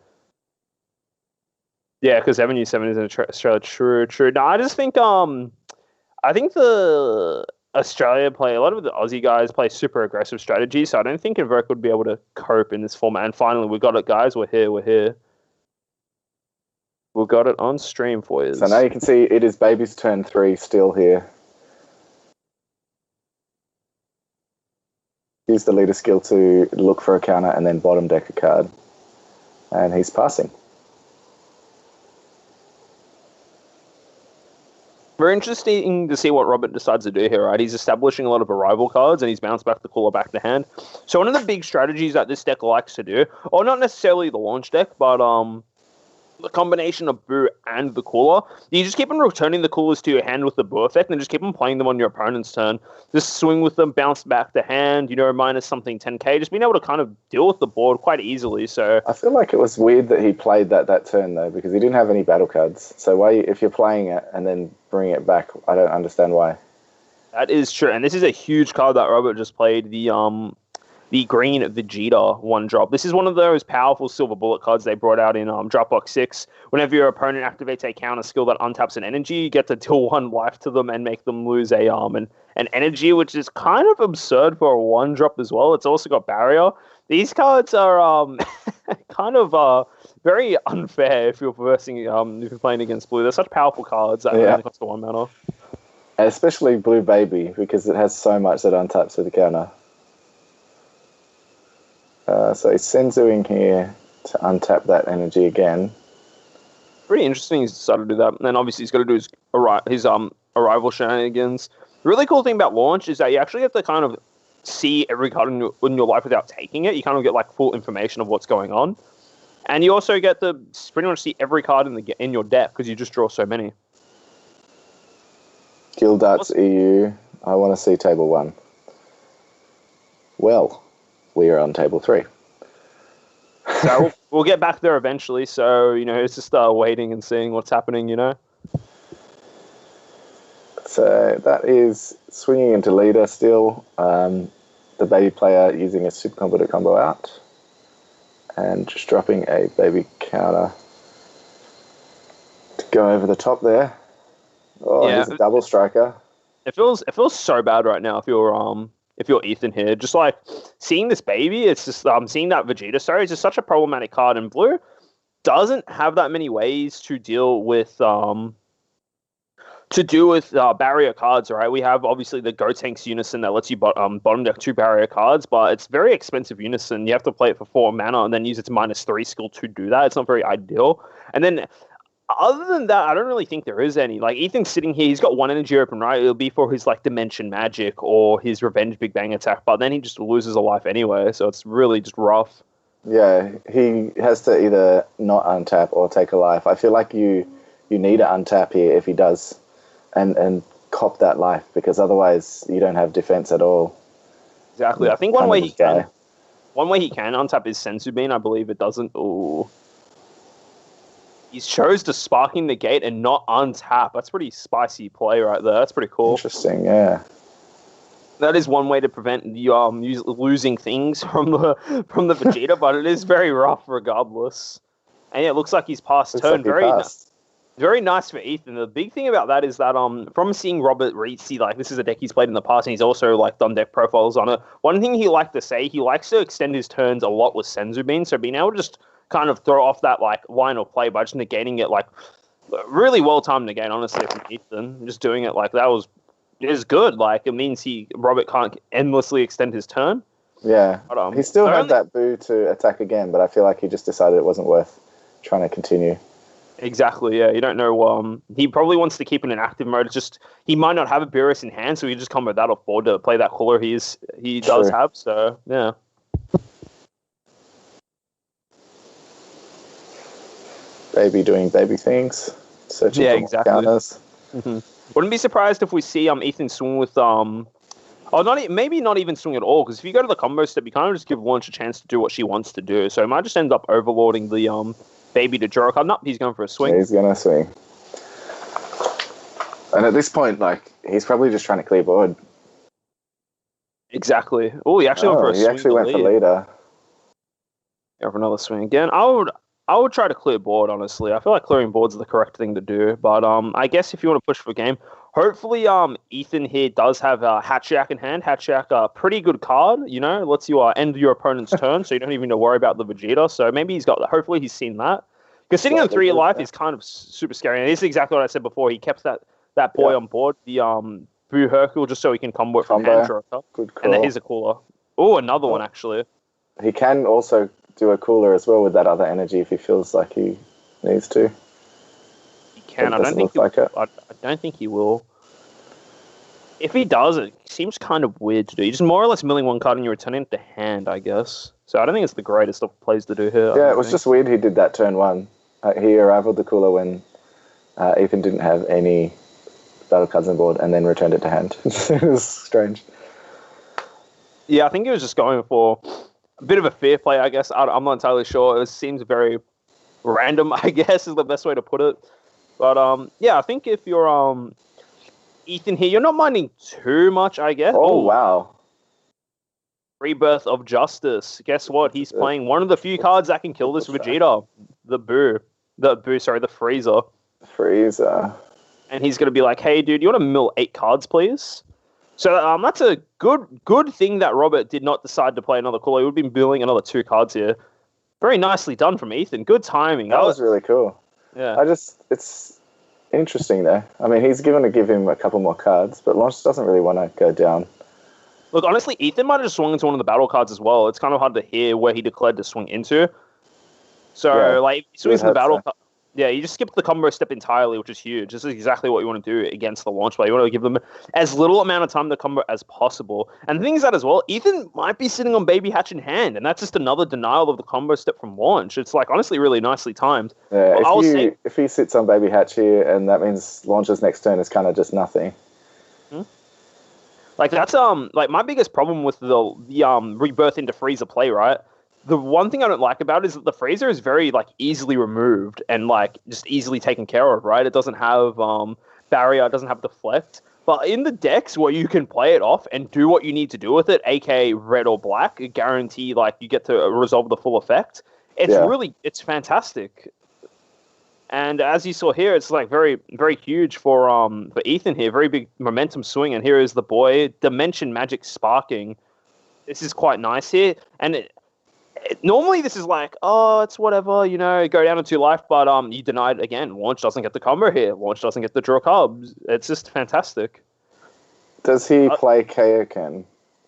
Yeah, because 7U7 is in Australia. True. No, I just think I think the Australia play, a lot of the Aussie guys play super aggressive strategy, so I don't think Invoker would be able to cope in this format. And finally, we got it, guys. We're here. We got it on stream for you. So now you can see it is Baby's turn 3 still here. Use the leader skill to look for a counter and then bottom deck a card. And he's passing. Very interesting to see what Robert decides to do here, right? He's establishing a lot of arrival cards and he's bounced back the cooler back to hand. So one of the big strategies that this deck likes to do, or not necessarily the launch deck, but the combination of Boo and the cooler, you just keep on returning the coolers to your hand with the Boo effect and just keep on playing them on your opponent's turn. Just swing with them, bounce back to hand, minus something 10k, just being able to kind of deal with the board quite easily. So I feel like it was weird that he played that turn though, because he didn't have any battle cards. So why, if you're playing it and then bring it back, I don't understand why. That is true, and this is a huge card that Robert just played, the green Vegeta 1-drop. This is one of those powerful silver bullet cards they brought out in Dropbox 6. Whenever your opponent activates a counter skill that untaps an energy, you get to deal 1 life to them and make them lose an energy, which is kind of absurd for a 1-drop as well. It's also got barrier. These cards are kind of very unfair if you're if you're playing against blue. They're such powerful cards that only cost 1 mana. Especially Blue Baby, because it has so much that untaps with the counter. So he's Senzuing here to untap that energy again. Pretty interesting he's decided to do that. And then obviously he's got to do his arrival shenanigans. The really cool thing about launch is that you actually get to kind of see every card in your life without taking it. You kind of get like full information of what's going on. And you also get to pretty much see every card in your deck because you just draw so many. Gildarts EU. I want to see table 1. Well, we are on table 3. So we'll get back there eventually. So, it's just waiting and seeing what's happening, So that is swinging into leader still. The baby player using a super combo to combo out. And just dropping a baby counter to go over the top there. Oh, yeah, he's a double striker. It feels so bad right now if you're Ethan here. Just like seeing this baby, it's just seeing that Vegeta story is just such a problematic card, and blue doesn't have that many ways to deal with barrier cards, right? We have obviously the Gotenks Unison that lets you bottom deck 2 barrier cards, but it's very expensive Unison. You have to play it for 4 mana and then use its -3 skill to do that. It's not very ideal. And then other than that, I don't really think there is any. Like, Ethan's sitting here, he's got 1 energy open, right? It'll be for his, Dimension Magic or his Revenge Big Bang attack, but then he just loses a life anyway, so it's really just rough. Yeah, he has to either not untap or take a life. I feel like you need to untap here if he does, and cop that life, because otherwise you don't have defense at all. Exactly. I think one way he can untap is Senzu Bean. I believe it doesn't. Ooh. He chose to Sparking Negate and not untap. That's pretty spicy play right there. That's pretty cool. Interesting, yeah. That is one way to prevent you losing things from the Vegeta, but it is very rough regardless. And yeah, it looks like he's passed turn. Very nice for Ethan. The big thing about that is that from seeing Robert Reitzy, this is a deck he's played in the past, and he's also done deck profiles on it. One thing he liked to say, he likes to extend his turns a lot with Senzu Bean, so being able to just kind of throw off that line of play by just negating it really well timed negate, honestly, from Ethan. Just doing it that is good. It means Robert can't endlessly extend his turn. Yeah. But, he still had that Boo to attack again, but I feel like he just decided it wasn't worth trying to continue. Exactly, yeah. You don't know. He probably wants to keep in an active mode. It's just he might not have a Beerus in hand, so he just combo that off board to play that cooler he does have. So yeah. Baby doing baby things, searching for exactly. counters. Mm-hmm. Wouldn't be surprised if we see Ethan swing with Oh, maybe not even swing at all, because if you go to the combo step, you kind of just give Launch a chance to do what she wants to do. So it might just end up overlording the baby to draw a card. No, he's going for a swing. Yeah, he's going to swing. And at this point, like, he's probably just trying to clear board. Exactly. Oh, he actually went for a swing. He actually went for leader. Yeah, for another swing again. I would try to clear board, honestly. I feel like clearing board's the correct thing to do. But I guess if you want to push for game, hopefully Ethan here does have Hatchiak in hand. Hatchiak, a pretty good card, you know, lets you end your opponent's turn, so you don't even need to worry about the Vegeta. So maybe he's got that. Hopefully he's seen that. Because sitting on 3 life is kind of super scary. And this is exactly what I said before. He kept that boy on board, the Boo Hercule, just so he can combo it from hand draw. Good call. And then here's a cooler. Oh, another one, actually. He can also do a cooler as well with that other energy if he feels like he needs to. He can. I don't think he will. If he does, it seems kind of weird to do. You're just more or less milling one card and you're returning it to hand, I guess. So I don't think it's the greatest of plays to do here. Yeah, it was just weird he did that turn 1. He arrived the cooler when Ethan didn't have any battle cards on board and then returned it to hand. It was strange. Yeah, I think he was just going for a bit of a fair play, I guess. I'm not entirely sure. It seems very random, I guess, is the best way to put it. But yeah, I think if you're Ethan here, you're not minding too much, I guess. Oh, wow. Rebirth of Justice. Guess what? He's playing one of the few cards that can kill this Vegeta. The Freezer. Freezer. And he's going to be like, hey, dude, you want to mill 8 cards, please? So that's a good thing that Robert did not decide to play another cooler. He would be milling another 2 cards here. Very nicely done from Ethan. Good timing. That was really cool. Yeah. It's interesting there. I mean, he's going to give him a couple more cards, but Launch doesn't really want to go down. Look, honestly, Ethan might have just swung into one of the battle cards as well. It's kind of hard to hear where he declared to swing into. So, if he swings in the battle card, yeah, you just skip the combo step entirely, which is huge. This is exactly what you want to do against the Launch play. You want to give them as little amount of time to combo as possible. And the thing is that as well, Ethan might be sitting on Baby Hatch in hand, and that's just another denial of the combo step from Launch. It's like, honestly, really nicely timed. Yeah, if he sits on Baby Hatch here, and that means Launch's next turn is kind of just nothing. Like, that's like my biggest problem with the Rebirth into Freezer play, right? The one thing I don't like about it is that the Freezer is very, like, easily removed and, like, just easily taken care of, right? It doesn't have barrier, it doesn't have deflect. But in the decks where you can play it off and do what you need to do with it, aka red or black, guarantee, like, you get to resolve the full effect. It's fantastic. And as you saw here, it's, like, very, very huge for Ethan here. Very big momentum swing. And here is the boy, Dimension Magic sparking. This is quite nice here. And normally this is like, oh, it's whatever, you know, go down to 2 life, but you denied again. Launch doesn't get the combo here. Launch doesn't get the draw carbs. It's just fantastic. Does he play Kaioken?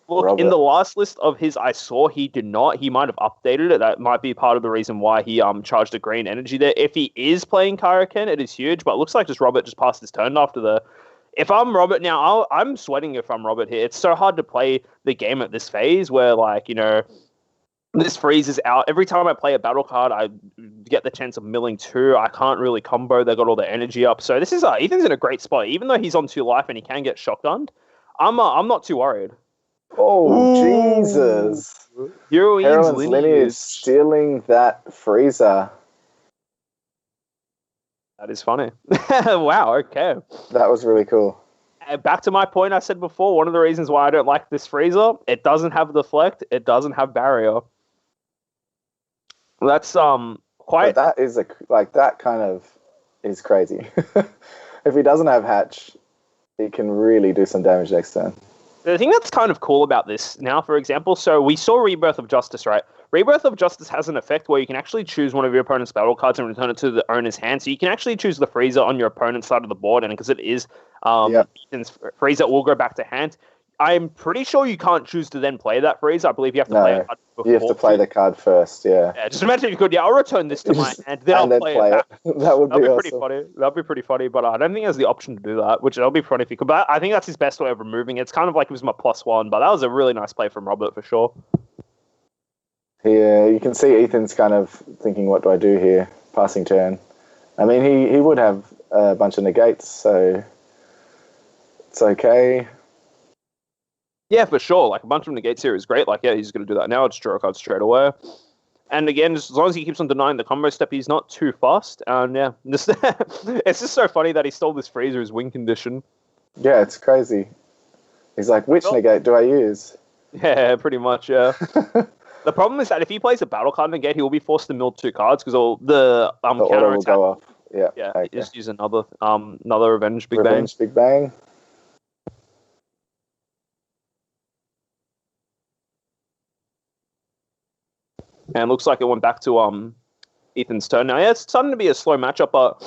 Look, Robert? In the last list of his I saw, he did not. He might have updated it. That might be part of the reason why he charged a green energy there. If he is playing Kaioken, it is huge, but it looks like Robert just passed his turn after the... If I'm Robert now, I'm sweating if I'm Robert here. It's so hard to play the game at this phase where, like, you know, this freezes out. Every time I play a battle card, I get the chance of milling 2. I can't really combo. They got all the energy up. So this is Ethan's in a great spot. Even though he's on 2 life and he can get shotgunned, I'm not too worried. Oh, ooh. Jesus. Heroine's lineage stealing that freezer. That is funny. Wow, okay. That was really cool. Back to my point I said before, one of the reasons why I don't like this freezer, it doesn't have deflect, it doesn't have barrier. That's quite... But that is that kind of is crazy. If he doesn't have hatch, he can really do some damage next turn. The thing that's kind of cool about this now, for example, so we saw Rebirth of Justice, right? Rebirth of Justice has an effect where you can actually choose one of your opponent's battle cards and return it to the owner's hand. So you can actually choose the freezer on your opponent's side of the board, and because it is Ethan's freezer, it will go back to hand. I'm pretty sure you can't choose to then play that freezer. I believe you have to play a card before. You have to play the card first, yeah. Just imagine if you could, I'll return this to my hand, then I'll play it back. That would be awesome. Pretty funny. That'd be pretty funny, but I don't think there's the option to do that, which that'll be funny if you could. But I think that's his best way of removing it. It's kind of like it was my +1, but that was a really nice play from Robert for sure. Yeah, you can see Ethan's kind of thinking, what do I do here? Passing turn. I mean, he would have a bunch of negates, so it's okay. Yeah, for sure. Like, a bunch of negates here is great. Like, yeah, he's going to do that now. Just draw a card straight away. And again, just as long as he keeps on denying the combo step, he's not too fast. And yeah, it's just so funny that he stole this freezer as win condition. Yeah, it's crazy. He's like, which negate do I use? Yeah, pretty much, yeah. The problem is that if he plays a battle card negate, he will be forced to mill 2 cards because all the counter will go off. Yeah, okay. Just use another Revenge Big Bang. Big Bang. And it looks like it went back to Ethan's turn now. Yeah, it's starting to be a slow matchup, but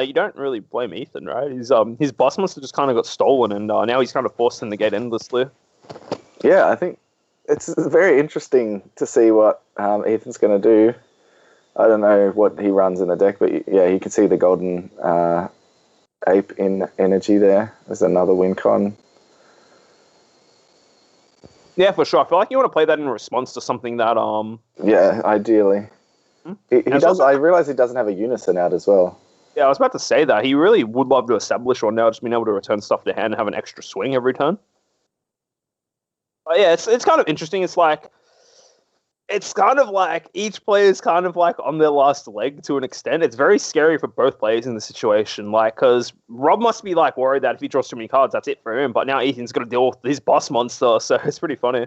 you don't really blame Ethan, right? His boss monster just kind of got stolen, and now he's kind of forced to negate endlessly. Yeah, I think it's very interesting to see what Ethan's going to do. I don't know what he runs in the deck, but yeah, you can see the golden ape in energy there. There's another win con. Yeah, for sure. I feel like you want to play that in response to something that Yeah, ideally. He does. I realize he doesn't have a unison out as well. Yeah, I was about to say that. He really would love to establish one now, just being able to return stuff to hand and have an extra swing every turn. But yeah, it's kind of interesting. It's kind of like each player is kind of like on their last leg to an extent. It's very scary for both players in the situation, like, because Rob must be like worried that if he draws too many cards, that's it for him. But now Ethan's got to deal with his boss monster, so it's pretty funny.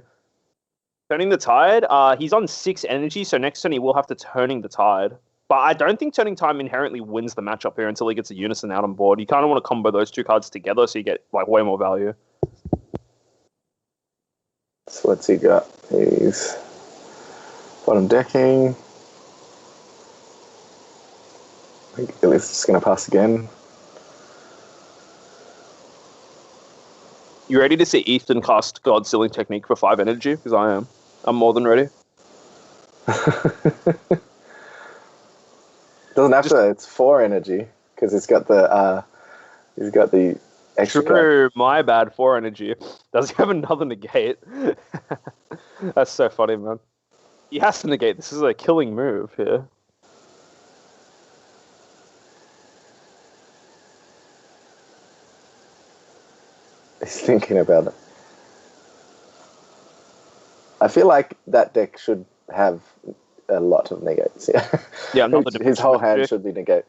Turning the Tide, he's on 6 energy, so next turn he will have to Turning the Tide. But I don't think Turning Time inherently wins the matchup here until he gets a unison out on board. You kind of want to combo those 2 cards together so you get like way more value. So what's he got? He's bottom decking. I think Illy's just going to pass again. You ready to see Ethan cast God Sealing Technique for 5 energy? Because I am. I'm more than ready. Doesn't have to. It's 4 energy because he's got the extra. True, my bad. 4 energy. Does he have another negate? That's so funny, man. He has to negate. This is a killing move here. He's thinking about it. I feel like that deck should have a lot of negates. Yeah, his whole hand should be negate.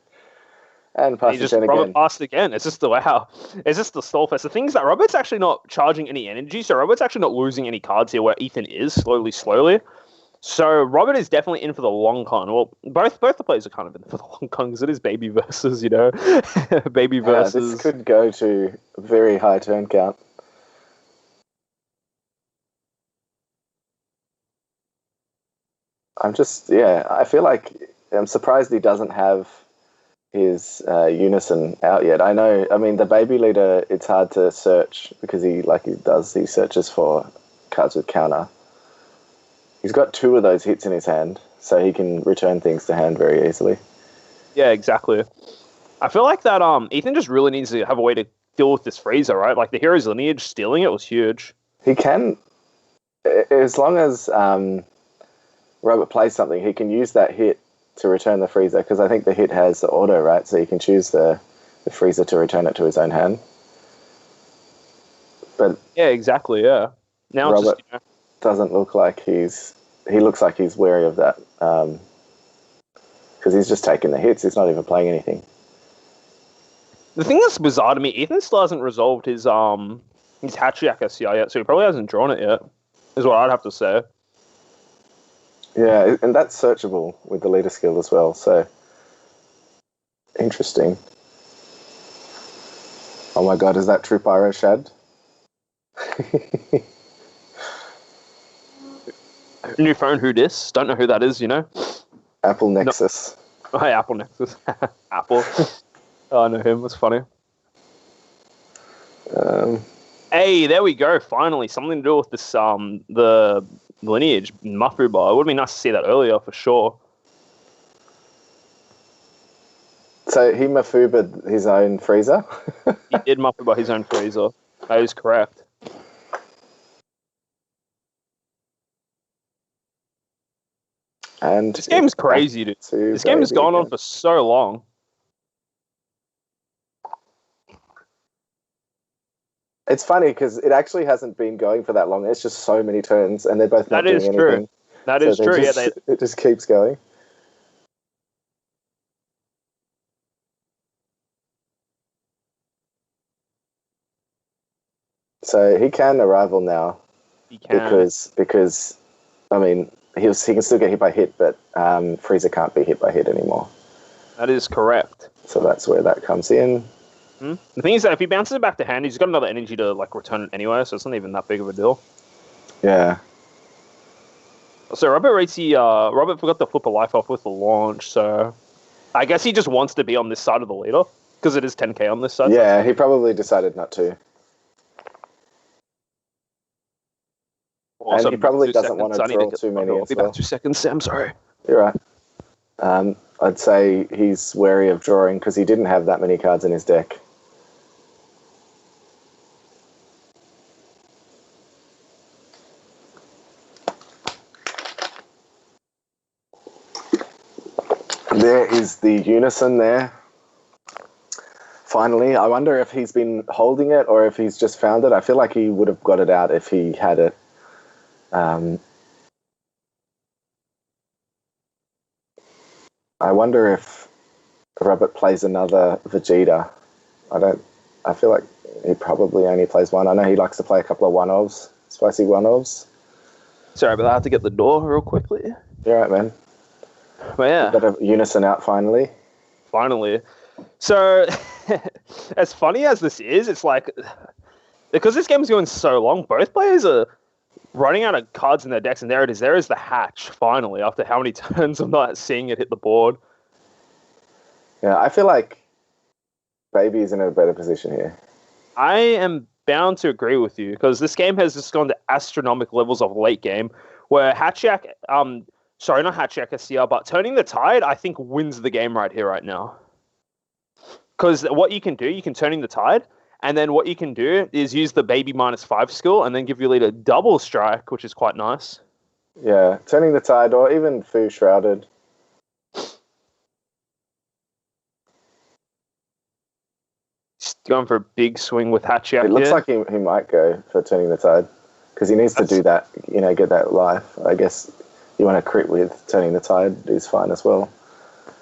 And pass again. Robert passed again. It's just the stall fest. The thing is that Robert's actually not charging any energy, so Robert's actually not losing any cards here where Ethan is slowly. So Robert is definitely in for the long con. Well, both the players are kind of in for the long con because it is baby versus, baby versus. This could go to a very high turn count. I feel like I'm surprised he doesn't have his unison out yet. The baby leader, it's hard to search because he searches for cards with counter. He's got 2 of those hits in his hand, so he can return things to hand very easily. Yeah, exactly. I feel like that Ethan just really needs to have a way to deal with this freezer, right? Like the Hero's Lineage stealing it was huge. He can, as long as Robert plays something, he can use that hit to return the freezer, because I think the hit has the auto, right? So you can choose the freezer to return it to his own hand. But yeah, exactly, yeah. Now Robert doesn't look like he looks like he's wary of that, because he's just taking the hits. He's not even playing anything. The thing that's bizarre to me, Ethan still hasn't resolved his Hachiak SCI yet, so he probably hasn't drawn it yet, is what I'd have to say. Yeah, and that's searchable with the leader skill as well, so interesting. Oh my god, is that true Pyro Shad? New phone, who dis? Don't know who that is, Apple Nexus. No. Oh, hey, Apple Nexus. Apple. Oh, I know him. That's funny. Hey, there we go. Finally, something to do with this, the lineage, Mafuba. It would be nice to see that earlier, for sure. So he Mafuba his own freezer? He did Mafuba his own freezer. That is correct. And this game's crazy, dude. This game has gone on for so long. It's funny because it actually hasn't been going for that long. It's just so many turns, and they're both not doing anything. True. That is true. It just keeps going. So he can arrival now. He can because I mean he can still get hit by hit, but Frieza can't be hit by hit anymore. That is correct. So that's where that comes in. The thing is that if he bounces it back to hand, he's got another energy to like return it anyway, so it's not even that big of a deal. Yeah. So Robert forgot to flip a life off with the launch, so I guess he just wants to be on this side of the leader because it is 10k on this side. Yeah, he probably decided not to. Also, and he probably doesn't want to draw too many as well. 2 seconds, Sam, sorry. You're right. I'd say he's wary of drawing because he didn't have that many cards in his deck. There is the unison there. Finally, I wonder if he's been holding it or if he's just found it. I feel like he would have got it out if he had it. I wonder if Robert plays another Vegeta. I feel like he probably only plays one. I know he likes to play a couple of one-offs, spicy one-offs. Sorry, but I have to get the door real quickly. You're right, man. But yeah. Got a unison out finally. Finally. So, as funny as this is, it's like, because this game is going so long, both players are running out of cards in their decks, and there it is. There is the hatch, finally, after how many turns I'm not seeing it hit the board. Yeah, I feel like Baby is in a better position here. I am bound to agree with you, because this game has just gone to astronomical levels of late game, where Hatchiak, sorry, not Hatchiak SCR, but Turning the Tide, I think, wins the game right here, right now. Because what you can do, you can Turning the Tide, and then what you can do is use the Baby -5 skill, and then give your leader double strike, which is quite nice. Yeah, Turning the Tide, or even Fu Shrouded. Just going for a big swing with Hatchiak. It looks like he might go for Turning the Tide, because he needs to do that, get that life. I guess you want to crit with Turning the Tide is fine as well.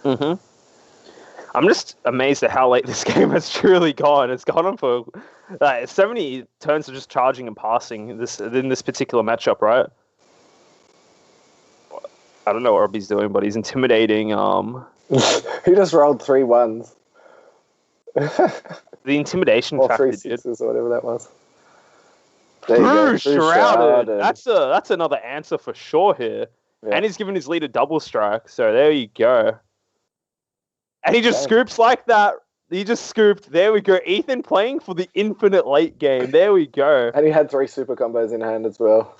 Mm-hmm. I'm just amazed at how late this game has truly gone. It's gone on for so many turns of just charging and passing in this particular matchup, right? I don't know what Robbie's doing, but he's intimidating. He just rolled 3 1s. The intimidation or factor, 3 6s, or whatever that was. Shrouded. That's another answer for sure here. Yeah. And he's given his leader double strike, so there you go. And he just scoops like that. He just scooped. There we go. Ethan playing for the infinite late game. There we go. And he had 3 super combos in hand as well.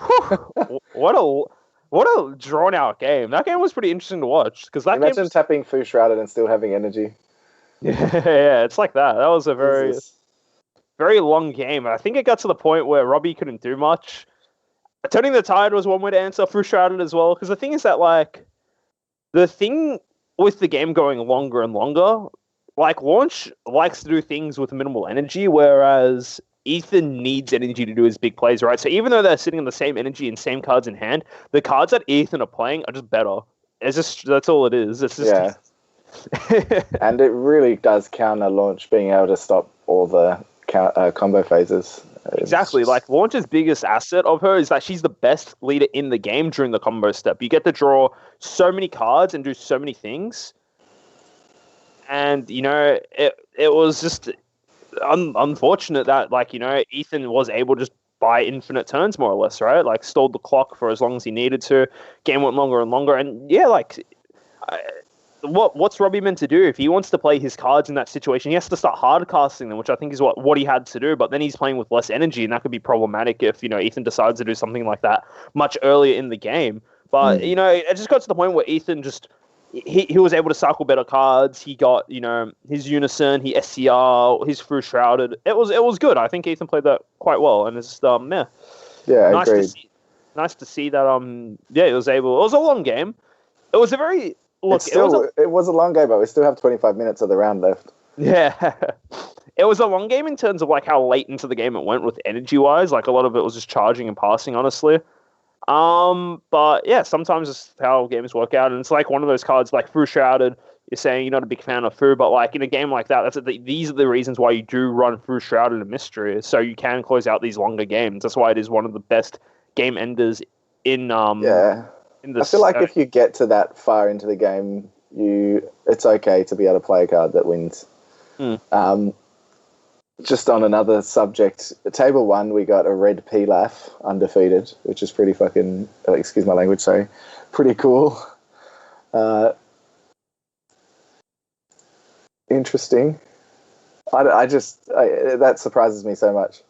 What a drawn out game. That game was pretty interesting to watch. Imagine tapping Fu Shrouded and still having energy. Yeah, it's like that. That was a very, very long game. I think it got to the point where Robbie couldn't do much. Turning the Tide was one way to answer. Fu Shrouded as well. Because the thing is that, like, the thing with the game going longer and longer, like, Launch likes to do things with minimal energy, whereas Ethan needs energy to do his big plays, right? So even though they're sitting on the same energy and same cards in hand, the cards that Ethan are playing are just better. That's all it is. It's just and it really does counter Launch being able to stop all the combo phases. Exactly. Like, Launch's biggest asset of her is that she's the best leader in the game during the combo step. You get to draw so many cards and do so many things. And, it was just unfortunate that, like, Ethan was able to just buy infinite turns, more or less, right? Like, stalled the clock for as long as he needed to. Game went longer and longer. And, yeah, like, what's Robbie meant to do? If he wants to play his cards in that situation, he has to start hard casting them, which I think is what he had to do. But then he's playing with less energy, and that could be problematic if, Ethan decides to do something like that much earlier in the game. But, it just got to the point where Ethan just... He was able to cycle better cards. He got, his Unison, he SCR, his Fu Shrouded. It was good. I think Ethan played that quite well. And it's, nice agreed. Nice to see that, it was a long game. It was a very... Look, it was a long game, but we still have 25 minutes of the round left. Yeah. it was a long game in terms of like how late into the game it went with energy wise. Like a lot of it was just charging and passing, honestly. But yeah, sometimes it's how games work out, and it's like one of those cards like Through Shrouded. You're saying you're not a big fan of Fu, but like in a game like that, these are the reasons why you do run Through Shrouded and Mystery, so you can close out these longer games. That's why it is one of the best game enders in In this, I feel like if you get to that far into the game, it's okay to be able to play a card that wins. Just on another subject, table 1, we got a red Pilaf undefeated, which is pretty fucking, excuse my language, sorry, pretty cool. Interesting. That surprises me so much.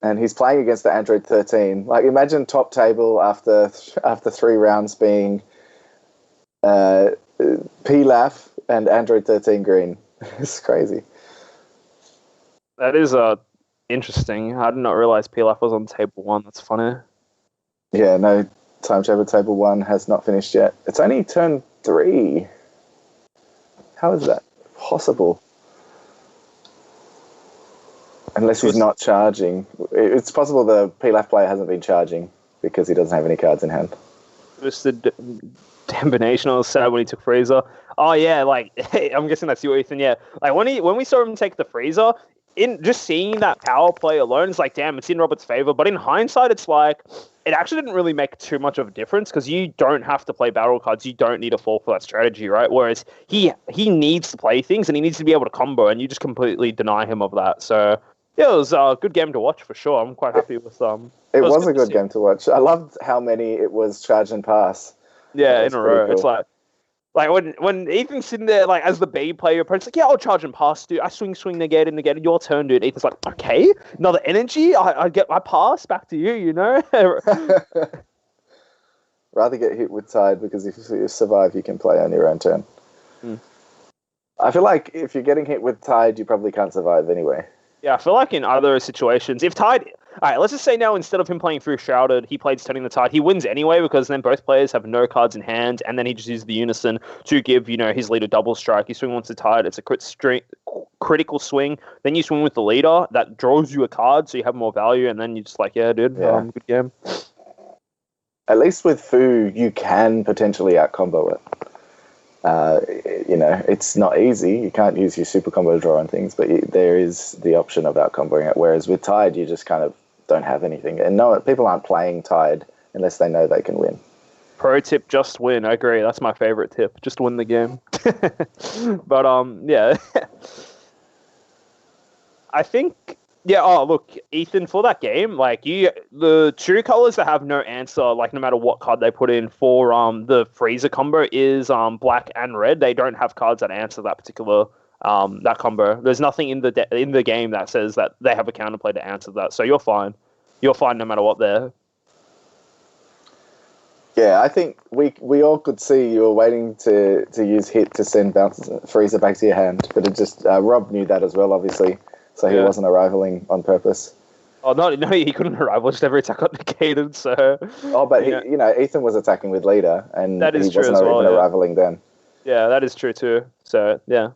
And he's playing against the Android 13. Like, imagine top table after 3 rounds being Pilaf and Android 13 green. It's crazy. That is interesting. I did not realize Pilaf was on table 1. That's funny. Yeah, no, time travel table 1 has not finished yet. It's only turn 3. How is that possible? Unless he's not charging. It's possible the Pilaf player hasn't been charging because he doesn't have any cards in hand. Just the Damnation. I was sad when he took Freezer. Oh yeah, like I'm guessing that's you, Ethan. Yeah, like when we saw him take the Freezer, in just seeing that power play alone, it's like, damn, it's in Robert's favor. But in hindsight, it's like it actually didn't really make too much of a difference because you don't have to play battle cards. You don't need to fall for that strategy, right? Whereas he needs to play things and he needs to be able to combo, and you just completely deny him of that. So yeah, it was a good game to watch for sure. I'm quite happy with It was a good game to watch. I loved how many it was charge and pass. Yeah, in a row. Cool. It's like when Ethan's sitting there like as the B player, opponent's like, yeah, I'll charge and pass, dude. I swing, negate, your turn, dude. Ethan's like, okay, another energy. I pass back to you, you know. Rather get hit with Tide because if you survive, you can play on your own turn. I feel like if you're getting hit with Tide, you probably can't survive anyway. Yeah, I feel like in other situations, if Tide... Alright, let's just say now instead of him playing through Shrouded, he played Turning the Tide. He wins anyway because then both players have no cards in hand, and then he just uses the Unison to give, his leader double strike. You swing once the Tide, it's a critical swing. Then you swing with the leader, that draws you a card, so you have more value, and then you're just like, yeah, dude, good game. At least with Fu, you can potentially out-combo it. It's not easy. You can't use your super combo draw and things, but there is the option of out-comboing it. Whereas with Tide, you just kind of don't have anything. And no, people aren't playing Tide unless they know they can win. Pro tip, just win. I agree. That's my favorite tip. Just win the game. But, yeah. I think... Yeah, look, Ethan, for that game, like, the two colors that have no answer, like, no matter what card they put in for the Freezer combo is black and red. They don't have cards that answer that particular that combo. There's nothing in the game that says that they have a counterplay to answer that. So you're fine. You're fine no matter what there. Yeah, I think we all could see you were waiting to use hit to send Freezer back to your hand, but it just Rob knew that as well, obviously. So he wasn't arrivaling on purpose. Oh, no, he couldn't arrival. Just every attack got negated, so... Oh, but, Ethan was attacking with leader, and he wasn't even arrivaling then. Yeah, that is true too. So, yeah.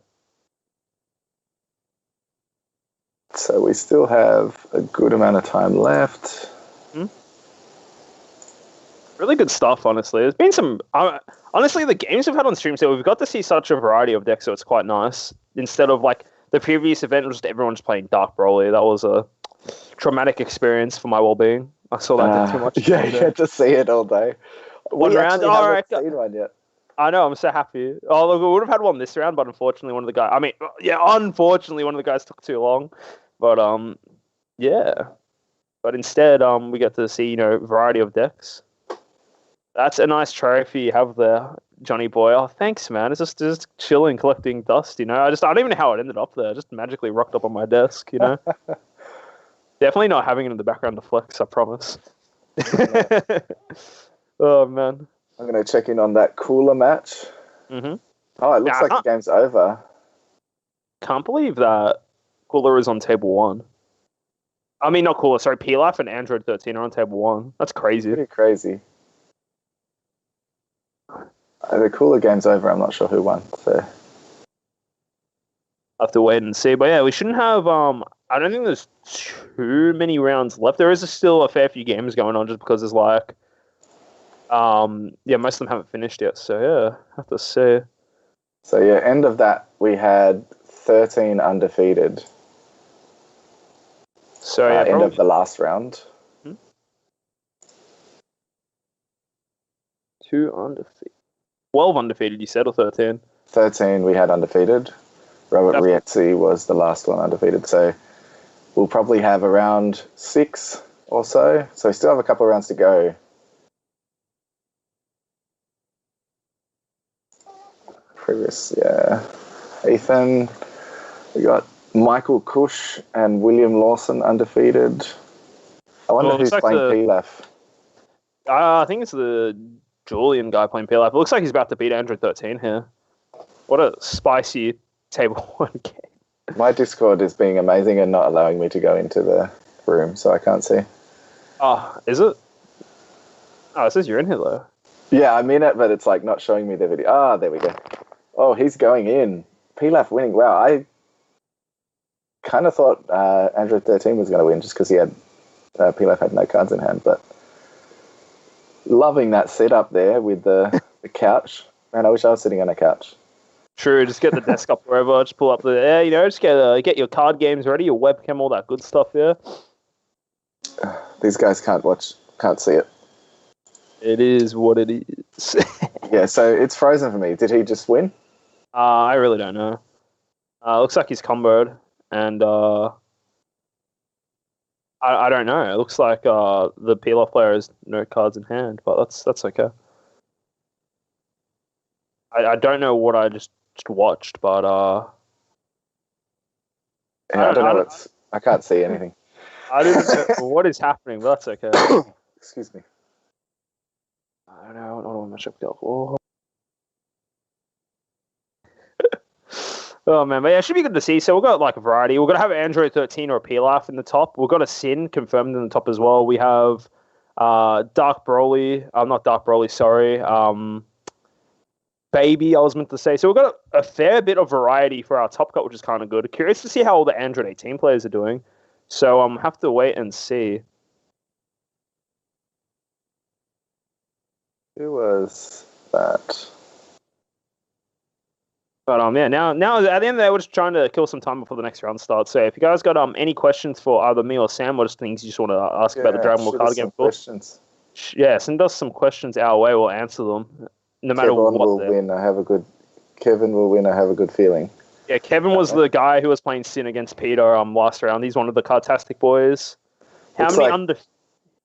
So we still have a good amount of time left. Really good stuff, honestly. There's been some... honestly, the games we've had on stream, so we've got to see such a variety of decks, so it's quite nice. Instead of, like... The previous event was just everyone just playing Dark Broly. That was a traumatic experience for my well-being. I saw that too much. Yeah, you had to see it all day. One round. All right, seen one yet. I know. I'm so happy. Oh, look, we would have had one this round, but unfortunately, one of the guys. Unfortunately, one of the guys took too long. But yeah. But instead, we get to see variety of decks. That's a nice trophy you have there, Johnny boy. Oh, thanks, man. It's just chilling, collecting dust, I don't even know how it ended up there. Just magically rocked up on my desk, Definitely not having it in the background to flex, I promise. Oh, man. I'm going to check in on that Cooler match. Mm-hmm. Oh, it looks like the game's over. Can't believe that Cooler is on table 1. I mean, not Cooler, sorry. Pilaf and Android 13 are on table 1. That's crazy. Pretty crazy. The Cooler game's over. I'm not sure who won. So. have to wait and see. But yeah, we shouldn't have. I don't think there's too many rounds left. There is still a fair few games going on, just because there's like, most of them haven't finished yet. So yeah, have to see. So yeah, end of that we had 13 undefeated. So yeah, end of the last round. 2 undefeated. 12 undefeated, you said, or 13? 13 we had undefeated. Robert Rietzi was the last one undefeated. So we'll probably have around 6 or so. So we still have a couple of rounds to go. Ethan. We got Michael Cush and William Lawson undefeated. I wonder who's playing Pilaf. I think it's the Julian guy playing Pilaf. It looks like he's about to beat Android 13 here. What a spicy table 1 game. My Discord is being amazing and not allowing me to go into the room, so I can't see. Oh, is it? Oh, it says you're in here, though. Yeah, I'm in it, but it's like not showing me the video. Ah, there we go. Oh, he's going in. Pilaf winning. Wow, I kind of thought Android 13 was going to win just because he had Pilaf had no cards in hand, but loving that setup there with the couch. Man, I wish I was sitting on a couch. True, just get the desk up wherever, just pull up the, just get your card games ready, your webcam, all that good stuff, yeah. These guys can't see it. It is what it is. Yeah, so it's frozen for me. Did he just win? I really don't know. Looks like he's comboed, and I don't know. It looks like the peel-off player has no cards in hand, but that's okay. I don't know what I just watched, but I don't know. I can't see anything. I don't know what is happening, but that's okay. Excuse me. I don't know. I don't know what my ship got. Oh. Oh man, but yeah, it should be good to see. So we've got like a variety. We're gonna have Android 13 or a Pilaf in the top. We've got a Sin confirmed in the top as well. We have Dark Broly. Not Dark Broly. Sorry. Baby, I was meant to say. So we've got a fair bit of variety for our top cut, which is kind of good. Curious to see how all the Android 18 players are doing. So have to wait and see. Who was that? But now at the end of the day, we're just trying to kill some time before the next round starts. So if you guys got any questions for either me or Sam, or just things you just want to ask about the Dragon Ball card game, questions. Yeah, send us some questions our way. We'll answer them, no matter what. Kevin will win. I have a good feeling. Yeah, Kevin was the guy who was playing Sin against Peter last round. He's one of the Cardtastic boys. How many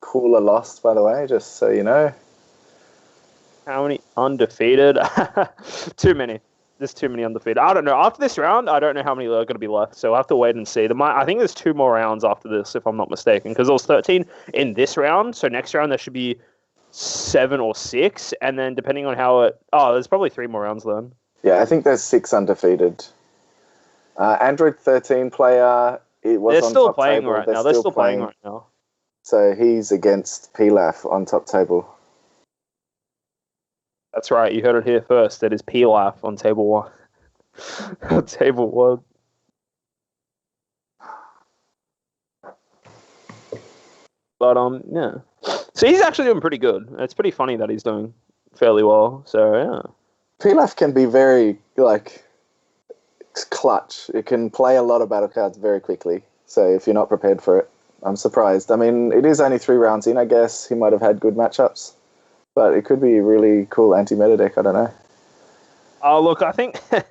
Cooler lost, by the way, just so you know. How many undefeated? Too many. There's too many undefeated. I don't know. After this round, I don't know how many are going to be left, so I'll have to wait and see. I think there's 2 more rounds after this, if I'm not mistaken, because there was 13 in this round, so next round there should be 7 or 6, and then depending on how it... Oh, there's probably 3 more rounds then. Yeah, I think there's 6 undefeated. Android 13 player, it was They're still playing right now. They're still playing right now. So he's against Pilaf on top table. That's right, you heard it here first. That is Pilaf on table 1. On table 1. But yeah. So he's actually doing pretty good. It's pretty funny that he's doing fairly well. So yeah. Pilaf can be very clutch. It can play a lot of battle cards very quickly. So if you're not prepared for it, I'm surprised. I mean, it is only 3 rounds in, I guess. He might have had good matchups. But it could be a really cool anti-meta deck. I don't know. Oh, look, I think... I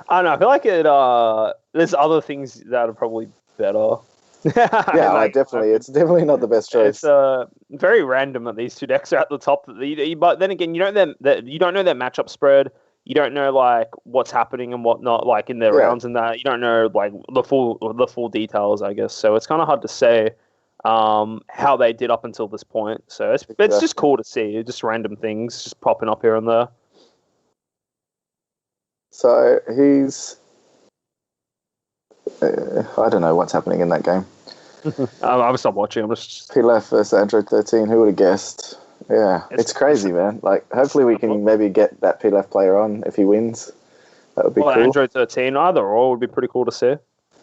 don't know. I feel like there's other things that are probably better. Yeah, definitely. It's definitely not the best choice. It's very random that these 2 decks are at the top. But then again, you don't know their matchup spread. You don't know like what's happening and whatnot, like in their rounds and that. You don't know like the full details, I guess. So it's kind of hard to say how they did up until this point. So it's just cool to see, just random things just popping up here and there. So he's... I don't know what's happening in that game. I'll stop watching. I'm just... Pilaf versus Android 13. Who would have guessed? Yeah, it's crazy, man. Like, hopefully we can maybe get that Pilaf player on if he wins. That would be cool. Android 13, either or would be pretty cool to see.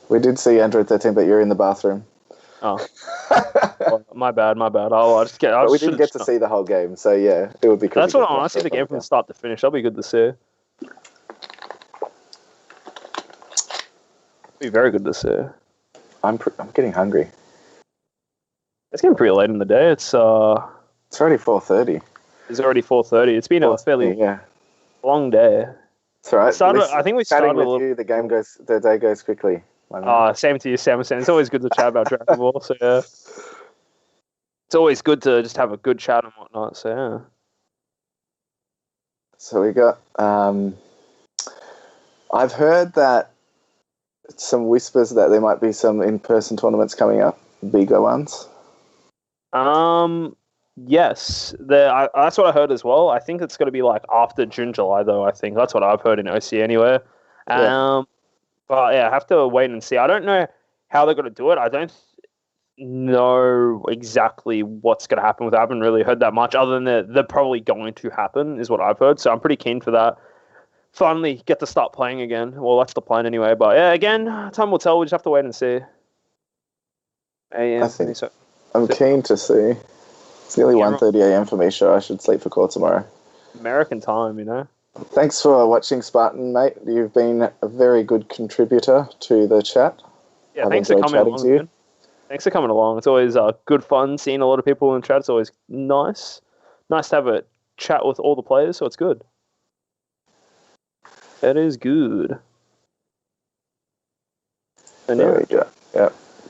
We did see Android 13, but you're in the bathroom. Oh. Well, my bad. But we didn't get to see the whole game, so yeah, it would be cool. That's what I want to see the game from start to finish. That'll be good to see. Be very good to see. I'm getting hungry. It's getting pretty late in the day. It's already 4:30. It's already 4:30. It's been a fairly long day. It's all right. I think we started with you. The day goes quickly. Same to you, Sam. It's always good to chat about Dragon Ball. So yeah, it's always good to just have a good chat and whatnot. So yeah. So we got. I've heard that some whispers that there might be some in-person tournaments coming up, bigger ones. Yes, that's what I heard as well. I think it's going to be like after June, July, though. I think that's what I've heard in OC anyway. But yeah, I have to wait and see. I don't know how they're going to do it. I don't know exactly what's going to happen with it. I haven't really heard that much, other than they're probably going to happen, is what I've heard. So I'm pretty keen for that. Finally get to start playing again. Well, that's the plan anyway. But yeah, again, time will tell. We just have to wait and see. I'm keen to see. It's nearly 1:30 a.m. for me, so I should sleep for call tomorrow. American time, you know. Thanks for watching, Spartan, mate. You've been a very good contributor to the chat. Yeah, thanks for coming along. Thanks for coming along. It's always good fun seeing a lot of people in the chat. It's always nice. Nice to have a chat with all the players, so it's good. That is good. And there we go. Yeah.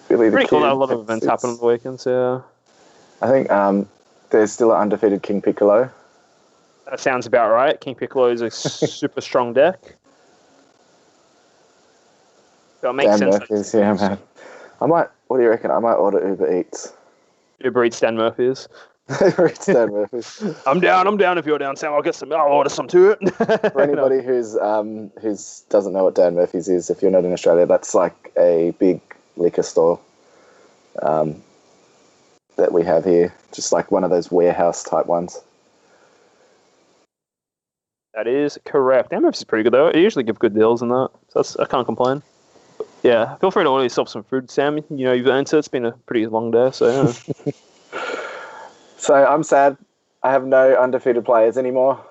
Really pretty cool that a lot of events happen on the weekends, yeah. I think there's still an undefeated King Piccolo. That sounds about right. King Piccolo is a super strong deck. So it makes sense. Murphys, yeah, man. What do you reckon? I might order Uber Eats. Uber Eats Dan Murphys. Uber Eats Dan Murphys. I'm down if you're down, Sam. I'll order some too. For anybody who's doesn't know what Dan Murphys is, if you're not in Australia, that's like a big liquor store that we have here. Just like one of those warehouse type ones. That is correct. Dan Murphys is pretty good though. They usually give good deals in that. So I can't complain. Yeah, feel free to order yourself some food, Sam. You know, you've earned it. It's been a pretty long day, so yeah. So I'm sad. I have no undefeated players anymore.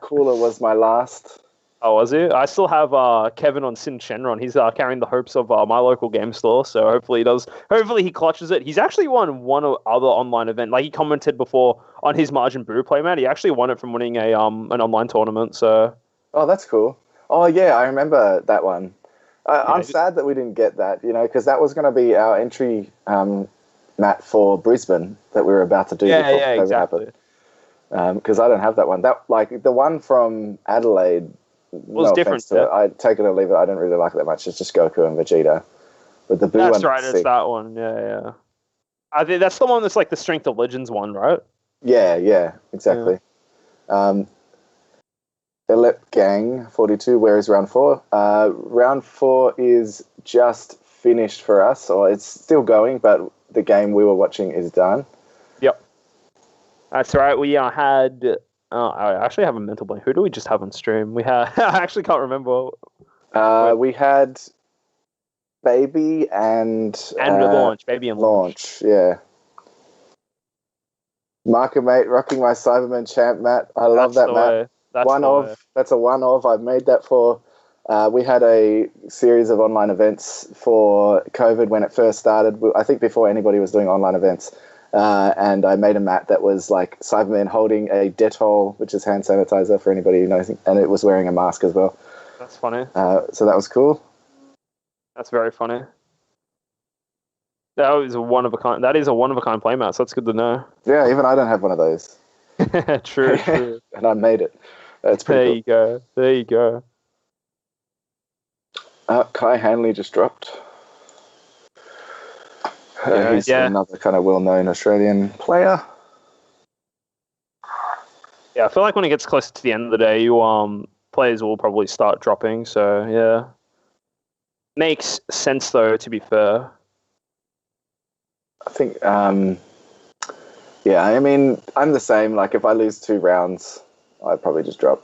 Cooler was my last. Oh, was he? I still have Kevin on Shenron. He's carrying the hopes of my local game store, so hopefully he does. Hopefully he clutches it. He's actually won one other online event. Like he commented before on his Majin Buu playmat. He actually won it from winning an online tournament. So. Oh, that's cool. Oh yeah, I remember that one. I'm sad that we didn't get that, you know, because that was going to be our entry mat for Brisbane that we were about to do. Yeah, exactly. Because I don't have that one. That like the one from Adelaide was different. Yeah. I take it or leave it. I don't really like it that much. It's just Goku and Vegeta. But the Buu that's right. It's that one. Yeah. I think that's the one that's like the Strength of Legends one, right? Yeah, exactly. Yeah. Elep Gang 42. Where is round 4? Round 4 is just finished for us, or it's still going, but the game we were watching is done. Yep, that's right. We had. I actually have a mental blank. Who do we just have on stream? We had. I actually can't remember. We had Baby and Launch. Baby and Launch. Yeah. Marker mate, rocking my Cyberman champ, Matt. I love that, Matt. That's a one of. I've made that for. We had a series of online events for COVID when it first started. I think before anybody was doing online events. And I made a mat that was like Cyberman holding a Dettol, which is hand sanitizer for anybody who knows, and it was wearing a mask as well. That's funny. So that was cool. That's very funny. That is a one of a kind playmat, so that's good to know. Yeah, even I don't have one of those. True. And I made it. That's pretty cool. There you go. Kai Hanley just dropped. He's another kind of well-known Australian player. Yeah, I feel like when it gets close to the end of the day, players will probably start dropping. So yeah, makes sense though. To be fair, I think. Yeah, I mean, I'm the same. Like, if I lose 2 rounds, I'd probably just drop.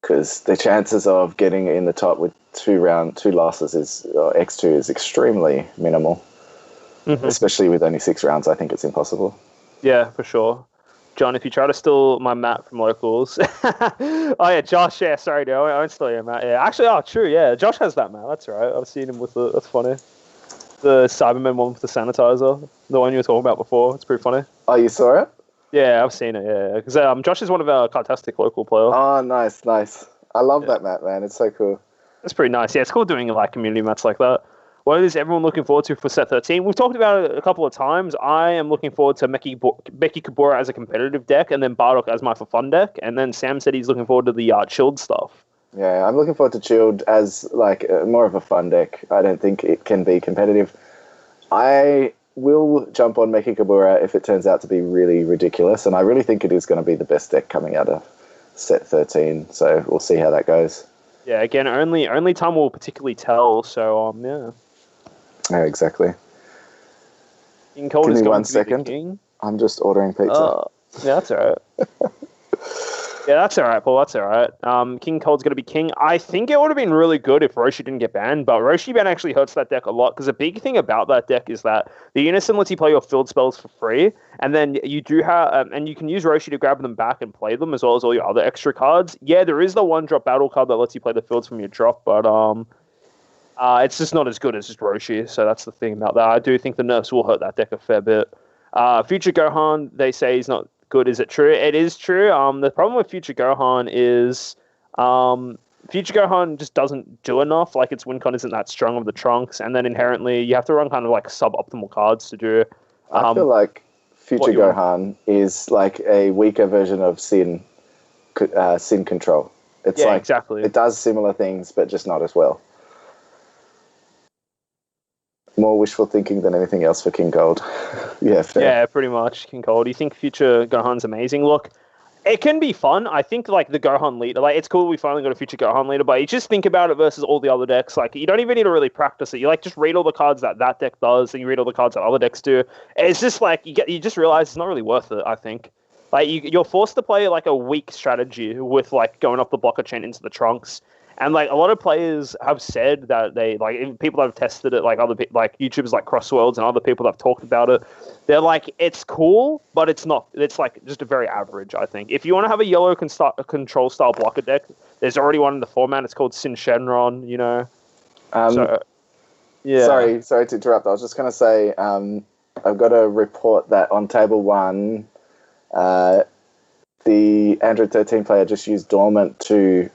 because the chances of getting in the top with two losses X2 is extremely minimal. Mm-hmm. Especially with only 6 rounds, I think it's impossible. Yeah, for sure. John, if you try to steal my map from locals... Oh, yeah, Josh, yeah, sorry, dude. I won't steal your map. Yeah, actually, true, yeah. Josh has that map, that's right. I've seen him with the... That's funny. The Cyberman one with the sanitizer. The one you were talking about before. It's pretty funny. Oh, you saw it? Yeah, I've seen it, yeah. Because Josh is one of our Cartastic local players. Oh, nice. I love that map, man. It's so cool. It's pretty nice. Yeah, it's cool doing like community maps like that. What is everyone looking forward to for set 13? We've talked about it a couple of times. I am looking forward to Becky Kabura as a competitive deck, and then Bardock as my for fun deck. And then Sam said he's looking forward to the chilled stuff. Yeah, I'm looking forward to chilled as like more of a fun deck. I don't think it can be competitive. I will jump on Becky Kabura if it turns out to be really ridiculous, and I really think it is going to be the best deck coming out of set 13. So we'll see how that goes. Yeah, again, only time will particularly tell. So yeah. Yeah, exactly. King Cold Give is me going 1 to second. Be the king. I'm just ordering pizza. Yeah, that's all right. Yeah, that's all right, Paul. That's all right. King Cold's going to be king. I think it would have been really good if Roshi didn't get banned, but Roshi ban actually hurts that deck a lot because the big thing about that deck is that the Unison lets you play your field spells for free, and then you do have, and you can use Roshi to grab them back and play them as well as all your other extra cards. Yeah, there is the 1-drop battle card that lets you play the fields from your drop, but it's just not as good as just Roshi. So that's the thing about that. I do think the nerfs will hurt that deck a fair bit. Future Gohan, they say he's not good. Is it true? It is true. The problem with Future Gohan is Future Gohan just doesn't do enough. Like, its win con isn't that strong of the Trunks, and then inherently you have to run kind of like suboptimal cards to do. I feel like Future Gohan is like a weaker version of Sin Control. It's like exactly. It does similar things, but just not as well. More wishful thinking than anything else for King Gold. Yeah, fair. Yeah, pretty much King Gold. Do you think Future Gohan's amazing? Look, it can be fun. I think like the Gohan leader, like it's cool we finally got a Future Gohan leader, but you just think about it versus all the other decks. Like you don't even need to really practice it. You like just read all the cards that deck does, and you read all the cards that other decks do. It's just like you just realize it's not really worth it. I think like you're forced to play like a weak strategy with like going off the blocker chain into the Trunks. And like a lot of players have said that they like people that have tested it, like other people, like YouTubers like Crossworlds and other people that have talked about it. They're like, it's cool, but it's not. It's like just a very average. I think if you want to have a yellow control style blocker deck, there's already one in the format. It's called Shenron. You know. Yeah. Sorry to interrupt. I was just going to say I've got a report that on table 1, the Android 13 player just used Dormant to,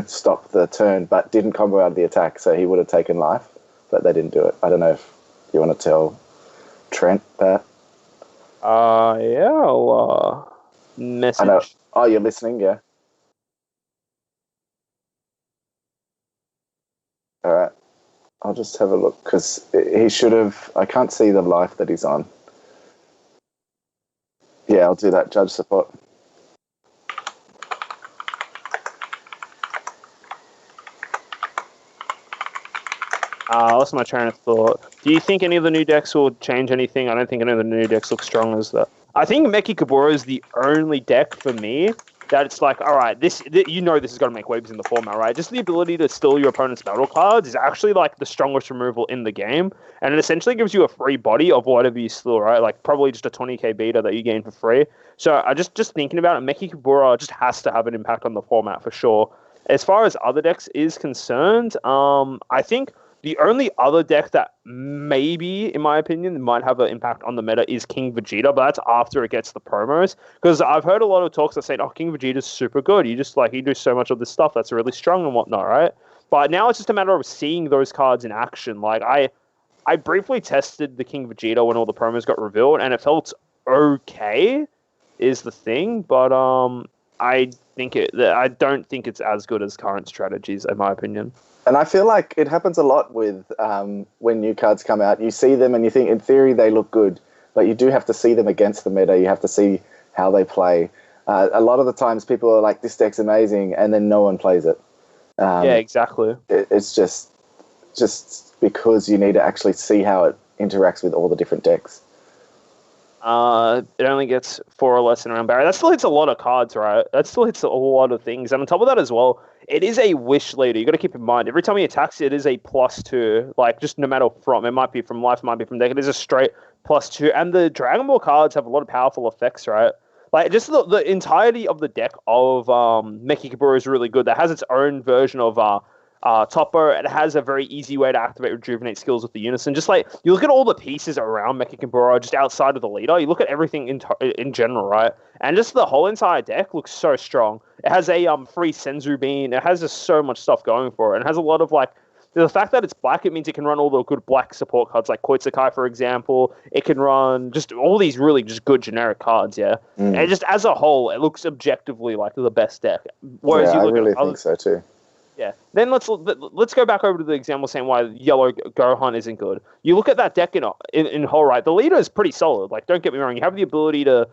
stop the turn, but didn't combo out of the attack, so he would have taken life, but they didn't do it. I don't know if you want to tell Trent that. Yeah, I'll message. I know. Oh, you're listening, yeah. All right. I'll just have a look, because he should have... I can't see the life that he's on. Yeah, I'll do that. Judge support. I lost my train of thought. Do you think any of the new decks will change anything? I don't think any of the new decks look strong as that. I think Meki Kabura is the only deck for me that it's like, all right, this is going to make waves in the format, right? Just the ability to steal your opponent's battle cards is actually like the strongest removal in the game, and it essentially gives you a free body of whatever you steal, right? Like probably just a 20k beta that you gain for free. So I just thinking about it, Meki Kabura just has to have an impact on the format for sure. As far as other decks is concerned, I think the only other deck that maybe, in my opinion, might have an impact on the meta is King Vegeta, but that's after it gets the promos. Because I've heard a lot of talks that say, oh, King Vegeta's super good. You do so much of this stuff that's really strong and whatnot, right? But now it's just a matter of seeing those cards in action. Like, I briefly tested the King Vegeta when all the promos got revealed, and it felt okay, is the thing. But I don't think it's as good as current strategies, in my opinion. And I feel like it happens a lot with when new cards come out. You see them and you think, in theory, they look good, but you do have to see them against the meta. You have to see how they play. A lot of the times people are like, this deck's amazing, and then no one plays it. Yeah, exactly. It's just because you need to actually see how it interacts with all the different decks. It only gets 4 or less in a round barrier. That still hits a lot of cards, right? That still hits a lot of things. And on top of that as well, it is a wish leader. You got to keep in mind, every time he attacks, it is a +2. Like, just no matter from. It might be from life, it might be from deck. It is a straight +2. And the Dragon Ball cards have a lot of powerful effects, right? Like, just the entirety of the deck of Mechikabura is really good. That has its own version of Toppo. It has a very easy way to activate Rejuvenate skills with the Unison. Just like, you look at all the pieces around Mechikabura, just outside of the leader, you look at everything in general, right? And just the whole entire deck looks so strong. It has a free Senzu Bean. It has just so much stuff going for it. And it has a lot of, like, the fact that it's black, it means it can run all the good black support cards, like Koitsukai, for example. It can run just all these really just good generic cards, yeah? And just as a whole, it looks objectively like the best deck. Whereas I really think so too. Yeah. Then let's go back over to the example saying why Yellow Gohan isn't good. You look at that deck in whole, right? The leader is pretty solid. Like, don't get me wrong. You have the ability to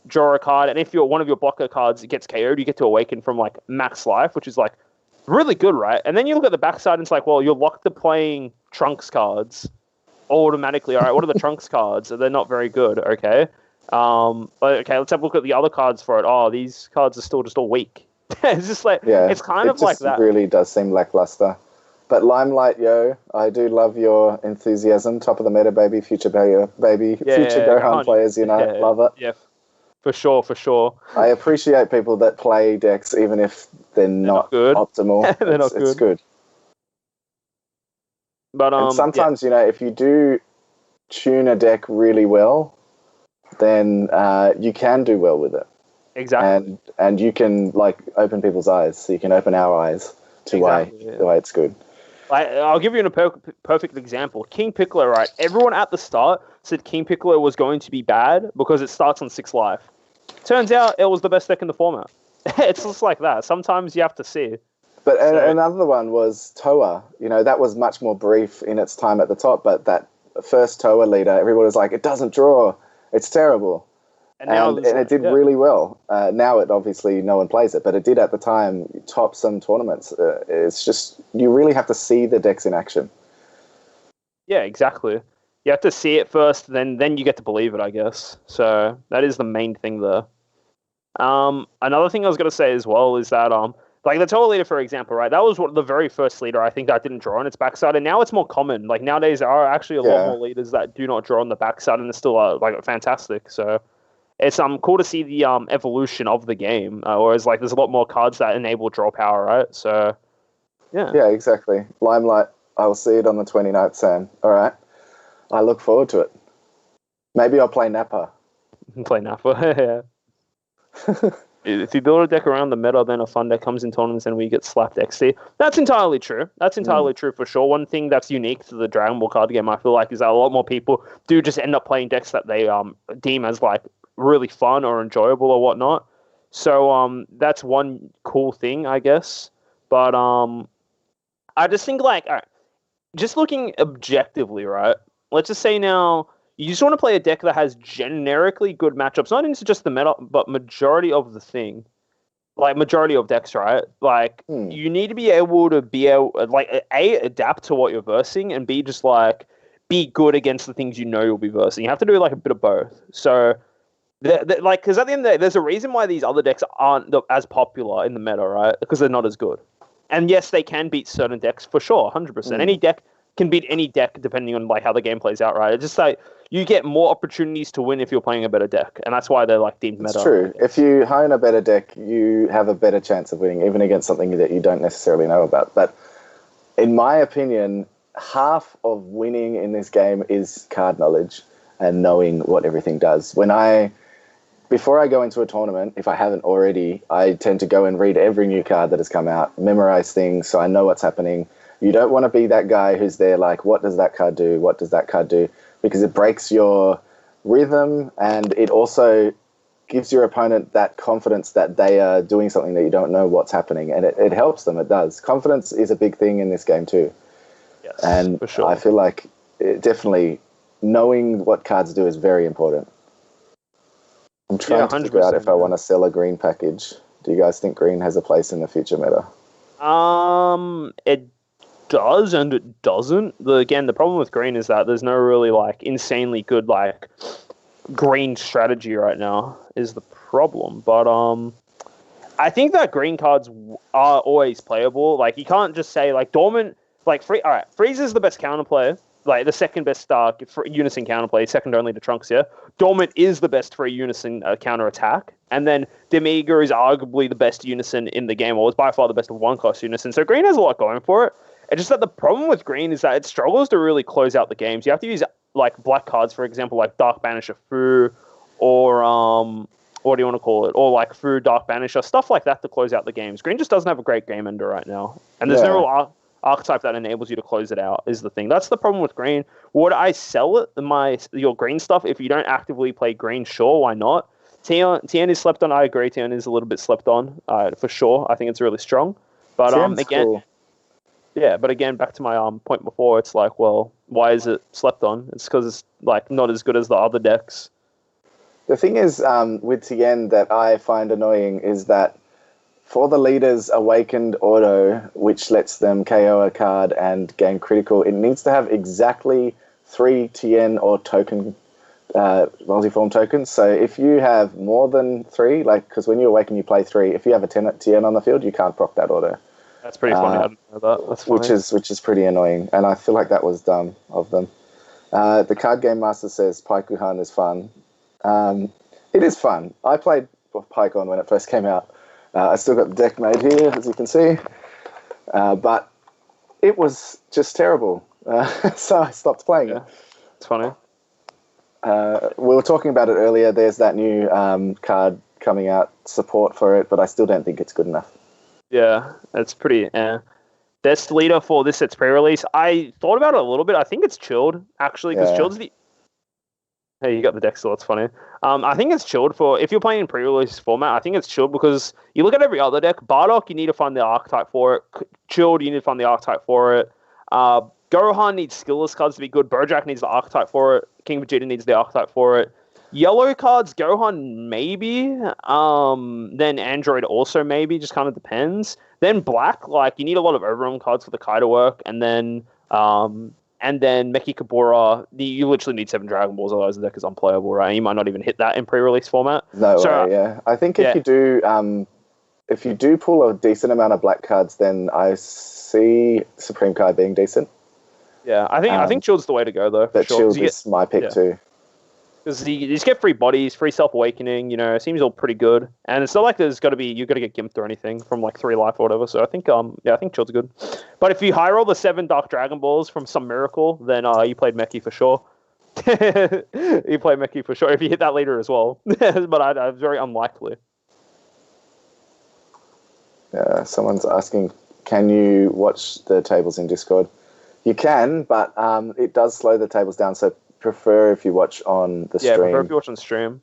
draw a card, and if one of your blocker cards gets KO'd, you get to awaken from, like, max life, which is, like, really good, right? And then you look at the backside, and it's like, well, you're locked to playing Trunks cards automatically. All right, what are the Trunks cards? They're not very good, okay? Okay, let's have a look at the other cards for it. Oh, these cards are still just all weak. It's just like, it's kind of like that. It really does seem lackluster. But Limelight, I do love your enthusiasm. Top of the meta, baby. Future Gohan players, love it. Yeah, for sure. I appreciate people that play decks even if they're not good. Optimal. They're not good. It's good. But and sometimes, if you do tune a deck really well, then you can do well with it. Exactly. And you can, like, open people's eyes. So you can open our eyes to why it's good. I'll give you a perfect example. King Piccolo, right? Everyone at the start said King Piccolo was going to be bad because it starts on 6 life. Turns out it was the best deck in the format. It's just like that. Sometimes you have to see. But another one was Toa. That was much more brief in its time at the top, but that first Toa leader, everyone was like, it doesn't draw. It's terrible. And it did really well. Now it obviously no one plays it, but it did at the time top some tournaments. It's just, you really have to see the decks in action. Yeah, exactly. You have to see it first, then you get to believe it, I guess. So that is the main thing there. Another thing I was going to say as well is that like the Toa leader, for example, right? That was the very first leader I think that didn't draw on its backside, and now it's more common. Like, nowadays there are actually a lot more leaders that do not draw on the backside, and it's still like fantastic. So it's cool to see the evolution of the game. Whereas, like, there's a lot more cards that enable draw power, right? So yeah. Yeah, exactly. Limelight, I'll see it on the 29th, Sam. All right. I look forward to it. Maybe I'll play Nappa. Play Nappa, yeah. If you build a deck around the meta, then a fun deck comes in tournaments and we get slapped XD. That's entirely true. That's entirely true for sure. One thing that's unique to the Dragon Ball card game, I feel like, is that a lot more people do just end up playing decks that they deem as, like, really fun or enjoyable or whatnot. So that's one cool thing, I guess. But I just think, like, just looking objectively, right? Let's just say now you just want to play a deck that has generically good matchups, not into just the meta, but majority of the thing. Like, majority of decks, right? Like, you need to be able to like, A, adapt to what you're versing, and B, just, like, be good against the things you know you'll be versing. You have to do, like, a bit of both. So, like, because at the end of the day, there's a reason why these other decks aren't as popular in the meta, right? Because they're not as good. And yes, they can beat certain decks, for sure, 100%. Any deck can beat any deck depending on, like, how the game plays out, right? It's just like you get more opportunities to win if you're playing a better deck, and that's why they're, like, deemed meta. It's true. If you hone a better deck, you have a better chance of winning, even against something that you don't necessarily know about. But in my opinion, half of winning in this game is card knowledge and knowing what everything does. Before I go into a tournament, if I haven't already, I tend to go and read every new card that has come out, memorize things so I know what's happening. You don't want to be that guy who's there like, what does that card do? What does that card do? Because it breaks your rhythm, and it also gives your opponent that confidence that they are doing something that you don't know what's happening, and it helps them. It does. Confidence is a big thing in this game too. Yes, and for sure. I feel like definitely knowing what cards do is very important. I'm trying to figure out if I want to sell a green package. Do you guys think green has a place in the future meta? It does and it doesn't. Again, the problem with green is that there's no really, like, insanely good, like, green strategy right now is the problem. But I think that green cards are always playable. Like, you can't just say, like, Dormant, like, Frieza's the best counterplay, like, the second best Unison counterplay, second only to Trunks, yeah? Dormant is the best for a Unison counter-attack, and then Demiga is arguably the best Unison in the game, or is by far the best of one-class Unison, so green has a lot going for it. It's just that the problem with green is that it struggles to really close out the games. You have to use, like, black cards, for example, like Dark Banisher Fu, or, what do you want to call it? Or like Fu, Dark Banisher, stuff like that to close out the games. Green just doesn't have a great game ender right now. And there's no archetype that enables you to close it out, is the thing. That's the problem with green. Would I sell it, your green stuff, if you don't actively play green? Sure, why not? Tien is slept on. I agree. Tien is a little bit slept on, for sure. I think it's really strong. But again, cool. Yeah, but again, back to my point before, it's like, well, why is it slept on? It's because it's like not as good as the other decks. The thing is, with Tien that I find annoying is that for the leader's Awakened Auto, which lets them KO a card and gain critical, it needs to have exactly 3 Tien or token, multi-form tokens. So if you have more than 3, like, because when you Awaken, you play 3. If you have a Tien on the field, you can't proc that auto. That's pretty funny. I didn't know that. That's funny. Which is pretty annoying, and I feel like that was dumb of them. The Card Game Master says Paikuhan is fun. It is fun. I played Pycon when it first came out. I still got the deck made here, as you can see. But it was just terrible. So I stopped playing it. It's funny. We were talking about it earlier. There's that new card coming out, support for it, but I still don't think it's good enough. Yeah, it's pretty... Best leader for this set's pre-release. I thought about it a little bit. I think it's Chilled, actually, because Chilled's the... Hey, you got the deck still. It's funny. I think it's Chilled for... If you're playing in pre-release format, I think it's Chilled because you look at every other deck. Bardock, you need to find the archetype for it. Chilled, you need to find the archetype for it. Gohan needs skillless cards to be good. Bojack needs the archetype for it. King Vegeta needs the archetype for it. Yellow cards, Gohan maybe. Then Android also maybe. Just kind of depends. Then black, like, you need a lot of Overwhelm cards for the Kai to work. And then Meki Kabura, you literally need 7 Dragon Balls, otherwise the deck is unplayable, right? And you might not even hit that in pre-release format. No way, yeah. I think if you do pull a decent amount of black cards, then I see Supreme Kai being decent. Yeah, I think Chilled's the way to go, though. But Chilled is my pick, too. Because you just get free bodies, free self-awakening, it seems all pretty good. And it's not like you've got to get gimped or anything from like 3 life or whatever. So I think Chilled's good. But if you high roll the 7 Dark Dragon Balls from some miracle, then you played Meki for sure. You play Meki for sure if you hit that leader as well. But it's very unlikely. Someone's asking, can you watch the tables in Discord? You can, but it does slow the tables down, so prefer if you watch on the stream. Yeah, prefer if you watch on stream.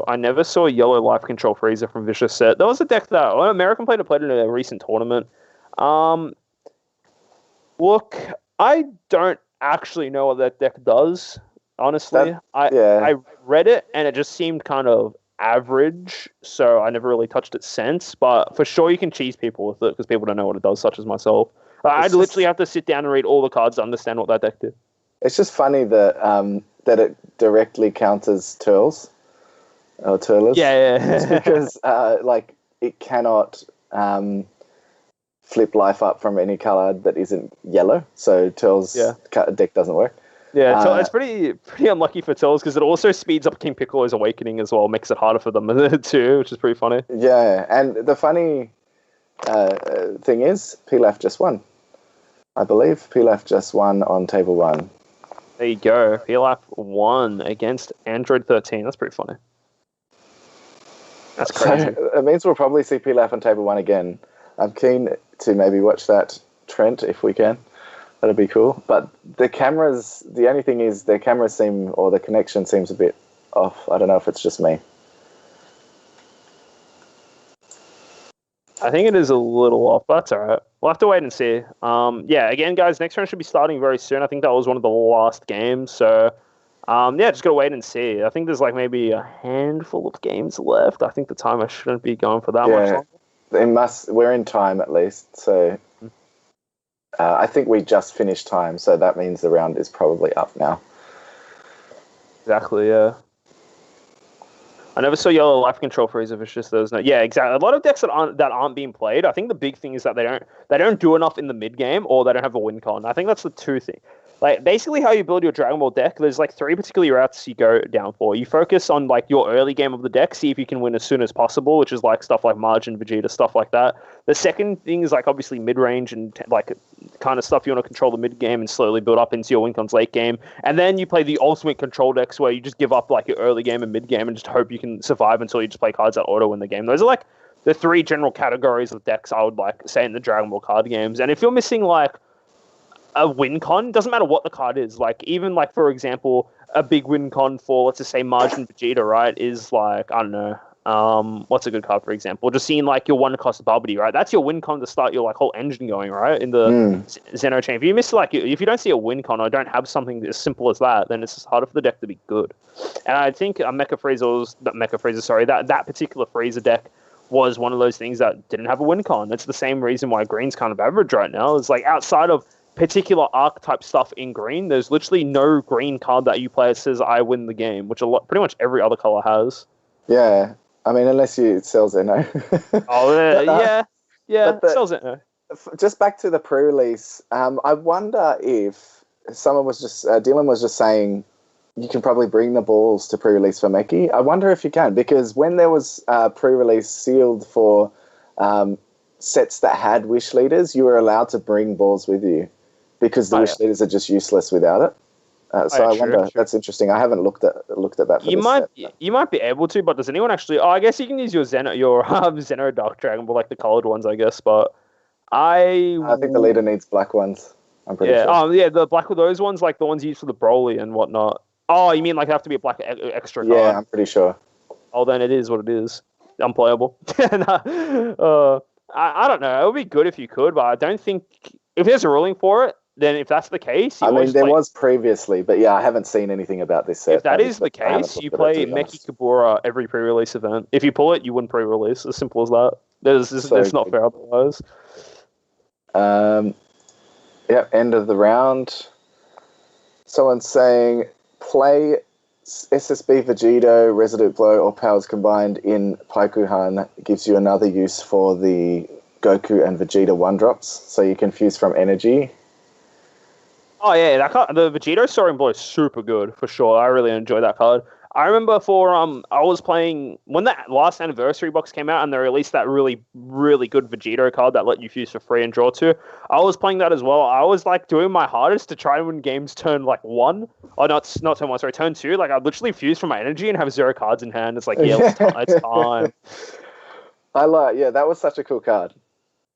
I never saw Yellow Life Control Frieza from Vicious Set. That was a deck that an American player played in a recent tournament. Look, I don't actually know what that deck does, honestly. I read it, and it just seemed kind of average, so I never really touched it since. But for sure you can cheese people with it, because people don't know what it does, such as myself. I'd literally have to sit down and read all the cards to understand what that deck did. It's just funny that that it directly counters Turles. Or Turles. Yeah. Because it cannot flip life up from any color that isn't yellow. So Turles' deck doesn't work. Yeah, it's pretty unlucky for Turles because it also speeds up King Piccolo's awakening as well, makes it harder for them too, which is pretty funny. Yeah, and the funny thing is, Pilaf just won. I believe Pilaf just won on table 1. There you go. Pilaf won against Android 13. That's pretty funny. That's crazy. So it means we'll probably see Pilaf on table 1 again. I'm keen to maybe watch that, Trent, if we can. That'd be cool. But the only thing is their cameras the connection seems a bit off. I don't know if it's just me. I think it is a little off, but that's all right. We'll have to wait and see. Again, guys, next round should be starting very soon. I think that was one of the last games. So, just got to wait and see. I think there's maybe a handful of games left. I think the timer shouldn't be going for that much longer. We're in time at least. So, I think we just finished time. So that means the round is probably up now. Exactly, yeah. I never saw yellow life control Frieza Vicious. There's no, yeah, exactly. A lot of decks that aren't being played. I think the big thing is that they don't do enough in the mid game, or they don't have a win con. I think that's the two things. Like basically, how you build your Dragon Ball deck. There's like 3 particular routes you go down for. You focus on like your early game of the deck, see if you can win as soon as possible, which is like stuff like Majin, Vegeta, stuff like that. The second thing is like obviously mid range and like kind of stuff you want to control the mid game and slowly build up into your win cons late game. And then you play the ultimate control decks where you just give up like your early game and mid game and just hope you can survive until you just play cards that auto win the game. Those are like the 3 general categories of decks I would like say in the Dragon Ball card games. And if you're missing like a win con, doesn't matter what the card is. Like even like for example, a big win con for let's just say Majin Vegeta, right, is like I don't know, what's a good card for example? Just seeing like your 1-cost Babidi, right? That's your win con to start your like whole engine going, right? In the Zeno chain. If you miss like if you don't see a win con or don't have something as simple as that, then it's just harder for the deck to be good. And I think that particular Frieza deck was one of those things that didn't have a win con. That's the same reason why green's kind of average right now. It's like outside of particular archetype stuff in green, there's literally no green card that you play that says I win the game, which pretty much every other color has. Yeah, I mean, unless you sell Zeno. Sell Zeno. Just back to the pre-release, I wonder if someone was just Dylan was just saying you can probably bring the balls to pre-release for Meki. I wonder if you can, because when there was pre-release sealed for sets that had wish leaders, you were allowed to bring balls with you because the wish leaders are just useless without it. I wonder. That's interesting. I haven't looked at that. For you might be able to, but does anyone actually? Oh, I guess you can use your Zeno Dark Dragon Ball, like the colored ones, I guess. But I think the leader needs black ones. I'm pretty sure. The black with those ones, like the ones used for the Broly and whatnot. Oh, you mean like they have to be a black extra card? Yeah, I'm pretty sure. Oh, then it is what it is. Unplayable. I don't know. It would be good if you could, but I don't think if there's a ruling for it, then if that's the case... I mean, there was previously, but yeah, I haven't seen anything about this set. If that is the case, you play Meki Kabura every pre-release event. If you pull it, you win pre-release. As simple as that. It's not fair otherwise. End of the round. Someone's saying, play SSB Vegeta, Resolute Blow, or powers combined in Paikuhan gives you another use for the Goku and Vegeta 1-drops, so you can fuse from energy. Oh yeah, that card, the Vegeta Soaring Blow is super good for sure. I really enjoy that card. I remember I was playing when that last anniversary box came out and they released that really, really good Vegeta card that let you fuse for free and draw 2. I was playing that as well. I was like doing my hardest to try and win games turn like 1. Or not turn 1, sorry, turn 2. Like I literally fuse from my energy and have 0 cards in hand. It's like, it's time. That was such a cool card.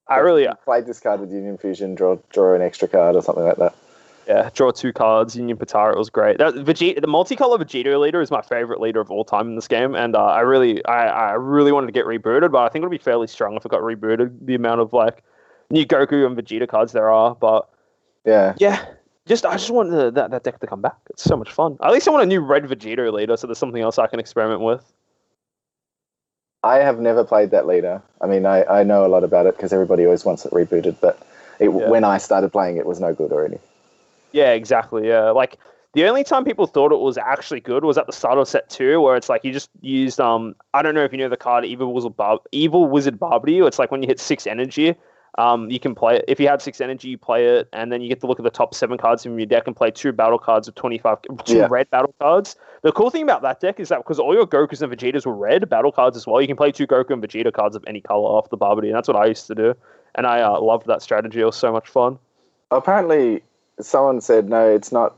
I really played this card with Union Fusion, draw an extra card or something like that. Yeah, draw 2 cards. Union Potara, it was great. The multicolor Vegeta leader is my favorite leader of all time in this game, and I really wanted to get rebooted, but I think it'll be fairly strong if it got rebooted. The amount of like new Goku and Vegeta cards there are, but I just want that deck to come back. It's so much fun. At least I want a new red Vegeta leader, so there's something else I can experiment with. I have never played that leader. I mean, I know a lot about it because everybody always wants it rebooted, but when I started playing, it was no good already. Yeah, exactly. Yeah, like the only time people thought it was actually good was at the start of set 2, where it's like you just used I don't know if you know the card Evil Wizard Babidi. It's like when you hit 6 energy, you can play it. If you have 6 energy, you play it, and then you get to look at the top 7 cards from your deck and play 2 battle cards with 2 red battle cards. The cool thing about that deck is that because all your Gokus and Vegetas were red battle cards as well, you can play 2 Goku and Vegeta cards of any color off the Babidi, and that's what I used to do. And I loved that strategy. It was so much fun. Apparently, someone said, no, it's not,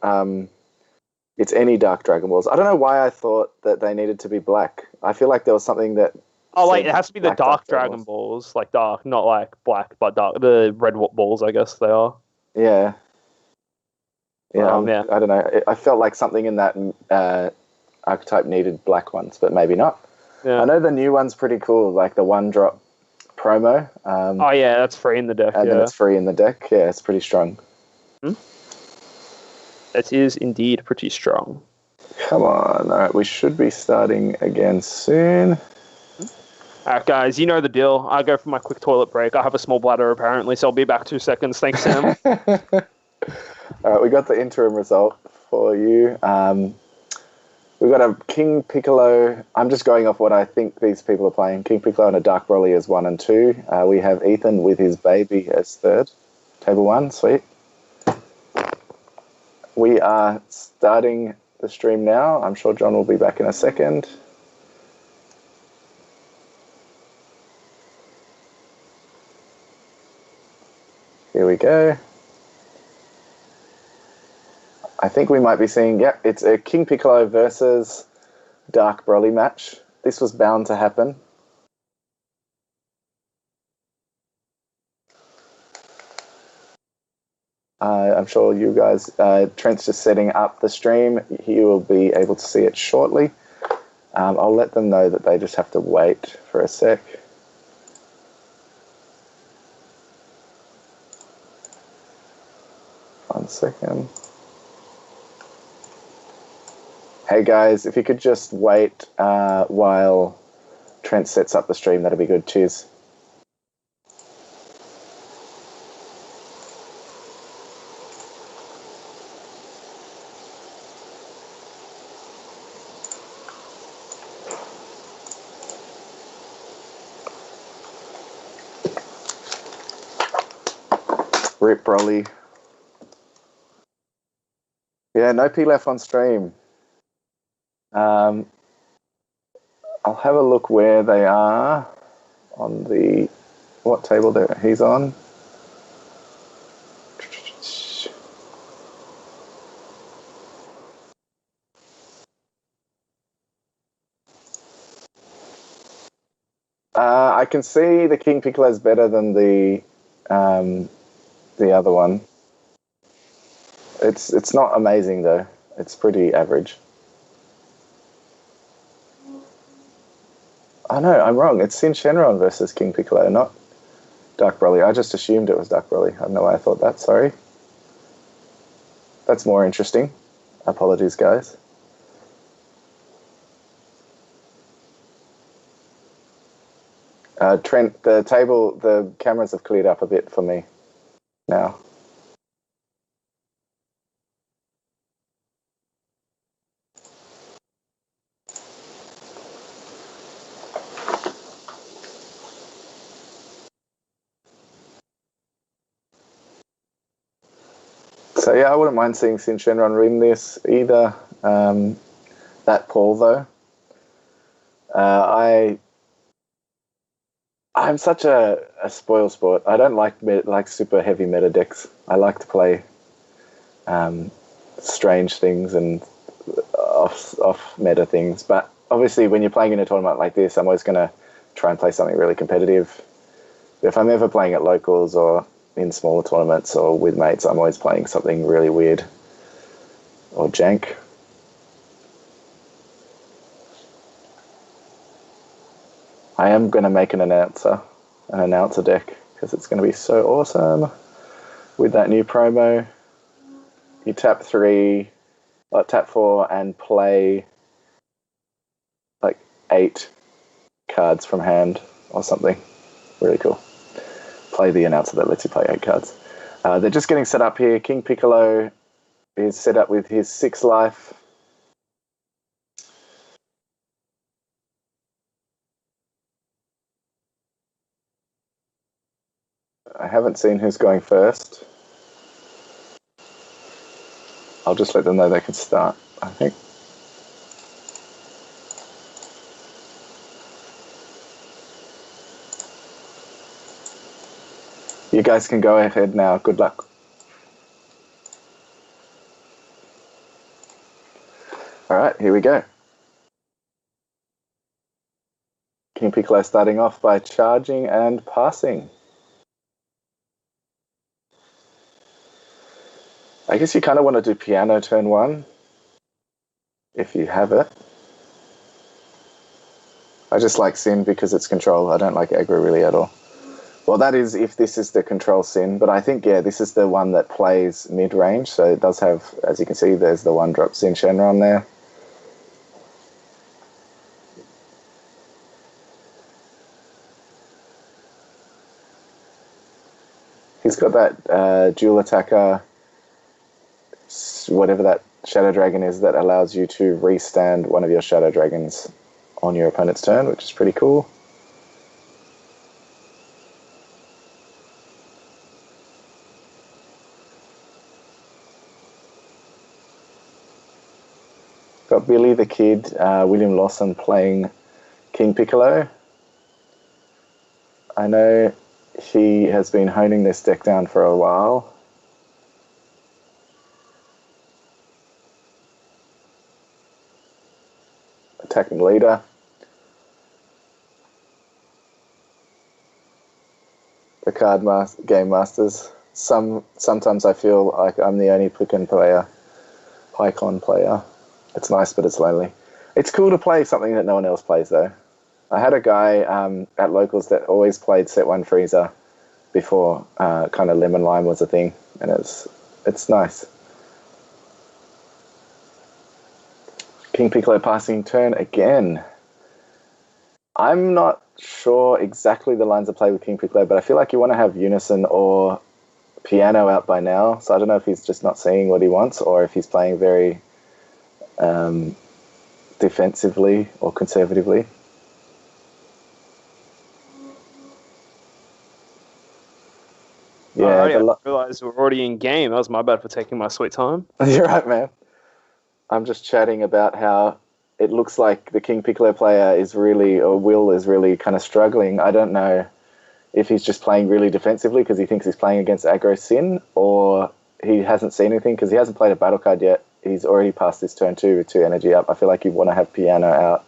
it's any Dark Dragon Balls. I don't know why I thought that they needed to be black. I feel like there was something that... Oh, like, it has to be the Dark Dragon Balls. Like, dark, not like black, but dark. The red balls, I guess they are. Yeah. Yeah, I don't know. I felt like something in that archetype needed black ones, but maybe not. Yeah. I know the new one's pretty cool, like the 1-drop promo. That's free in the deck. And then it's free in the deck. Yeah, it's pretty strong. That is indeed pretty strong. Come on. All right, we should be starting again soon. All right, guys, you know the deal. I go for my quick toilet break. I have a small bladder, apparently, so I'll be back 2 seconds. Thanks, Sam. All right, we got the interim result for you. We've got a King Piccolo. I'm just going off what I think these people are playing. King Piccolo and a Dark Broly as 1 and 2. We have Ethan with his baby as 3rd. Table 1, sweet. We are starting the stream now. I'm sure John will be back in a second. Here we go. I think we might be seeing, it's a King Piccolo versus Dark Broly match. This was bound to happen. I'm sure you guys, Trent's just setting up the stream. He will be able to see it shortly. I'll let them know that they just have to wait for a sec. One second. Hey guys, if you could just wait while Trent sets up the stream, that'd be good. Cheers. Rip Broly. Yeah, no Pilaf on stream. I'll have a look where they are on the what table he's on. I can see the King Piccolo is better than the other one. It's not amazing though. It's pretty average. Oh no, I'm wrong. It's Shenron versus King Piccolo, not Dark Broly. I just assumed it was Dark Broly. I don't know why I thought that. Sorry. That's more interesting. Apologies, guys. Trent, the cameras have cleared up a bit for me now. So yeah, I wouldn't mind seeing Shenron win this either. That Paul though, I'm such a spoil sport. I don't like super heavy meta decks. I like to play strange things and off meta things. But obviously, when you're playing in a tournament like this, I'm always going to try and play something really competitive. If I'm ever playing at locals or in smaller tournaments or with mates, I'm always playing something really weird or jank. I am going to make an announcer deck because it's going to be so awesome with that new promo. You tap 4 and play like 8 cards from hand or something. Really cool. Play the announcer that lets you play 8 cards. They're just getting set up here. King Piccolo is set up with his 6 life. I haven't seen who's going first. I'll just let them know they can start, I think. You guys can go ahead now. Good luck. All right, here we go. King Piccolo starting off by charging and passing. I guess you kind of want to do piano turn 1, if you have it. I just like Sin because it's control. I don't like aggro really at all. Well, that is if this is the control Sin, but I think, yeah, this is the one that plays mid-range, so it does have, as you can see, there's the 1-drop Sin Shenron there. He's got that dual attacker, whatever that Shadow Dragon is that allows you to restand one of your Shadow Dragons on your opponent's turn, which is pretty cool. Got Billy the Kid, William Lawson playing King Piccolo. I know he has been honing this deck down for a while. Attacking leader. The Game Masters. Sometimes I feel like I'm the only Piccon player. It's nice, but it's lonely. It's cool to play something that no one else plays, though. I had a guy at Locals that always played Set 1 Freezer before kind of Lemon Lime was a thing, and it's nice. King Piccolo passing turn again. I'm not sure exactly the lines of play with King Piccolo, but I feel like you want to have Unison or Piano out by now, so I don't know if he's just not seeing what he wants or if he's playing very defensively or conservatively. Yeah, I realised we're already in game. That was my bad for taking my sweet time. You're right, man. I'm just chatting about how it looks like the King Piccolo player is really, or Will is really kind of struggling. I don't know if he's just playing really defensively because he thinks he's playing against Aggro Sin, or he hasn't seen anything because he hasn't played a battle card yet. He's already passed his turn 2 with 2 energy up. I feel like you want to have Piano out,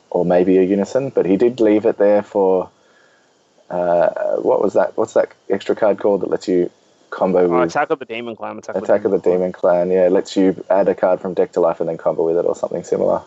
or maybe a Unison, but he did leave it there for, what was that? What's that extra card called that lets you combo with? Attack of the Demon Clan. Attack of the Demon Clan, yeah. Lets you add a card from deck to life and then combo with it or something similar.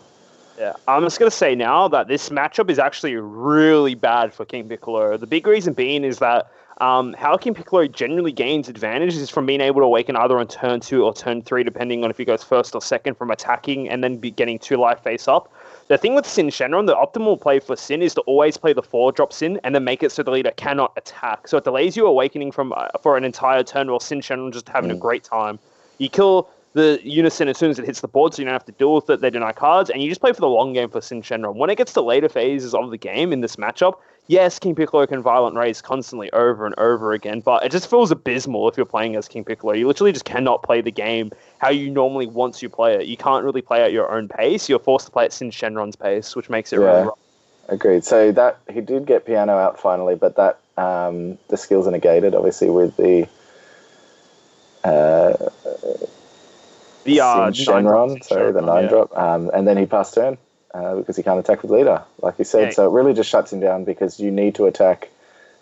Yeah, I'm just going to say now that this matchup is actually really bad for King Piccolo. The big reason being is that how King Piccolo generally gains advantage is from being able to awaken either on turn 2 or turn 3, depending on if he goes first or second, from attacking and then getting 2 life face up. The thing with Sin Shenron, the optimal play for Sin is to always play the 4-drop Sin and then make it so the leader cannot attack. So it delays you awakening for an entire turn while Sin Shenron just having a great time. You kill the Unison as soon as it hits the board, so you don't have to deal with it. They deny cards, and you just play for the long game for Sin Shenron. When it gets to later phases of the game in this matchup, yes, King Piccolo can Violent Raise constantly over and over again, but it just feels abysmal if you're playing as King Piccolo. You literally just cannot play the game how you normally want to play it. You can't really play at your own pace. You're forced to play at Sin Shenron's pace, which makes it really rough. Agreed. So that he did get Piano out finally, but that the skills are negated, obviously, with the Shenron, the 9-drop, and then he passed turn because he can't attack with leader, like you said. So it really just shuts him down because you need to attack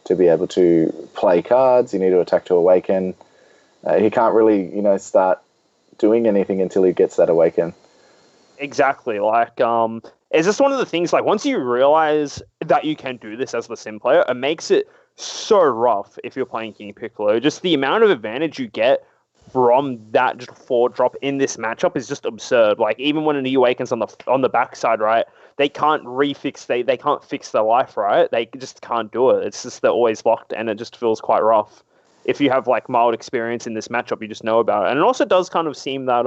to be able to play cards. You need to attack to awaken. He can't really, start doing anything until he gets that awaken. Exactly. It's just one of the things, once you realize that you can do this as the Sim player, it makes it so rough if you're playing King Piccolo. Just the amount of advantage you get from that just 4-drop in this matchup is just absurd. Even when he awakens on the backside, right, they can't they can't fix their life, right? They just can't do it. It's just they're always locked, and it just feels quite rough. If you have mild experience in this matchup, you just know about it. And it also does kind of seem that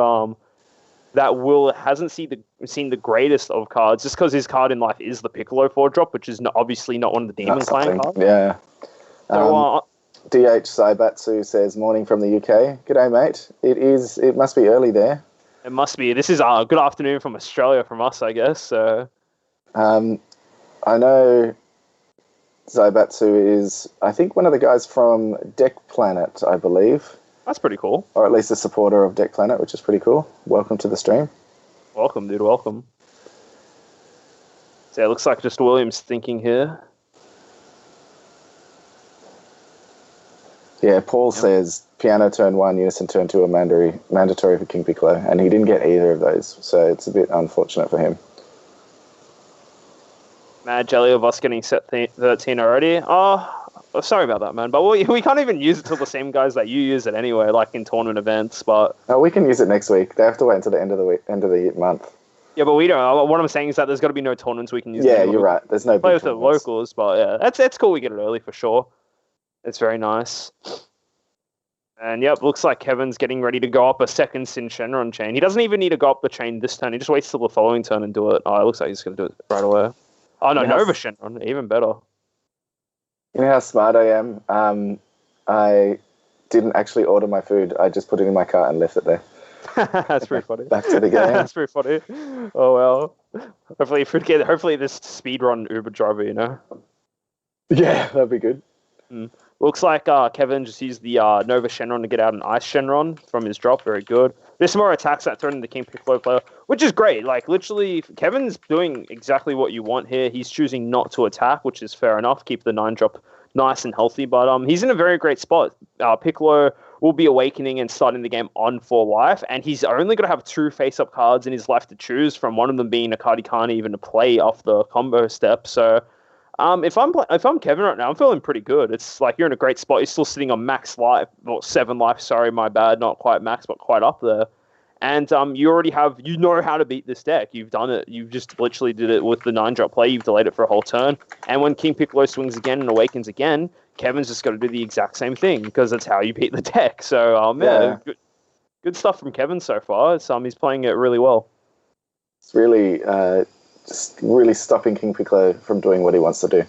that Will hasn't seen the greatest of cards, just because his card in life is the Piccolo 4-drop, which is obviously not one of the Demon Clan cards. Yeah. So, DH Zaibatsu says, morning from the UK. G'day, mate. It must be early there. It must be. This is good afternoon from Australia from us, I guess. So. I know Zaibatsu is, I think, one of the guys from Deck Planet, I believe. That's pretty cool. Or at least a supporter of Deck Planet, which is pretty cool. Welcome to the stream. Welcome, dude. Welcome. So it looks like just William's thinking here. Yeah, Paul says Piano turn 1, Unison turn 2 are mandatory for King Piccolo, and he didn't get either of those, so it's a bit unfortunate for him. Mad jelly of us getting set 13 already. Oh, sorry about that, man. But we can't even use it till the same guys that you use it anyway, in tournament events. But we can use it next week. They have to wait until the end of the month. Yeah, but we don't. What I'm saying is that there's got to be no tournaments we can use. Yeah, you're right. There's no play with the locals, but yeah, it's cool. We get it early for sure. It's very nice. And yep, looks like Kevin's getting ready to go up a second Sin Shenron chain. He doesn't even need to go up the chain this turn. He just waits till the following turn and do it. Oh, it looks like he's going to do it right away. Oh, no, Nova Shenron. Even better. You know how smart I am? I didn't actually order my food. I just put it in my cart and left it there. That's pretty funny. Back to the game. That's pretty funny. Oh, well. Hopefully this speedrun Uber driver, you know? Yeah, that'd be good. Looks like Kevin just used the Nova Shenron to get out an Ice Shenron from his drop. Very good. There's more attacks that turn into King Piccolo player, which is great. Like, literally, Kevin's doing exactly what you want here. He's choosing not to attack, which is fair enough. Keep the 9-drop nice and healthy. But he's in a very great spot. Piccolo will be awakening and starting the game on 4 life, and he's only going to have 2 face-up cards in his life to choose from, one of them being a card he can't even play off the combo step. So if I'm Kevin right now, I'm feeling pretty good. It's like you're in a great spot. You're still sitting on max life, or 7 life. Sorry, my bad. Not quite max, but quite up there. And you know how to beat this deck. You've done it. You've just literally did it with the 9-drop play. You've delayed it for a whole turn. And when King Piccolo swings again and awakens again, Kevin's just got to do the exact same thing because that's how you beat the deck. So good stuff from Kevin so far. He's playing it really well. It's really just really stopping King Piccolo from doing what he wants to do.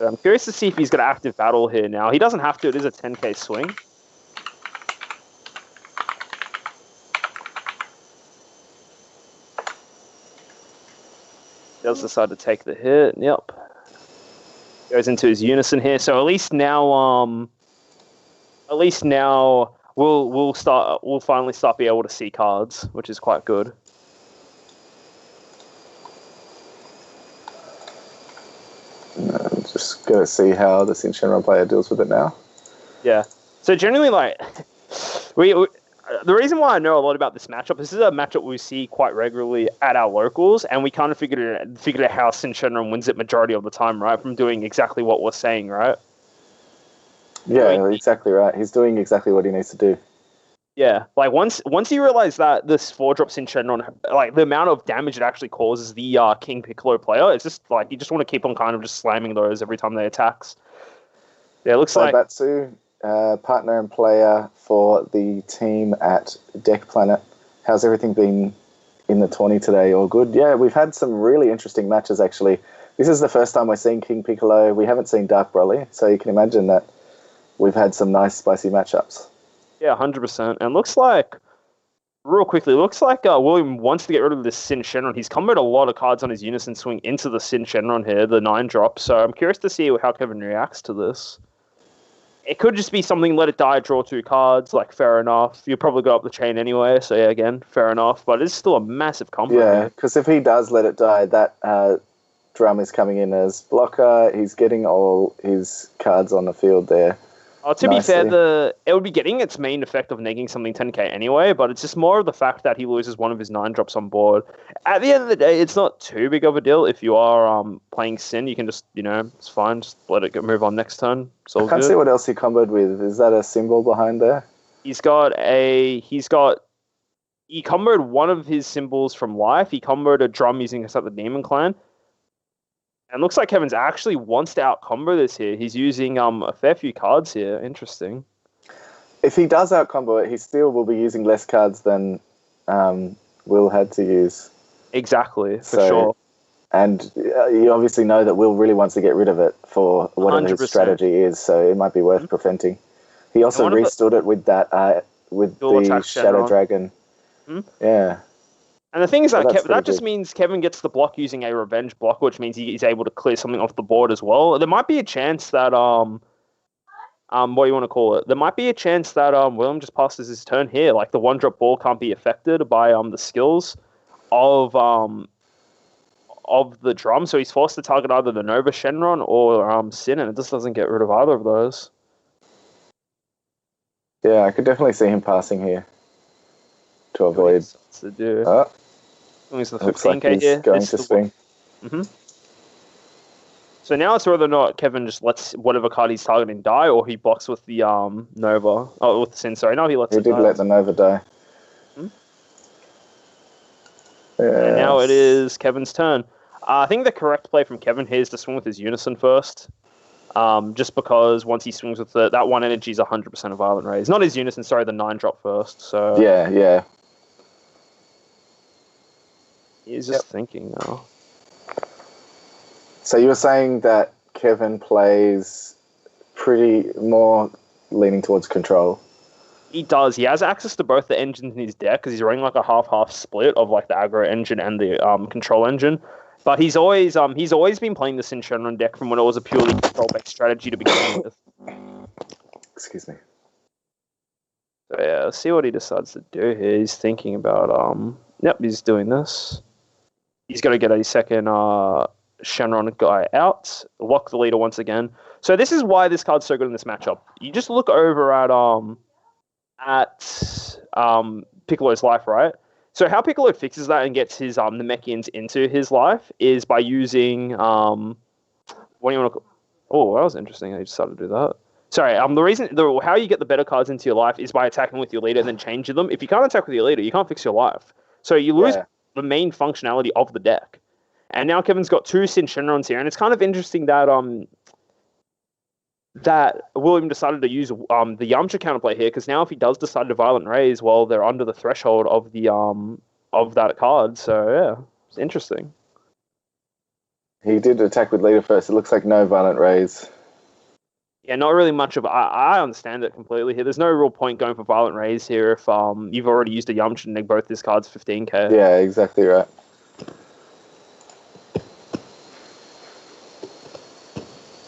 I'm curious to see if he's going to active battle here now. He doesn't have to. It is a 10k swing. He does decide to take the hit. Yep. Goes into his unison here. So at least now we'll finally start being able to see cards, which is quite good. Just gonna see how the Shenron player deals with it now. Yeah. So generally, like the reason why I know a lot about this matchup, this is a matchup we see quite regularly at our locals, and we kind of figured out how Sin Shenron wins it majority of the time, right? From doing exactly what we're saying, right? Yeah, exactly right. He's doing exactly what he needs to do. Yeah, like once you realize that this 4-drop Sin Shenron, like the amount of damage it actually causes the King Piccolo player, it's just like you just want to keep on kind of just slamming those every time they attacks. Yeah, it looks like Batsu, partner and player for the team at Deck Planet. How's everything been in the tourney today? All good? Yeah, we've had some really interesting matches actually. This is the first time we're seeing King Piccolo. We haven't seen Dark Broly, so you can imagine that we've had some nice spicy matchups. Yeah, 100%. And looks like William wants to get rid of this Sin Shenron. He's comboed a lot of cards on his unison swing into the Sin Shenron here, the 9-drop. So I'm curious to see how Kevin reacts to this. It could just be something, let it die, draw 2 cards, like, fair enough. You'll probably go up the chain anyway, so yeah, again, fair enough. But it's still a massive combo. Yeah, because if he does let it die, that drum is coming in as blocker. He's getting all his cards on the field there. To be fair, it would be getting its main effect of negging something 10k anyway, but it's just more of the fact that he loses one of his 9-drops on board. At the end of the day, it's not too big of a deal. If you are playing Sin, you can just, it's fine, just let it move on next turn. It's all good. I can't see what else he comboed with. Is that a symbol behind there? He comboed one of his symbols from life. He comboed a drum using the Demon Clan. And looks like Kevin's actually wants to out-combo this here. He's using a fair few cards here. Interesting. If he does out-combo it, he still will be using less cards than Will had to use. Exactly, for sure. And you obviously know that Will really wants to get rid of it for whatever 100%. His strategy is, so it might be worth preventing. He also restored it with that, with the Shadow Dragon. Yeah. And the thing is that just means Kevin gets the block using a revenge block, which means he's able to clear something off the board as well. There might be a chance that what do you want to call it? There might be a chance that William just passes his turn here. Like the 1-drop ball can't be affected by the skills of the drum, so he's forced to target either the Nova Shenron or Sin, and it just doesn't get rid of either of those. Yeah, I could definitely see him passing here to avoid. To do. He's the 15k like here. Going to swing. So now it's whether or not Kevin just lets whatever card he's targeting die, or he blocks with the Nova. Oh, with the Sin. Sorry, no, he lets. He did let the Nova die. And now it is Kevin's turn. I think the correct play from Kevin here is to swing with his unison first. Just because once he swings with that one energy is 100% of Violent Rays. Not his Unison, sorry, the 9-drop first. So yeah. He's just thinking now. So you were saying that Kevin plays pretty more leaning towards control. He does. He has access to both the engines in his deck because he's running like a half-half split of like the aggro engine and the control engine. But he's always been playing the Shenron deck from when it was a purely control-based strategy to begin with. Excuse me. So yeah, let's see what he decides to do here. He's thinking about Yep, he's doing this. He's got to get a second Shenron guy out, lock the leader once again. So this is why this card's so good in this matchup. You just look over at Piccolo's life, right? So how Piccolo fixes that and gets his the Namekians into his life is by using what do you want to? Oh, that was interesting. I decided to do that. Sorry, how you get the better cards into your life is by attacking with your leader and then changing them. If you can't attack with your leader, you can't fix your life. So you lose the main functionality of the deck. And now Kevin's got 2 Shenrons here, and it's kind of interesting that that William decided to use the Yamcha counterplay here, because now if he does decide to Violent Rays, well, they're under the threshold of the of that card. So yeah, it's interesting. He did attack with leader first. It looks like no Violent Rays. Yeah, not really much of. I understand it completely here. There's no real point going for Violent Rays here if you've already used a Yamcha and both these cards 15k. Yeah, exactly right.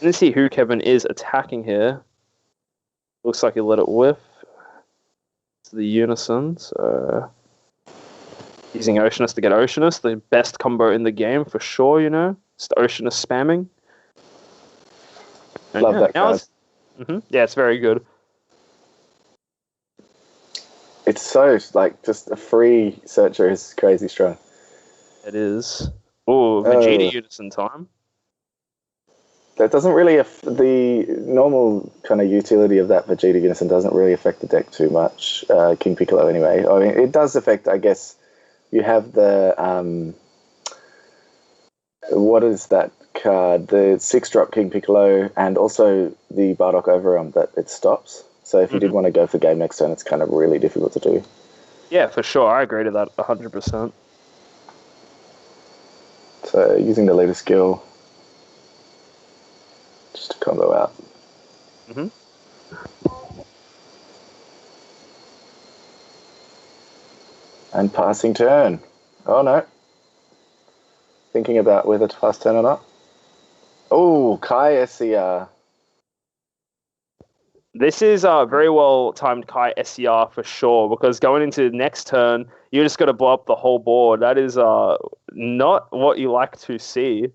Let's see who Kevin is attacking here. Looks like he let it whiff. It's the Unison, so using Oceanus to get Oceanus, the best combo in the game for sure, you know. Just Oceanus spamming. And Love that card. Yeah, it's very good. It's so, like, just a free searcher is crazy strong. It is. Oh, Vegeta Unison time. That doesn't really the normal kind of utility of that Vegeta Unison doesn't really affect the deck too much. King Piccolo anyway. I mean, it does affect. I guess you have the what is that card? The 6-drop King Piccolo, and also the Bardock Overarm that it stops. So if you did want to go for game next turn, it's kind of really difficult to do. Yeah, for sure. I agree to that 100%. So using the leader skill. Just to combo out. And passing turn. Oh no. Thinking about whether to pass turn or not. Oh, Kai SCR. This is a very well timed Kai SCR for sure, because going into the next turn, you just got to blow up the whole board. That is not what you like to see.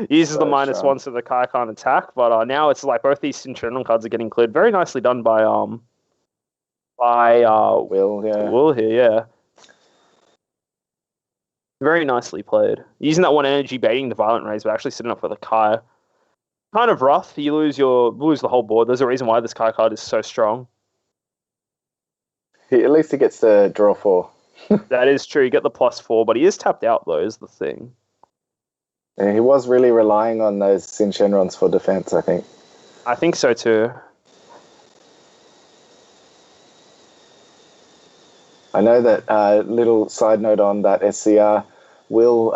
Uses the -1 so the Kai can't attack, but now it's like both these Shenron cards are getting cleared. Very nicely done by Will, yeah. Will here, yeah. Very nicely played. Using that one energy, baiting the Violent Rays, but actually sitting up for the Kai. Kind of rough. You lose the whole board. There's a reason why this Kai card is so strong. At least he gets to draw 4. That is true. You get the +4, but he is tapped out though, is the thing. Yeah, he was really relying on those Shenrons for defense, I think. I think so too. I know that little side note on that SCR, Will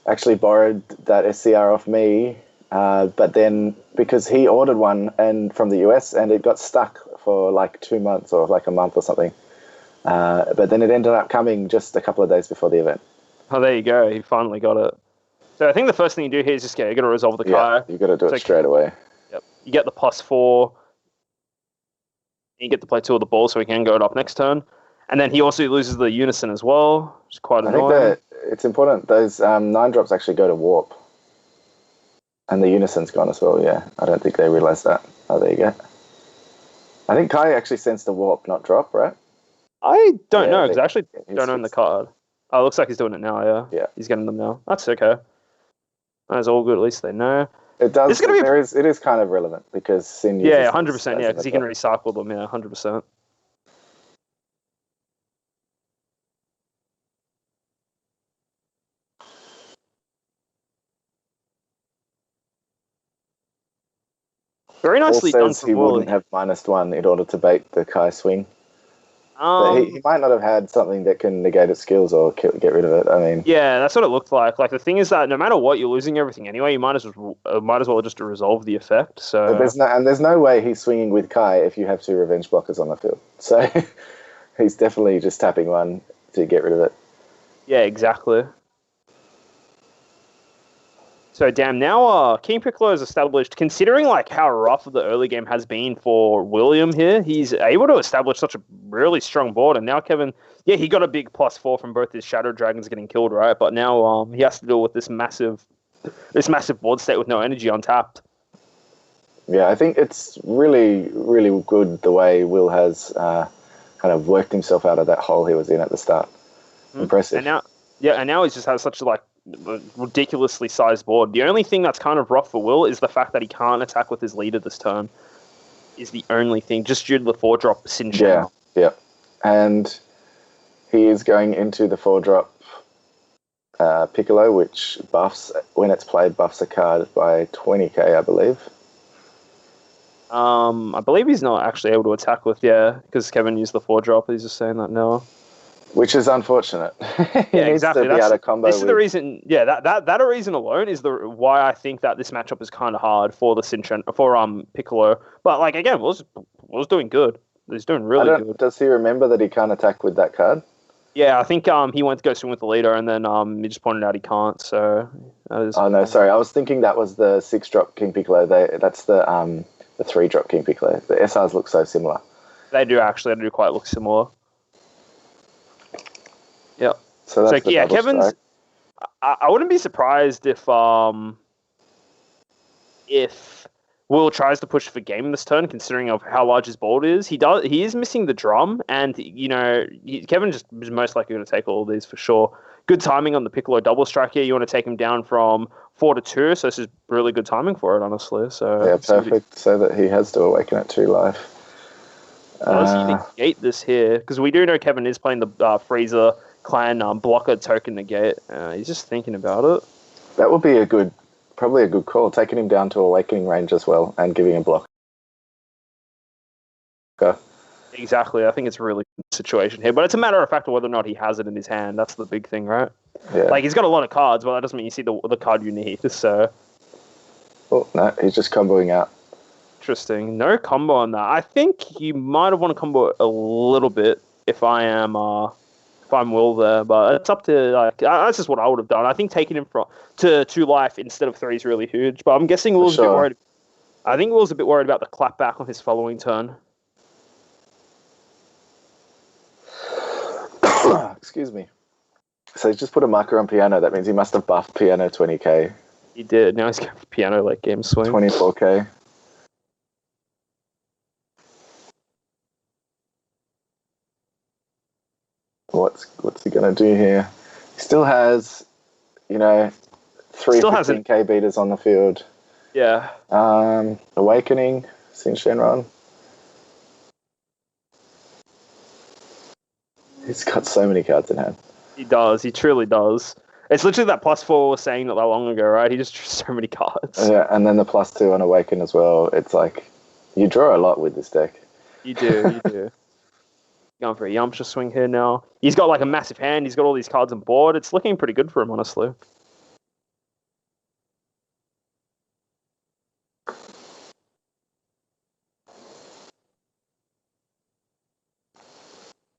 actually borrowed that SCR off me, but then because he ordered one from the US and it got stuck for like 2 months or like a month or something, but then it ended up coming just a couple of days before the event. Oh, there you go. He finally got it. So I think the first thing you do here is just you got to resolve the Kai. Yeah, you got to do it straight away. Yep. You get the +4. You get to play 2 of the ball, so he can go it up next turn. And then he also loses the Unison as well, which is quite annoying. I think that it's important. Those 9-drops actually go to Warp. And the Unison's gone as well, yeah. I don't think they realised that. Oh, there you go. I think Kai actually sends the Warp, not drop, right? I don't know, because I actually don't own the card. Oh, it looks like he's doing it now, yeah. Yeah. He's getting them now. That's okay. That's all good, at least they know. It does. It is kind of relevant, because Sin uses 100%, yeah, because he can recycle them, yeah, 100%. Very nicely Paul done says from he Will. wouldn't have -1 in order to bait the Kai swing. But he might not have had something that can negate its skills or get rid of it. I mean, yeah, that's what it looked like. Like the thing is that no matter what, you're losing everything anyway. You might as well just resolve the effect. So there's no way he's swinging with Kai if you have 2 revenge blockers on the field. So he's definitely just tapping one to get rid of it. Yeah, exactly. So damn, now King Piccolo is established. Considering like how rough the early game has been for William here, he's able to establish such a really strong board. And now Kevin, yeah, he got a big +4 from both his Shadow Dragons getting killed, right? But now he has to deal with this massive board state with no energy untapped. Yeah, I think it's really, really good the way Will has kind of worked himself out of that hole he was in at the start. Impressive. And now he just has such a ridiculously sized board. The only thing that's kind of rough for Will is the fact that he can't attack with his leader this turn. Is the only thing, just due to the 4-drop Shenron. Yeah. And he is going into the 4-drop Piccolo, which buffs, when it's played, buffs a card by 20k, I believe. I believe he's not actually able to attack with, because Kevin used the 4-drop. He's just saying that now. Which is unfortunate. Yeah, exactly. Be able to combo this is the reason. Yeah, that reason alone is why I think that this matchup is kind of hard for the Piccolo. But like again, Will's doing good. He's doing really good. Does he remember that he can't attack with that card? Yeah, I think he went to go swing with the leader, and then he just pointed out he can't. So. Oh no, sorry. I was thinking that was the 6-drop King Piccolo. That's the 3-drop King Piccolo. The SRs look so similar. They do actually. They do quite look similar. Yeah. So that's Kevin's. I wouldn't be surprised if Will tries to push for game this turn, considering of how large his board is. He is missing the drum, and Kevin just is most likely going to take all of these for sure. Good timing on the Piccolo double strike here. You want to take him down from 4 to 2, so this is really good timing for it, honestly. So yeah, perfect. So that he has to awaken at 2 life. Does he negate this here? Because we do know Kevin is playing the Freezer Clan blocker token negate. He's just thinking about it. That would be probably a good call, taking him down to awakening range as well and giving a blocker. Exactly. I think it's a really good situation here, but it's a matter of fact of whether or not he has it in his hand. That's the big thing, right? Yeah. Like he's got a lot of cards, but that doesn't mean you see the card you need. So. Oh no, he's just comboing out. Interesting. No combo on that. I think you might have want to combo a little bit if I'm Will there, but it's up to that's just what I would have done. I think taking him to 2 life instead of 3 is really huge, but I'm guessing Will's a bit worried. I think Will's a bit worried about the clapback on his following turn. Excuse me. So he's just put a marker on piano. That means he must have buffed piano 20k. He did. Now he's got piano late game swing. 24k. What's he gonna do here? He still has, 3 15k beaters on the field. Yeah. Awakening, Shenron. He's got so many cards in hand. He does. He truly does. It's literally that +4 was saying not that long ago, right? He just drew so many cards. Yeah, and then the +2 on Awaken as well. It's like you draw a lot with this deck. You do. Going for a Yamcha swing here now. He's got like a massive hand. He's got all these cards on board. It's looking pretty good for him, honestly.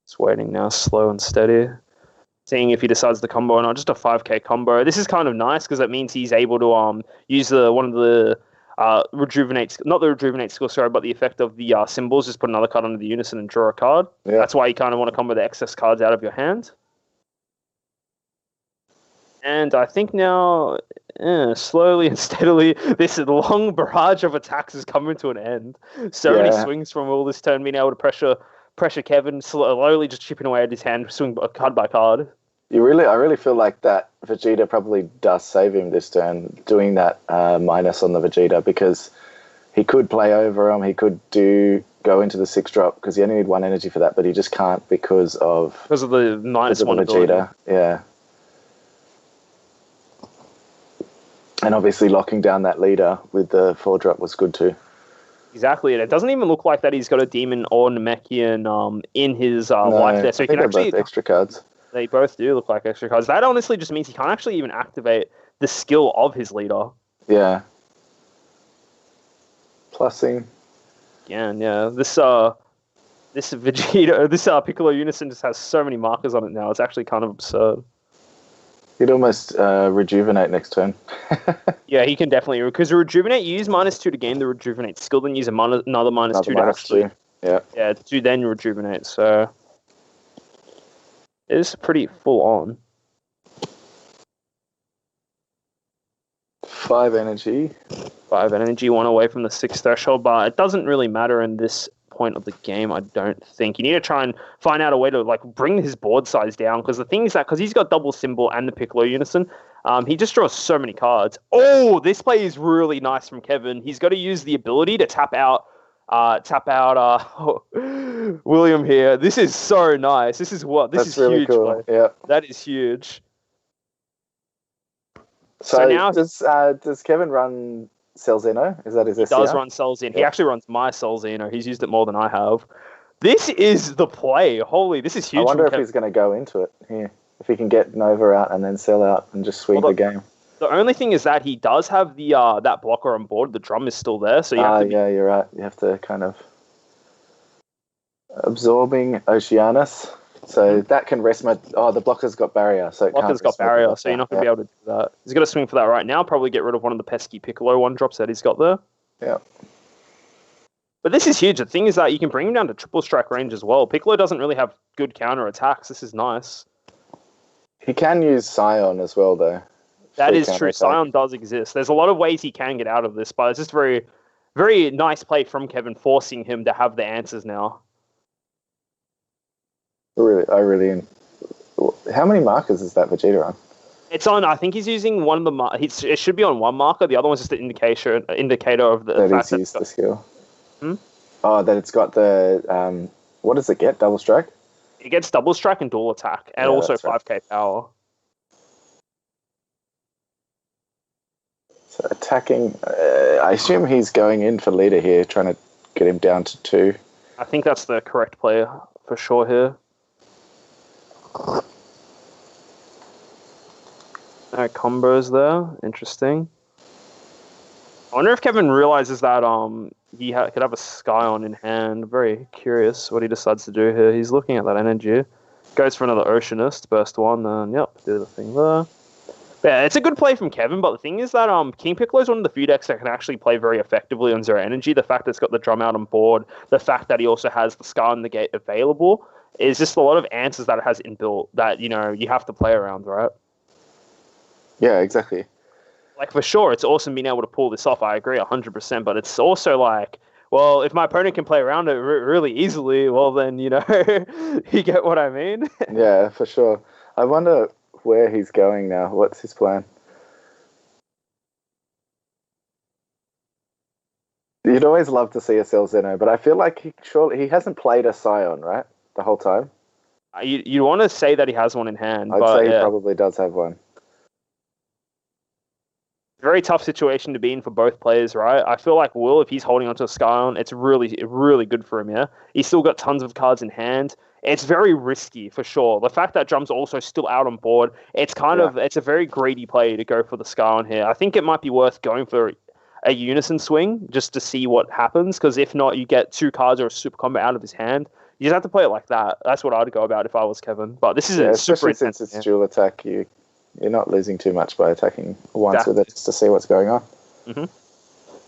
Just waiting now, slow and steady. Seeing if he decides to combo or not. Just a 5k combo. This is kind of nice because that means he's able to use one of the not the rejuvenate skill, sorry, but the effect of the symbols. Just put another card under the unison and draw a card. Yeah. That's why you kind of want to combo the excess cards out of your hand. And I think now, slowly and steadily, this long barrage of attacks is coming to an end. So many swings from all this turn, being able to pressure Kevin, slowly just chipping away at his hand, swing card by card. I really feel like that Vegeta probably does save him this turn, doing that minus on the Vegeta, because he could play over him, he could go into the 6-drop, because you only need 1 energy for that, but he just can't because of the -1 Vegeta. Yeah. And obviously locking down that leader with the 4-drop was good too. Exactly, and it doesn't even look like that he's got a demon or Namekian in his life there. So he can actually both extra cards. They both do look like extra cards. That honestly just means he can't actually even activate the skill of his leader. Yeah. Plussing. Again, yeah. This Vegeta, this Piccolo Unison just has so many markers on it now. It's actually kind of absurd. He'd almost rejuvenate next turn. Yeah, he can definitely, because rejuvenate, you use -2 to gain the rejuvenate skill, then use another -2 to actually. Yeah, to then rejuvenate. So it is pretty full on. 5 energy. 5 energy, 1 away from the 6 threshold, but it doesn't really matter in this point of the game, I don't think. You need to try and find out a way to like bring his board size down, because the thing is that because he's got double symbol and the Piccolo Unison, he just draws so many cards. Oh, this play is really nice from Kevin. He's got to use the ability to tap out William here. This is so nice. This is really huge. Cool. Yeah, that is huge. So now does Kevin run Cell Xeno? Is that his SCR? He does run Cell Xeno. He actually runs my Cell Xeno. He's used it more than I have. This is the play. Holy, this is huge. I wonder if he's going to go into it here. If he can get Nova out and then Cell out and just sweep the game. The only thing is that he does have the that blocker on board. The drum is still there, so you have to yeah, you're right. You have to kind of absorbing Oceanus. So that can rest my... Oh, the blocker's got barrier. So blocker's got barrier, so you're not going to be able to do that. He's got to swing for that right now. Probably get rid of one of the pesky Piccolo 1-drops that he's got there. Yeah. But this is huge. The thing is that you can bring him down to triple strike range as well. Piccolo doesn't really have good counter attacks. This is nice. He can use Scion as well, though. That is true. Scion does exist. There's a lot of ways he can get out of this, but it's just very, very nice play from Kevin, forcing him to have the answers now. How many markers is that Vegeta on? It's on. I think he's using one of the. It should be on one marker. The other one's just an indicator of the fact that he's used the skill. Oh, that it's got the. What does it get? Double strike. It gets double strike and dual attack, and also 5k power. So attacking. I assume he's going in for leader here, trying to get him down to 2. I think that's the correct player for sure here. No combos there. Interesting. I wonder if Kevin realizes that he could have a Scion in hand. Very curious what he decides to do here. He's looking at that energy. Goes for another Oceanist. Burst 1, then yep, do the thing there. Yeah, it's a good play from Kevin, but the thing is that King Piccolo is one of the few decks that can actually play very effectively on Zero Energy. The fact that it's got the drum out on board, the fact that he also has the Scar in the gate available, is just a lot of answers that it has inbuilt that, you know, you have to play around, right? Yeah, exactly. Like, for sure, it's awesome being able to pull this off. I agree 100%, but it's also like, well, if my opponent can play around it really easily, well, then, you know, you get what I mean? Yeah, for sure. I wonder where he's going now. What's his plan? You'd always love to see a Cell Xeno, but I feel like he hasn't played a Scion, right? The whole time? You want to say that he has one in hand. I'd say he probably does have one. Very tough situation to be in for both players, right? I feel like Will, if he's holding onto a Scion, it's really, really good for him, yeah? He's still got tons of cards in hand. It's very risky, for sure. The fact that Drum's also still out on board, it's kind of, it's a very greedy play to go for the Scion here. I think it might be worth going for a Unison swing just to see what happens, because if not, you get 2 cards or a super combo out of his hand. You just have to play it like that. That's what I'd go about if I was Kevin. But this is a super intense, since it's dual attack, you're not losing too much by attacking once with it just to see what's going on. Mm-hmm.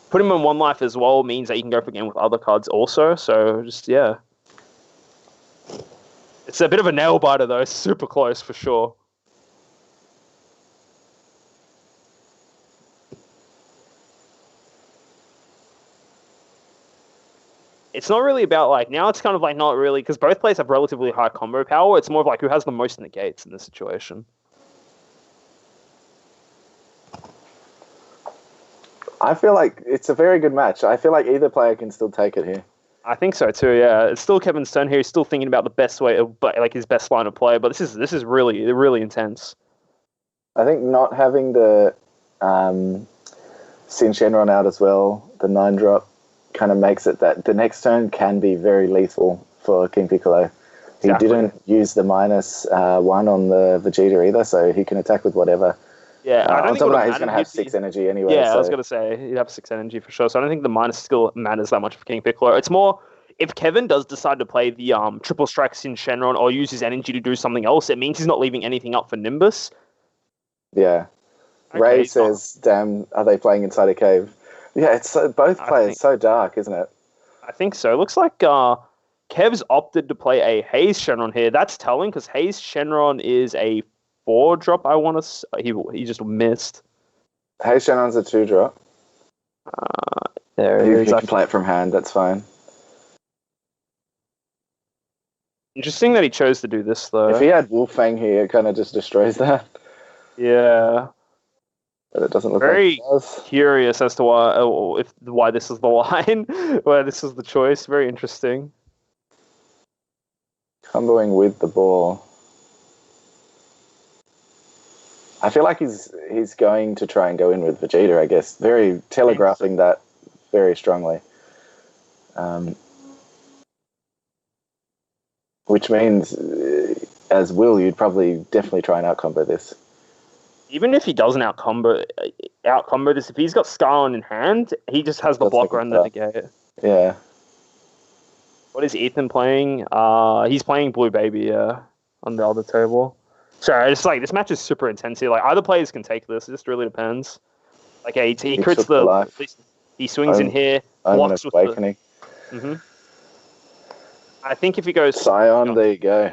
Put him in 1 life as well means that you can go for a game with other cards also. So just, yeah. It's a bit of a nail biter though. Super close for sure. It's not really about like, now it's kind of like not really, because both players have relatively high combo power. It's more of like who has the most negates in this situation. I feel like it's a very good match. I feel like either player can still take it here. I think so too, yeah. It's still Kevin's turn here. He's still thinking about the best way, like his best line of play, but this is really, really intense. I think not having the Shenron out as well, the 9-drop, kind of makes it that the next turn can be very lethal for King Piccolo. He didn't use the -1 on the Vegeta either, so he can attack with whatever. Yeah, I don't on think top of that, he's going to have 6 energy anyway. Yeah, I was going to say, he'd have 6 energy for sure, so I don't think the minus skill matters that much for King Piccolo. It's more, if Kevin does decide to play the triple strikes in Shenron or use his energy to do something else, it means he's not leaving anything up for Nimbus. Yeah. Okay, Ray says, damn, are they playing inside a cave? Yeah, it's both players so dark, isn't it? I think so. It looks like Kev's opted to play a Haze Shenron here. That's telling, because Haze Shenron is a 4-drop, I want to... He just missed. Haze Shenron's a 2-drop. There it is. You can play it from hand, that's fine. Interesting that he chose to do this, though. If he had Wolfang here, it kind of just destroys that. Yeah. But it doesn't look very like it does. Curious as to why this is the line, why this is the choice. Very interesting. Comboing with the ball. I feel like he's going to try and go in with Vegeta, I guess. Very telegraphing that very strongly. Which means, as Will, you'd probably definitely try and out-combo this. Even if he doesn't out-combo this, if he's got Scarlet in hand, he just has the blocker and the negate. Yeah. What is Ethan playing? He's playing Blue Baby, yeah, on the other table. So it's like, this match is super intense here. Like, either players can take this. It just really depends. Like, he crits he swings in here, blocks with Awakening. I think if he goes... Scion, there you go.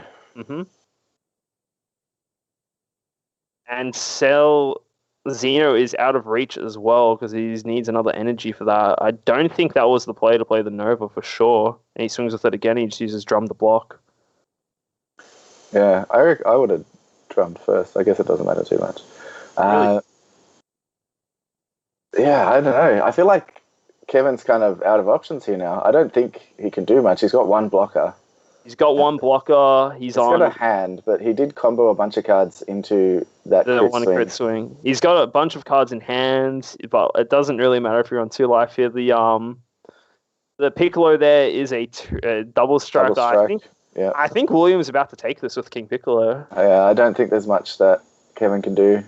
And Cell Xeno is out of reach as well because he needs another energy for that. I don't think that was the play to play the Nova for sure. And he swings with it again. He just uses Drum to block. Yeah, I would have drummed first. I guess it doesn't matter too much. Really? Yeah, I don't know. I feel like Kevin's kind of out of options here now. I don't think he can do much. He's got one blocker. He's got one blocker. He's got a hand, but he did combo a bunch of cards into that crit swing. He's got a bunch of cards in hand, but it doesn't really matter if you're on 2 life here. The Piccolo there is a double strike. I think William's about to take this with King Piccolo. Yeah, I don't think there's much that Kevin can do.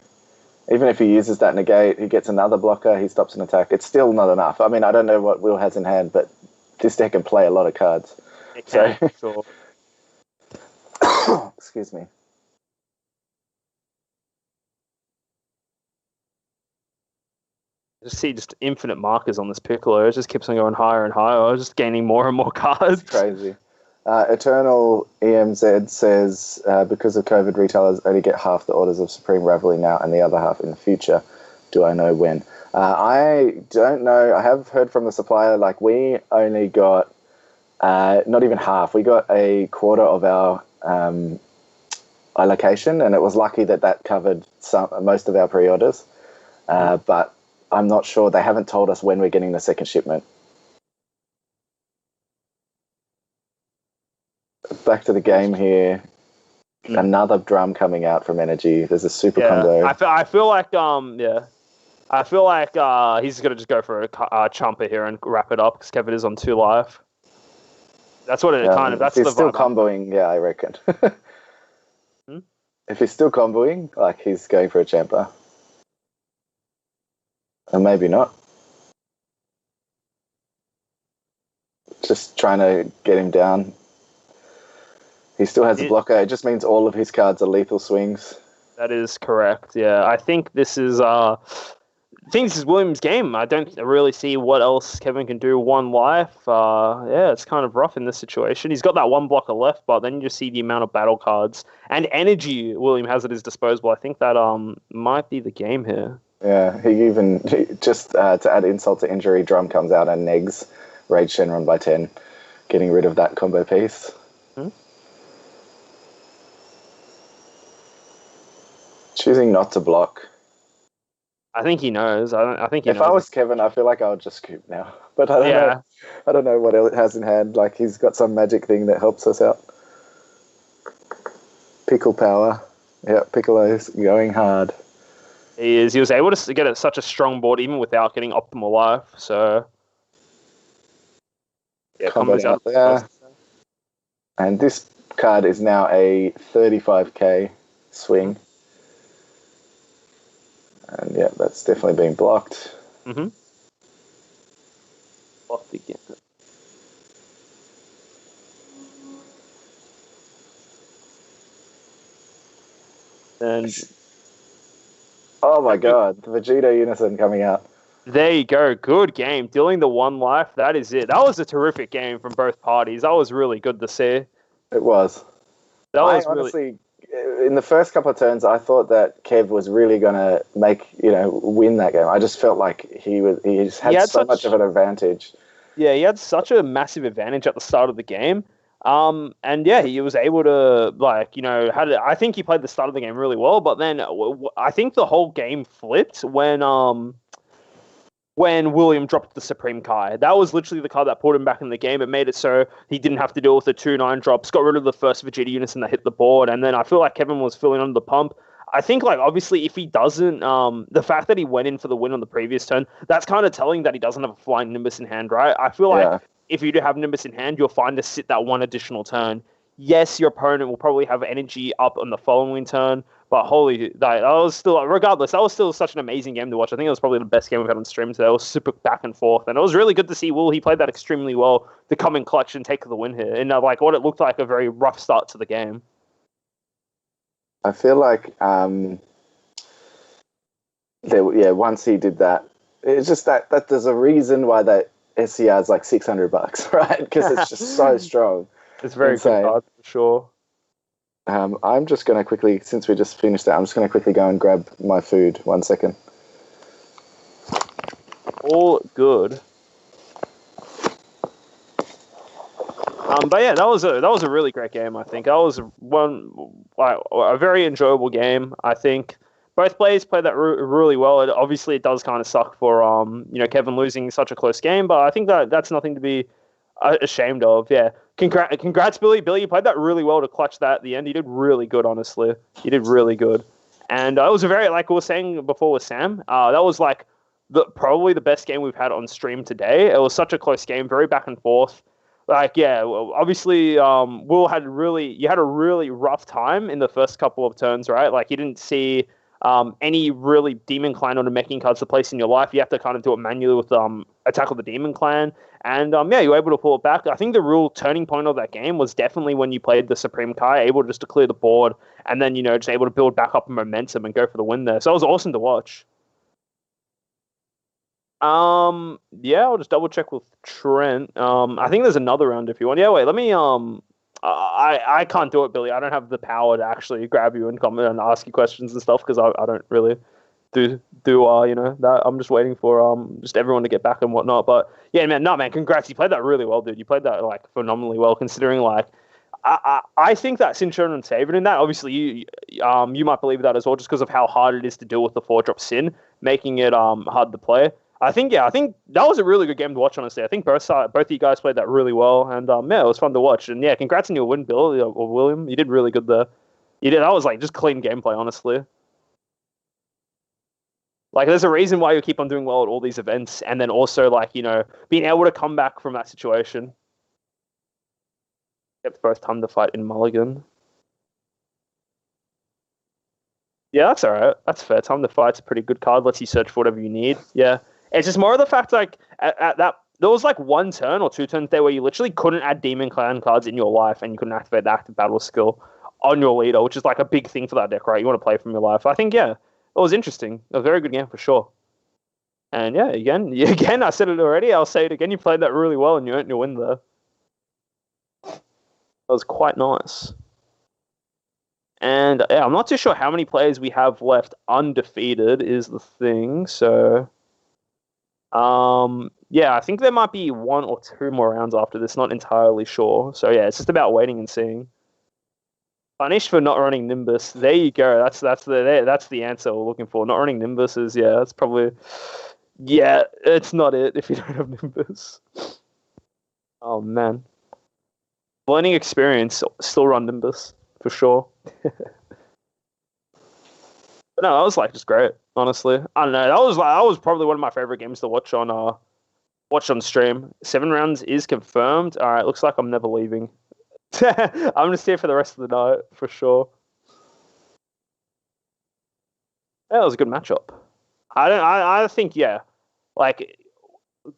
Even if he uses that negate, he gets another blocker, he stops an attack. It's still not enough. I mean, I don't know what Will has in hand, but this deck can play a lot of cards. It can, sure. Excuse me. Just see infinite markers on this Piccolo. It just keeps on going higher and higher. Just gaining more and more cards. It's crazy. Eternal EMZ says, because of COVID, retailers only get half the orders of Supreme Revelry now and the other half in the future. Do I know when? I don't know. I have heard from the supplier, like, we only got not even half. We got a quarter of our allocation, and it was lucky that covered most of our pre-orders. But I'm not sure. They haven't told us when we're getting the second shipment. Back to the game here. Another drum coming out from Energy. There's a super combo. I feel like I feel like he's gonna just go for a chomper here and wrap it up because Kevin is on 2 life. That's what it kind of. That's he's still comboing. Yeah, I reckon. If he's still comboing, like, he's going for a champer, and maybe not. Just trying to get him down. He still has a blocker. It just means all of his cards are lethal swings. That is correct. Yeah, I think this is Williams' game. I don't really see what else Kevin can do. 1 life. Yeah, it's kind of rough in this situation. He's got that 1 blocker left, but then you just see the amount of battle cards and energy William has at his disposal. I think that might be the game here. Yeah, he just to add insult to injury, Drum comes out and negs Rage Shenron by 10, getting rid of that combo piece. Choosing not to block. I think he knows. I think he knows. If I was Kevin, I feel like I would just scoop now. But I don't know. I don't know what it has in hand. Like, he's got some magic thing that helps us out. Pickle power. Yeah, Piccolo's going hard. He is. He was able to get such a strong board even without getting optimal life. So combat out there. And this card is now a 35k swing. And yeah, that's definitely been blocked. Mm-hmm. Blocked again. And oh my god, the Vegeta Unison coming out. There you go. Good game. Dealing the 1 life. That is it. That was a terrific game from both parties. That was really good to see. It was. Honestly, in the first couple of turns, I thought that Kev was really going to win that game. I just felt like he just had so much of an advantage. Yeah, he had such a massive advantage at the start of the game. And yeah, he was able to, I think he played the start of the game really well, but then I think the whole game flipped when William dropped the Supreme Kai. That was literally the card that put him back in the game. It made it so he didn't have to deal with the 2-9 drops, got rid of the first Vegeta Unison that hit the board, and then I feel like Kevin was feeling under the pump. I think, obviously, if he doesn't, the fact that he went in for the win on the previous turn, that's kind of telling that he doesn't have a flying Nimbus in hand, right? I feel like if you do have Nimbus in hand, you'll find to sit that one additional turn. Yes, your opponent will probably have energy up on the following turn, but that was still, regardless, that was still such an amazing game to watch. I think it was probably the best game we've had on stream today. It was super back and forth, and it was really good to see Will. He played that extremely well to come in clutch and take the win here, and what it looked like a very rough start to the game. I feel like, once he did that, it's just that there's a reason why that SCR is like $600, right? Because it's just so strong. It's very good card, for sure. I'm just going to quickly, since we just finished that, I'm just going to quickly go and grab my food. 1 second. All good. But yeah, that was a really great game. I think that was a very enjoyable game. I think both players played that really well. Obviously, it does kind of suck for Kevin losing such a close game, but I think that's nothing to be ashamed of. Yeah, congrats, Billy. Billy, you played that really well to clutch that at the end. You did really good, honestly. You did really good, and it was a very, like we were saying before with Sam. That was probably the best game we've had on stream today. It was such a close game, very back and forth. Obviously, Will had a really rough time in the first couple of turns, right? You didn't see any really Demon Clan or Namekian cards to place in your life. You have to kind of do it manually with Attack of the Demon Clan. And you were able to pull it back. I think the real turning point of that game was definitely when you played the Supreme Kai, able just to clear the board and then, just able to build back up momentum and go for the win there. So it was awesome to watch. I'll just double check with Trent. I think there's another round if you want. Yeah, wait, let me, I can't do it, Billy. I don't have the power to actually grab you and come and ask you questions and stuff because I don't really do that. I'm just waiting for just everyone to get back and whatnot. But yeah, man, congrats. You played that really well, dude. You played that phenomenally well considering I think that Shenron's favored in that. Obviously, you might believe that as well just because of how hard it is to deal with the 4-drop Sin, making it hard to play. I think that was a really good game to watch, honestly. I think both of you guys played that really well, and it was fun to watch. And yeah, congrats on your win, Bill or William. You did really good there. That was just clean gameplay, honestly. There's a reason why you keep on doing well at all these events, and then also being able to come back from that situation. Kept both time to fight in Mulligan. Yeah, that's alright. That's fair. Time to Fight's a pretty good card. Lets you search for whatever you need. Yeah. It's just more of the fact, at that, there was 1 turn or 2 turns there where you literally couldn't add Demon Clan cards in your life and you couldn't activate the active battle skill on your leader, which is a big thing for that deck, right? You want to play from your life. I think, yeah, it was interesting. A very good game for sure. And yeah, again, I said it already. I'll say it again. You played that really well and you earned your win there. That was quite nice. And yeah, I'm not too sure how many players we have left undefeated is the thing. So, I think there might be 1 or 2 more rounds after this. Not entirely sure. So yeah, it's just about waiting and seeing. Punished for not running Nimbus. There you go. That's the answer we're looking for. Not running Nimbus is that's probably it's not it if you don't have Nimbus. Oh man, learning experience. Still run Nimbus for sure. But no, that was just great. Honestly, I don't know. That was probably one of my favorite games to watch on Watch on stream. 7 rounds is confirmed. All right, looks like I'm never leaving. I'm gonna stay for the rest of the night for sure. That was a good matchup. I think like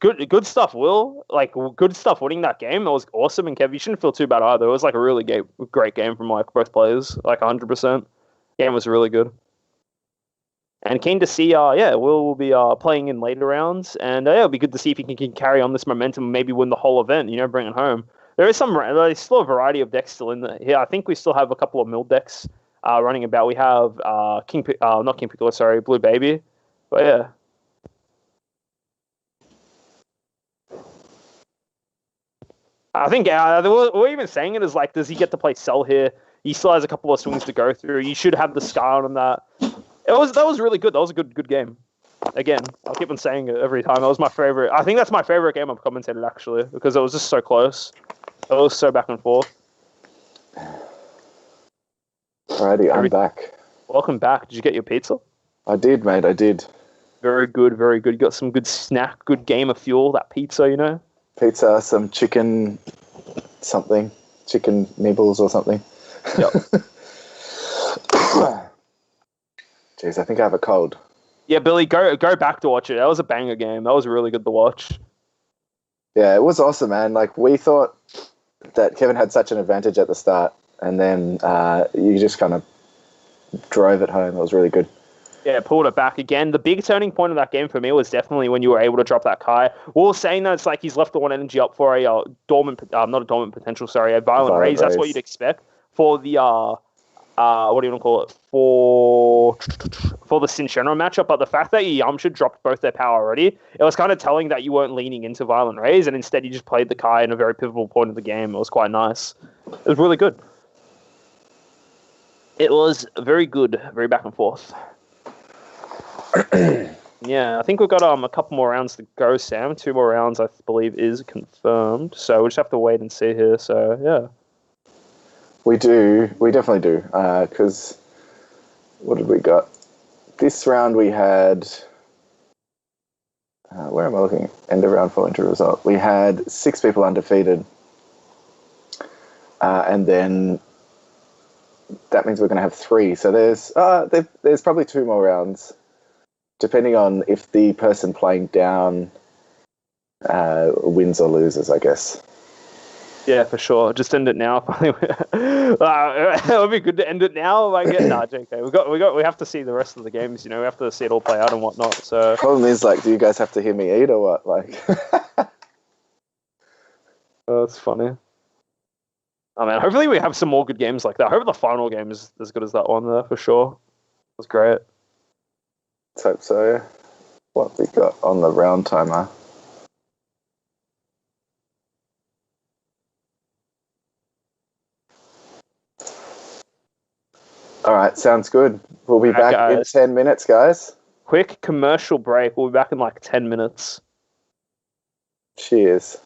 good stuff. Good stuff winning that game. It was awesome, and Kev, you shouldn't feel too bad either. It was like a really great game from like both players, like 100%. Game was really good. And keen to see, we'll be playing in later rounds, and it'll be good to see if he can carry on this momentum and maybe win the whole event, bring it home. There's still a variety of decks still in there. Yeah, I think we still have a couple of mill decks running about. We have not King Piccolo, sorry, Blue Baby. But yeah. I think we're even saying it is like, does he get to play Cell here? He still has a couple of swings to go through. You should have the Scar on that. That was really good. That was a good game. Again, I'll keep on saying it every time. That was my favorite. I think that's my favorite game I've commentated actually, because it was just so close. It was so back and forth. Alrighty, I'm back. Welcome back. Did you get your pizza? I did, mate. I did. Very good, very good. You got some good snack, good game of fuel. That pizza, Pizza, some chicken, chicken nibbles or something. Yep. Jeez, I think I have a cold. Yeah, Billy, go back to watch it. That was a banger game. That was really good to watch. Yeah, it was awesome, man. Like, we thought that Kevin had such an advantage at the start, and then you just kind of drove it home. It was really good. Yeah, pulled it back again. The big turning point of that game for me was definitely when you were able to drop that Kai. We were saying that it's like he's left the one energy up for a not a dormant potential, sorry, a violent raise. That's what you'd expect for the what do you want to call it, for the Shenron matchup. But the fact that Yamcha dropped both their power already, it was kind of telling that you weren't leaning into violent raise, and instead you just played the Kai in a very pivotal point of the game. It was quite nice. It was really good. It was very good, very back and forth. Yeah, I think we've got a couple more rounds to go, Sam. 2 more rounds, I believe, is confirmed. So we'll just have to wait and see here. So, yeah. We definitely do. Because, what did we got? This round we had... where am I looking? End of round 4 into result. We had 6 people undefeated. And then that means we're going to have 3. So there's probably 2 more rounds, depending on if the person playing down wins or loses, I guess. Yeah, for sure. Just end it now. It would be good to end it now. JK. We have to see the rest of the games. We have to see it all play out and whatnot. So problem is, like, do you guys have to hear me eat or what? Like, oh, that's funny. Oh man, hopefully we have some more good games like that. I hope the final game is as good as that one there for sure. It was great. Let's hope so. Yeah. What we got on the round timer? All right, sounds good. We'll be back in 10 minutes, guys. Quick commercial break. We'll be back in like 10 minutes. Cheers.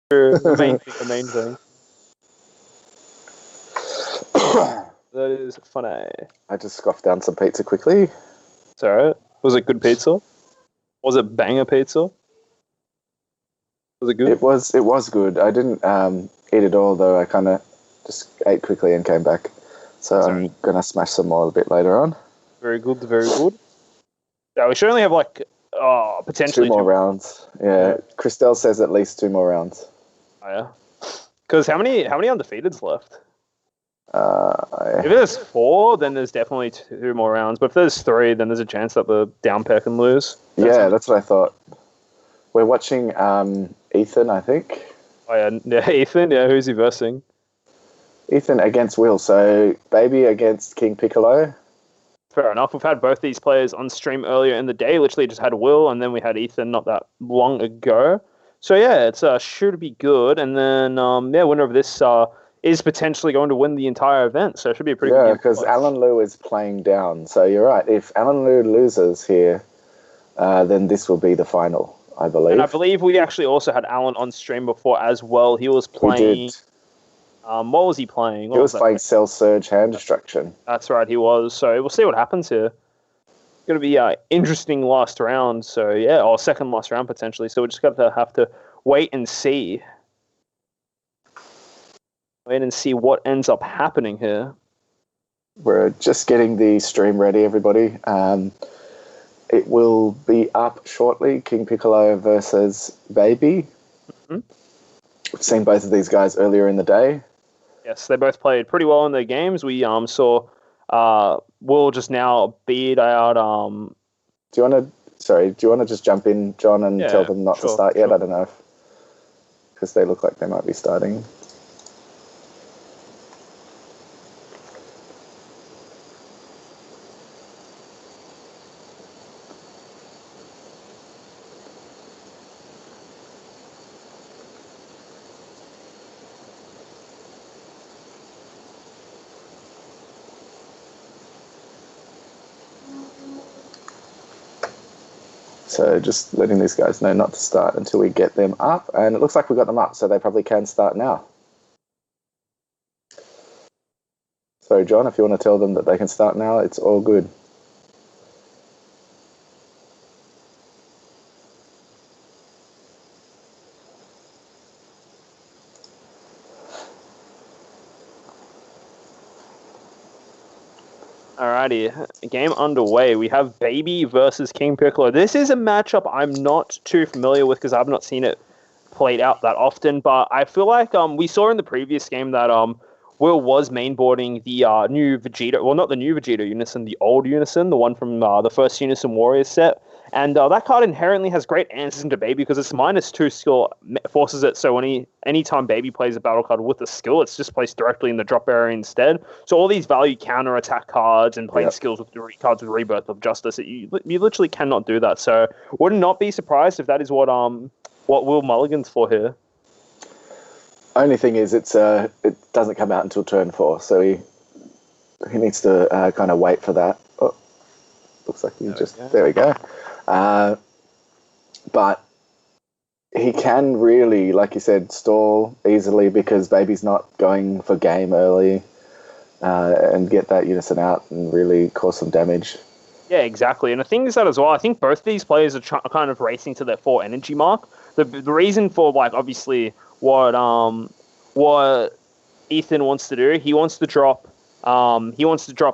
The main thing. That is funny. I just scoffed down some pizza quickly. It's alright. Was it good pizza? Was it banger pizza? Was it good? It was good. I didn't eat it all though. I kind of just ate quickly and came back. So I'm gonna smash some more a bit later on. Very good, very good. Yeah, we should only have like potentially 2 more rounds. Yeah, Christelle says at least 2 more rounds. Oh yeah. Because how many undefeateds left? If there's 4, then there's definitely 2 more rounds. But if there's 3, then there's a chance that the down pair can lose. That's what I thought. We're watching Ethan, I think. Oh yeah, Ethan. Yeah, who's he versing? Ethan against Will. So Baby against King Piccolo. Fair enough. We've had both these players on stream earlier in the day. Literally just had Will, and then we had Ethan not that long ago. So yeah, it's sure to be good. And then winner of this is potentially going to win the entire event. So it should be a pretty good game. Yeah, because Alan Liu is playing down. So you're right. If Alan Liu loses here, then this will be the final, I believe. And I believe we actually also had Alan on stream before as well. He was playing... We did. What was he playing? He was playing Cell Surge Hand Destruction. That's right, he was. So we'll see what happens here. It's going to be an interesting last round. So yeah, or second last round potentially. So we're just going to have to wait and see. Wait and see what ends up happening here. We're just getting the stream ready, everybody. It will be up shortly. King Piccolo versus Baby. Mm-hmm. We've seen both of these guys earlier in the day. Yes, they both played pretty well in their games. We saw Will just now beat out. Do you want to just jump in, John, and tell them not to start yet? I don't know because they look like they might be starting. So just letting these guys know not to start until we get them up. And it looks like we got them up, so they probably can start now. So, John, if you want to tell them that they can start now, it's all good. Alrighty, game underway. We have Baby versus King Piccolo. This is a matchup I'm not too familiar with because I've not seen it played out that often, but I feel like we saw in the previous game that Will was mainboarding the new Vegeta, well, not the new Vegeta Unison, the old Unison, the one from the first Unison Warriors set. And that card inherently has great answers into Baby because its -2 skill forces it so anytime Baby plays a battle card with a skill, it's just placed directly in the drop area instead. So all these value counter attack cards and playing skills with cards with Rebirth of Justice, you literally cannot do that. So would not be surprised if that is what Will Mulligan's for here. Only thing is, it doesn't come out until turn 4, so he needs to kind of wait for that. Oh, looks like there we go. But he can really, like you said, stall easily because Baby's not going for game early and get that Unison out and really cause some damage. Yeah, exactly. And the thing is that as well, I think both these players are kind of racing to their 4 energy mark. The reason for, like, obviously what Ethan wants to do, he wants to drop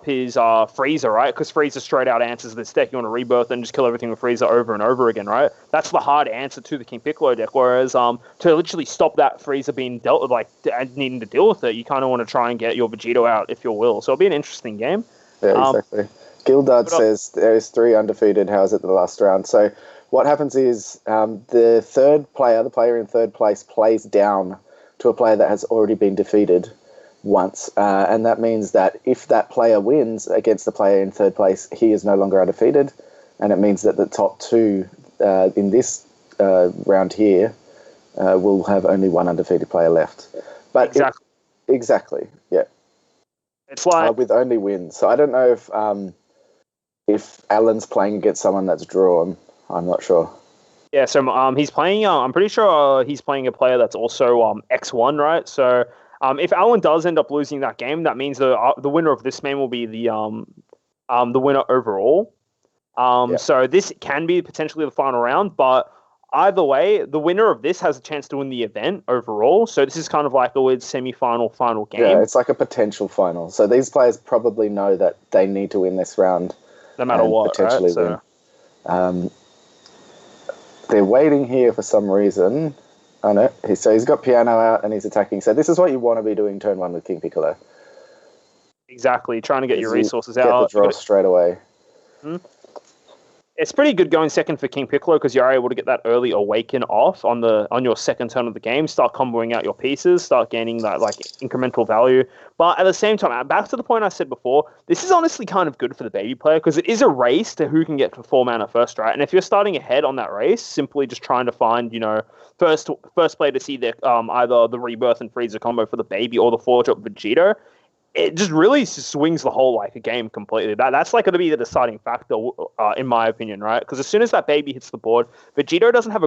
his Freezer, right? Because Freezer straight out answers this deck. You want to Rebirth and just kill everything with Freezer over and over again, right? That's the hard answer to the King Piccolo deck. Whereas to literally stop that Freezer being dealt with, like needing to deal with it, you kind of want to try and get your Vegeta out if you will. So it'll be an interesting game. Yeah, exactly. Gildard says there is 3 undefeated. How's it the last round? So what happens is the player in third place plays down to a player that has already been defeated once, and that means that if that player wins against the player in third place, he is no longer undefeated, and it means that the top 2 in this round here will have only 1 undefeated player left. But exactly, yeah. It's like with only wins. So I don't know if Alan's playing against someone that's drawn. I'm not sure. Yeah, so he's playing. I'm pretty sure he's playing a player that's also X1, right? So if Alan does end up losing that game, that means the winner of this game will be the winner overall. So this can be potentially the final round, but either way, the winner of this has a chance to win the event overall. So this is kind of like a weird semi-final final game. Yeah, it's like a potential final. So these players probably know that they need to win this round, no matter what. Potentially win. They're waiting here for some reason. Oh no, so he's got Piano out and he's attacking. So this is what you want to be doing turn 1 with King Piccolo. Exactly, trying to get your resources out. Get the draw straight away. It's pretty good going second for King Piccolo because you're able to get that early awaken off on your second turn of the game. Start comboing out your pieces, start gaining that like incremental value. But at the same time, back to the point I said before, this is honestly kind of good for the baby player because it is a race to who can get to 4 mana first, right? And if you're starting ahead on that race, simply just trying to find first play to see either the Rebirth and Frieza combo for the baby or the 4-drop Vegeta. It just really swings the whole game completely. That's going to be the deciding factor, in my opinion, right? Because as soon as that baby hits the board, Vegeta doesn't have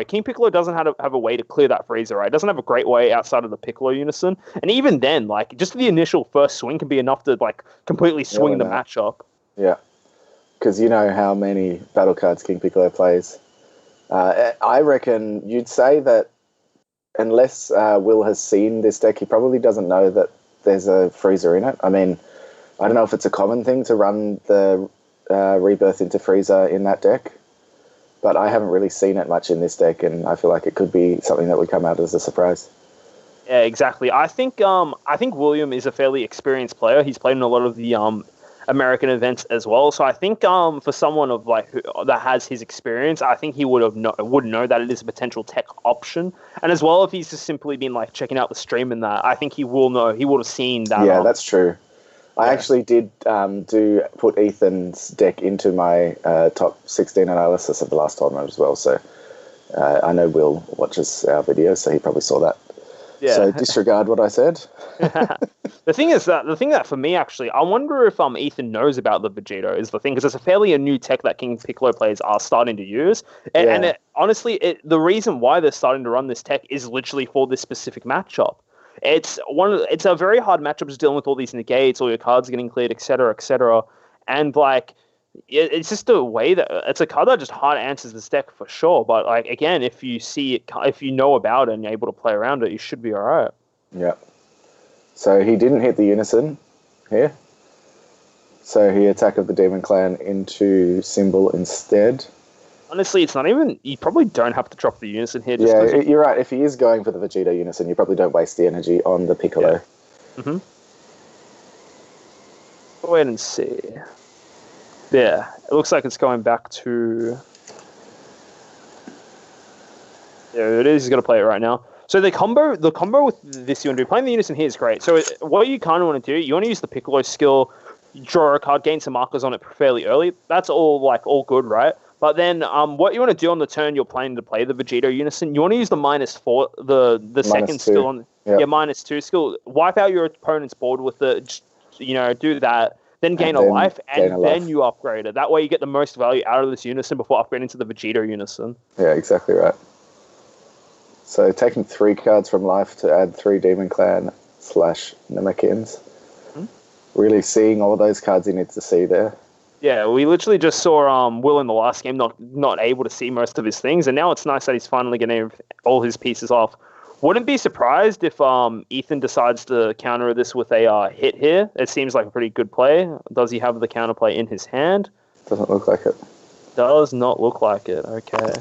King Piccolo doesn't have a way to clear that Frieza, right? It doesn't have a great way outside of the Piccolo unison, and even then, just the initial first swing can be enough to completely swing the matchup. Yeah, because you know how many battle cards King Piccolo plays. I reckon you'd say that unless Will has seen this deck, he probably doesn't know that there's a Frieza in it. I mean, I don't know if it's a common thing to run the Rebirth into Frieza in that deck, but I haven't really seen it much in this deck, and I feel like it could be something that would come out as a surprise. Yeah, exactly. I think William is a fairly experienced player. He's played in a lot of the American events as well. So I think for someone of that has his experience, I think he would know that it is a potential tech option. And as well, if he's just simply been checking out the stream and that, I think he will know. He would have seen that. Yeah, that's true. I actually did put Ethan's deck into my top 16 analysis of the last tournament as well. So I know Will watches our videos, so he probably saw that. Yeah. So disregard what I said. The thing that for me, actually, I wonder if Ethan knows about the Vegeta is the thing, because it's a fairly new tech that King Piccolo players are starting to use. And honestly, the reason why they're starting to run this tech is literally for this specific matchup. It's a very hard matchup just dealing with all these negates, all your cards getting cleared, etc., etc. And it's just a way that it's a card that just hard answers this deck for sure. But again, if you see it, if you know about it and you're able to play around it, you should be all right. Yeah. So he didn't hit the unison here. So he attacked the Demon Clan into Symbol instead. Honestly, it's not even... You probably don't have to drop the unison here. You're right. If he is going for the Vegeta unison, you probably don't waste the energy on the Piccolo. Yeah. Mm-hmm. Go ahead and see. Yeah, it looks like it's going back to... There it is. He's going to play it right now. So the combo with this Yondu, playing the unison here is great. So what you kind of want to do, you want to use the Piccolo skill, draw a card, gain some markers on it fairly early. That's all good, right? But then what you want to do on the turn you're planning to play the Vegeta unison, you want to use the -4, the second skill on -2 skill. Wipe out your opponent's board with do that, then gain a life, and then you upgrade it. That way you get the most value out of this unison before upgrading to the Vegeta unison. Yeah, exactly right. So taking 3 cards from life to add 3 Demon Clan / Namekians. Mm-hmm. Really seeing all those cards he needs to see there. Yeah, we literally just saw Will in the last game not able to see most of his things, and now it's nice that he's finally getting all his pieces off. Wouldn't be surprised if Ethan decides to counter this with a hit here. It seems like a pretty good play. Does he have the counterplay in his hand? Doesn't look like it. Does not look like it. Okay.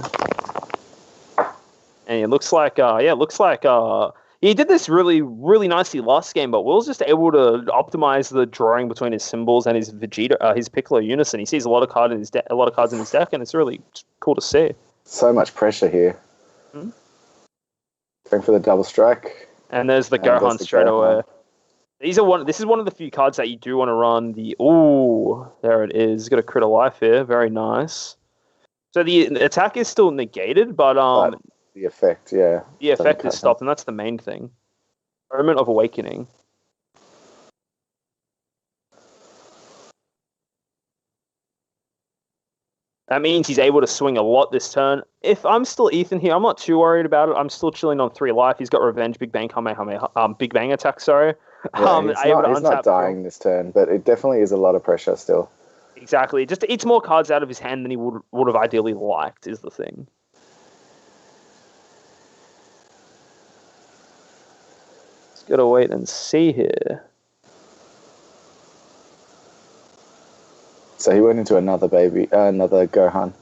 And it looks like he did this really, really nicely last game, but Will's just able to optimize the drawing between his symbols and his Vegeta, his Piccolo unison. He sees a lot of cards in his deck, and it's really cool to see. So much pressure here. Mm-hmm. Going for the double strike, and there's the Gohan straight away. This is one of the few cards that you do want to run. There it is. Got a crit of life here. Very nice. So the attack is still negated, but the effect, yeah. The effect is stopped, and that's the main thing. Moment of Awakening. That means he's able to swing a lot this turn. If I'm still Ethan here, I'm not too worried about it. I'm still chilling on 3 life. He's got Revenge, Big Bang, Big Bang attack, sorry. Yeah, he's not dying this turn, but it definitely is a lot of pressure still. Exactly. Just eats more cards out of his hand than he would have ideally liked, is the thing. Just gotta wait and see here. So he went into another Gohan.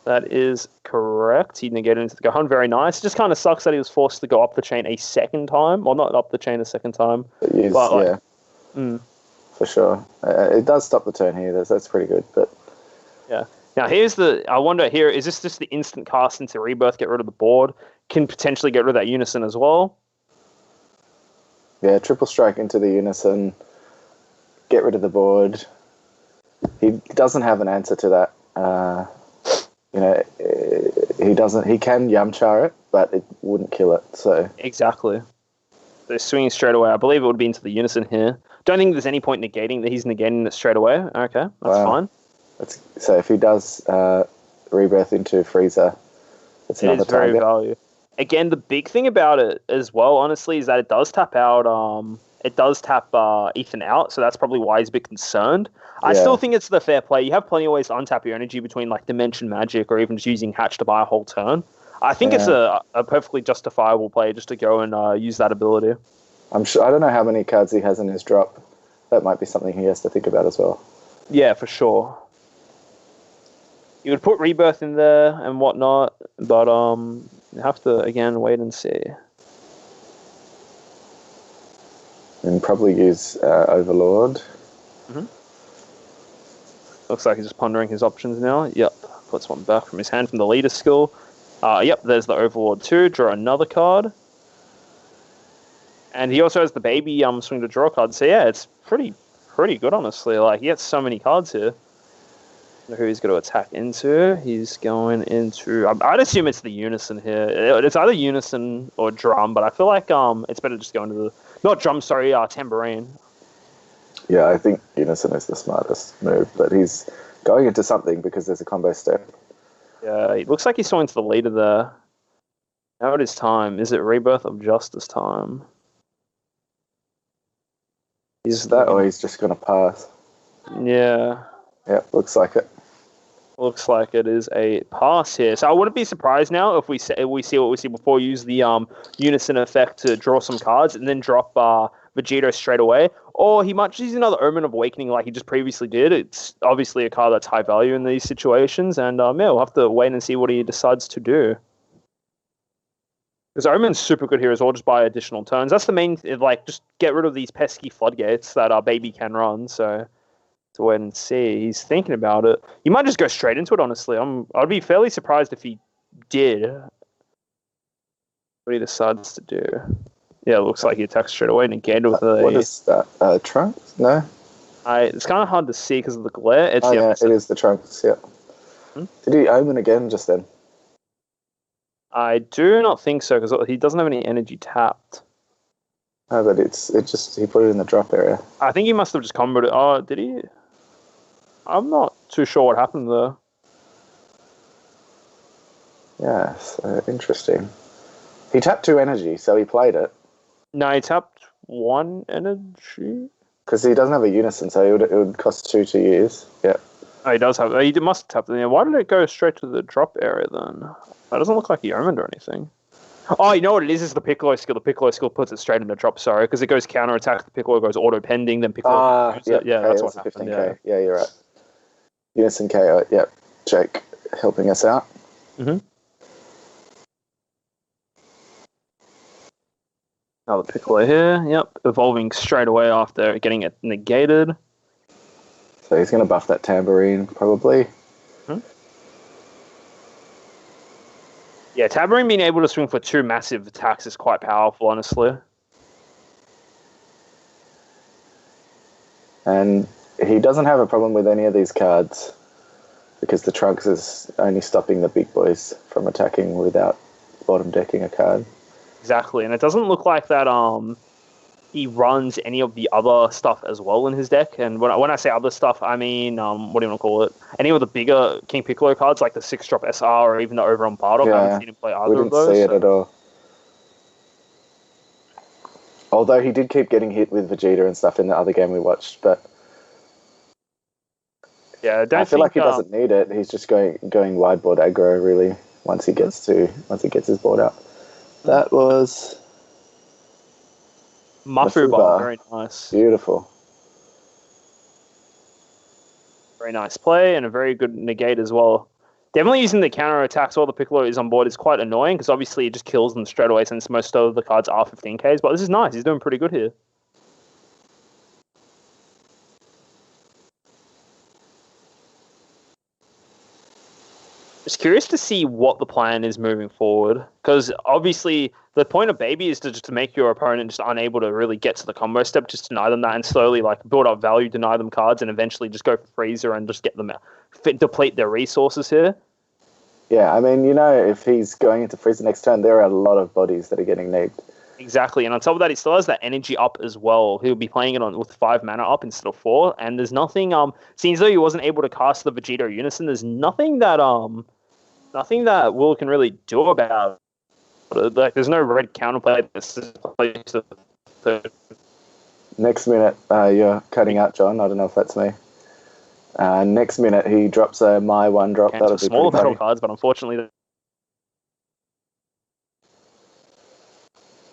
That is correct. He negated into the Gohan. Very nice. Just kind of sucks that he was forced to go up the chain a second time. Well, not up the chain a second time. For sure. It does stop the turn here. That's pretty good. But yeah. Now I wonder here, is this just the instant cast into Rebirth, get rid of the board? Can potentially get rid of that Unison as well? Yeah, triple strike into the Unison. Get rid of the board. He doesn't have an answer to that. He doesn't. He can Yamcha it, but it wouldn't kill it. So exactly. They're swinging straight away. I believe it would be into the Unison here. Don't think there's any point negating that he's negating it straight away. Okay, that's fine. So if he does Rebirth into Frieza, it's another target. Very value. Again, the big thing about it as well, honestly, is that it does tap out. It does tap Ethan out, so that's probably why he's a bit concerned. I still think it's the fair play. You have plenty of ways to untap your energy between like Dimension Magic or even just using Hatch to buy a whole turn. I think it's a perfectly justifiable play just to go and use that ability. I'm sure. I don't know how many cards he has in his drop. That might be something he has to think about as well. Yeah, for sure. You would put Rebirth in there and whatnot, but you have to again wait and see. And probably use Overlord. Mm-hmm. Looks like he's just pondering his options now. Yep, puts one back from his hand from the leader skill. Yep, there's the Overlord 2. Draw another card. And he also has the baby swing to draw card. So yeah, it's pretty good, honestly. Like, he gets so many cards here. Who he's going to attack into. He's going into... I'd assume it's the Unison here. It's either Unison or Drum, but I feel like it's better just going to the... Not Drum, sorry, Tambourine. Yeah, I think Unison is the smartest move, but he's going into something because there's a combo step. Yeah, it looks like he's going to the leader there. Now it is time. Is it Rebirth of Justice time? Is that, or he's just going to pass? Yeah. Yeah, looks like it. Looks like it is a pass here. So I wouldn't be surprised now if we see what we see before. Use the Unison effect to draw some cards and then drop Vegeta straight away. Or he might just use another Omen of Awakening like he just previously did. It's obviously a card that's high value in these situations. And yeah, we'll have to wait and see what he decides to do. Because Omen's super good here as well, just by additional turns. That's the main thing, like, just get rid of these pesky floodgates that our baby can run. So to wait and see. He's thinking about it. You might just go straight into it, honestly. I'd be fairly surprised if he did. What he decides to do. Yeah, it looks like he attacks straight away and again with a... What is that? Trunks? No? It's kind of hard to see because of the glare. It's it is the Trunks, yeah. Did he Omen again just then? I do not think so because he doesn't have any energy tapped. No, but he put it in the drop area. I think he must have just comboed it. Oh, did he? I'm not too sure what happened there. Yes, interesting. He tapped 2 energy, so he played it. No, he tapped 1 energy. Because he doesn't have a Unison, so it would cost 2 to use. Yeah. Oh, he does have. He must have tapped it. Why did it go straight to the drop area then? That doesn't look like he omened or anything. Oh, you know what it is? It's the Piccolo skill. The Piccolo skill puts it straight in the drop, sorry, because it goes counter-attack, the Piccolo goes auto-pending, then Piccolo... yeah, that's what happened. 15K. Yeah, you're right. Unison KO, yep. Jake helping us out. Mm-hmm. Another Piccolo here, yep. Evolving straight away after getting it negated. So he's going to buff that Tambourine, probably. Yeah, Tambourine being able to swing for 2 massive attacks is quite powerful, honestly. And he doesn't have a problem with any of these cards because the Trunks is only stopping the big boys from attacking without bottom decking a card. Exactly, and it doesn't look like that he runs any of the other stuff as well in his deck. And when I say other stuff, I mean, what do you want to call it? Any of the bigger King Piccolo cards, like the 6-drop SR or even the Overrun Bardock. I haven't seen him play either of those. We didn't see it at all. Although he did keep getting hit with Vegeta and stuff in the other game we watched, but yeah, I feel like he doesn't need it. He's just going wide board aggro really once he gets his board out. That was Mafuba, very nice. Beautiful. Very nice play and a very good negate as well. Definitely using the counter attacks while the Piccolo is on board is quite annoying because obviously it just kills them straight away since most of the cards are 15Ks, but this is nice. He's doing pretty good here. Just curious to see what the plan is moving forward because obviously the point of Baby is to make your opponent just unable to really get to the combo step, just deny them that and slowly like build up value, deny them cards, and eventually just go for Freezer and just get them out, deplete their resources here. Yeah, I mean, if he's going into Freezer next turn, there are a lot of bodies that are getting named. Exactly, and on top of that, he still has that energy up as well. He'll be playing it with 5 mana up instead of 4, and there's nothing. Seems though he wasn't able to cast the Vegeta Unison. There's nothing that Will can really do about it. Like, there's no red counterplay. Next minute, you're cutting out, John. I don't know if that's me. Next minute, he drops a My 1-drop. That'll be smaller battle cards, but unfortunately,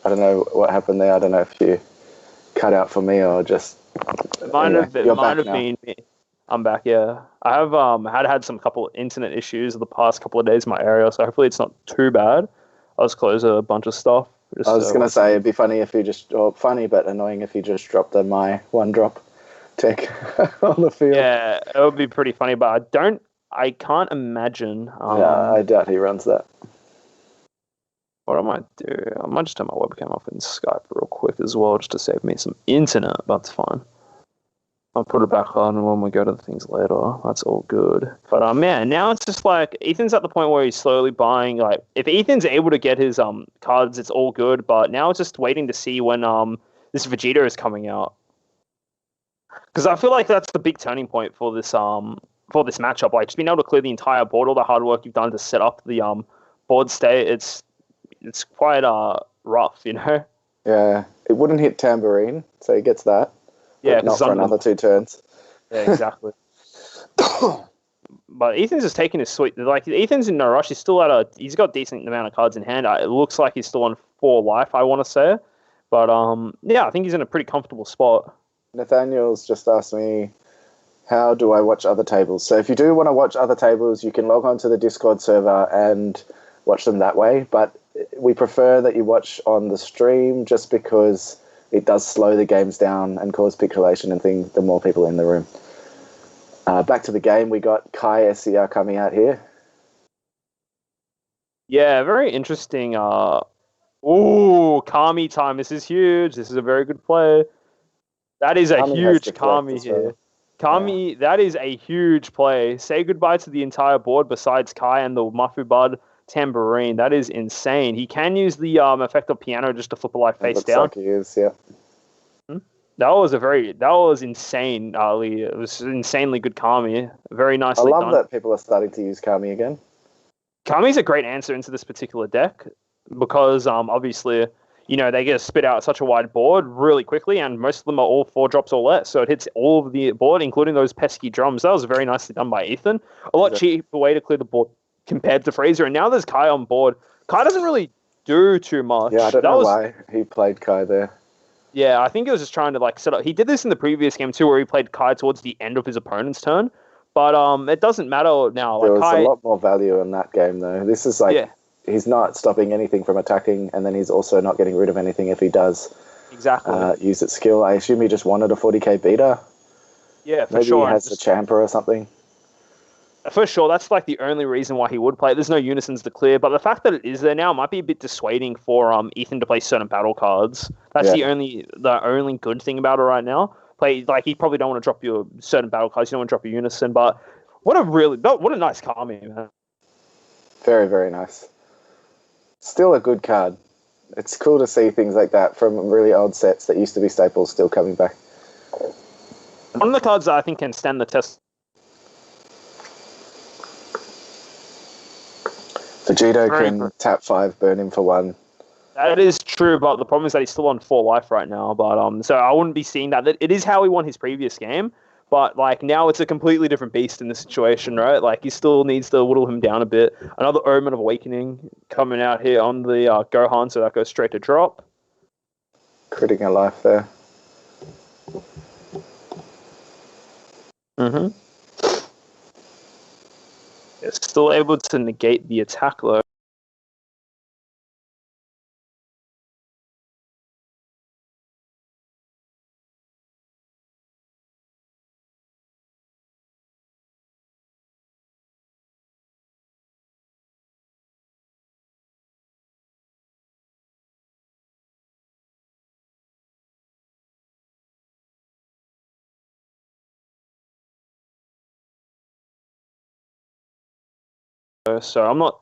I don't know what happened there. I don't know if you cut out for me or just. Might have been me. I'm back. Yeah, I have had some couple of internet issues the past couple of days in my area, so hopefully it's not too bad. I'll just close a bunch of stuff. I was going to say it'd be funny if you just, or funny but annoying if you just dropped the My 1-drop tech on the field. Yeah, it would be pretty funny, but I can't imagine. Yeah, I doubt he runs that. What I might do, I might just turn my webcam off in Skype real quick as well, just to save me some internet. That's fine. I'll put it back on when we go to the things later. That's all good. But man, now it's just like Ethan's at the point where he's slowly buying. Like, if Ethan's able to get his cards, it's all good. But now it's just waiting to see when this Vegeta is coming out. Because I feel like that's the big turning point for this matchup. Like, just being able to clear the entire board, all the hard work you've done to set up the board state. It's quite rough, Yeah, it wouldn't hit Tambourine, so he gets that. Yeah, not for another 2 turns. Yeah, exactly. But Ethan's just taking his sweet. Like, Ethan's in no rush. He's still he's got a decent amount of cards in hand. It looks like he's still on 4 life, I want to say. But yeah, I think he's in a pretty comfortable spot. Nathaniel's just asked me, how do I watch other tables? So if you do want to watch other tables, you can log on to the Discord server and watch them that way. But we prefer that you watch on the stream just because it does slow the games down and cause pixelation and things, the more people in the room. Back to the game, we got Kai SCR coming out here. Yeah, very interesting. Kami time. This is huge. This is a very good play. That is a huge Kami here. Well. Kami, that is a huge play. Say goodbye to the entire board besides Kai and the Mafubud Tambourine. That is insane. He can use the effect of Piano just to flip a life face down. Like he is, yeah. That was insane, Ali. It was insanely good Kami. Very nicely done. I love that people are starting to use Kami again. Kami's a great answer into this particular deck because obviously, they get to spit out such a wide board really quickly, and most of them are all 4 drops or less. So it hits all of the board, including those pesky drums. That was very nicely done by Ethan. A lot cheaper way to clear the board compared to Fraser, and now there's Kai on board. Kai doesn't really do too much. Yeah, I don't know why he played Kai there. Yeah, I think he was just trying to set up. He did this in the previous game too, where he played Kai towards the end of his opponent's turn. But it doesn't matter now. There was a lot more value in that game, though. This is he's not stopping anything from attacking, and then he's also not getting rid of anything if he does use its skill. I assume he just wanted a 40k beater. Yeah, for Maybe sure. Maybe he has the Champer or something. For sure, that's the only reason why he would play it. There's no Unisons to clear, but the fact that it is there now might be a bit dissuading for Ethan to play certain battle cards. That's the only good thing about it right now. You probably don't want to drop your certain battle cards. You don't want to drop your Unison, but what a nice Kami, man. Very, very nice. Still a good card. It's cool to see things like that from really old sets that used to be staples still coming back. One of the cards that I think can stand the test. Vegeta can tap 5, burn him for 1. That is true, but the problem is that he's still on 4 life right now. But so I wouldn't be seeing that. It is how he won his previous game, but like now it's a completely different beast in this situation, right? Like he still needs to whittle him down a bit. Another Omen of Awakening coming out here on the Gohan, so that goes straight to drop. Critting a life there. It's still able to negate the attack though. So I'm not.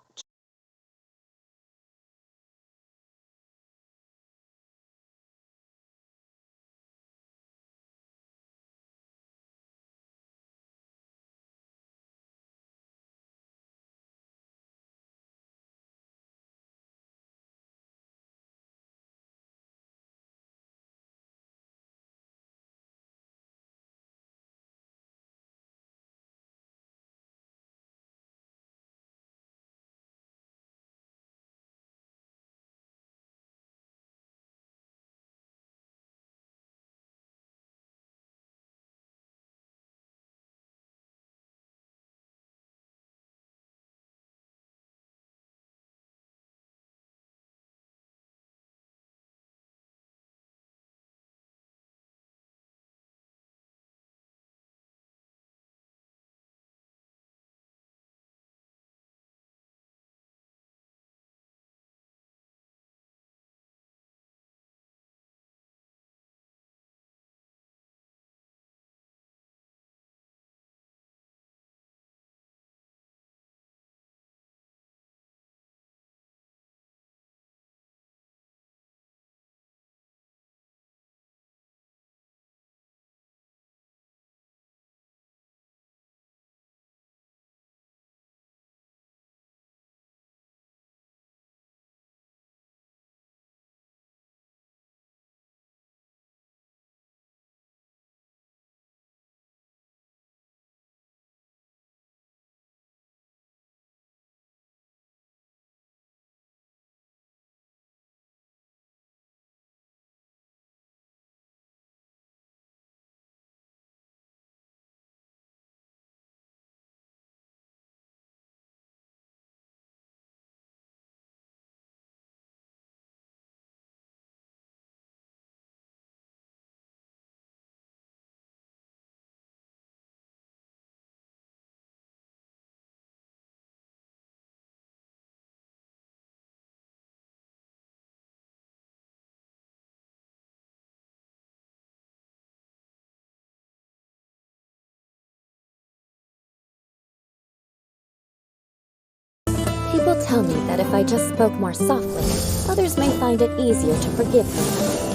People tell me that if I just spoke more softly, others may find it easier to forgive me.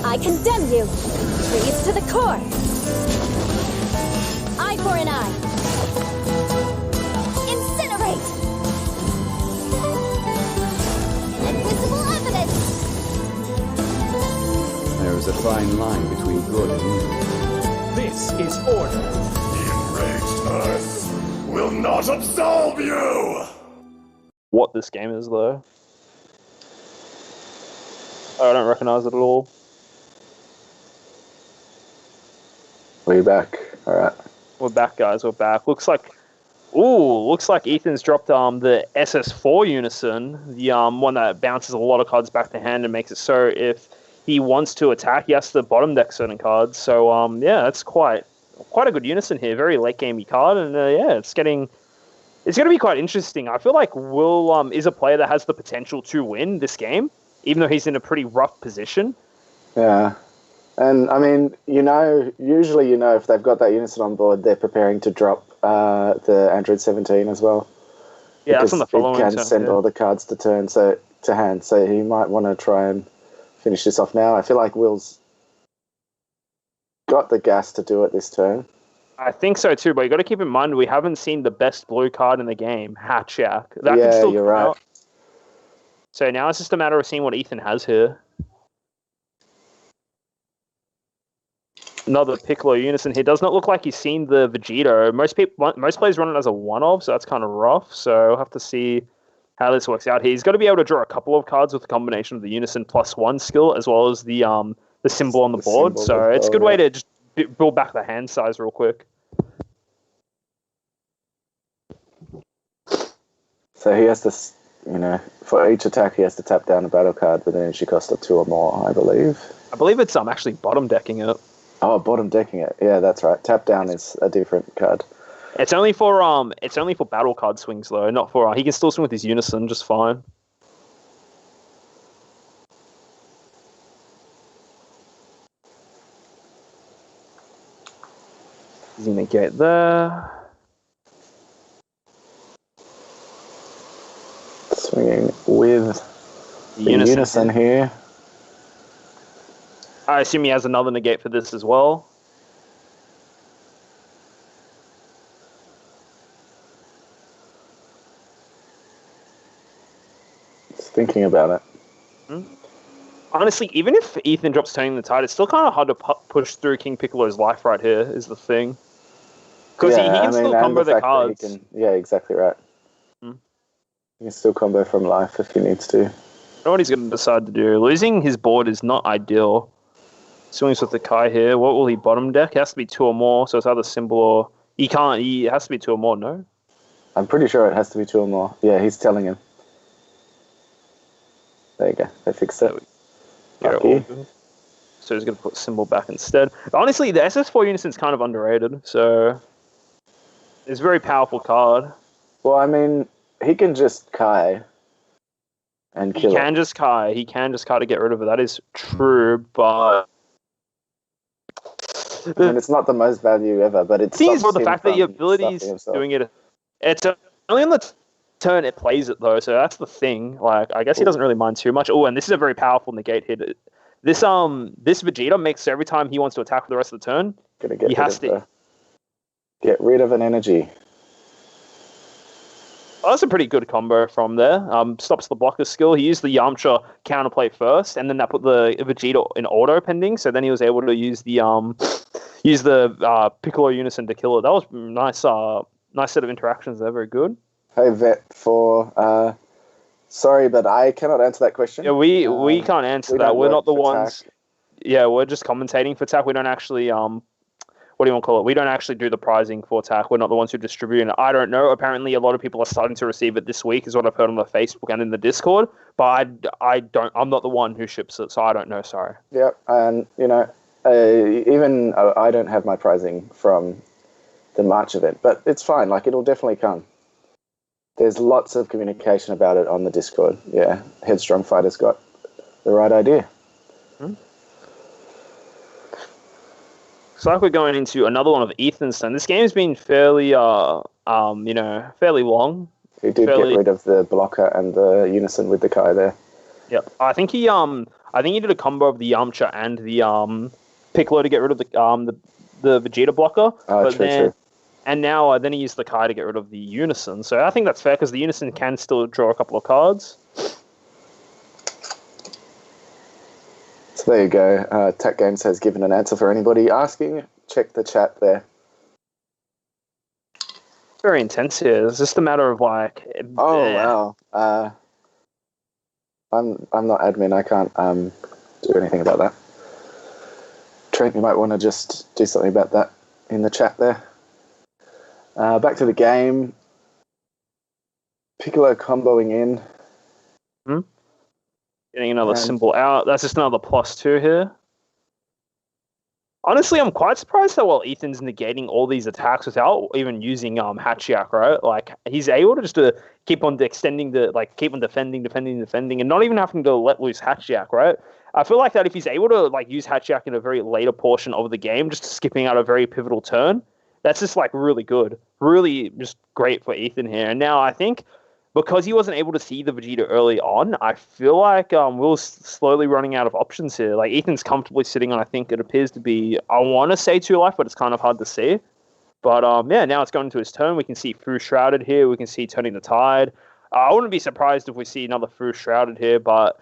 I condemn you! Freeze to the core! Eye for an eye! Incinerate! Invisible evidence! There is a fine line between good and evil. This is order. The enraged Earth will not absolve you! What this game is, though. Oh, I don't recognize it at all. We're back. All right. We're back, guys. We're back. Looks like Ethan's dropped the SS4 Unison, the one that bounces a lot of cards back to hand and makes it so if he wants to attack, he has to bottom deck certain cards. So yeah, that's quite a good Unison here. Very late gamey card, and yeah, it's going to be quite interesting. I feel like Will is a player that has the potential to win this game, even though he's in a pretty rough position. Yeah. And, I mean, usually if they've got that Unison on board, they're preparing to drop the Android 17 as well. Yeah, that's on the following turn. It can send all the cards to hand, so he might want to try and finish this off now. I feel like Will's got the gas to do it this turn. I think so too, but you got to keep in mind we haven't seen the best blue card in the game, Hatchak. That could still you're come right. out. So now it's just a matter of seeing what Ethan has here. Another Piccolo Unison here. Does not look like he's seen the Vegeta. Most players run it as a one-of, so that's kind of rough. So we'll have to see how this works out here. He's got to be able to draw a couple of cards with a combination of the Unison +1 skill as well as the symbol on the board. So it's a good way to just build back the hand size real quick. So he has to, for each attack he has to tap down a battle card with an energy cost of 2 or more, I believe. I believe it's actually bottom decking it. Oh, bottom decking it. Yeah, that's right. Tap down is a different card. It's only for battle card swings though, not for he can still swing with his Unison just fine. He's gonna get there. Swinging with the Unison here. I assume he has another negate for this as well. Just thinking about it. Honestly, even if Ethan drops Turning the Tide, it's still kind of hard to push through King Piccolo's life right here, is the thing. Because he can still combo the cards. Yeah, exactly right. He can still combo from life if he needs to. I know what he's going to decide to do. Losing his board is not ideal. Swings with the Kai here. What will he bottom deck? It has to be 2 or more, so it's either symbol or... He has to be 2 or more, no? I'm pretty sure it has to be 2 or more. Yeah, he's telling him. There you go. They fixed it. So he's going to put symbol back instead. But honestly, the SS4 Unison's kind of underrated, so... It's a very powerful card. Well, I mean, he can just Kai and kill it. He can just Kai to get rid of it. That is true, but... I mean, it's not the most value ever, but it's the fact that your ability's doing it. It's only on the turn it plays it though, so that's the thing. Like, I guess he doesn't really mind too much. Oh, and this is a very powerful negate hit. This Vegeta makes every time he wants to attack for the rest of the turn, he has to get rid of an energy. Oh, that's a pretty good combo from there. Stops the blocker skill. He used the Yamcha counterplay first, and then that put the Vegeta in auto pending. So then he was able to use the Piccolo Unison to kill it. That was nice. Nice set of interactions there. Very good. Hey Vet, sorry, but I cannot answer that question. Yeah, we can't answer that. We're not the ones. TAC. Yeah, we're just commentating for TAC. We don't actually what do you want to call it? We don't actually do the pricing for TAC. We're not the ones who distribute it. I don't know. Apparently, a lot of people are starting to receive it this week, is what I've heard on the Facebook and in the Discord. But I don't. I'm not the one who ships it, so I don't know. Sorry. Yeah, and even I don't have my pricing from the March event, but it's fine. Like, it'll definitely come. There's lots of communication about it on the Discord. Yeah, Headstrong Fighter's got the right idea. It's like we're going into another one of Ethan's turn. This game's been fairly, fairly long. He did get rid of the blocker and the Unison with the Kai there. Yep, I think he did a combo of the Yamcha and the Piccolo to get rid of the Vegeta blocker. Oh, true. And now then he used the Kai to get rid of the Unison. So I think that's fair because the Unison can still draw a couple of cards. So there you go. Tech Games has given an answer for anybody asking. Check the chat there. Very intense here. It's just a matter of like. Wow. I'm not admin. I can't do anything about that. Trent, you might want to just do something about that in the chat there. Back to the game. Piccolo comboing in. Getting another symbol out. That's just another +2 here. Honestly, I'm quite surprised that while Ethan's negating all these attacks without even using Hatchiak, right? Like, he's able to just keep on extending keep on defending, and not even having to let loose Hatchiak, right? I feel like that if he's able to use Hatchiak in a very later portion of the game, just skipping out a very pivotal turn, that's just really good. Really just great for Ethan here. And now I think because he wasn't able to see the Vegeta early on, I feel like we're slowly running out of options here. Like, Ethan's comfortably sitting on, I think it appears to be, I want to say 2 life, but it's kind of hard to see. But yeah, now it's going to his turn. We can see Fu Shrouded here. We can see Turning the Tide. I wouldn't be surprised if we see another Fu Shrouded here, but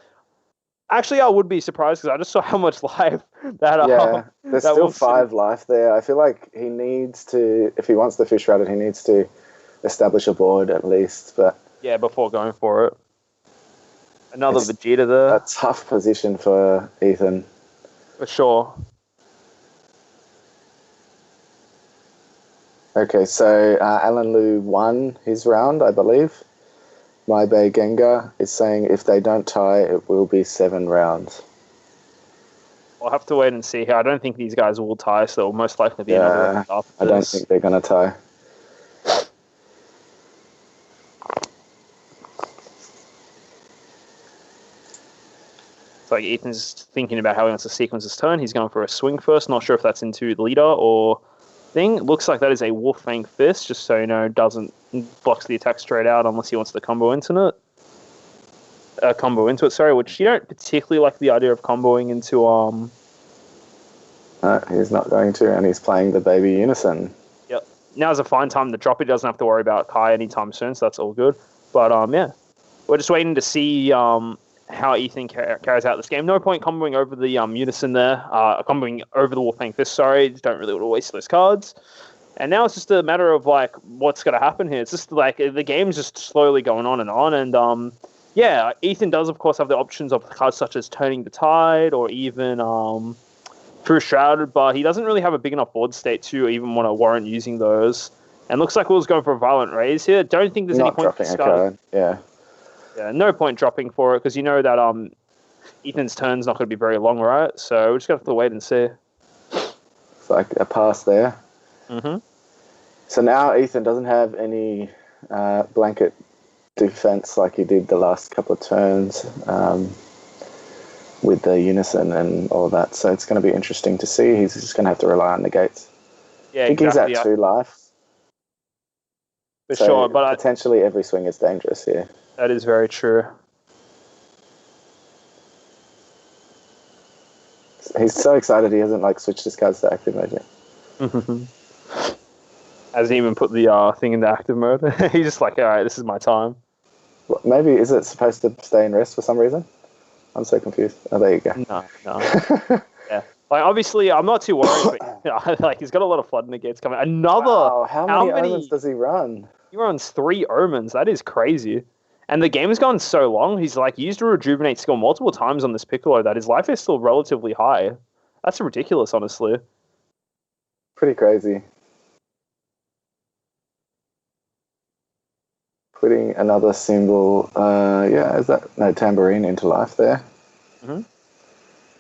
actually I would be surprised because I just saw how much life that... Yeah, there's still 5 life there. I feel like he needs to, if he wants the Fu Shrouded, he needs to establish a board at least, but... Yeah, before going for it. Another Vegeta there. A tough position for Ethan. For sure. Okay, so Alan Liu won his round, I believe. My Bay Gengar is saying if they don't tie, it will be 7 rounds. We'll have to wait and see here. I don't think these guys will tie, so it'll most likely be another round after this. I don't think they're going to tie. Like Ethan's thinking about how he wants to sequence his turn. He's going for a swing first. Not sure if that's into the leader or thing. Looks like that is a Wolf Fang Fist, just so you know, doesn't blocks the attack straight out unless he wants to combo into it. Which you don't particularly like the idea of comboing into. No, he's not going to, and he's playing the Baby Unison. Yep. Now's a fine time to drop it. He doesn't have to worry about Kai anytime soon, so that's all good. But yeah, we're just waiting to see how Ethan carries out this game. No point comboing over the Unison there. Comboing over the Wolfang Fist, sorry. Just don't really want to waste those cards. And now it's just a matter of, like, what's going to happen here. It's just, like, the game's just slowly going on. And, yeah, Ethan does, of course, have the options of cards such as Turning the Tide or even True Shrouded, but he doesn't really have a big enough board state to even want to warrant using those. And looks like Will's going for a Violent Raise here. Don't think there's any point dropping a card, yeah. Yeah, no point dropping for it, because you know that Ethan's turn's not going to be very long, right? So we're just going to have to wait and see. It's like a pass there. Mm-hmm. So now Ethan doesn't have any blanket defense like he did the last couple of turns with the Unison and all that. So it's going to be interesting to see. He's just going to have to rely on negates. Yeah, I think exactly. He's at 2 life. For sure, but potentially every swing is dangerous here. That is very true. He's so excited he hasn't switched his cards to active mode yet. Hasn't even put the thing into active mode. He's just like, all right, this is my time. What, maybe is it supposed to stay in rest for some reason? I'm so confused. Oh, there you go. No. Yeah. Like, obviously, I'm not too worried, but he's got a lot of flood negates coming. Another. Wow, how many omens does he run? He runs 3 omens. That is crazy. And the game's gone so long, he's used a rejuvenate skill multiple times on this Piccolo that his life is still relatively high. That's ridiculous, honestly. Pretty crazy. Putting another symbol, is that no tambourine into life there? Mm-hmm.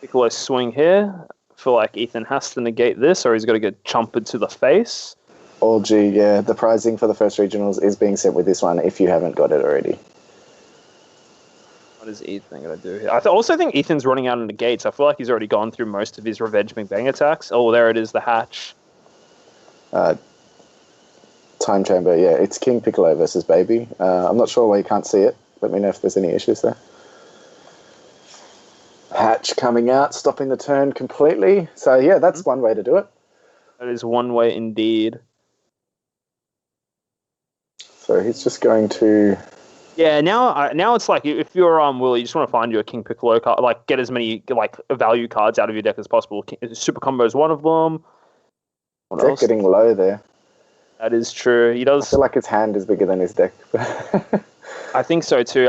Piccolo swing here. I feel like Ethan has to negate this, or he's got to get chumped to the face. All G, yeah. The pricing for the first regionals is being sent with this one if you haven't got it already. What is Ethan going to do here? I also think Ethan's running out of negates. I feel like he's already gone through most of his Revenge Big Bang attacks. Oh, there it is, the hatch. Time Chamber, yeah. It's King Piccolo versus Baby. I'm not sure why you can't see it. Let me know if there's any issues there. Hatch coming out, stopping the turn completely. So, yeah, that's one way to do it. That is one way indeed. So he's just going to... Yeah, now it's like, if you're Will, you just want to find you a King Piccolo card, get as many value cards out of your deck as possible. Super Combo is one of them. What else? Getting low there. That is true. He does. I feel like his hand is bigger than his deck. I think so too.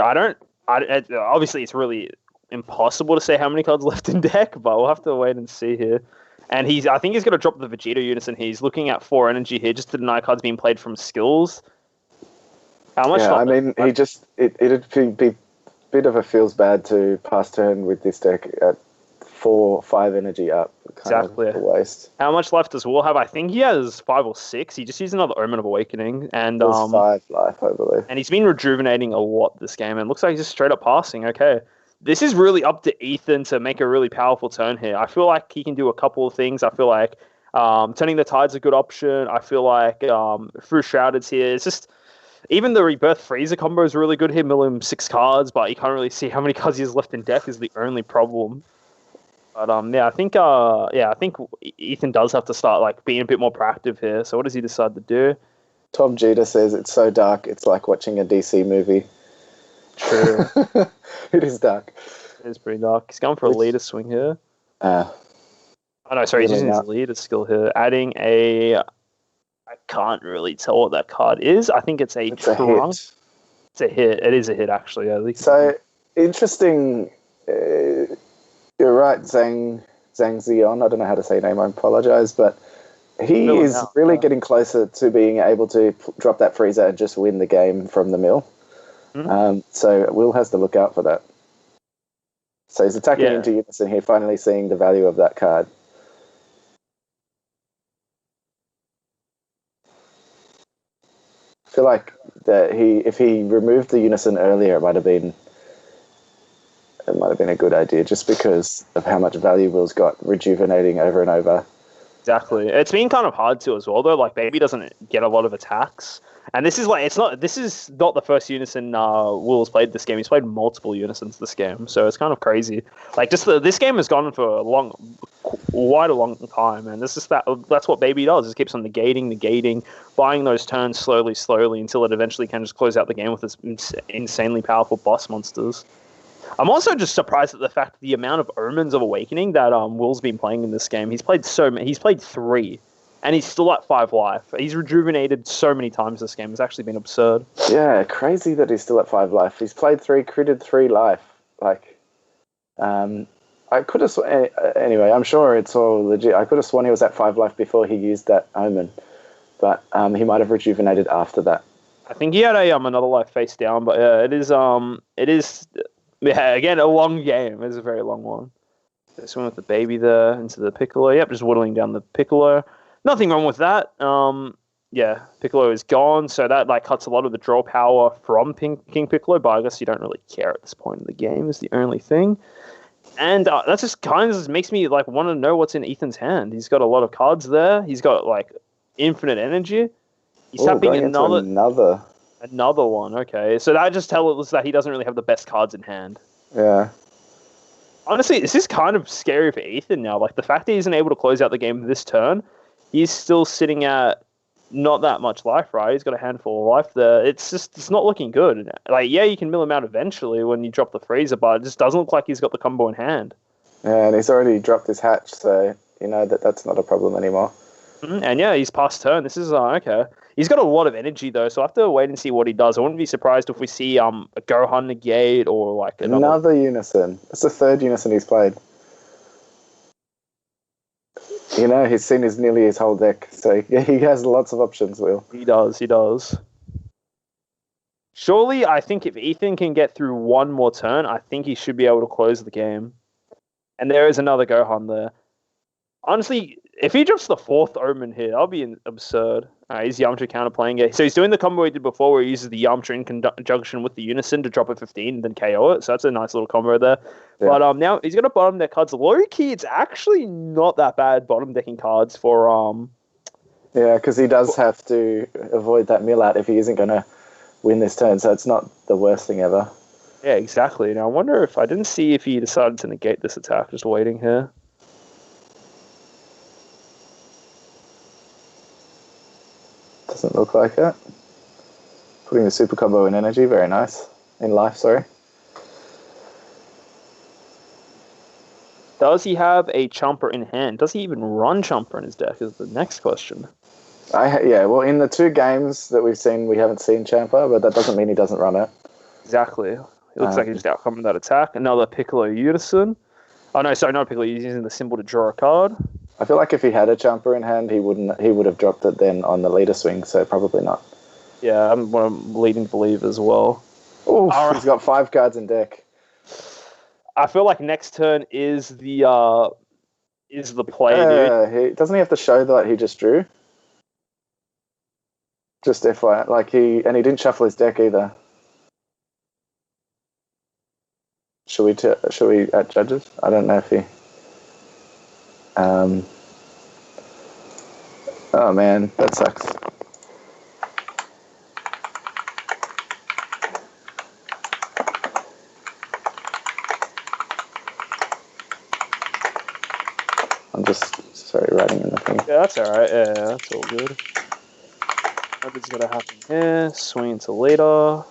Obviously, it's really impossible to say how many cards left in deck, but we'll have to wait and see here. And I think he's going to drop the Vegeta Unison. He's looking at 4 energy here just to deny cards being played from skills. How much? Yeah, I mean, it'd be a bit of a feels bad to pass turn with this deck at 4-5 energy up. Exactly. A waste. How much life does Will have? I think he has 5 or 6. He just used another Omen of Awakening, and 5 life, I believe. And he's been rejuvenating a lot this game, and looks like he's just straight up passing. Okay, this is really up to Ethan to make a really powerful turn here. I feel like he can do a couple of things. I feel like Turning the Tide's a good option. I feel like Through Shrouded's here. It's just. Even the Rebirth Freezer combo is really good here. Mill him 6 cards, but you can't really see how many cards he has left in deck is the only problem. But I think Ethan does have to start like being a bit more proactive here. So what does he decide to do? Tom Jeter says it's so dark, it's like watching a DC movie. True. It is dark. It is pretty dark. He's going for a leader swing here. He's using his leader skill here. Adding a... I can't really tell what that card is. I think it's a trunk. It's a hit. It is a hit, actually. So, interesting... you're right, Zhang Zion. I don't know how to say your name. I apologize, but he is really getting closer to being able to drop that freezer and just win the game from the mill. Mm-hmm. So Will has to look out for that. So he's attacking into Unison here, finally seeing the value of that card. I feel like that if he removed the Unison earlier, it might have been a good idea, just because of how much value Will's got rejuvenating over and over. Exactly. It's been kind of hard to as well, though. Like, Baby doesn't get a lot of attacks. And this is not the first Unison Will's played this game. He's played multiple Unisons this game, so it's kind of crazy. Like, this game has gone for quite a long time, and that's what Baby does. It keeps on negating, buying those turns slowly until it eventually can just close out the game with its insanely powerful boss monsters. I'm also just surprised at the fact the amount of Omens of Awakening that Will's been playing in this game. He's played 3, and he's still at 5 life. He's rejuvenated so many times this game. It's actually been absurd. Yeah, crazy that he's still at 5 life. He's played 3, critted 3 life. Like, I could have anyway, I'm sure it's all legit. I could have sworn he was at 5 life before he used that Omen, but he might have rejuvenated after that. I think he had another life face down, but it is again a long game. It's a very long one. This one with the Baby there into the Piccolo. Yep, just whittling down the Piccolo. Nothing wrong with that. Piccolo is gone, so that cuts a lot of the draw power from King Piccolo, but I guess you don't really care at this point in the game is the only thing. And that just kind of makes me want to know what's in Ethan's hand. He's got a lot of cards there. He's got infinite energy. He's tapping another one. Okay, so that just tells us that he doesn't really have the best cards in hand. Yeah. Honestly, this is kind of scary for Ethan now. Like, the fact that he isn't able to close out the game this turn, he's still sitting at not that much life, right? He's got a handful of life there. It's not looking good. You can mill him out eventually when you drop the freezer, but it just doesn't look like he's got the combo in hand. Yeah, and he's already dropped his hatch, so you know that's not a problem anymore. And he's past turn. This is okay. He's got a lot of energy though, so I have to wait and see what he does. I wouldn't be surprised if we see a Gohan negate or another Unison. That's the 3rd Unison he's played. You know, he's seen nearly his whole deck, so he has lots of options, Will. He does. Surely, I think if Ethan can get through one more turn, I think he should be able to close the game. And there is another Gohan there. Honestly, if he drops the 4th Omen here, that'll be absurd. He's Yamcha counterplaying it. So he's doing the combo he did before where he uses the Yamcha in conjunction with the Unison to drop a 15 and then KO it. So that's a nice little combo there. Yeah. But now he's going to bottom deck cards. Low-key, it's actually not that bad bottom decking cards for... Yeah, because he does have to avoid that mill out if he isn't going to win this turn. So it's not the worst thing ever. Yeah, exactly. Now I wonder if... I didn't see if he decided to negate this attack. Just waiting here. Doesn't look like it. Putting the super combo in energy, very nice. In life, sorry. Does he have a Chomper in hand? Does he even run Chomper in his deck is the next question. Well, in the 2 games that we've seen, we haven't seen Chomper, but that doesn't mean he doesn't run it. Exactly. It looks like he's just outcoming that attack. Another Piccolo Unison. Oh no, sorry, not Piccolo. He's using the symbol to draw a card. I feel like if he had a Chomper in hand, he would have dropped it then on the leader swing, so probably not. Yeah, I'm leading to believe as well. Oof, right. He's got 5 cards in deck. I feel like next turn is the play, dude. Doesn't he have to show that he just drew? Just FYI, and he didn't shuffle his deck either. Should we at judges? I don't know if he... oh man, that sucks. I'm just writing in the thing. Yeah, that's alright. Yeah, that's all good. Nothing's gonna happen here. Swing into later.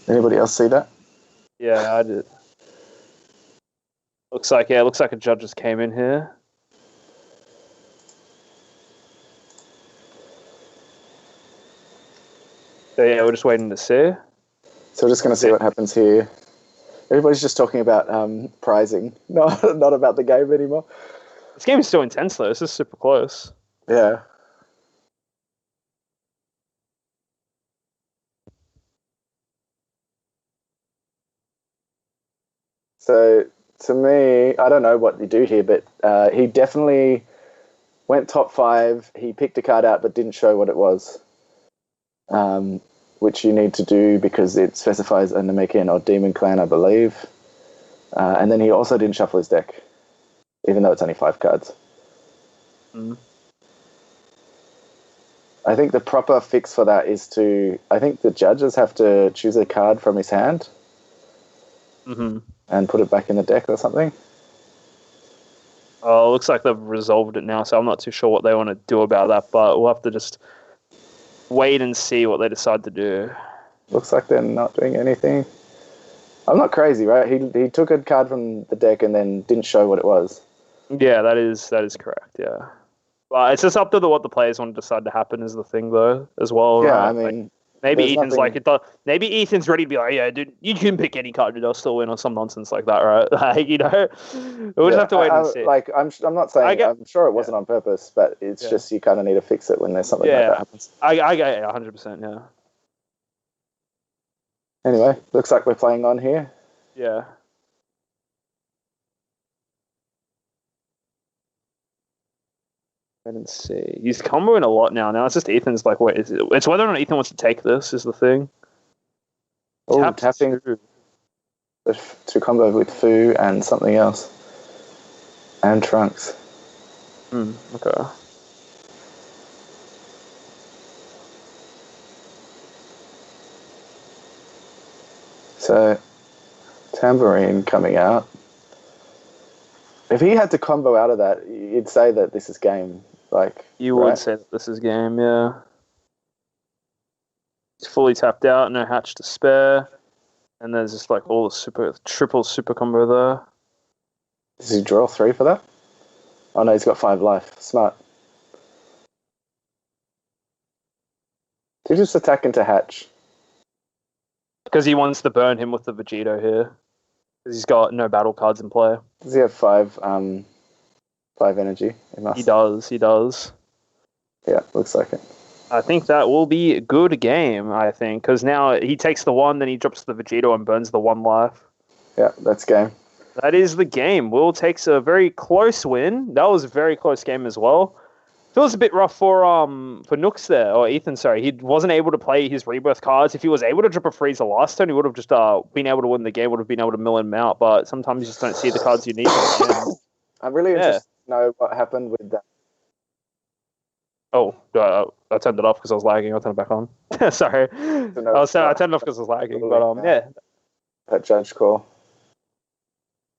Anybody else see that? Yeah, I did. Looks like a judge just came in here. So yeah, we're just waiting to see. So we're just going to see what happens here. Everybody's just talking about prizing, not about the game anymore. This game is still intense though. This is super close. Yeah. So to me, I don't know what you do here, but he definitely went top 5. He picked a card out but didn't show what it was, which you need to do because it specifies a Namekian or Demon Clan, I believe. And then he also didn't shuffle his deck, even though it's only 5 cards. Mm. I think the proper fix for that is I think the judges have to choose a card from his hand and put it back in the deck or something. Oh, it looks like they've resolved it now, so I'm not too sure what they want to do about that, but we'll have to just wait and see what they decide to do. Looks like they're not doing anything. I'm not crazy, right? He took a card from the deck and then didn't show what it was. Yeah, that is correct, yeah. But it's just up to what the players want to decide to happen is the thing, though, as well. Yeah, right? I mean... Like, maybe Ethan's maybe Ethan's ready to be like, yeah, dude, you can pick any card and I'll still win or some nonsense like that, right? Like, we'll just have to wait and see. Like, I'm not saying, I'm sure it wasn't on purpose, but it's just you kind of need to fix it when there's something like that happens. I get it, 100%, yeah. Anyway, looks like we're playing on here. Yeah. I didn't see. He's comboing a lot now. Now it's just Ethan's like, wait, it's whether or not Ethan wants to take this is the thing. Oh, tapping to combo with Fu and something else. And Trunks. Okay. So, Tambourine coming out. If he had to combo out of that, you'd say that this is game. Like you would say that this is game, yeah. He's fully tapped out, no hatch to spare, and there's just like all the triple super combo there. Does he draw 3 for that? Oh no, he's got 5 life. Smart. Did he just attack into hatch? Because he wants to burn him with the Vegeta here. Because he's got no battle cards in play. Does he have 5 energy? He does. Yeah, looks like it. I think that will be a good game, I think. Because now he takes the 1, then he drops the Vegeta and burns the 1 life. Yeah, that's game. That is the game. Will takes a very close win. That was a very close game as well. Feels a bit rough for Nooks there, or Ethan, sorry. He wasn't able to play his rebirth cards. If he was able to drop a freezer last turn, he would have just been able to win the game, would have been able to mill him out, but sometimes you just don't see the cards you need. I'm really interested to know what happened with that. Oh, I turned it off because I was lagging. I'll turn it back on. Sorry. I turned it off because I was lagging, but yeah. That judge call.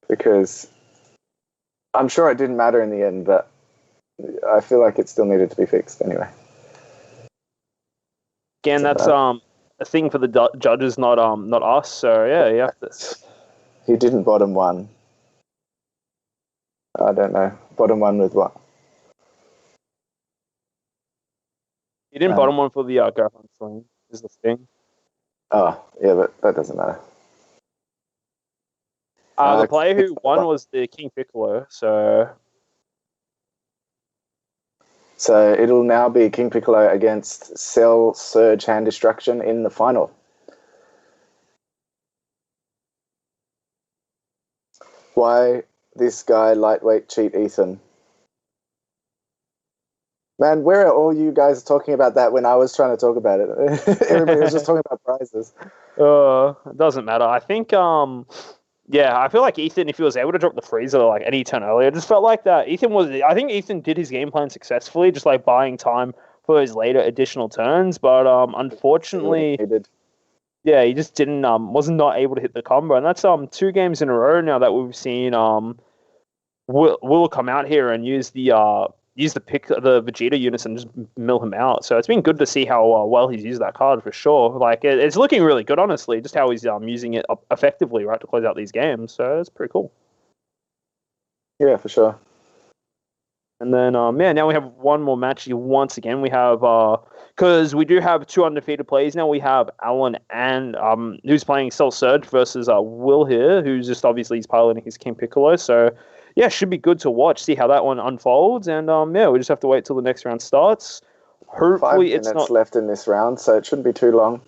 Because I'm sure it didn't matter in the end, but I feel like it still needed to be fixed anyway. Again, that's a thing for the judges, not us. So yeah, you have to. He didn't bottom 1. I don't know. Bottom 1 with what? He didn't bottom 1 for the Garfan Sling, is the thing. Oh, yeah, but that doesn't matter. The player who won was the King Piccolo, so it'll now be King Piccolo against Cell, Surge, Hand Destruction in the final. Why this guy lightweight cheat Ethan? Man, where are all you guys talking about that when I was trying to talk about it? Everybody was just talking about prizes. It doesn't matter. I think I feel like Ethan, if he was able to drop the freezer like any turn earlier, it just felt like that I think Ethan did his game plan successfully, just like buying time for his later additional turns, but unfortunately Yeah, he just didn't was not able to hit the combo, and that's 2 games in a row now that we've seen Will come out here and use the Vegeta units and just mill him out. So it's been good to see how well he's used that card for sure. Like it's looking really good, honestly. Just how he's using it effectively, right, to close out these games. So it's pretty cool. Yeah, for sure. And then now we have one more match. Once again, we have because we do have 2 undefeated players now. We have Alan and who's playing Cell Surge versus Will here, who's just obviously he's piloting his King Piccolo. So yeah, should be good to watch, see how that one unfolds, and we just have to wait till the next round starts. Hopefully, 5 minutes left in this round, so it shouldn't be too long.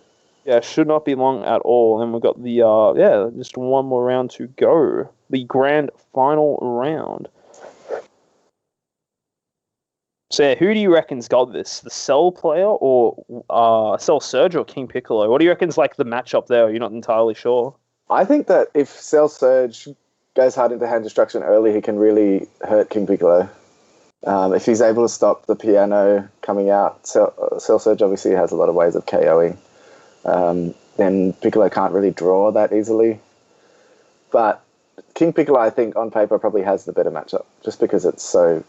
Yeah, should not be long at all. And we've got the just one more round to go, the grand final round. So yeah, who do you reckon's got this? The Cell player or Cell Surge or King Piccolo? What do you reckon's like the matchup there? You're not entirely sure. I think that if Cell Surge goes hard into hand destruction early, he can really hurt King Piccolo. If he's able to stop the piano coming out, Cell Surge obviously has a lot of ways of KOing. Then Piccolo can't really draw that easily. But King Piccolo, I think, on paper probably has the better matchup, just because it's so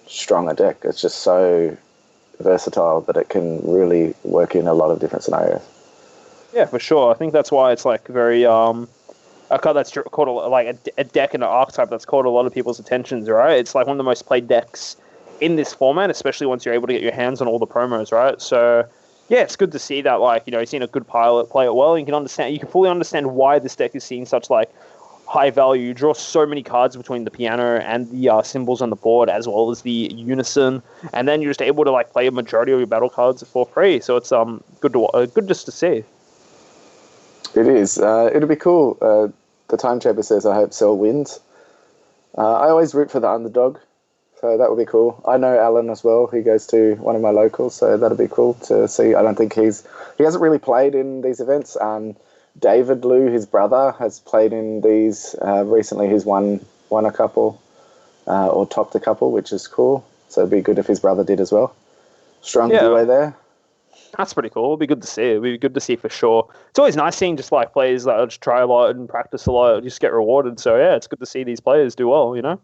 strong a deck. It's just so versatile that it can really work in a lot of different scenarios. Yeah, for sure. I think that's why it's like very a card that's caught a deck and an archetype that's caught a lot of people's attentions, right? It's like one of the most played decks in this format, especially once you're able to get your hands on all the promos, right? So yeah, it's good to see that, like, you know, you've seen a good pilot play it well, and you can fully understand why this deck is seeing such like high value. You draw so many cards between the piano and the symbols on the board, as well as the unison, and then you're just able to like play a majority of your battle cards for free. So it's good just to see. It is. It'll be cool. The Time Chamber says, I hope Cell wins. I always root for the underdog, so that would be cool. I know Alan as well. He goes to one of my locals, so that'll be cool to see. I don't think he hasn't really played in these events. David Liu, his brother, has played in these recently. He's won a couple or topped a couple, which is cool. So it'd be good if his brother did as well. Strong duo there. That's pretty cool. It'll be good to see. It'll be good to see for sure. It's always nice seeing just like players that just try a lot and practice a lot, just get rewarded. So yeah, it's good to see these players do well, you know.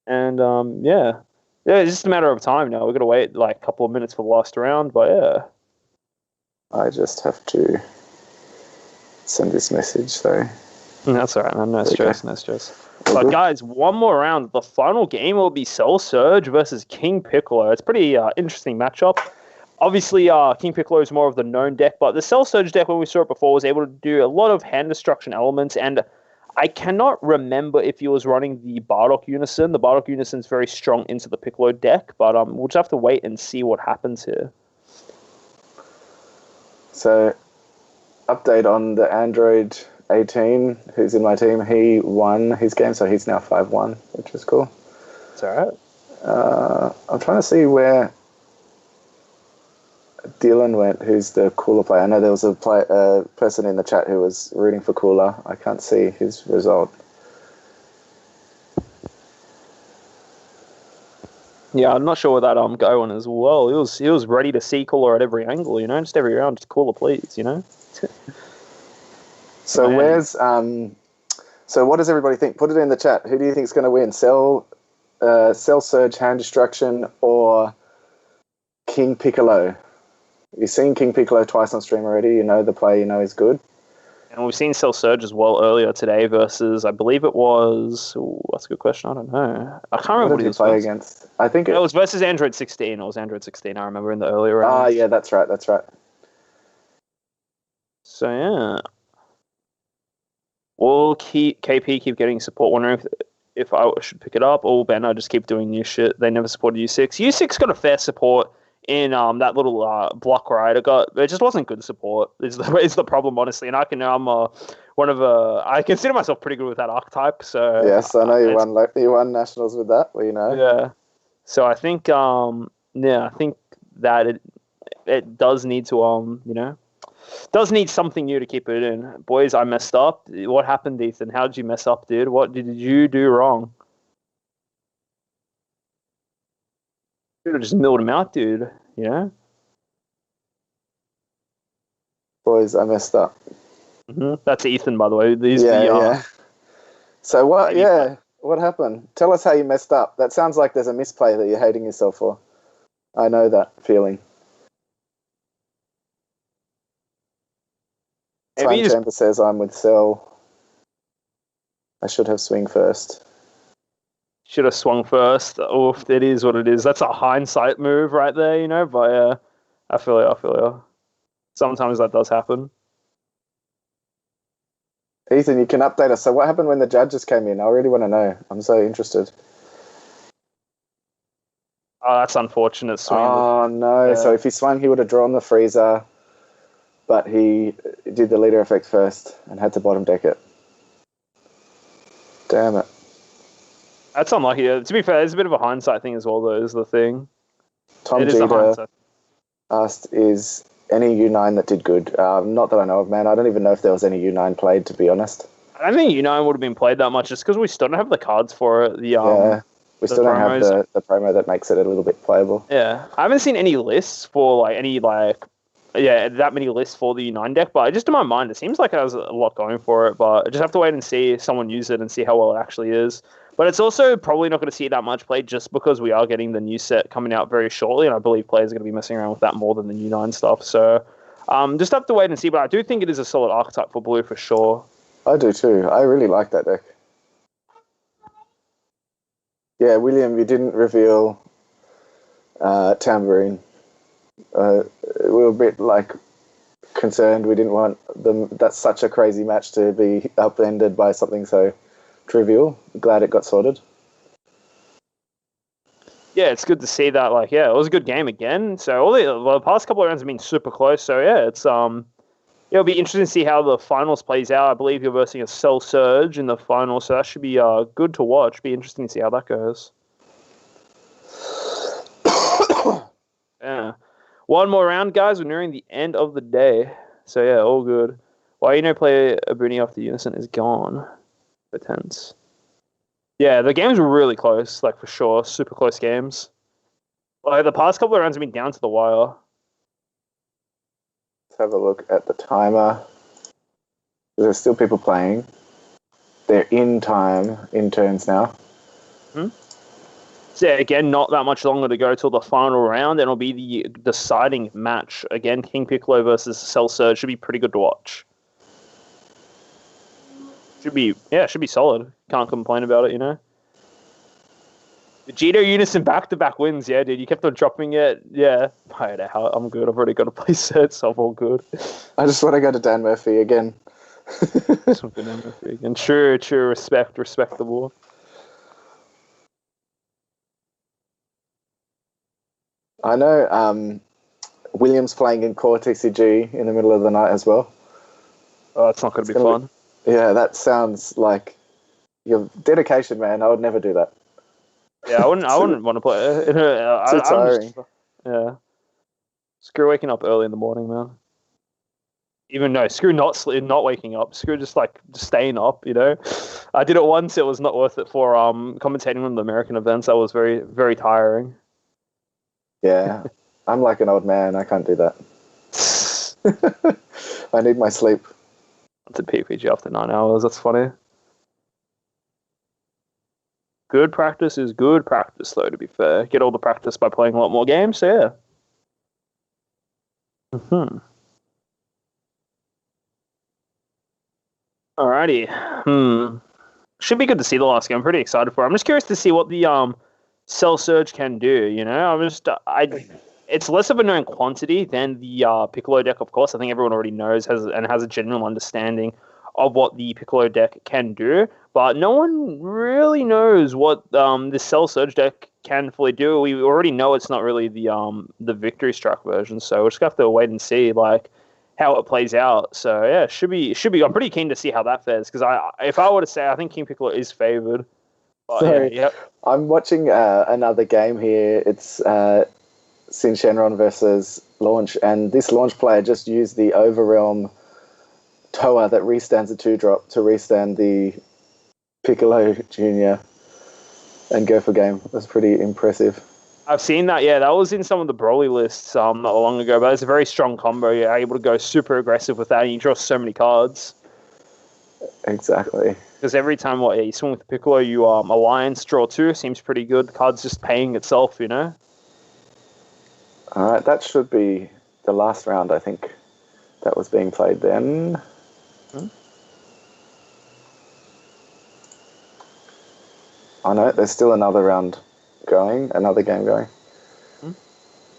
And it's just a matter of time now. We've got to wait like a couple of minutes for the last round, but yeah. I just have to send this message though. That's all right, man. No stress. But guys, one more round. The final game will be Cell Surge versus King Piccolo. It's a pretty interesting matchup. Obviously, King Piccolo is more of the known deck, but the Cell Surge deck, when we saw it before, was able to do a lot of hand destruction elements, and I cannot remember if he was running the Bardock Unison. The Bardock Unison is very strong into the Piccolo deck, but we'll just have to wait and see what happens here. So, update on the Android 18, who's in my team. He won his game, so he's now 5-1, which is cool. It's alright. I'm trying to see where Dylan went, who's the Cooler player. I know there was a person in the chat who was rooting for Cooler. I can't see his result. Yeah, I'm not sure where that going as well. He was ready to see Cooler at every angle, you know, just every round, just Cooler, please, you know. So so what does everybody think? Put it in the chat. Who do you think is going to win? Cell Surge, Hand Destruction, or King Piccolo? You've seen King Piccolo twice on stream already. You know the player you know is good. And we've seen Cell Surge as well earlier today versus, I believe it was... Ooh, that's a good question. I don't know. I can't remember what he played against. I think it was versus Android 16. It was Android 16, I remember, in the earlier rounds. Yeah, that's right. So, yeah. Will KP keep getting support? Wondering if I should pick it up, or Ben, I just keep doing new shit. They never supported U6. U6 got a fair support in that little block ride. It just wasn't good support. Is the problem, honestly. And I consider myself pretty good with that archetype. So yes, I know you won nationals with that. Well, you know. Yeah. So I think I think that it does need to does need something new to keep it in. Boys, I messed up. What happened, Ethan? How did you mess up, dude? What did you do wrong? Should have just milled him out, dude. You know? boys, I messed up. That's Ethan, by the way. Yeah. So what? Yeah, what happened? Tell us how you messed up. That sounds like there's a misplay that you're hating yourself for. I know that feeling. Time Chamber says I'm with Cell. I should have swing first. Should have swung first. Oof, it is what it is. That's a hindsight move right there, you know. But I feel you. Sometimes that does happen. Ethan, you can update us. So what happened when the judges came in? I really want to know. I'm so interested. Oh, that's unfortunate swing. Oh, no. Yeah. So if he swung, he would have drawn the freezer, but he did the leader effect first and had to bottom deck it. Damn it. That's unlucky. To be fair, it's a bit of a hindsight thing as well, though, is the thing. Tom Jeter asked, is any U9 that did good? Not that I know of, man. I don't even know if there was any U9 played, to be honest. I don't think U9 would have been played that much just because we still don't have the cards for it. We still don't have the promo that makes it a little bit playable. Yeah. I haven't seen any lists for, that many lists for the U9 deck, but just in my mind, it seems like it has a lot going for it, but I just have to wait and see someone use it and see how well it actually is. But it's also probably not going to see that much played just because we are getting the new set coming out very shortly, and I believe players are going to be messing around with that more than the U9 stuff. So just have to wait and see, but I do think it is a solid archetype for blue for sure. I do too. I really like that deck. Yeah, William, you didn't reveal Tambourine. We were a bit concerned. We didn't want them. That's such a crazy match to be upended by something so trivial. Glad it got sorted. Yeah, it's good to see that. It was a good game again. So the past couple of rounds have been super close. So yeah, it'll be interesting to see how the finals plays out. I believe you're versing a Cell Surge in the final, so that should be good to watch. Be interesting to see how that goes. Yeah. One more round, guys. We're nearing the end of the day. So yeah, all good. Why play a Bruni after Unison is gone. Tense. Yeah, the games were really close, for sure. Super close games. The past couple of rounds have been down to the wire. Let's have a look at the timer. There's still people playing. They're in turns now. So yeah, again, not that much longer to go till the final round, and it'll be the deciding match. Again, King Piccolo versus Cell Surge should be pretty good to watch. Should be solid. Can't complain about it, you know. Vegeta Unison back-to-back wins, yeah, dude. You kept on dropping it. Yeah. I'm good. I've already got a play set, so I'm all good. I just want to go to Dan Murphy again. True, respectable. I know William's playing in Core TCG in the middle of the night as well. Oh, it's not going to be fun. Yeah, that sounds like your dedication, man. I would never do that. Yeah, I wouldn't want to play it. Too tiring. Yeah. Screw waking up early in the morning, man. Screw not waking up. Screw just staying up, you know. I did it once. It was not worth it for commentating on the American events. That was very, very tiring. Yeah, I'm like an old man. I can't do that. I need my sleep. It's a PPG after 9 hours. That's funny. Good practice is good practice, though, to be fair. Get all the practice by playing a lot more games, so yeah. Alrighty. Should be good to see the last game. I'm pretty excited for it. I'm just curious to see what the Cell Surge can do, you know? It's less of a known quantity than the Piccolo deck, of course. I think everyone already knows has a genuine understanding of what the Piccolo deck can do, but no one really knows what the Cell Surge deck can fully do. We already know it's not really the Victory Struck version, so we'll just have to wait and see how it plays out. So yeah, should be. I'm pretty keen to see how that fares because if I were to say, I think King Piccolo is favored. I'm watching another game here. It's Sin Shenron versus Launch, and this Launch player just used the Overrealm Toa that restands a 2-drop to restand the Piccolo Jr. and go for game. That's pretty impressive. I've seen that. Yeah, that was in some of the Broly lists not long ago. But it's a very strong combo. You're able to go super aggressive with that, and you draw so many cards. Exactly. Because every time you swing with Piccolo, you Alliance draw 2. Seems pretty good. The card's just paying itself, you know. All right, that should be the last round. I think that was being played then. Oh no, there's still another round going, another game going.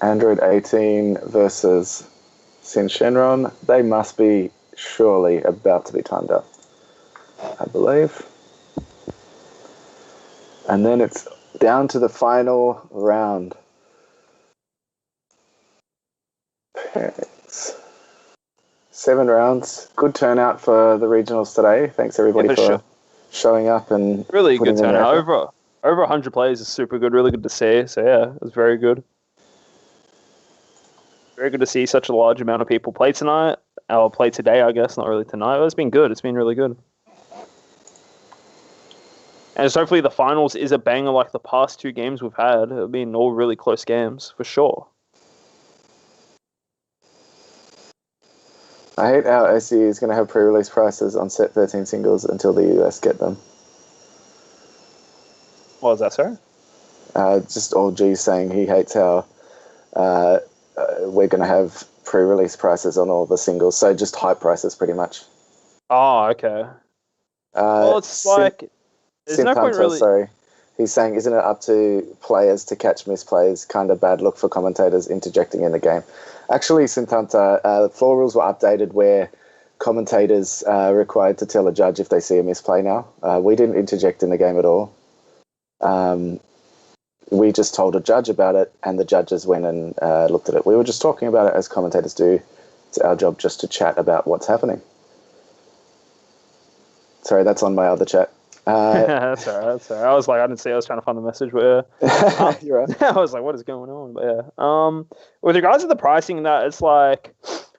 Android 18 versus Shenron. They must be surely about to be timed up, I believe. And then it's down to the final round. Pairings. 7 rounds. Good turnout for the regionals today. Thanks everybody for showing up and really good turnout. Over 100 players is super good. Really good to see. So yeah, it was very good. Very good to see such a large amount of people play tonight. Or play today, I guess. Not really tonight. But it's been good. It's been really good. And so hopefully the finals is a banger like the past 2 games we've had. It'll be all really close games for sure. I hate how SE is going to have pre-release prices on set 13 singles until the US get them. What was that, sorry? Just old G saying he hates how we're going to have pre-release prices on all the singles, so just hype prices pretty much. Oh, okay. Well, it's like... There's no point really... Sorry. He's saying, isn't it up to players to catch misplays? Kind of bad look for commentators interjecting in the game. Actually, Synthunter, the floor rules were updated where commentators are required to tell a judge if they see a misplay now. We didn't interject in the game at all. We just told a judge about it, and the judges went and looked at it. We were just talking about it as commentators do. It's our job just to chat about what's happening. Sorry, that's on my other chat. That's all right. That's all right. I was like, I didn't see. I was trying to find the message, but yeah. You're right. I was like, what is going on? But yeah. With regards to the pricing, that it's like,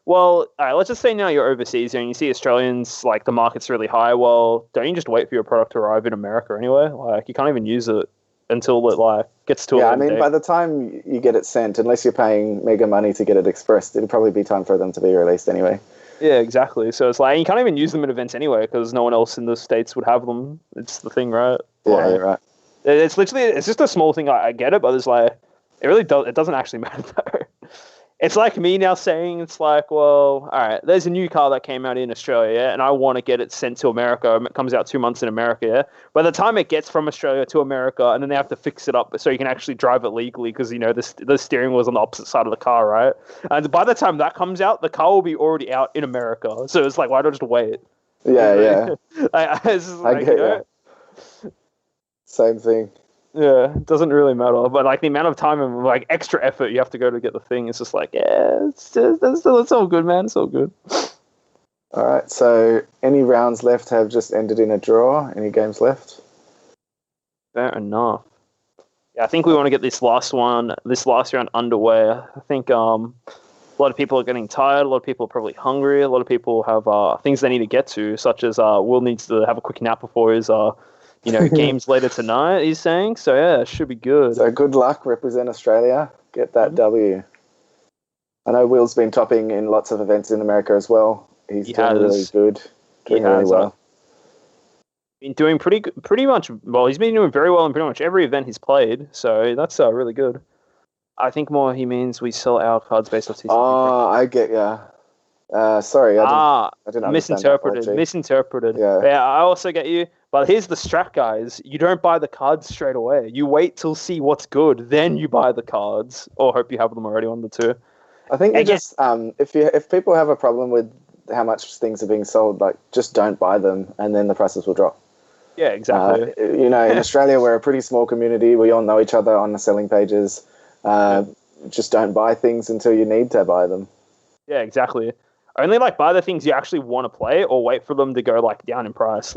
well, all right, let's just say now you're overseas and you see Australians, like the market's really high. Well, don't you just wait for your product to arrive in America anyway? Like, you can't even use it until it like gets to. Yeah, I mean, by the time you get it sent, unless you're paying mega money to get it expressed, it'll probably be time for them to be released anyway. Yeah, exactly. So it's like, you can't even use them at events anyway because no one else in the States would have them. It's the thing, right? Yeah, you're right. It's literally, it's just a small thing. I get it, but it's like, it really does. It doesn't actually matter though. It's like me now saying, it's like, well, all right, there's a new car that came out in Australia, yeah, and I want to get it sent to America. It comes out 2 months in America, yeah. By the time it gets from Australia to America, and then they have to fix it up so you can actually drive it legally because, you know, the steering wheel's on the opposite side of the car, right? And by the time that comes out, the car will be already out in America. So it's like, why don't I just wait? Yeah. I get it. Same thing. Yeah, it doesn't really matter, but like the amount of time and like extra effort you have to go to get the thing, it's just like, yeah, it's all good, man. It's all good. All right. So, any rounds left have just ended in a draw? Any games left? Fair enough. Yeah, I think we want to get this last round underway. I think a lot of people are getting tired. A lot of people are probably hungry. A lot of people have things they need to get to, such as Will needs to have a quick nap before his games later tonight, he's saying. So, yeah, it should be good. So, good luck. Represent Australia. Get that W. I know Will's been topping in lots of events in America as well. He's doing really good. Doing really well. Been doing pretty much, well, he's been doing very well in pretty much every event he's played. So, that's really good. I think more he means we sell our cards based off TCG. Oh, I get ya. Sorry, I didn't misinterpreted. Yeah, I also get you. But here's the strat, guys. You don't buy the cards straight away. You wait till see what's good, then you buy the cards, or hope you have them already on the two. I think if people have a problem with how much things are being sold, like just don't buy them, and then the prices will drop. Yeah, exactly. In Australia, we're a pretty small community. We all know each other on the selling pages. Just don't buy things until you need to buy them. Yeah, exactly. Only buy the things you actually want to play, or wait for them to go down in price.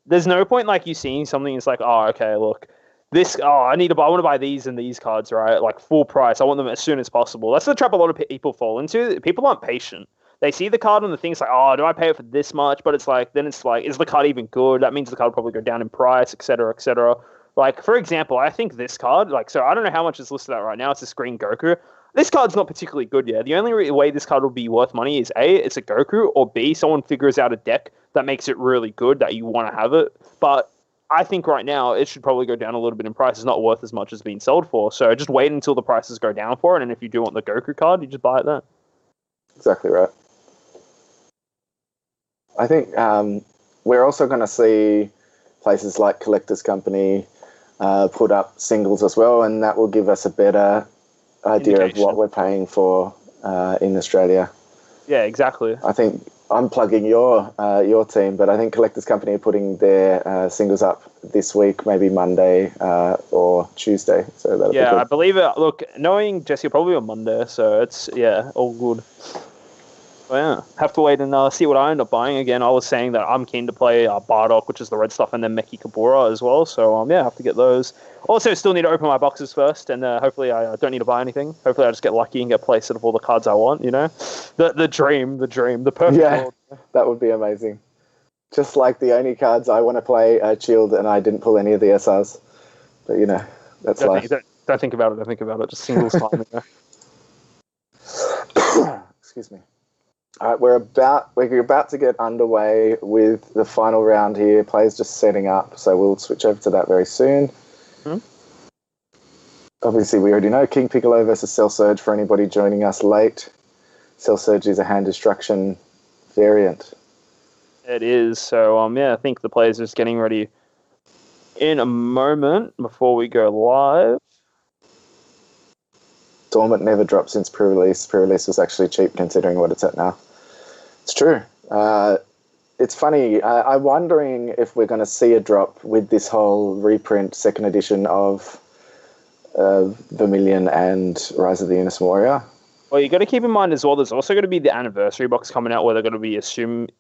There's no point you seeing something that's like, oh, okay, look, I want to buy these and these cards, right? Full price. I want them as soon as possible. That's the trap a lot of people fall into. People aren't patient. They see the card and the thing's like, oh, do I pay it for this much? But it's like, is the card even good? That means the card will probably go down in price, etc., etc. Like, for example, I think this card, so I don't know how much it's listed at right now. It's this green Goku. This card's not particularly good yet. The only way this card will be worth money is A, it's a Goku, or B, someone figures out a deck that makes it really good that you want to have it. But I think right now it should probably go down a little bit in price. It's not worth as much as being sold for. So just wait until the prices go down for it. And if you do want the Goku card, you just buy it then. Exactly right. I think we're also going to see places like Collector's Company put up singles as well, and that will give us a better idea of what we're paying for in Australia. Yeah, exactly. I think I'm plugging your team, but I think Collector's Company are putting their singles up this week, maybe Monday or Tuesday. So that'll be good. I believe it. Look, knowing Jesse, probably on Monday, so it's all good. Well, yeah, have to wait and see what I end up buying. Again, I was saying that I'm keen to play Bardock, which is the red stuff, and then Meki Kabura as well. So I have to get those. Also, still need to open my boxes first, and hopefully I don't need to buy anything. Hopefully I just get lucky and get play set of all the cards I want. The dream, the perfect world. That would be amazing. Just like the only cards I want to play are Shield, and I didn't pull any of the SRs. But that's life. Don't think about it. Don't think about it. Just singles time. Excuse me. All right, we're about to get underway with the final round here. Players just setting up, so we'll switch over to that very soon. Mm-hmm. Obviously, we already know King Piccolo versus Cell Surge for anybody joining us late. Cell Surge is a hand destruction variant. It is. So, I think the players are just getting ready in a moment before we go live. Dormant never dropped since pre-release. Pre-release was actually cheap considering what it's at now. It's true. It's funny. I'm wondering if we're going to see a drop with this whole reprint second edition of Vermilion and Rise of the Innocent Warrior. Well, you got to keep in mind as well, there's also going to be the anniversary box coming out where they're going to be assuming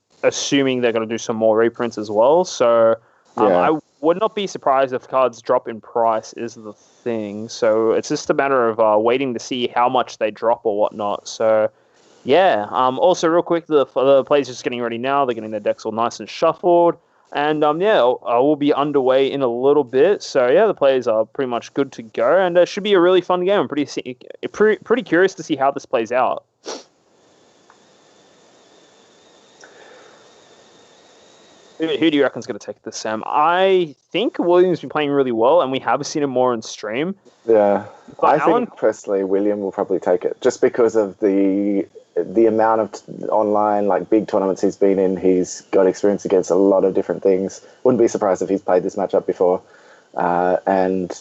they're going to do some more reprints as well. So I would not be surprised if cards drop in price is the thing. So it's just a matter of waiting to see how much they drop or whatnot. So yeah. Also, real quick, the players are just getting ready now. They're getting their decks all nice and shuffled. And we'll be underway in a little bit. So yeah, the players are pretty much good to go, and it should be a really fun game. I'm pretty curious to see how this plays out. Who do you reckon's going to take this, Sam? I think William's been playing really well, and we have seen him more on stream. Yeah, I think personally William will probably take it, just because of the amount of online big tournaments he's been in. He's got experience against a lot of different things. Wouldn't be surprised if he's played this matchup before. And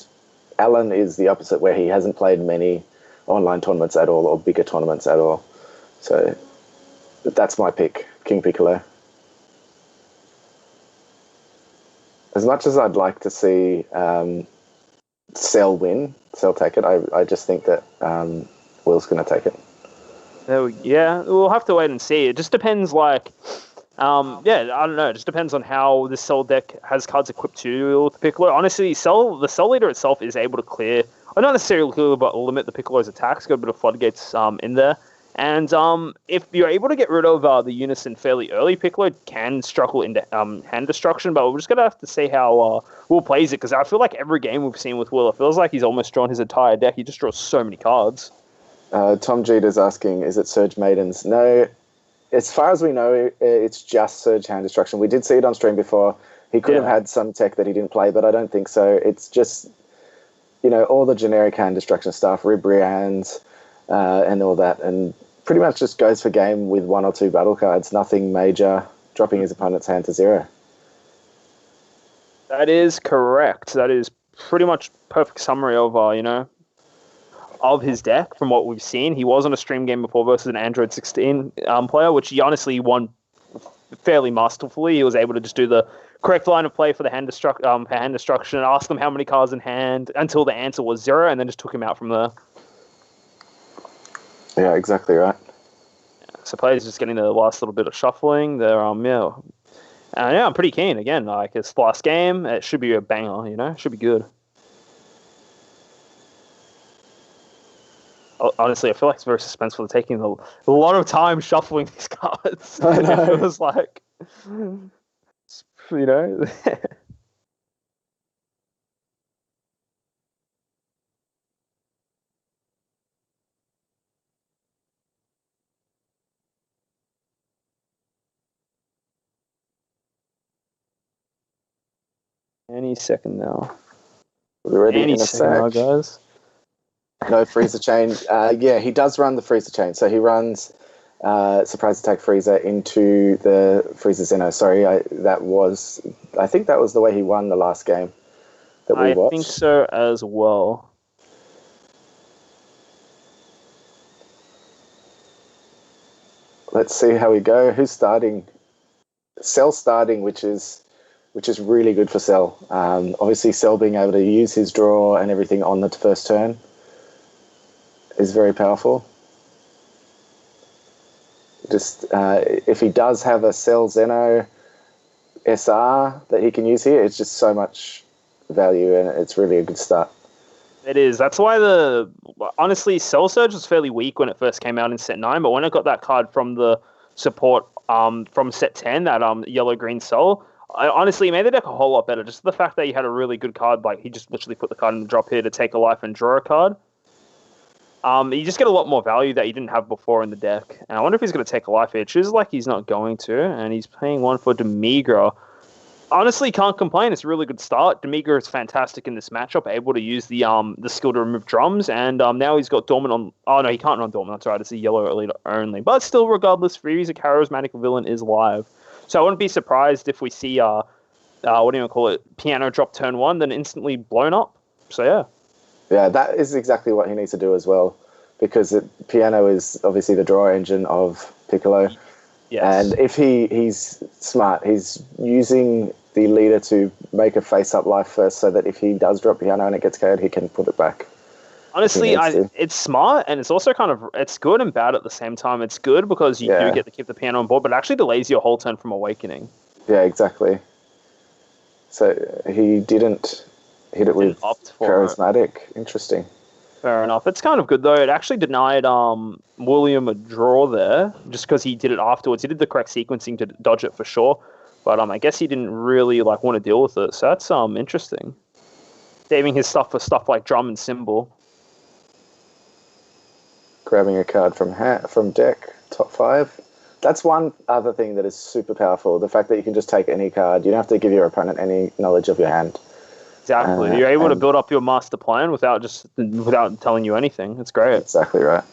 Alan is the opposite, where he hasn't played many online tournaments at all or bigger tournaments at all. So that's my pick, King Piccolo. As much as I'd like to see Cell take it, I just think that Will's going to take it. Yeah, we'll have to wait and see. It just depends, I don't know. It just depends on how the Cell deck has cards equipped to the Piccolo. Honestly, the Cell leader itself is able to clear, or not necessarily clear, but limit the Piccolo's attacks. Got a bit of floodgates in there. And if you're able to get rid of the Unison fairly early, Piccolo can struggle into hand destruction, but we're just going to have to see how Will plays it, because I feel like every game we've seen with Will, it feels like he's almost drawn his entire deck. He just draws so many cards. Tom Jeter's asking, is it Surge Maidens? No, as far as we know, it's just Surge hand destruction. We did see it on stream before. He could have had some tech that he didn't play, but I don't think so. It's just, all the generic hand destruction stuff, Ribrians, and all that, and pretty much just goes for game with one or two battle cards, nothing major, dropping his opponent's hand to 0. That is correct. That is pretty much perfect summary of, of his deck from what we've seen. He was on a stream game before versus an Android 16 player, which he honestly won fairly masterfully. He was able to just do the correct line of play for the hand destruction, ask them how many cards in hand until the answer was 0, and then just took him out from there. Yeah, exactly right. So players just getting the last little bit of shuffling. They're I'm pretty keen. Again, it's the last game. It should be a banger. It should be good. Honestly, I feel like it's very suspenseful. They're taking a lot of time shuffling these cards. I know. It was Any second now. We're ready Any in a second now, sec. guys. No Freezer chain. Yeah, he does run the Freezer chain. So he runs Surprise Attack Freezer into the Freezer Zeno. Sorry, I think that was the way he won the last game that we watched. I think so as well. Let's see how we go. Who's starting? Cell starting, which is really good for Cell. Obviously, Cell being able to use his draw and everything on the first turn is very powerful. Just if he does have a Cell Zeno SR that he can use here, it's just so much value, and it's really a good start. It is. That's why honestly, Cell Surge was fairly weak when it first came out in set 9, but when it got that card from the support from set 10, that yellow-green Cell, honestly, it made the deck a whole lot better. Just the fact that he had a really good card, like he just literally put the card in the drop here to take a life and draw a card. You just get a lot more value that you didn't have before in the deck. And I wonder if he's going to take a life here. It chooses like he's not going to, and he's paying 1 for Demigra. Honestly, can't complain. It's a really good start. Demigra is fantastic in this matchup, able to use the skill to remove drums, and now he's got Dormant on... Oh, no, he can't run Dormant. That's right. It's a yellow elite only. But still, regardless, Freeze, a charismatic villain, is live. So I wouldn't be surprised if we see, what do you call it, Piano drop turn 1, then instantly blown up. So, yeah. Yeah, that is exactly what he needs to do as well, because Piano is obviously the draw engine of Piccolo. Yes. And if he's smart, he's using the leader to make a face-up life first, so that if he does drop Piano and it gets KO'd, he can put it back. Honestly, it's smart, and it's also it's good and bad at the same time. It's good because you do get to keep the Piano on board, but it actually delays your whole turn from Awakening. Yeah, exactly. So he didn't hit it with charismatic. Interesting. Fair enough. It's kind of good, though. It actually denied William a draw there, just because he did it afterwards. He did the correct sequencing to dodge it for sure, but I guess he didn't really want to deal with it. So that's interesting. Saving his stuff for stuff like drum and cymbal. Grabbing a card from deck, top 5. That's one other thing that is super powerful. The fact that you can just take any card. You don't have to give your opponent any knowledge of your hand. Exactly. You're able to build up your master plan without telling you anything. It's great. Exactly right.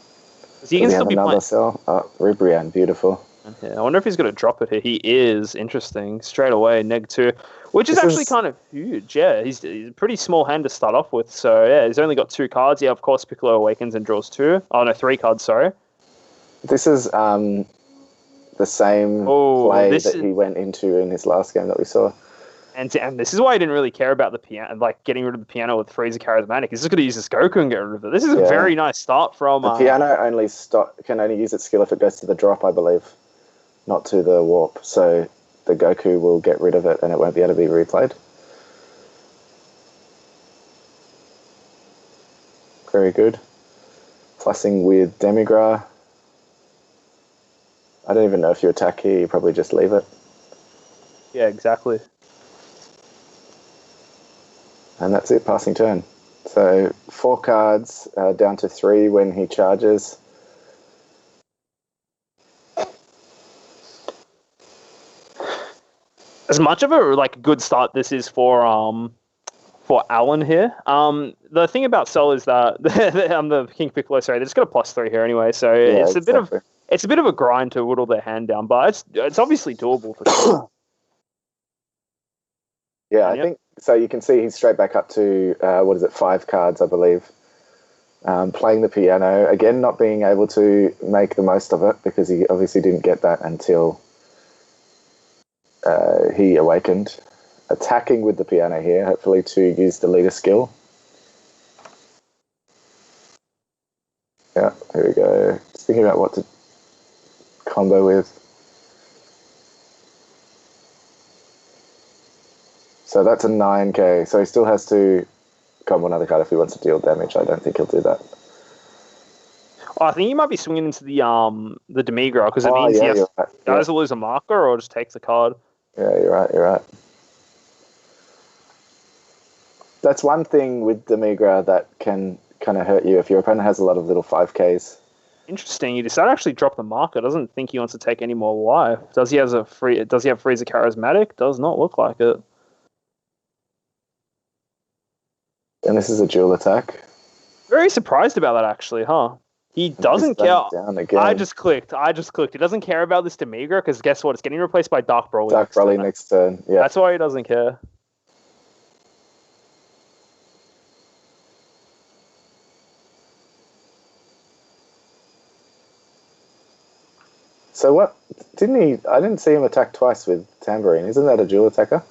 So you can still be another cell. Oh, Ribrian, beautiful. Yeah, I wonder if he's going to drop it here. He is. Interesting. Straight away, -2, which is actually kind of huge. Yeah, he's a pretty small hand to start off with. So, yeah, he's only got 2 cards. Yeah, of course, Piccolo awakens and draws 2. Oh, no, 3 cards, sorry. This is the same play that he went into in his last game that we saw. And this is why I didn't really care about the piano, getting rid of the Piano with Freezer Charismatic. He's just going to use this Goku and get rid of it. This is a very nice start from... The Piano can only use its skill if it goes to the drop, I believe, not to the warp. So the Goku will get rid of it and it won't be able to be replayed. Very good. Plussing with Demigra. I don't even know if you attack here, you probably just leave it. Yeah, exactly. And that's it, passing turn. So 4 cards, down to 3 when he charges. As much of a good start this is for Alan here. The thing about Cell is that I'm the King Piccolo. Sorry, they're just got a +3 here anyway. So it's a bit of a grind to whittle their hand down, but it's obviously doable for sure. Yeah, I think so. You can see he's straight back up to 5 cards, I believe. Playing the Piano again, not being able to make the most of it because he obviously didn't get that until he awakened. Attacking with the Piano here, hopefully to use the leader skill. Yeah, here we go. Just thinking about what to combo with. So that's a 9k. So he still has to combo another card if he wants to deal damage. I don't think he'll do that. Oh, I think he might be swinging into the Demigra because it means he has either lose a marker or just takes the card. Yeah, you're right. That's one thing with Demigra that can kind of hurt you if your opponent has a lot of little 5ks. Interesting. He decided to actually drop the marker. Doesn't think he wants to take any more life. Does he have Freezer Charismatic? Does not look like it. And this is a dual attack. Very surprised about that, actually, huh? He doesn't care. I just clicked. He doesn't care about this Demigra because guess what? It's getting replaced by Dark Broly. Dark Broly next turn. Yeah. That's why he doesn't care. So what? Didn't he? I didn't see him attack twice with Tambourine. Isn't that a dual attacker?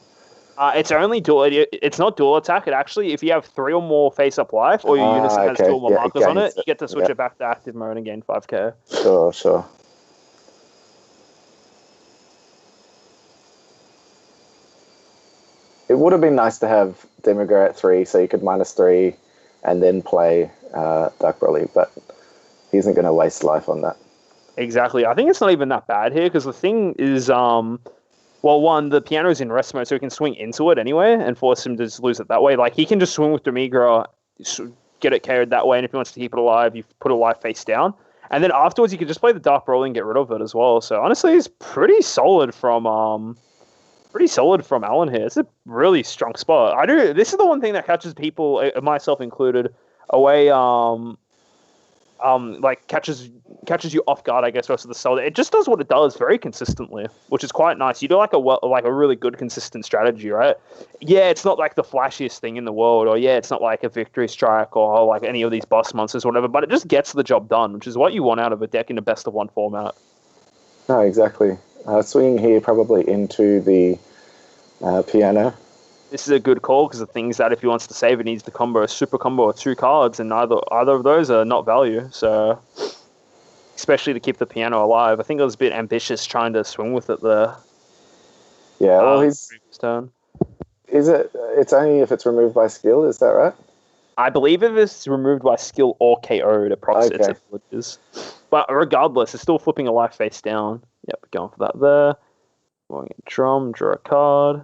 It's only dual. It's not dual attack. It actually, if you have 3 or more face-up life, or your unison has 2 or more markers on it, you get to switch it back to active mode and gain 5k. Sure. It would have been nice to have Demigra at 3, so you could -3 and then play Dark Broly, but he isn't going to waste life on that. Exactly. I think it's not even that bad here because the thing is, well, one, the piano's in rest mode, so he can swing into it anyway and force him to just lose it that way. Like, he can just swing with Demigra, get it KO'd that way, and if he wants to keep it alive, you put a life face down. And then afterwards, you can just play the Dark Broly and get rid of it as well. So, honestly, it's pretty solid from Alan here. It's a really strong spot. This is the one thing that catches people, myself included, away, like catches you off guard, I guess, rest of the soul. It just does what it does very consistently, which is quite nice. You do like a really good consistent strategy, right? Yeah, it's not like the flashiest thing in the world, or yeah, it's not like a victory strike or like any of these boss monsters or whatever, but it just gets the job done, which is what you want out of a deck in a best of 1 format. No, exactly. Swinging here probably into the piano. This is a good call because the thing is that if he wants to save, it needs to combo a super combo or 2 cards, and either of those are not value. So, especially to keep the piano alive, I think it was a bit ambitious trying to swing with it there. Yeah, well, his turn. Is it? It's only if it's removed by skill. Is that right? I believe if it's removed by skill or KO'd, it procs its abilities. But regardless, it's still flipping a life face down. Yep, going for that there. Going a drum, draw a card.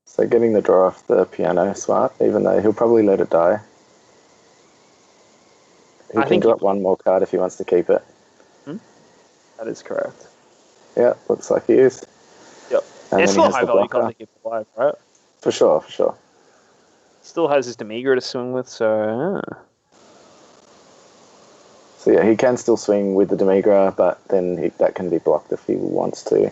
So getting the draw off the piano smart, even though he'll probably let it die. He can drop 1 more card if he wants to keep it. That is correct. Yeah, looks like he is. Yep. It's still a high value card to keep alive, right? For sure. Still has his Demigra to swing with, so... So yeah, he can still swing with the Demigra, but then that can be blocked if he wants to.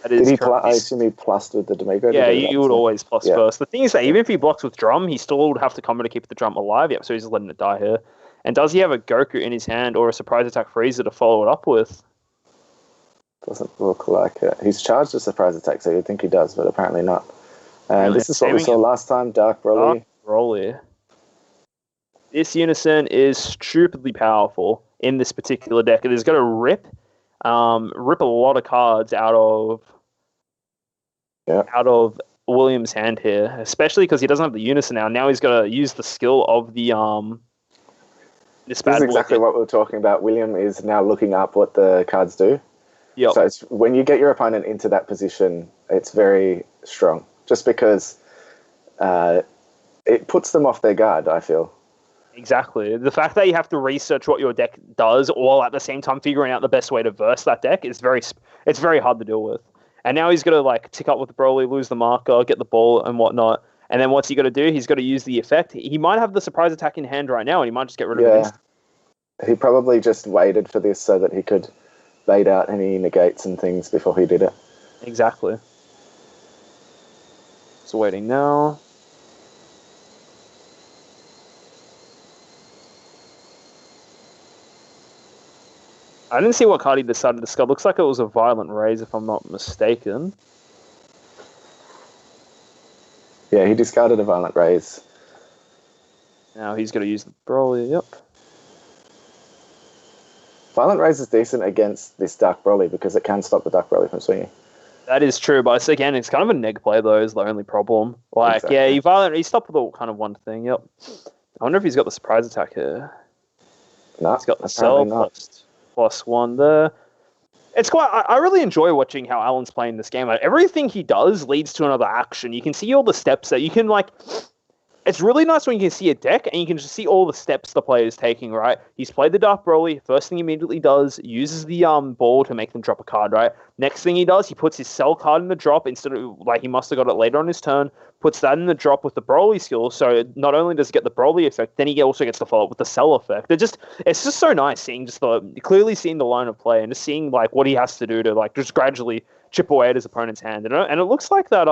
I assume he plussed with the Demigra? Yeah, you would always plus first. The thing is that even if he blocks with drum, he still would have to combo to keep the drum alive. Yep, so he's letting it die here. And does he have a Goku in his hand or a surprise attack Frieza to follow it up with? Doesn't look like it. He's charged a surprise attack, so you'd think he does, but apparently not. And this is what we saw last time, Dark Broly. This unison is stupidly powerful in this particular deck. It is going to rip a lot of cards out of William's hand here, especially because he doesn't have the unison now. Now he's got to use the skill of the this is exactly what we were talking about. William is now looking up what the cards do. Yep. So it's, when you get your opponent into that position, it's very strong. Just because it puts them off their guard, I feel. Exactly. The fact that you have to research what your deck does, while at the same time figuring out the best way to verse that deck, is very hard to deal with. And now he's got to like tick up with Broly, lose the marker, get the ball and whatnot. And then what's he got to do? He's got to use the effect. He might have the surprise attack in hand right now, and he might just get rid of it. He probably just waited for this so that he could bait out any negates and things before he did it. Exactly. So waiting now. I didn't see what card he decided to discard. Looks like it was a Violent Raise, if I'm not mistaken. Yeah, he discarded a Violent Raise. Now he's going to use the Broly, yep. Violent Raise is decent against this Dark Broly because it can stop the Dark Broly from swinging. That is true, but again, it's kind of a neg play though, is the only problem. Like, exactly. Yeah, he stopped with all kind of one thing, yep. I wonder if he's got the surprise attack here. No, he's got the cell +1 there. It's quite. I really enjoy watching how Alan's playing this game. Like, everything he does leads to another action. You can see all the steps that you can like. it's really nice when you can see a deck and you can just see all the steps the player is taking, right? He's played the Dark Broly. First thing he immediately does, uses the ball to make them drop a card, right? Next thing he does, he puts his Cell card in the drop instead of, like, he must have got it later on his turn, puts that in the drop with the Broly skill, so not only does he get the Broly effect, then he also gets to follow up with the Cell effect. It's just so nice seeing clearly seeing the line of play and just seeing, like, what he has to do to, like, just gradually chip away at his opponent's hand. And it looks like that,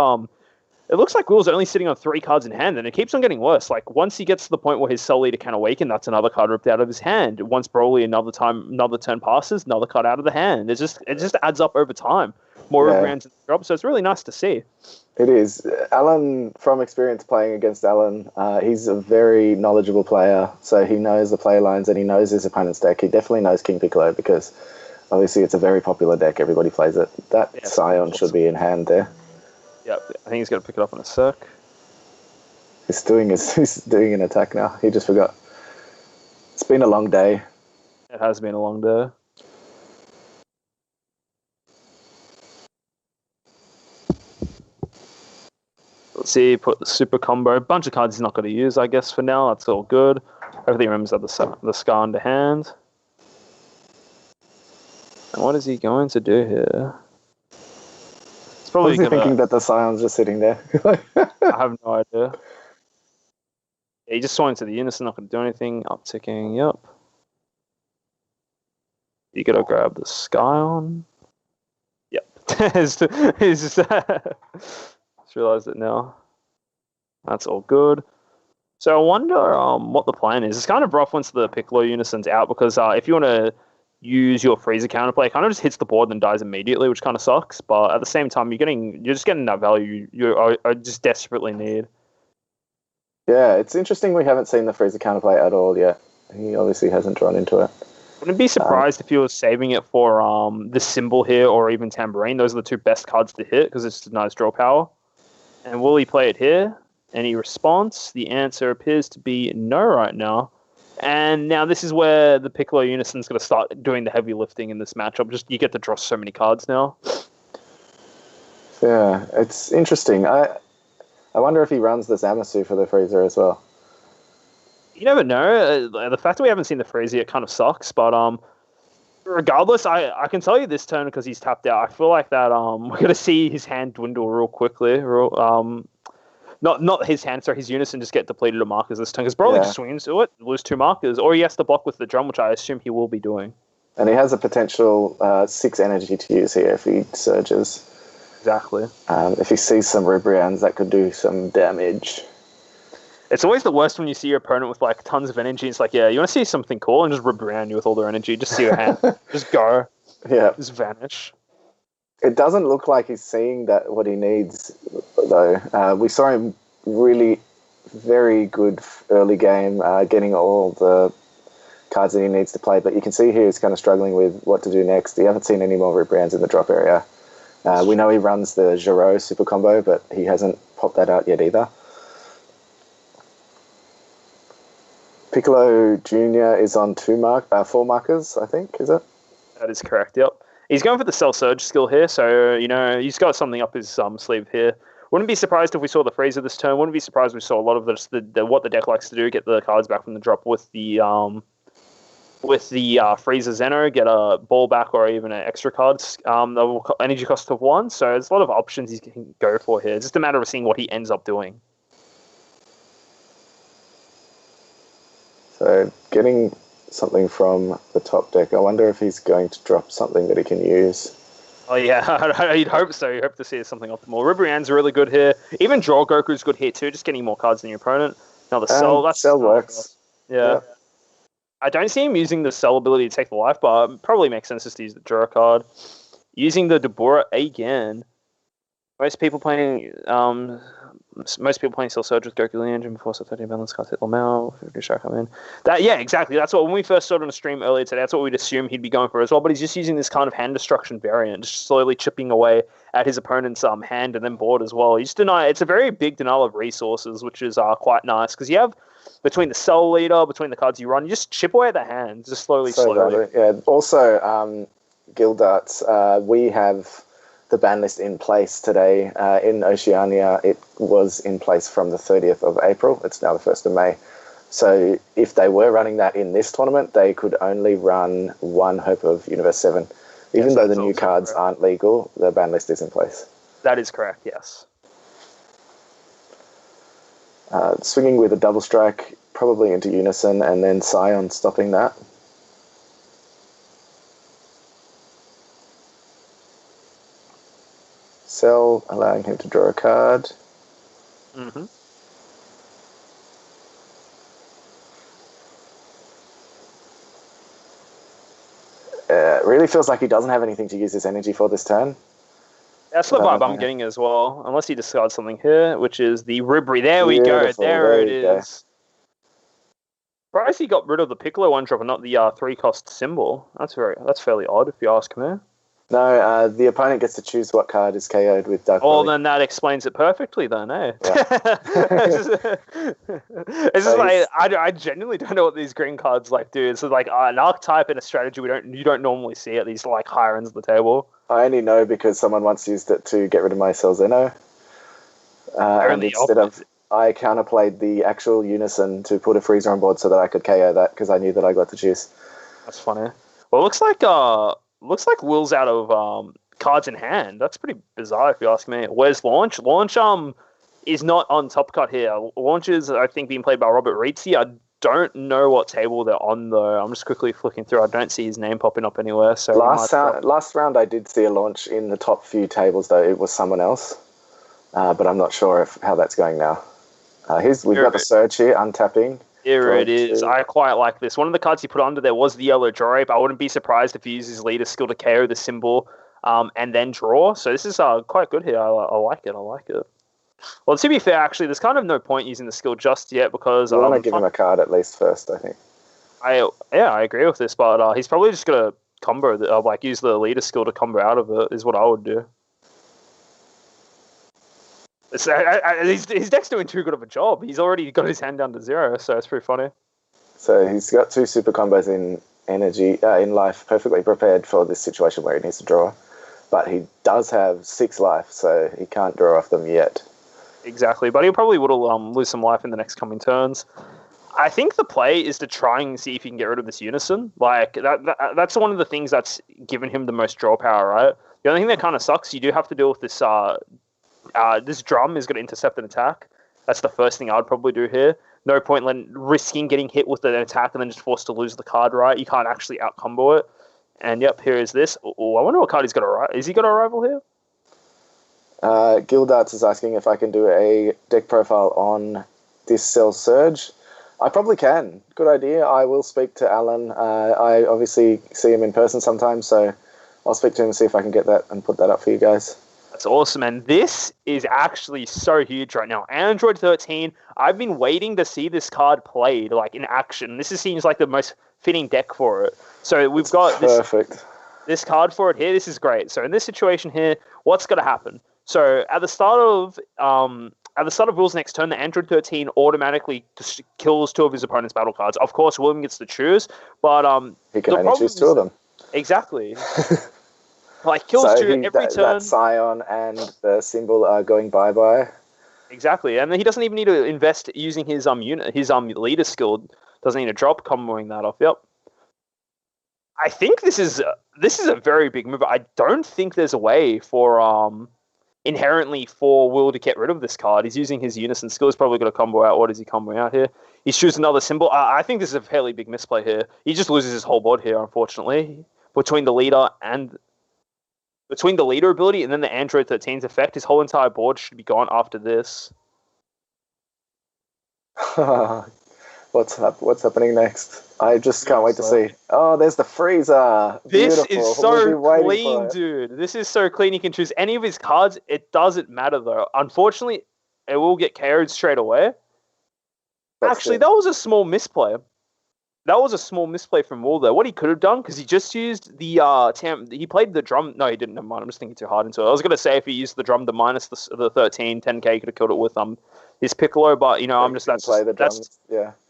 it looks like Will's only sitting on 3 cards in hand, and it keeps on getting worse. Like, once he gets to the point where his Cell Leader can awaken, that's another card ripped out of his hand. Once Broly another turn passes, another card out of the hand. It just adds up over time. More rounds in the drop, so it's really nice to see. It is. Alan, from experience playing against Alan, he's a very knowledgeable player, so he knows the play lines and he knows his opponent's deck. He definitely knows King Piccolo because obviously it's a very popular deck. Everybody plays it. That Scion should be in hand there. Yep, I think he's going to pick it up in a sec. He's doing an attack now. He just forgot. It's been a long day. It has been a long day. Let's see, put the super combo. A bunch of cards he's not going to use, I guess, for now. That's all good. Everything remembers that the Scar under hand. And what is he going to do here? What is he thinking that the Scion's just sitting there? I have no idea. Yeah, he just saw into the Unison, not going to do anything. Upticking, yep. You got to grab the Scion. Yep. He's just realised it now. That's all good. So I wonder what the plan is. It's kind of rough once the Piccolo Unison's out because if you want to use your Freezer counterplay, it kind of just hits the board and then dies immediately, which kind of sucks. But at the same time, you're just getting that value you just desperately need. Yeah, it's interesting we haven't seen the Freezer counterplay at all yet. He obviously hasn't drawn into it. Wouldn't be surprised if you were saving it for the Symbol here or even Tambourine. Those are the 2 best cards to hit because it's nice draw power. And will he play it here? Any response? The answer appears to be no right now. And now this is where the Piccolo Unison's going to start doing the heavy lifting in this matchup. Just you get to draw so many cards now. Yeah, it's interesting. I wonder if he runs the Zamasu for the Freezer as well. You never know. The fact that we haven't seen the Freezer yet kind of sucks. But regardless, I can tell you this turn because he's tapped out. I feel like that we're going to see his hand dwindle real quickly. Not his hand, sorry, his Unison just get depleted of markers this turn. Because Broly just swings to it, lose 2 markers. Or he has to block with the drum, which I assume he will be doing. And he has a potential 6 energy to use here if he surges. Exactly. If he sees some Ribrians, that could do some damage. It's always the worst when you see your opponent with like tons of energy. It's like, yeah, you want to see something cool and just Ribrian you with all their energy. Just see your hand. Just go. Yeah. Just vanish. It doesn't look like he's seeing that what he needs, though. We saw him really very good early game, getting all the cards that he needs to play. But you can see here he's kind of struggling with what to do next. You haven't seen any more Ribrians in the drop area. We know he runs the Giro super combo, but he hasn't popped that out yet either. Piccolo Jr. is on 4 markers, I think, is it? That is correct, yep. He's going for the Cell Surge skill here, so, he's got something up his sleeve here. Wouldn't be surprised if we saw the Freezer this turn. Wouldn't be surprised if we saw a lot of what the deck likes to do, get the cards back from the drop with the Freezer Zeno, get a ball back or even an extra card, energy cost of 1. So there's a lot of options he can go for here. It's just a matter of seeing what he ends up doing. So getting something from the top deck. I wonder if he's going to drop something that he can use. Oh yeah, you'd hope so. You hope to see something optimal. Ribrian's really good here. Even Draw Goku's good here too, just getting more cards than your opponent. Now the Cell, Cell works. Yeah. I don't see him using the Cell ability to take the life, but it probably makes sense just to use the Draw card. Using the Deborah again. Most people playing Cell Surge with Goku the Engine before so 13 balance cards hit Lamau. Yeah, exactly. That's what when we first saw it on the stream earlier today, that's what we'd assume he'd be going for as well. But he's just using this kind of hand destruction variant, just slowly chipping away at his opponent's hand and then board as well. It's a very big denial of resources, which is quite nice because you have between the Cell Leader, between the cards you run, you just chip away at the hand, just slowly. Yeah. Also, Gildarts, we have the ban list in place today. In Oceania, it was in place from the 30th of April. It's now the 1st of May. So if they were running that in this tournament, they could only run one Hope of Universe 7. Even though the new cards aren't legal, the ban list is in place. That is correct, yes. Swinging with a double strike, probably into Unison, and then Scion stopping that. Cell, allowing him to draw a card. Mm-hmm. It really feels like he doesn't have anything to use his energy for this turn. That's the vibe I'm getting as well, unless he discards something here, which is the Ribri. There we go. There it is. Surprised he got rid of the Piccolo one-drop and not the 3-cost symbol. That's fairly odd, if you ask me. No, the opponent gets to choose what card is KO'd with Dark Belly. Then that explains it perfectly, then, eh? Yeah. It's just like, I genuinely don't know what these green cards do. It's like an archetype and a strategy you don't normally see at these higher ends of the table. I only know because someone once used it to get rid of my Selzeno. And instead of, I counterplayed the actual Unison to put a freezer on board so that I could KO that because I knew that I got to choose. That's funny. Well, it looks like Will's out of cards in hand. That's pretty bizarre if you ask me. Where's Launch? Launch is not on top cut here. Launch is, I think, being played by Robert Rizzi. I don't know what table they're on, though. I'm just quickly flicking through. I don't see his name popping up anywhere. So last round I did see a Launch in the top few tables, though. It was someone else. But I'm not sure how that's going now. We've got the Surge here, untapping. Here it is. I quite like this. One of the cards he put under there was the Yellow Drape. I wouldn't be surprised if he uses his leader skill to KO the symbol and then draw. So this is quite good here. I like it. Well, to be fair, actually, there's kind of no point using the skill just yet because... I want to give him a card at least first, I think. I agree with this, but he's probably just going to combo, use the leader skill to combo out of it, is what I would do. His deck's doing too good of a job. He's already got his hand down to 0, so it's pretty funny. So he's got 2 super combos in energy, in life, perfectly prepared for this situation where he needs to draw. But he does have 6 life, so he can't draw off them yet. Exactly, but he probably would lose some life in the next coming turns. I think the play is to try and see if he can get rid of this Unison. That's one of the things that's given him the most draw power, right? The only thing that kind of sucks, you do have to deal with this... this drum is going to intercept an attack. That's the first thing I would probably do here. No point risking getting hit with an attack and then just forced to lose the card, right? You can't actually out-combo it. And yep, here is this. Oh, I wonder what card he's got to arrive. Is he got to arrival here? Gildarts is asking if I can do a deck profile on this Cell Surge. I probably can. Good idea. I will speak to Alan. I obviously see him in person sometimes, so I'll speak to him and see if I can get that and put that up for you guys. That's awesome, and this is actually so huge right now. Android 13, I've been waiting to see this card played, in action. This seems like the most fitting deck for it. So we've got this card for it here. This is great. So in this situation here, what's going to happen? So at the start of Will's next turn, the Android 13 automatically just kills 2 of his opponent's battle cards. Of course, William gets to choose, but he can only choose 2 of them. Exactly. Kills 2 every turn. That Scion and the symbol are going bye-bye. Exactly, and he doesn't even need to invest using his leader skill. Doesn't need to drop comboing that off. Yep. I think this is a very big move. I don't think there's a way for inherently for Will to get rid of this card. He's using his Unison skill. He's probably going to combo out. What is he comboing out here? He's choosing another symbol. I think this is a fairly big misplay here. He just loses his whole board here, unfortunately, between the leader ability and then the Android 13's effect. His whole entire board should be gone after this. What's happening next? I just can't wait to see. Oh, there's the freezer. This is so clean, dude. This is so clean. He can choose any of his cards. It doesn't matter, though. Unfortunately, it will get KO'd straight away. Actually, that was a small misplay. that was a small misplay from Will there. What he could have done, because he just used the he played the drum. No, he didn't. Never mind. I'm just thinking too hard into it. I was gonna say if he used the drum to minus the 13, 10k, he could have killed it with his Piccolo. But I'm just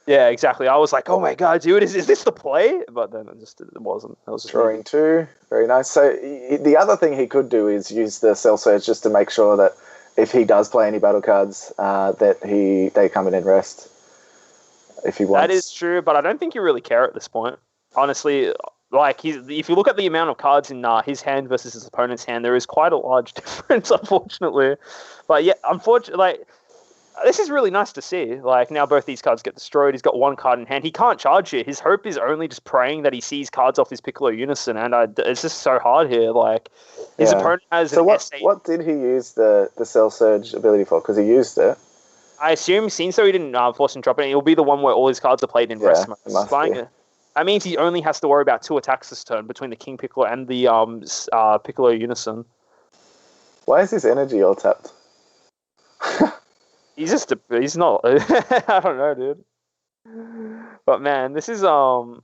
yeah, exactly. I was like, oh my god, dude, is this the play? But then it wasn't. It was just drawing 2, very nice. So the other thing he could do is use the Cell Surge just to make sure that if he does play any battle cards, that they come in rest. If he wants. That is true, but I don't think you really care at this point. Honestly, like if you look at the amount of cards in his hand versus his opponent's hand, there is quite a large difference, unfortunately. But yeah, unfortunately, like this is really nice to see. Like now, both these cards get destroyed. He's got one card in hand. He can't charge here. His hope is only just praying that he sees cards off his Piccolo Unison, and it's just so hard here. Like his opponent has. So what did he use the Cell Surge ability for? Because he used it. I assume, since he didn't force and drop it, it'll be the one where all his cards are played in rest mode. That means he only has to worry about 2 attacks this turn between the King Piccolo and the Piccolo Unison. Why is his energy all tapped? He's not. I don't know, dude. But man, this is I'm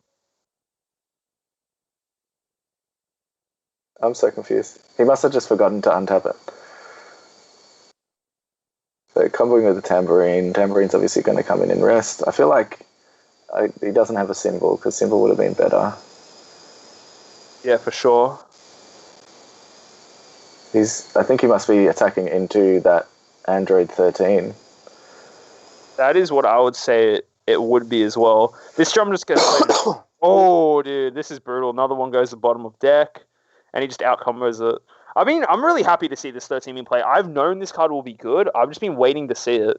so confused. He must have just forgotten to untap it. So comboing with the Tambourine. Tambourine's obviously going to come in rest. I feel like he doesn't have a symbol, because symbol would have been better. Yeah, for sure. I think he must be attacking into that Android 13. That is what I would say it would be as well. This drum just gets played. Oh, dude, this is brutal. Another one goes to the bottom of deck, and he just out-combos it. I mean, I'm really happy to see this 13 in play. I've known this card will be good. I've just been waiting to see it.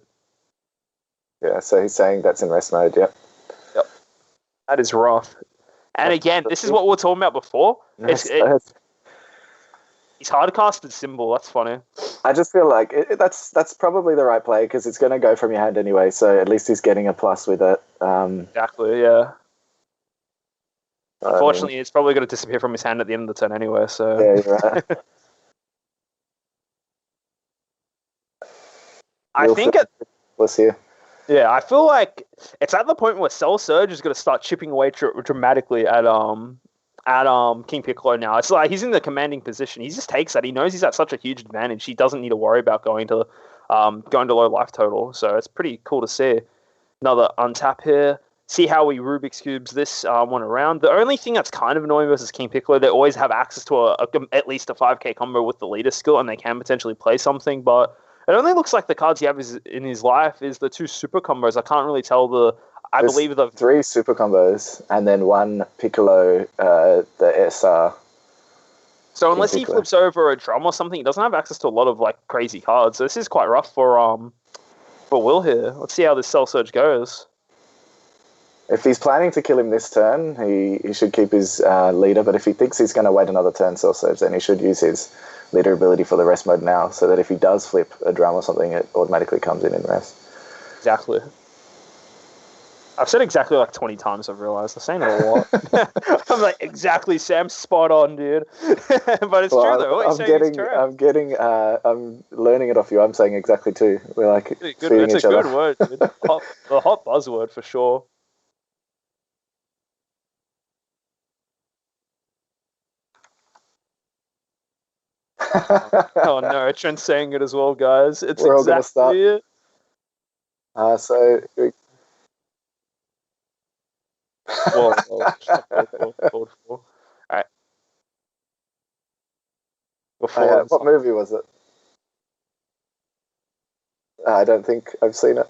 Yeah, so he's saying that's in rest mode, yep. That is rough. And again, this is what we were talking about before. He's hard-casted symbol. That's funny. I just feel like that's probably the right play, because it's going to go from your hand anyway, so at least he's getting a plus with it. Exactly, yeah. Unfortunately, it's probably going to disappear from his hand at the end of the turn anyway, so... Yeah, you're right. I think Let's hear. Yeah, I feel like it's at the point where Cell Surge is going to start chipping away dramatically at King Piccolo now. It's like he's in the commanding position. He just takes that. He knows he's at such a huge advantage. He doesn't need to worry about going to low life total. So it's pretty cool to see. Another untap here. See how he Rubik's Cubes this one around. The only thing that's kind of annoying versus King Piccolo, they always have access to at least a 5k combo with the leader skill, and they can potentially play something, but it only looks like the cards he has in his life is the 2 super combos. I can't really tell I believe the 3 super combos and then 1 Piccolo, the SR. So unless he flips over a drum or something, he doesn't have access to a lot of like crazy cards. So this is quite rough for Will here. Let's see how this Cell Surge goes. If he's planning to kill him this turn, he should keep his leader. But if he thinks he's going to wait another turn Cell Surge, then he should use his leader ability for the rest mode now, so that if he does flip a drum or something, it automatically comes in rest. Exactly. I've said exactly like 20 times, I've realized. I'm saying it a lot. I'm like, exactly, Sam, spot on, dude. But it's true, though. I'm learning it off you. I'm saying exactly too. We're like it's a good word, dude. The hot buzzword for sure. Oh no, Trent's saying it as well, guys. It's We're exactly it. So whoa. Alright. What movie was it? I don't think I've seen it.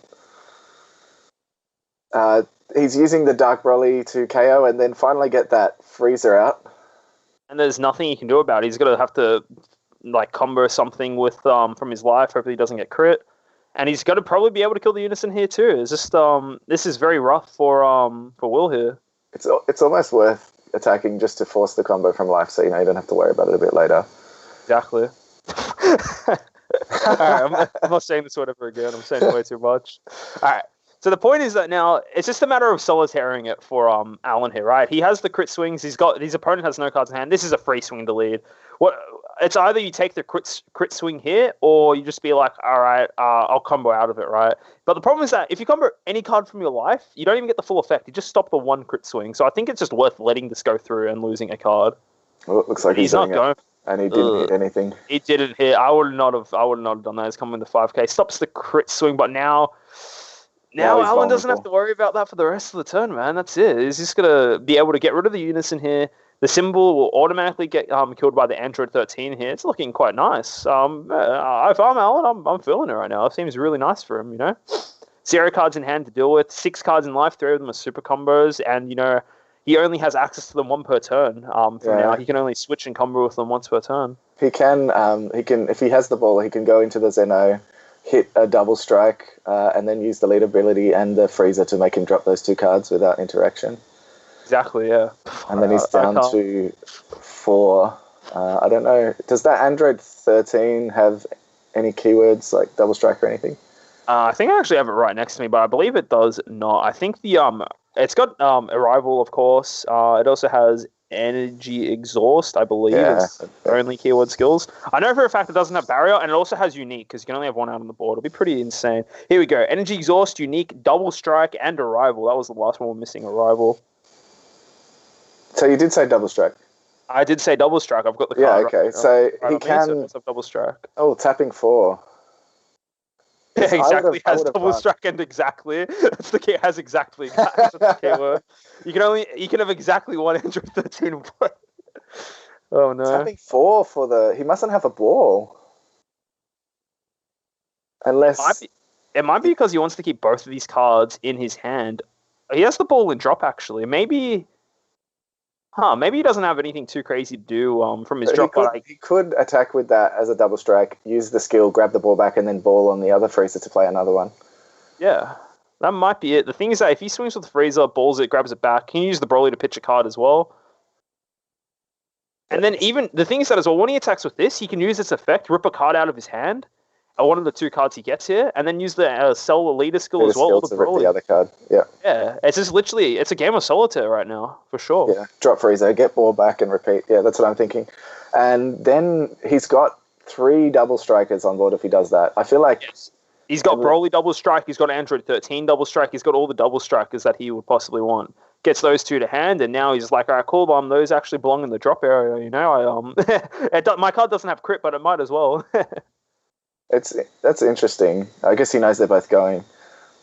He's using the Dark Broly to KO and then finally get that freezer out. And there's nothing he can do about it. He's gonna have to like combo something with from his life. Hopefully he doesn't get crit. And he's got to probably be able to kill the Unison here too. It's just this is very rough for Will here. It's almost worth attacking just to force the combo from life, so you don't have to worry about it a bit later. Exactly. Alright, I'm not saying this word ever again. I'm saying way too much. Alright. So the point is that now it's just a matter of solitairing it for Alan here, right? He has the crit swings. His opponent has no cards in hand. This is a free swing to lead. It's either you take the crit swing here, or you just be like, all right, I'll combo out of it, right? But the problem is that if you combo any card from your life, you don't even get the full effect. You just stop the one crit swing. So I think it's just worth letting this go through and losing a card. Well, it looks like he's not going. And he didn't hit anything. He didn't hit. I would not have done that. He's coming with the 5k. Stops the crit swing, but now Alan doesn't have to worry about that for the rest of the turn, man. That's it. He's just gonna be able to get rid of the unison here. The symbol will automatically get killed by the Android 13 here. It's looking quite nice. If I'm Alan, I'm feeling it right now. It seems really nice for him, you know. 0 cards in hand to deal with. 6 cards in life. 3 of them are super combos, and you know he only has access to them 1 per turn. Now he can only switch and combo with them once per turn. He can if he has the ball, he can go into the Zeno, hit a double strike, and then use the lead ability and the freezer to make him drop those 2 cards without interaction. Exactly, yeah. And then he's down to 4. I don't know. Does that Android 13 have any keywords like double strike or anything? I think I actually have it right next to me, but I believe it does not. I think it's got Arrival, of course. It also has Energy Exhaust, I believe. It's only keyword skills. I know for a fact it doesn't have Barrier, and it also has Unique, because you can only have 1 out on the board. It'll be pretty insane. Here we go. Energy Exhaust, Unique, Double Strike, and Arrival. That was the last one we're missing, Arrival. So you did say double strike? I did say double strike. I've got the card. Yeah, okay. So he can... double strike. Oh, tapping 4. Yeah, exactly. Has double strike and exactly. That's the key. It has exactly. That's the keyword. You can have exactly 1 Android 13. Oh no. Tapping 4 for the... He mustn't have a ball. Unless... It might be because he wants to keep both of these cards in his hand. He has the ball in drop, actually. Maybe he doesn't have anything too crazy to do from his drop. He could attack with that as a double strike, use the skill, grab the ball back, and then ball on the other freezer to play another one. Yeah, that might be it. The thing is that if he swings with the freezer, balls it, grabs it back, he can use the Broly to pitch a card as well. And then even the thing is that as well, when he attacks with this, he can use its effect, rip a card out of his hand, one of the 2 cards he gets here, and then use the sell the leader skill as well. Skill to rip the other card. Yeah. Yeah, it's just literally it's a game of solitaire right now for sure. Yeah, drop freezer, get ball back, and repeat. Yeah, that's what I'm thinking. And then he's got 3 double strikers on board if he does that. I feel like he's got Broly double strike. He's got Android 13 double strike. He's got all the double strikers that he would possibly want. Gets those 2 to hand, and now he's like, all right, cool. Those actually belong in the drop area. You know, my card doesn't have crit, but it might as well. That's interesting. I guess he knows they're both going.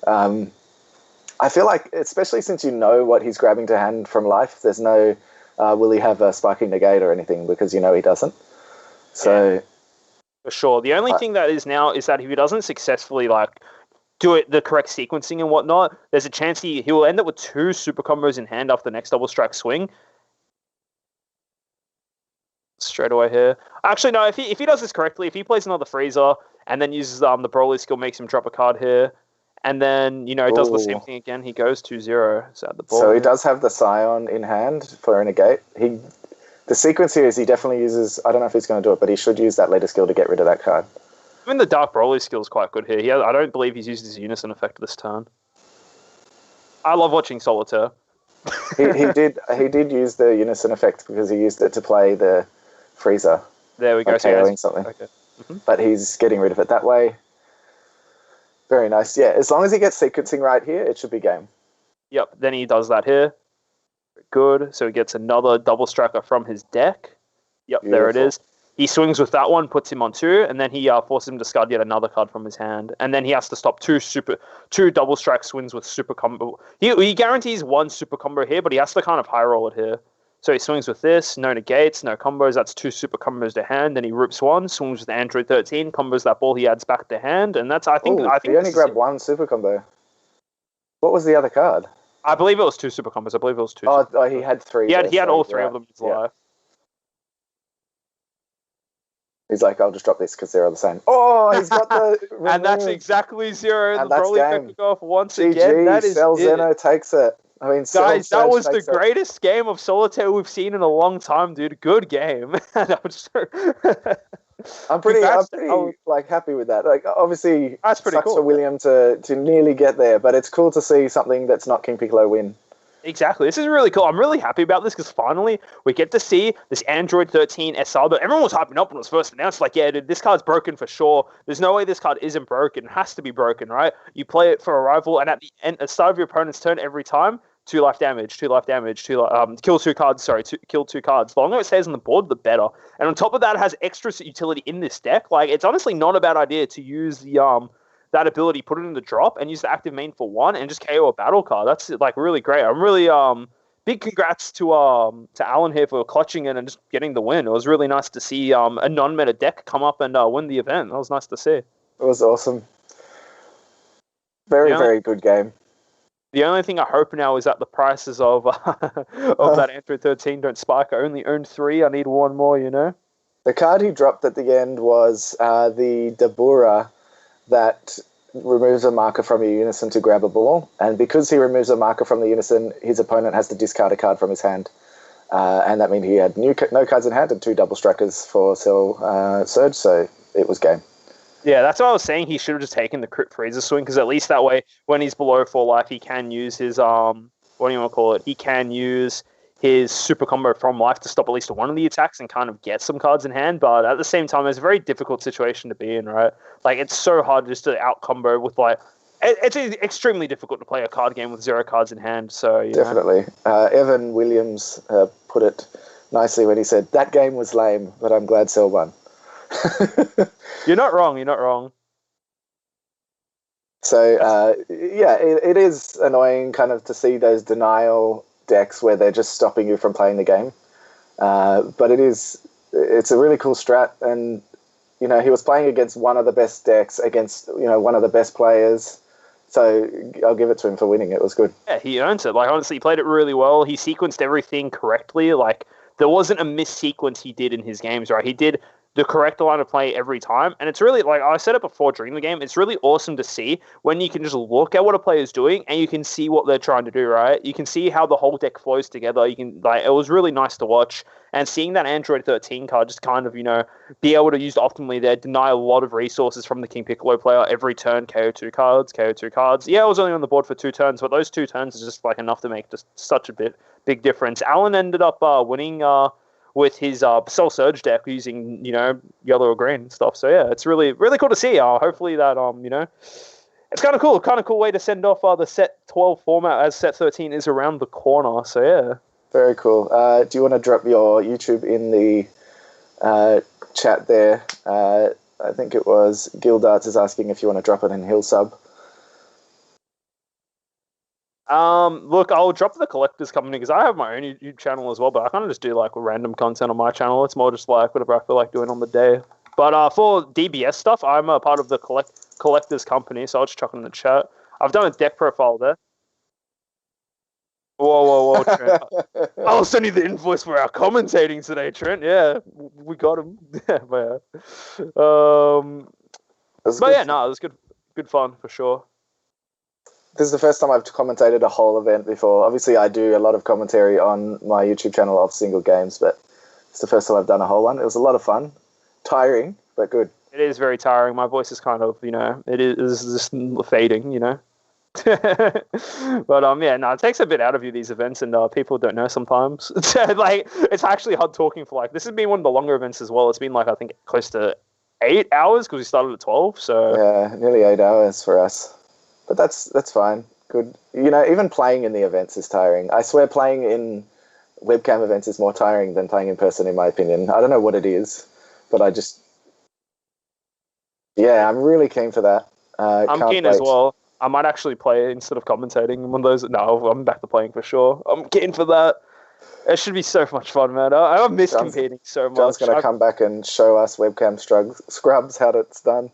I feel like, especially since you know what he's grabbing to hand from life, there's no will he have a sparking negate or anything, because you know he doesn't. So for sure. The only thing that is now is that if he doesn't successfully do it the correct sequencing and whatnot, there's a chance he will end up with 2 super combos in hand after the next double strike swing. Straight away here. Actually, no. If he does this correctly, if he plays another freezer and then uses the Broly skill, makes him drop a card here, and then does the same thing again, he goes 2-0. So he does have the Scion in hand for a negate. The sequence here is he definitely uses. I don't know if he's going to do it, but he should use that later skill to get rid of that card. Even the Dark Broly skill is quite good here. I don't believe he's used his Unison effect this turn. I love watching Solitaire. he did use the Unison effect because he used it to play the freezer. There we go. KOing something. Okay. Mm-hmm. But he's getting rid of it that way. Very nice. Yeah, as long as he gets sequencing right here, it should be game. Yep. Then he does that here. Good. So he gets another double striker from his deck. Yep. Beautiful. There it is. He swings with that one, puts him on 2, and then he forces him to discard yet another card from his hand. And then he has to stop 2 double strike swings with super combo. He guarantees 1 super combo here, but he has to kind of high roll it here. So he swings with this, no negates, no combos. That's 2 super combos to hand. Then he rips 1, swings with Android 13, combos that ball he adds back to hand, and that's I think he only grabbed 1 super combo. What was the other card? I believe it was 2 super combos. I believe it was 2. Oh, he had 3. He had all 3 of them in his life. He's like, I'll just drop this because they're all the same. Oh, he's got the and that's exactly 0. And the that's Broly kick off once GG, again. That is Zeno takes it. I mean, guys, that was the greatest game of Solitaire we've seen in a long time, dude. Good game. I'm pretty like happy with that. Like, obviously, that's pretty cool for William to nearly get there, but it's cool to see something that's not King Piccolo win. Exactly. This is really cool. I'm really happy about this because finally we get to see this Android 13 SR. But everyone was hyping up when it was first announced. Like, yeah, dude, this card's broken for sure. There's no way this card isn't broken. It has to be broken, right? You play it for a rival, and at the start of your opponent's turn every time, 2 life damage, kill 2 cards. Kill 2 cards. The longer it stays on the board, the better. And on top of that, it has extra utility in this deck. Like, it's honestly not a bad idea to use the that ability, put it in the drop, and use the active main for 1, and just KO a battle card. That's like really great. I'm really big congrats to Alan here for clutching it and just getting the win. It was really nice to see a non-meta deck come up and win the event. That was nice to see. It was awesome. Very good game. The only thing I hope now is that the prices of that Android 13 don't spike. I only own 3. I need 1 more, you know? The card he dropped at the end was the Dabura that removes a marker from your unison to grab a ball. And because he removes a marker from the unison, his opponent has to discard a card from his hand. And that means he had no cards in hand and 2 double strikers for Cell Surge, so it was game. Yeah, that's what I was saying. He should have just taken the Crit Freezer swing, because at least that way, when he's below 4 life, he can use his, what do you want to call it? He can use his super combo from life to stop at least one of the attacks and kind of get some cards in hand. But at the same time, it's a very difficult situation to be in, right? Like, it's so hard just to out combo with, like, it's extremely difficult to play a card game with 0 cards in hand. So definitely. Evan Williams put it nicely when he said, "That game was lame, but I'm glad Cell won." You're not wrong. So, it is annoying kind of to see those denial decks where they're just stopping you from playing the game. But it's a really cool strat, and, you know, he was playing against one of the best decks, against, you know, one of the best players. So I'll give it to him for winning. It was good. Yeah, he earns it. Like, honestly, he played it really well. He sequenced everything correctly. Like, there wasn't a mis-sequence he did in his games, right? He did the correct line of play every time. And it's really, like I said it before during the game, it's really awesome to see when you can just look at what a player is doing and you can see what they're trying to do, right? You can see how the whole deck flows together. You can, like, it was really nice to watch. And seeing that Android 13 card just kind of, you know, be able to use it optimally there, deny a lot of resources from the King Piccolo player every turn, KO 2 cards. Yeah, I was only on the board for 2 turns, but those 2 turns is just, like, enough to make just such a big difference. Alan ended up winning with his Cell Surge deck using, you know, yellow or green and stuff. So yeah, it's really, really cool to see. Hopefully that, you know, it's kind of cool way to send off the set 12 format, as set 13 is around the corner. So yeah. Very cool. Do you want to drop your YouTube in the chat there? I think it was Gildarts is asking if you want to drop it in Hill Sub. Look, I'll drop the Collectors Company because I have my own YouTube channel as well, but I kind of just do like random content on my channel. It's more just like whatever I feel like doing on the day. But for DBS stuff, I'm a part of the Collectors Company, so I'll just chuck it in the chat. I've done a deck profile there. Whoa, Trent. I'll send you the invoice for our commentating today, Trent. Yeah, we got him. It was good fun for sure. This is the first time I've commentated a whole event before. Obviously, I do a lot of commentary on my YouTube channel of single games, but it's the first time I've done a whole one. It was a lot of fun. Tiring, but good. It is very tiring. My voice is kind of, you know, it is just fading, you know. But it takes a bit out of you, these events, and people don't know sometimes. Like, it's actually hard talking for, like, this has been one of the longer events as well. It's been, like, I think close to 8 hours because we started at 12. So yeah, nearly 8 hours for us. But that's fine. Good. You know, even playing in the events is tiring. I swear playing in webcam events is more tiring than playing in person, in my opinion. I don't know what it is, but I'm really keen for that. I'm keen as well. I might actually play instead of commentating one of those. No, I'm back to playing for sure. I'm keen for that. It should be so much fun, man. I miss competing so much. John's going to come back and show us webcam scrubs how it's done.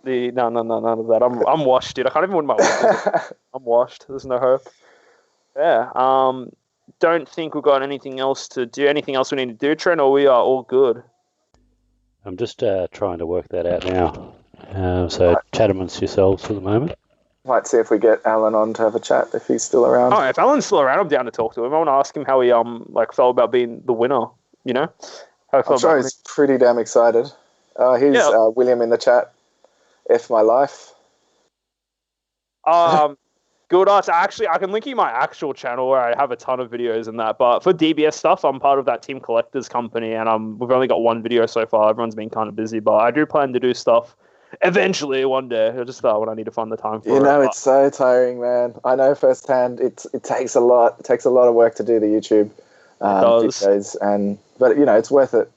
No, none of that. I'm washed, dude. I can't even win my weapon. I'm washed. There's no hope. Yeah. Don't think we've got anything else to do. Anything else we need to do, Trent, or we are all good? I'm just trying to work that out now. So chat amongst yourselves for the moment. Might see if we get Alan on to have a chat if he's still around. Oh, if Alan's still around, I'm down to talk to him. I want to ask him how he felt about being the winner. You know. I'm sure he's pretty damn excited. Here's William in the chat. F my life. Good arts. Actually, I can link you my actual channel where I have a ton of videos in that. But for DBS stuff, I'm part of that Team Collectors company, and we've only got one video so far. Everyone's been kind of busy, but I do plan to do stuff eventually one day. Just when I need to find the time for it. You know, it's so tiring, man. I know firsthand. It takes a lot. It takes a lot of work to do the YouTube videos, but you know, it's worth it.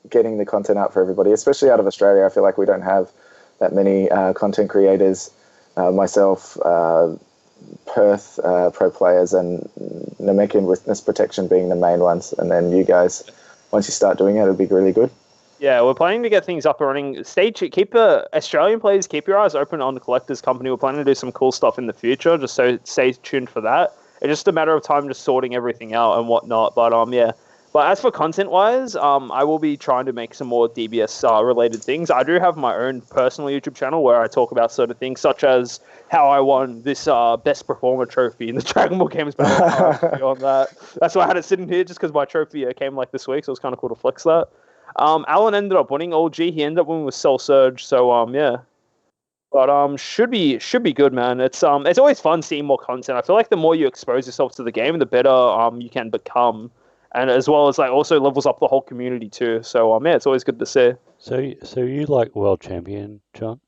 Getting the content out for everybody, especially out of Australia. I feel like we don't have that many content creators. Myself. Perth pro players and Namekian Witness Protection being the main ones, and then you guys, once you start doing it, it'll be really good. Yeah, we're planning to get things up and running. Australian players, keep your eyes open on the Collectors Company. We're planning to do some cool stuff in the future, just so stay tuned for that. It's just a matter of time just sorting everything out and whatnot, but yeah. But as for content-wise, I will be trying to make some more DBS-related things. I do have my own personal YouTube channel where I talk about certain things, such as how I won this Best Performer trophy in the Dragon Ball Games Battle. On that. That's why I had it sitting here, just because my trophy came this week, so it was kind of cool to flex that. Alan ended up winning OG. He ended up winning with Cell Surge, so yeah. But should be good, man. It's always fun seeing more content. I feel like the more you expose yourself to the game, the better you can become. And as well as also levels up the whole community too. So yeah, it's always good to see. So you like world champion, John?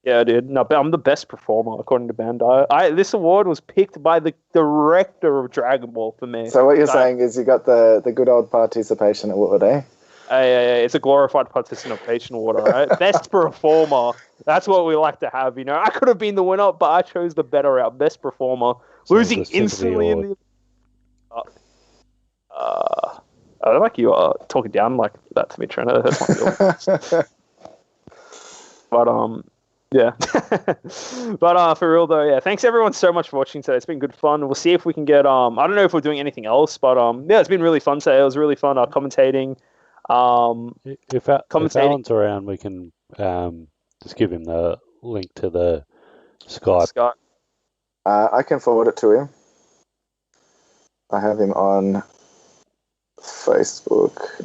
Yeah, dude. No, but I'm the best performer according to Bandai. This award was picked by the director of Dragon Ball for me. So what you're saying is you got the good old participation award, eh? It's a glorified participation award, all right? Best performer. That's what we like to have, you know. I could have been the winner, but I chose the better out. Best performer. Losing instantly in the... I don't like you talking down like that to me, Trina. That's my But yeah. But for real though, yeah. Thanks everyone so much for watching today. It's been good fun. We'll see if we can get I don't know if we're doing anything else, but yeah, it's been really fun today. It was really fun commentating. If Alan's around, we can just give him the link to the Skype. I can forward it to him. I have him on Facebook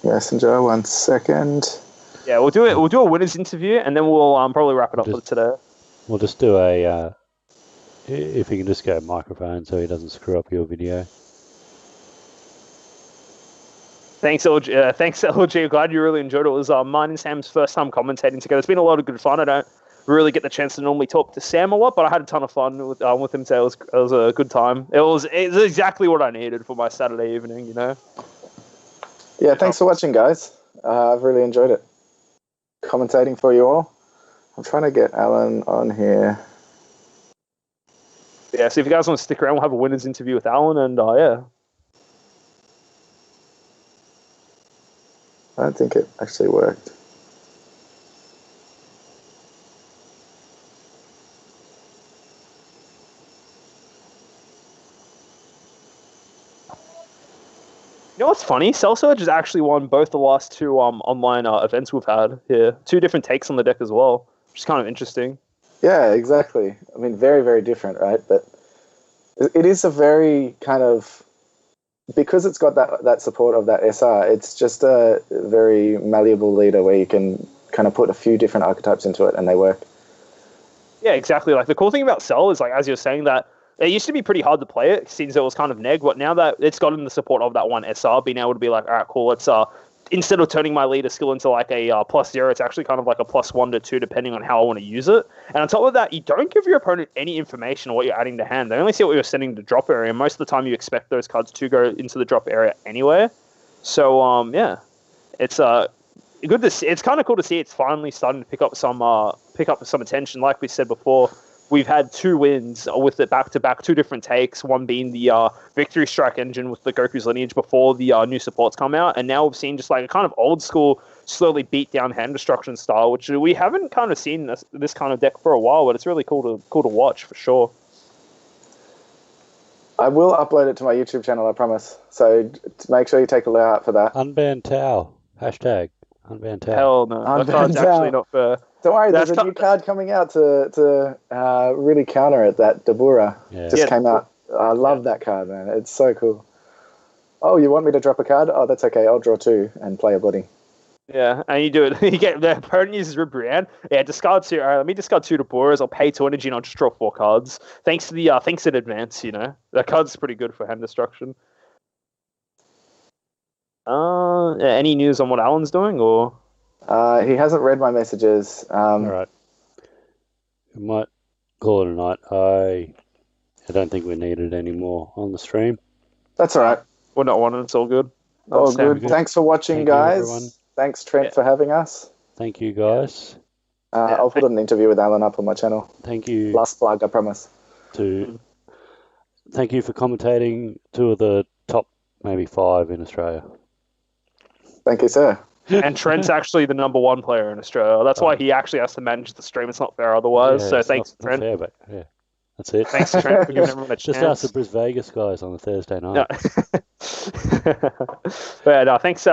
Messenger. 1 second. Yeah, we'll do it. We'll do a winners interview, and then we'll probably wrap it up for today. We'll just do a. If you can just go microphone, so he doesn't screw up your video. Thanks, LG. Thanks, LG. Glad you really enjoyed it. It was mine and Sam's first time commentating together. It's been a lot of good fun. I don't really get the chance to normally talk to Sam a lot, but I had a ton of fun with him today. It was a good time. It was exactly what I needed for my Saturday evening, you know? Yeah, thanks for watching, guys. I've really enjoyed it. Commentating for you all. I'm trying to get Alan on here. Yeah, so if you guys want to stick around, we'll have a winners interview with Alan, and yeah. I don't think it actually worked. You know what's funny? Cell Surge has actually won both the last two online events we've had here. 2 different takes on the deck as well, which is kind of interesting. Yeah, exactly. I mean, very, very different, right? But it is a very kind of... Because it's got that support of that SR, it's just a very malleable leader where you can kind of put a few different archetypes into it and they work. Yeah, exactly. Like the cool thing about Cell is, like, as you're saying, that it used to be pretty hard to play it since it was kind of neg, but now that it's gotten the support of that one SR, being able to be like, all right, cool, let's instead of turning my leader skill into like a +0, it's actually kind of like a +1 to 2 depending on how I want to use it. And on top of that, you don't give your opponent any information on what you're adding to hand. They only see what you're sending to drop area. Most of the time you expect those cards to go into the drop area anyway. So yeah, it's good to see. It's kind of cool to see it's finally starting to pick up some attention. Like we said before, we've had 2 wins with it back-to-back, 2 different takes, one being the Victory Strike engine with the Goku's lineage before the new supports come out, and now we've seen just like a kind of old-school, slowly beat-down hand destruction style, which we haven't kind of seen this kind of deck for a while, but it's really cool to watch, for sure. I will upload it to my YouTube channel, I promise. So make sure you take a look out for that. Unbanned Tao. Hashtag Unbanned Tao. Hell no. That card's actually not fair. Don't worry, there's a new card coming out to really counter it, that Dabura. Yeah. Just came out. I love that card, man. It's so cool. Oh, you want me to drop a card? Oh, that's okay. I'll draw 2 and play a bloody. Yeah, and you do it. You get the opponent uses Ribrianne. Yeah, discard 2. All right, let me discard 2 to Boros. I'll pay 2 energy and I'll just draw 4 cards. Thanks in advance. The card's pretty good for hand destruction. Any news on what Alan's doing, or? He hasn't read my messages. All right. We might call it a night. I don't think we need it anymore on the stream. That's all right. We're not wanting. It's all good. All good. Thanks for watching, guys. Thanks, Trent, for having us. Thank you, guys. I'll put an interview with Alan up on my channel. Thank you. Last plug, I promise. Thank you for commentating 2 of the top maybe 5 in Australia. Thank you, sir. And Trent's actually the number 1 player in Australia. That's why he actually has to manage the stream. It's not fair otherwise. So thanks, Trent. Fair, but yeah. That's it. Thanks, Trent, for giving everyone a chance. Just ask the Bris Vegas guys on a Thursday night. But no, thanks.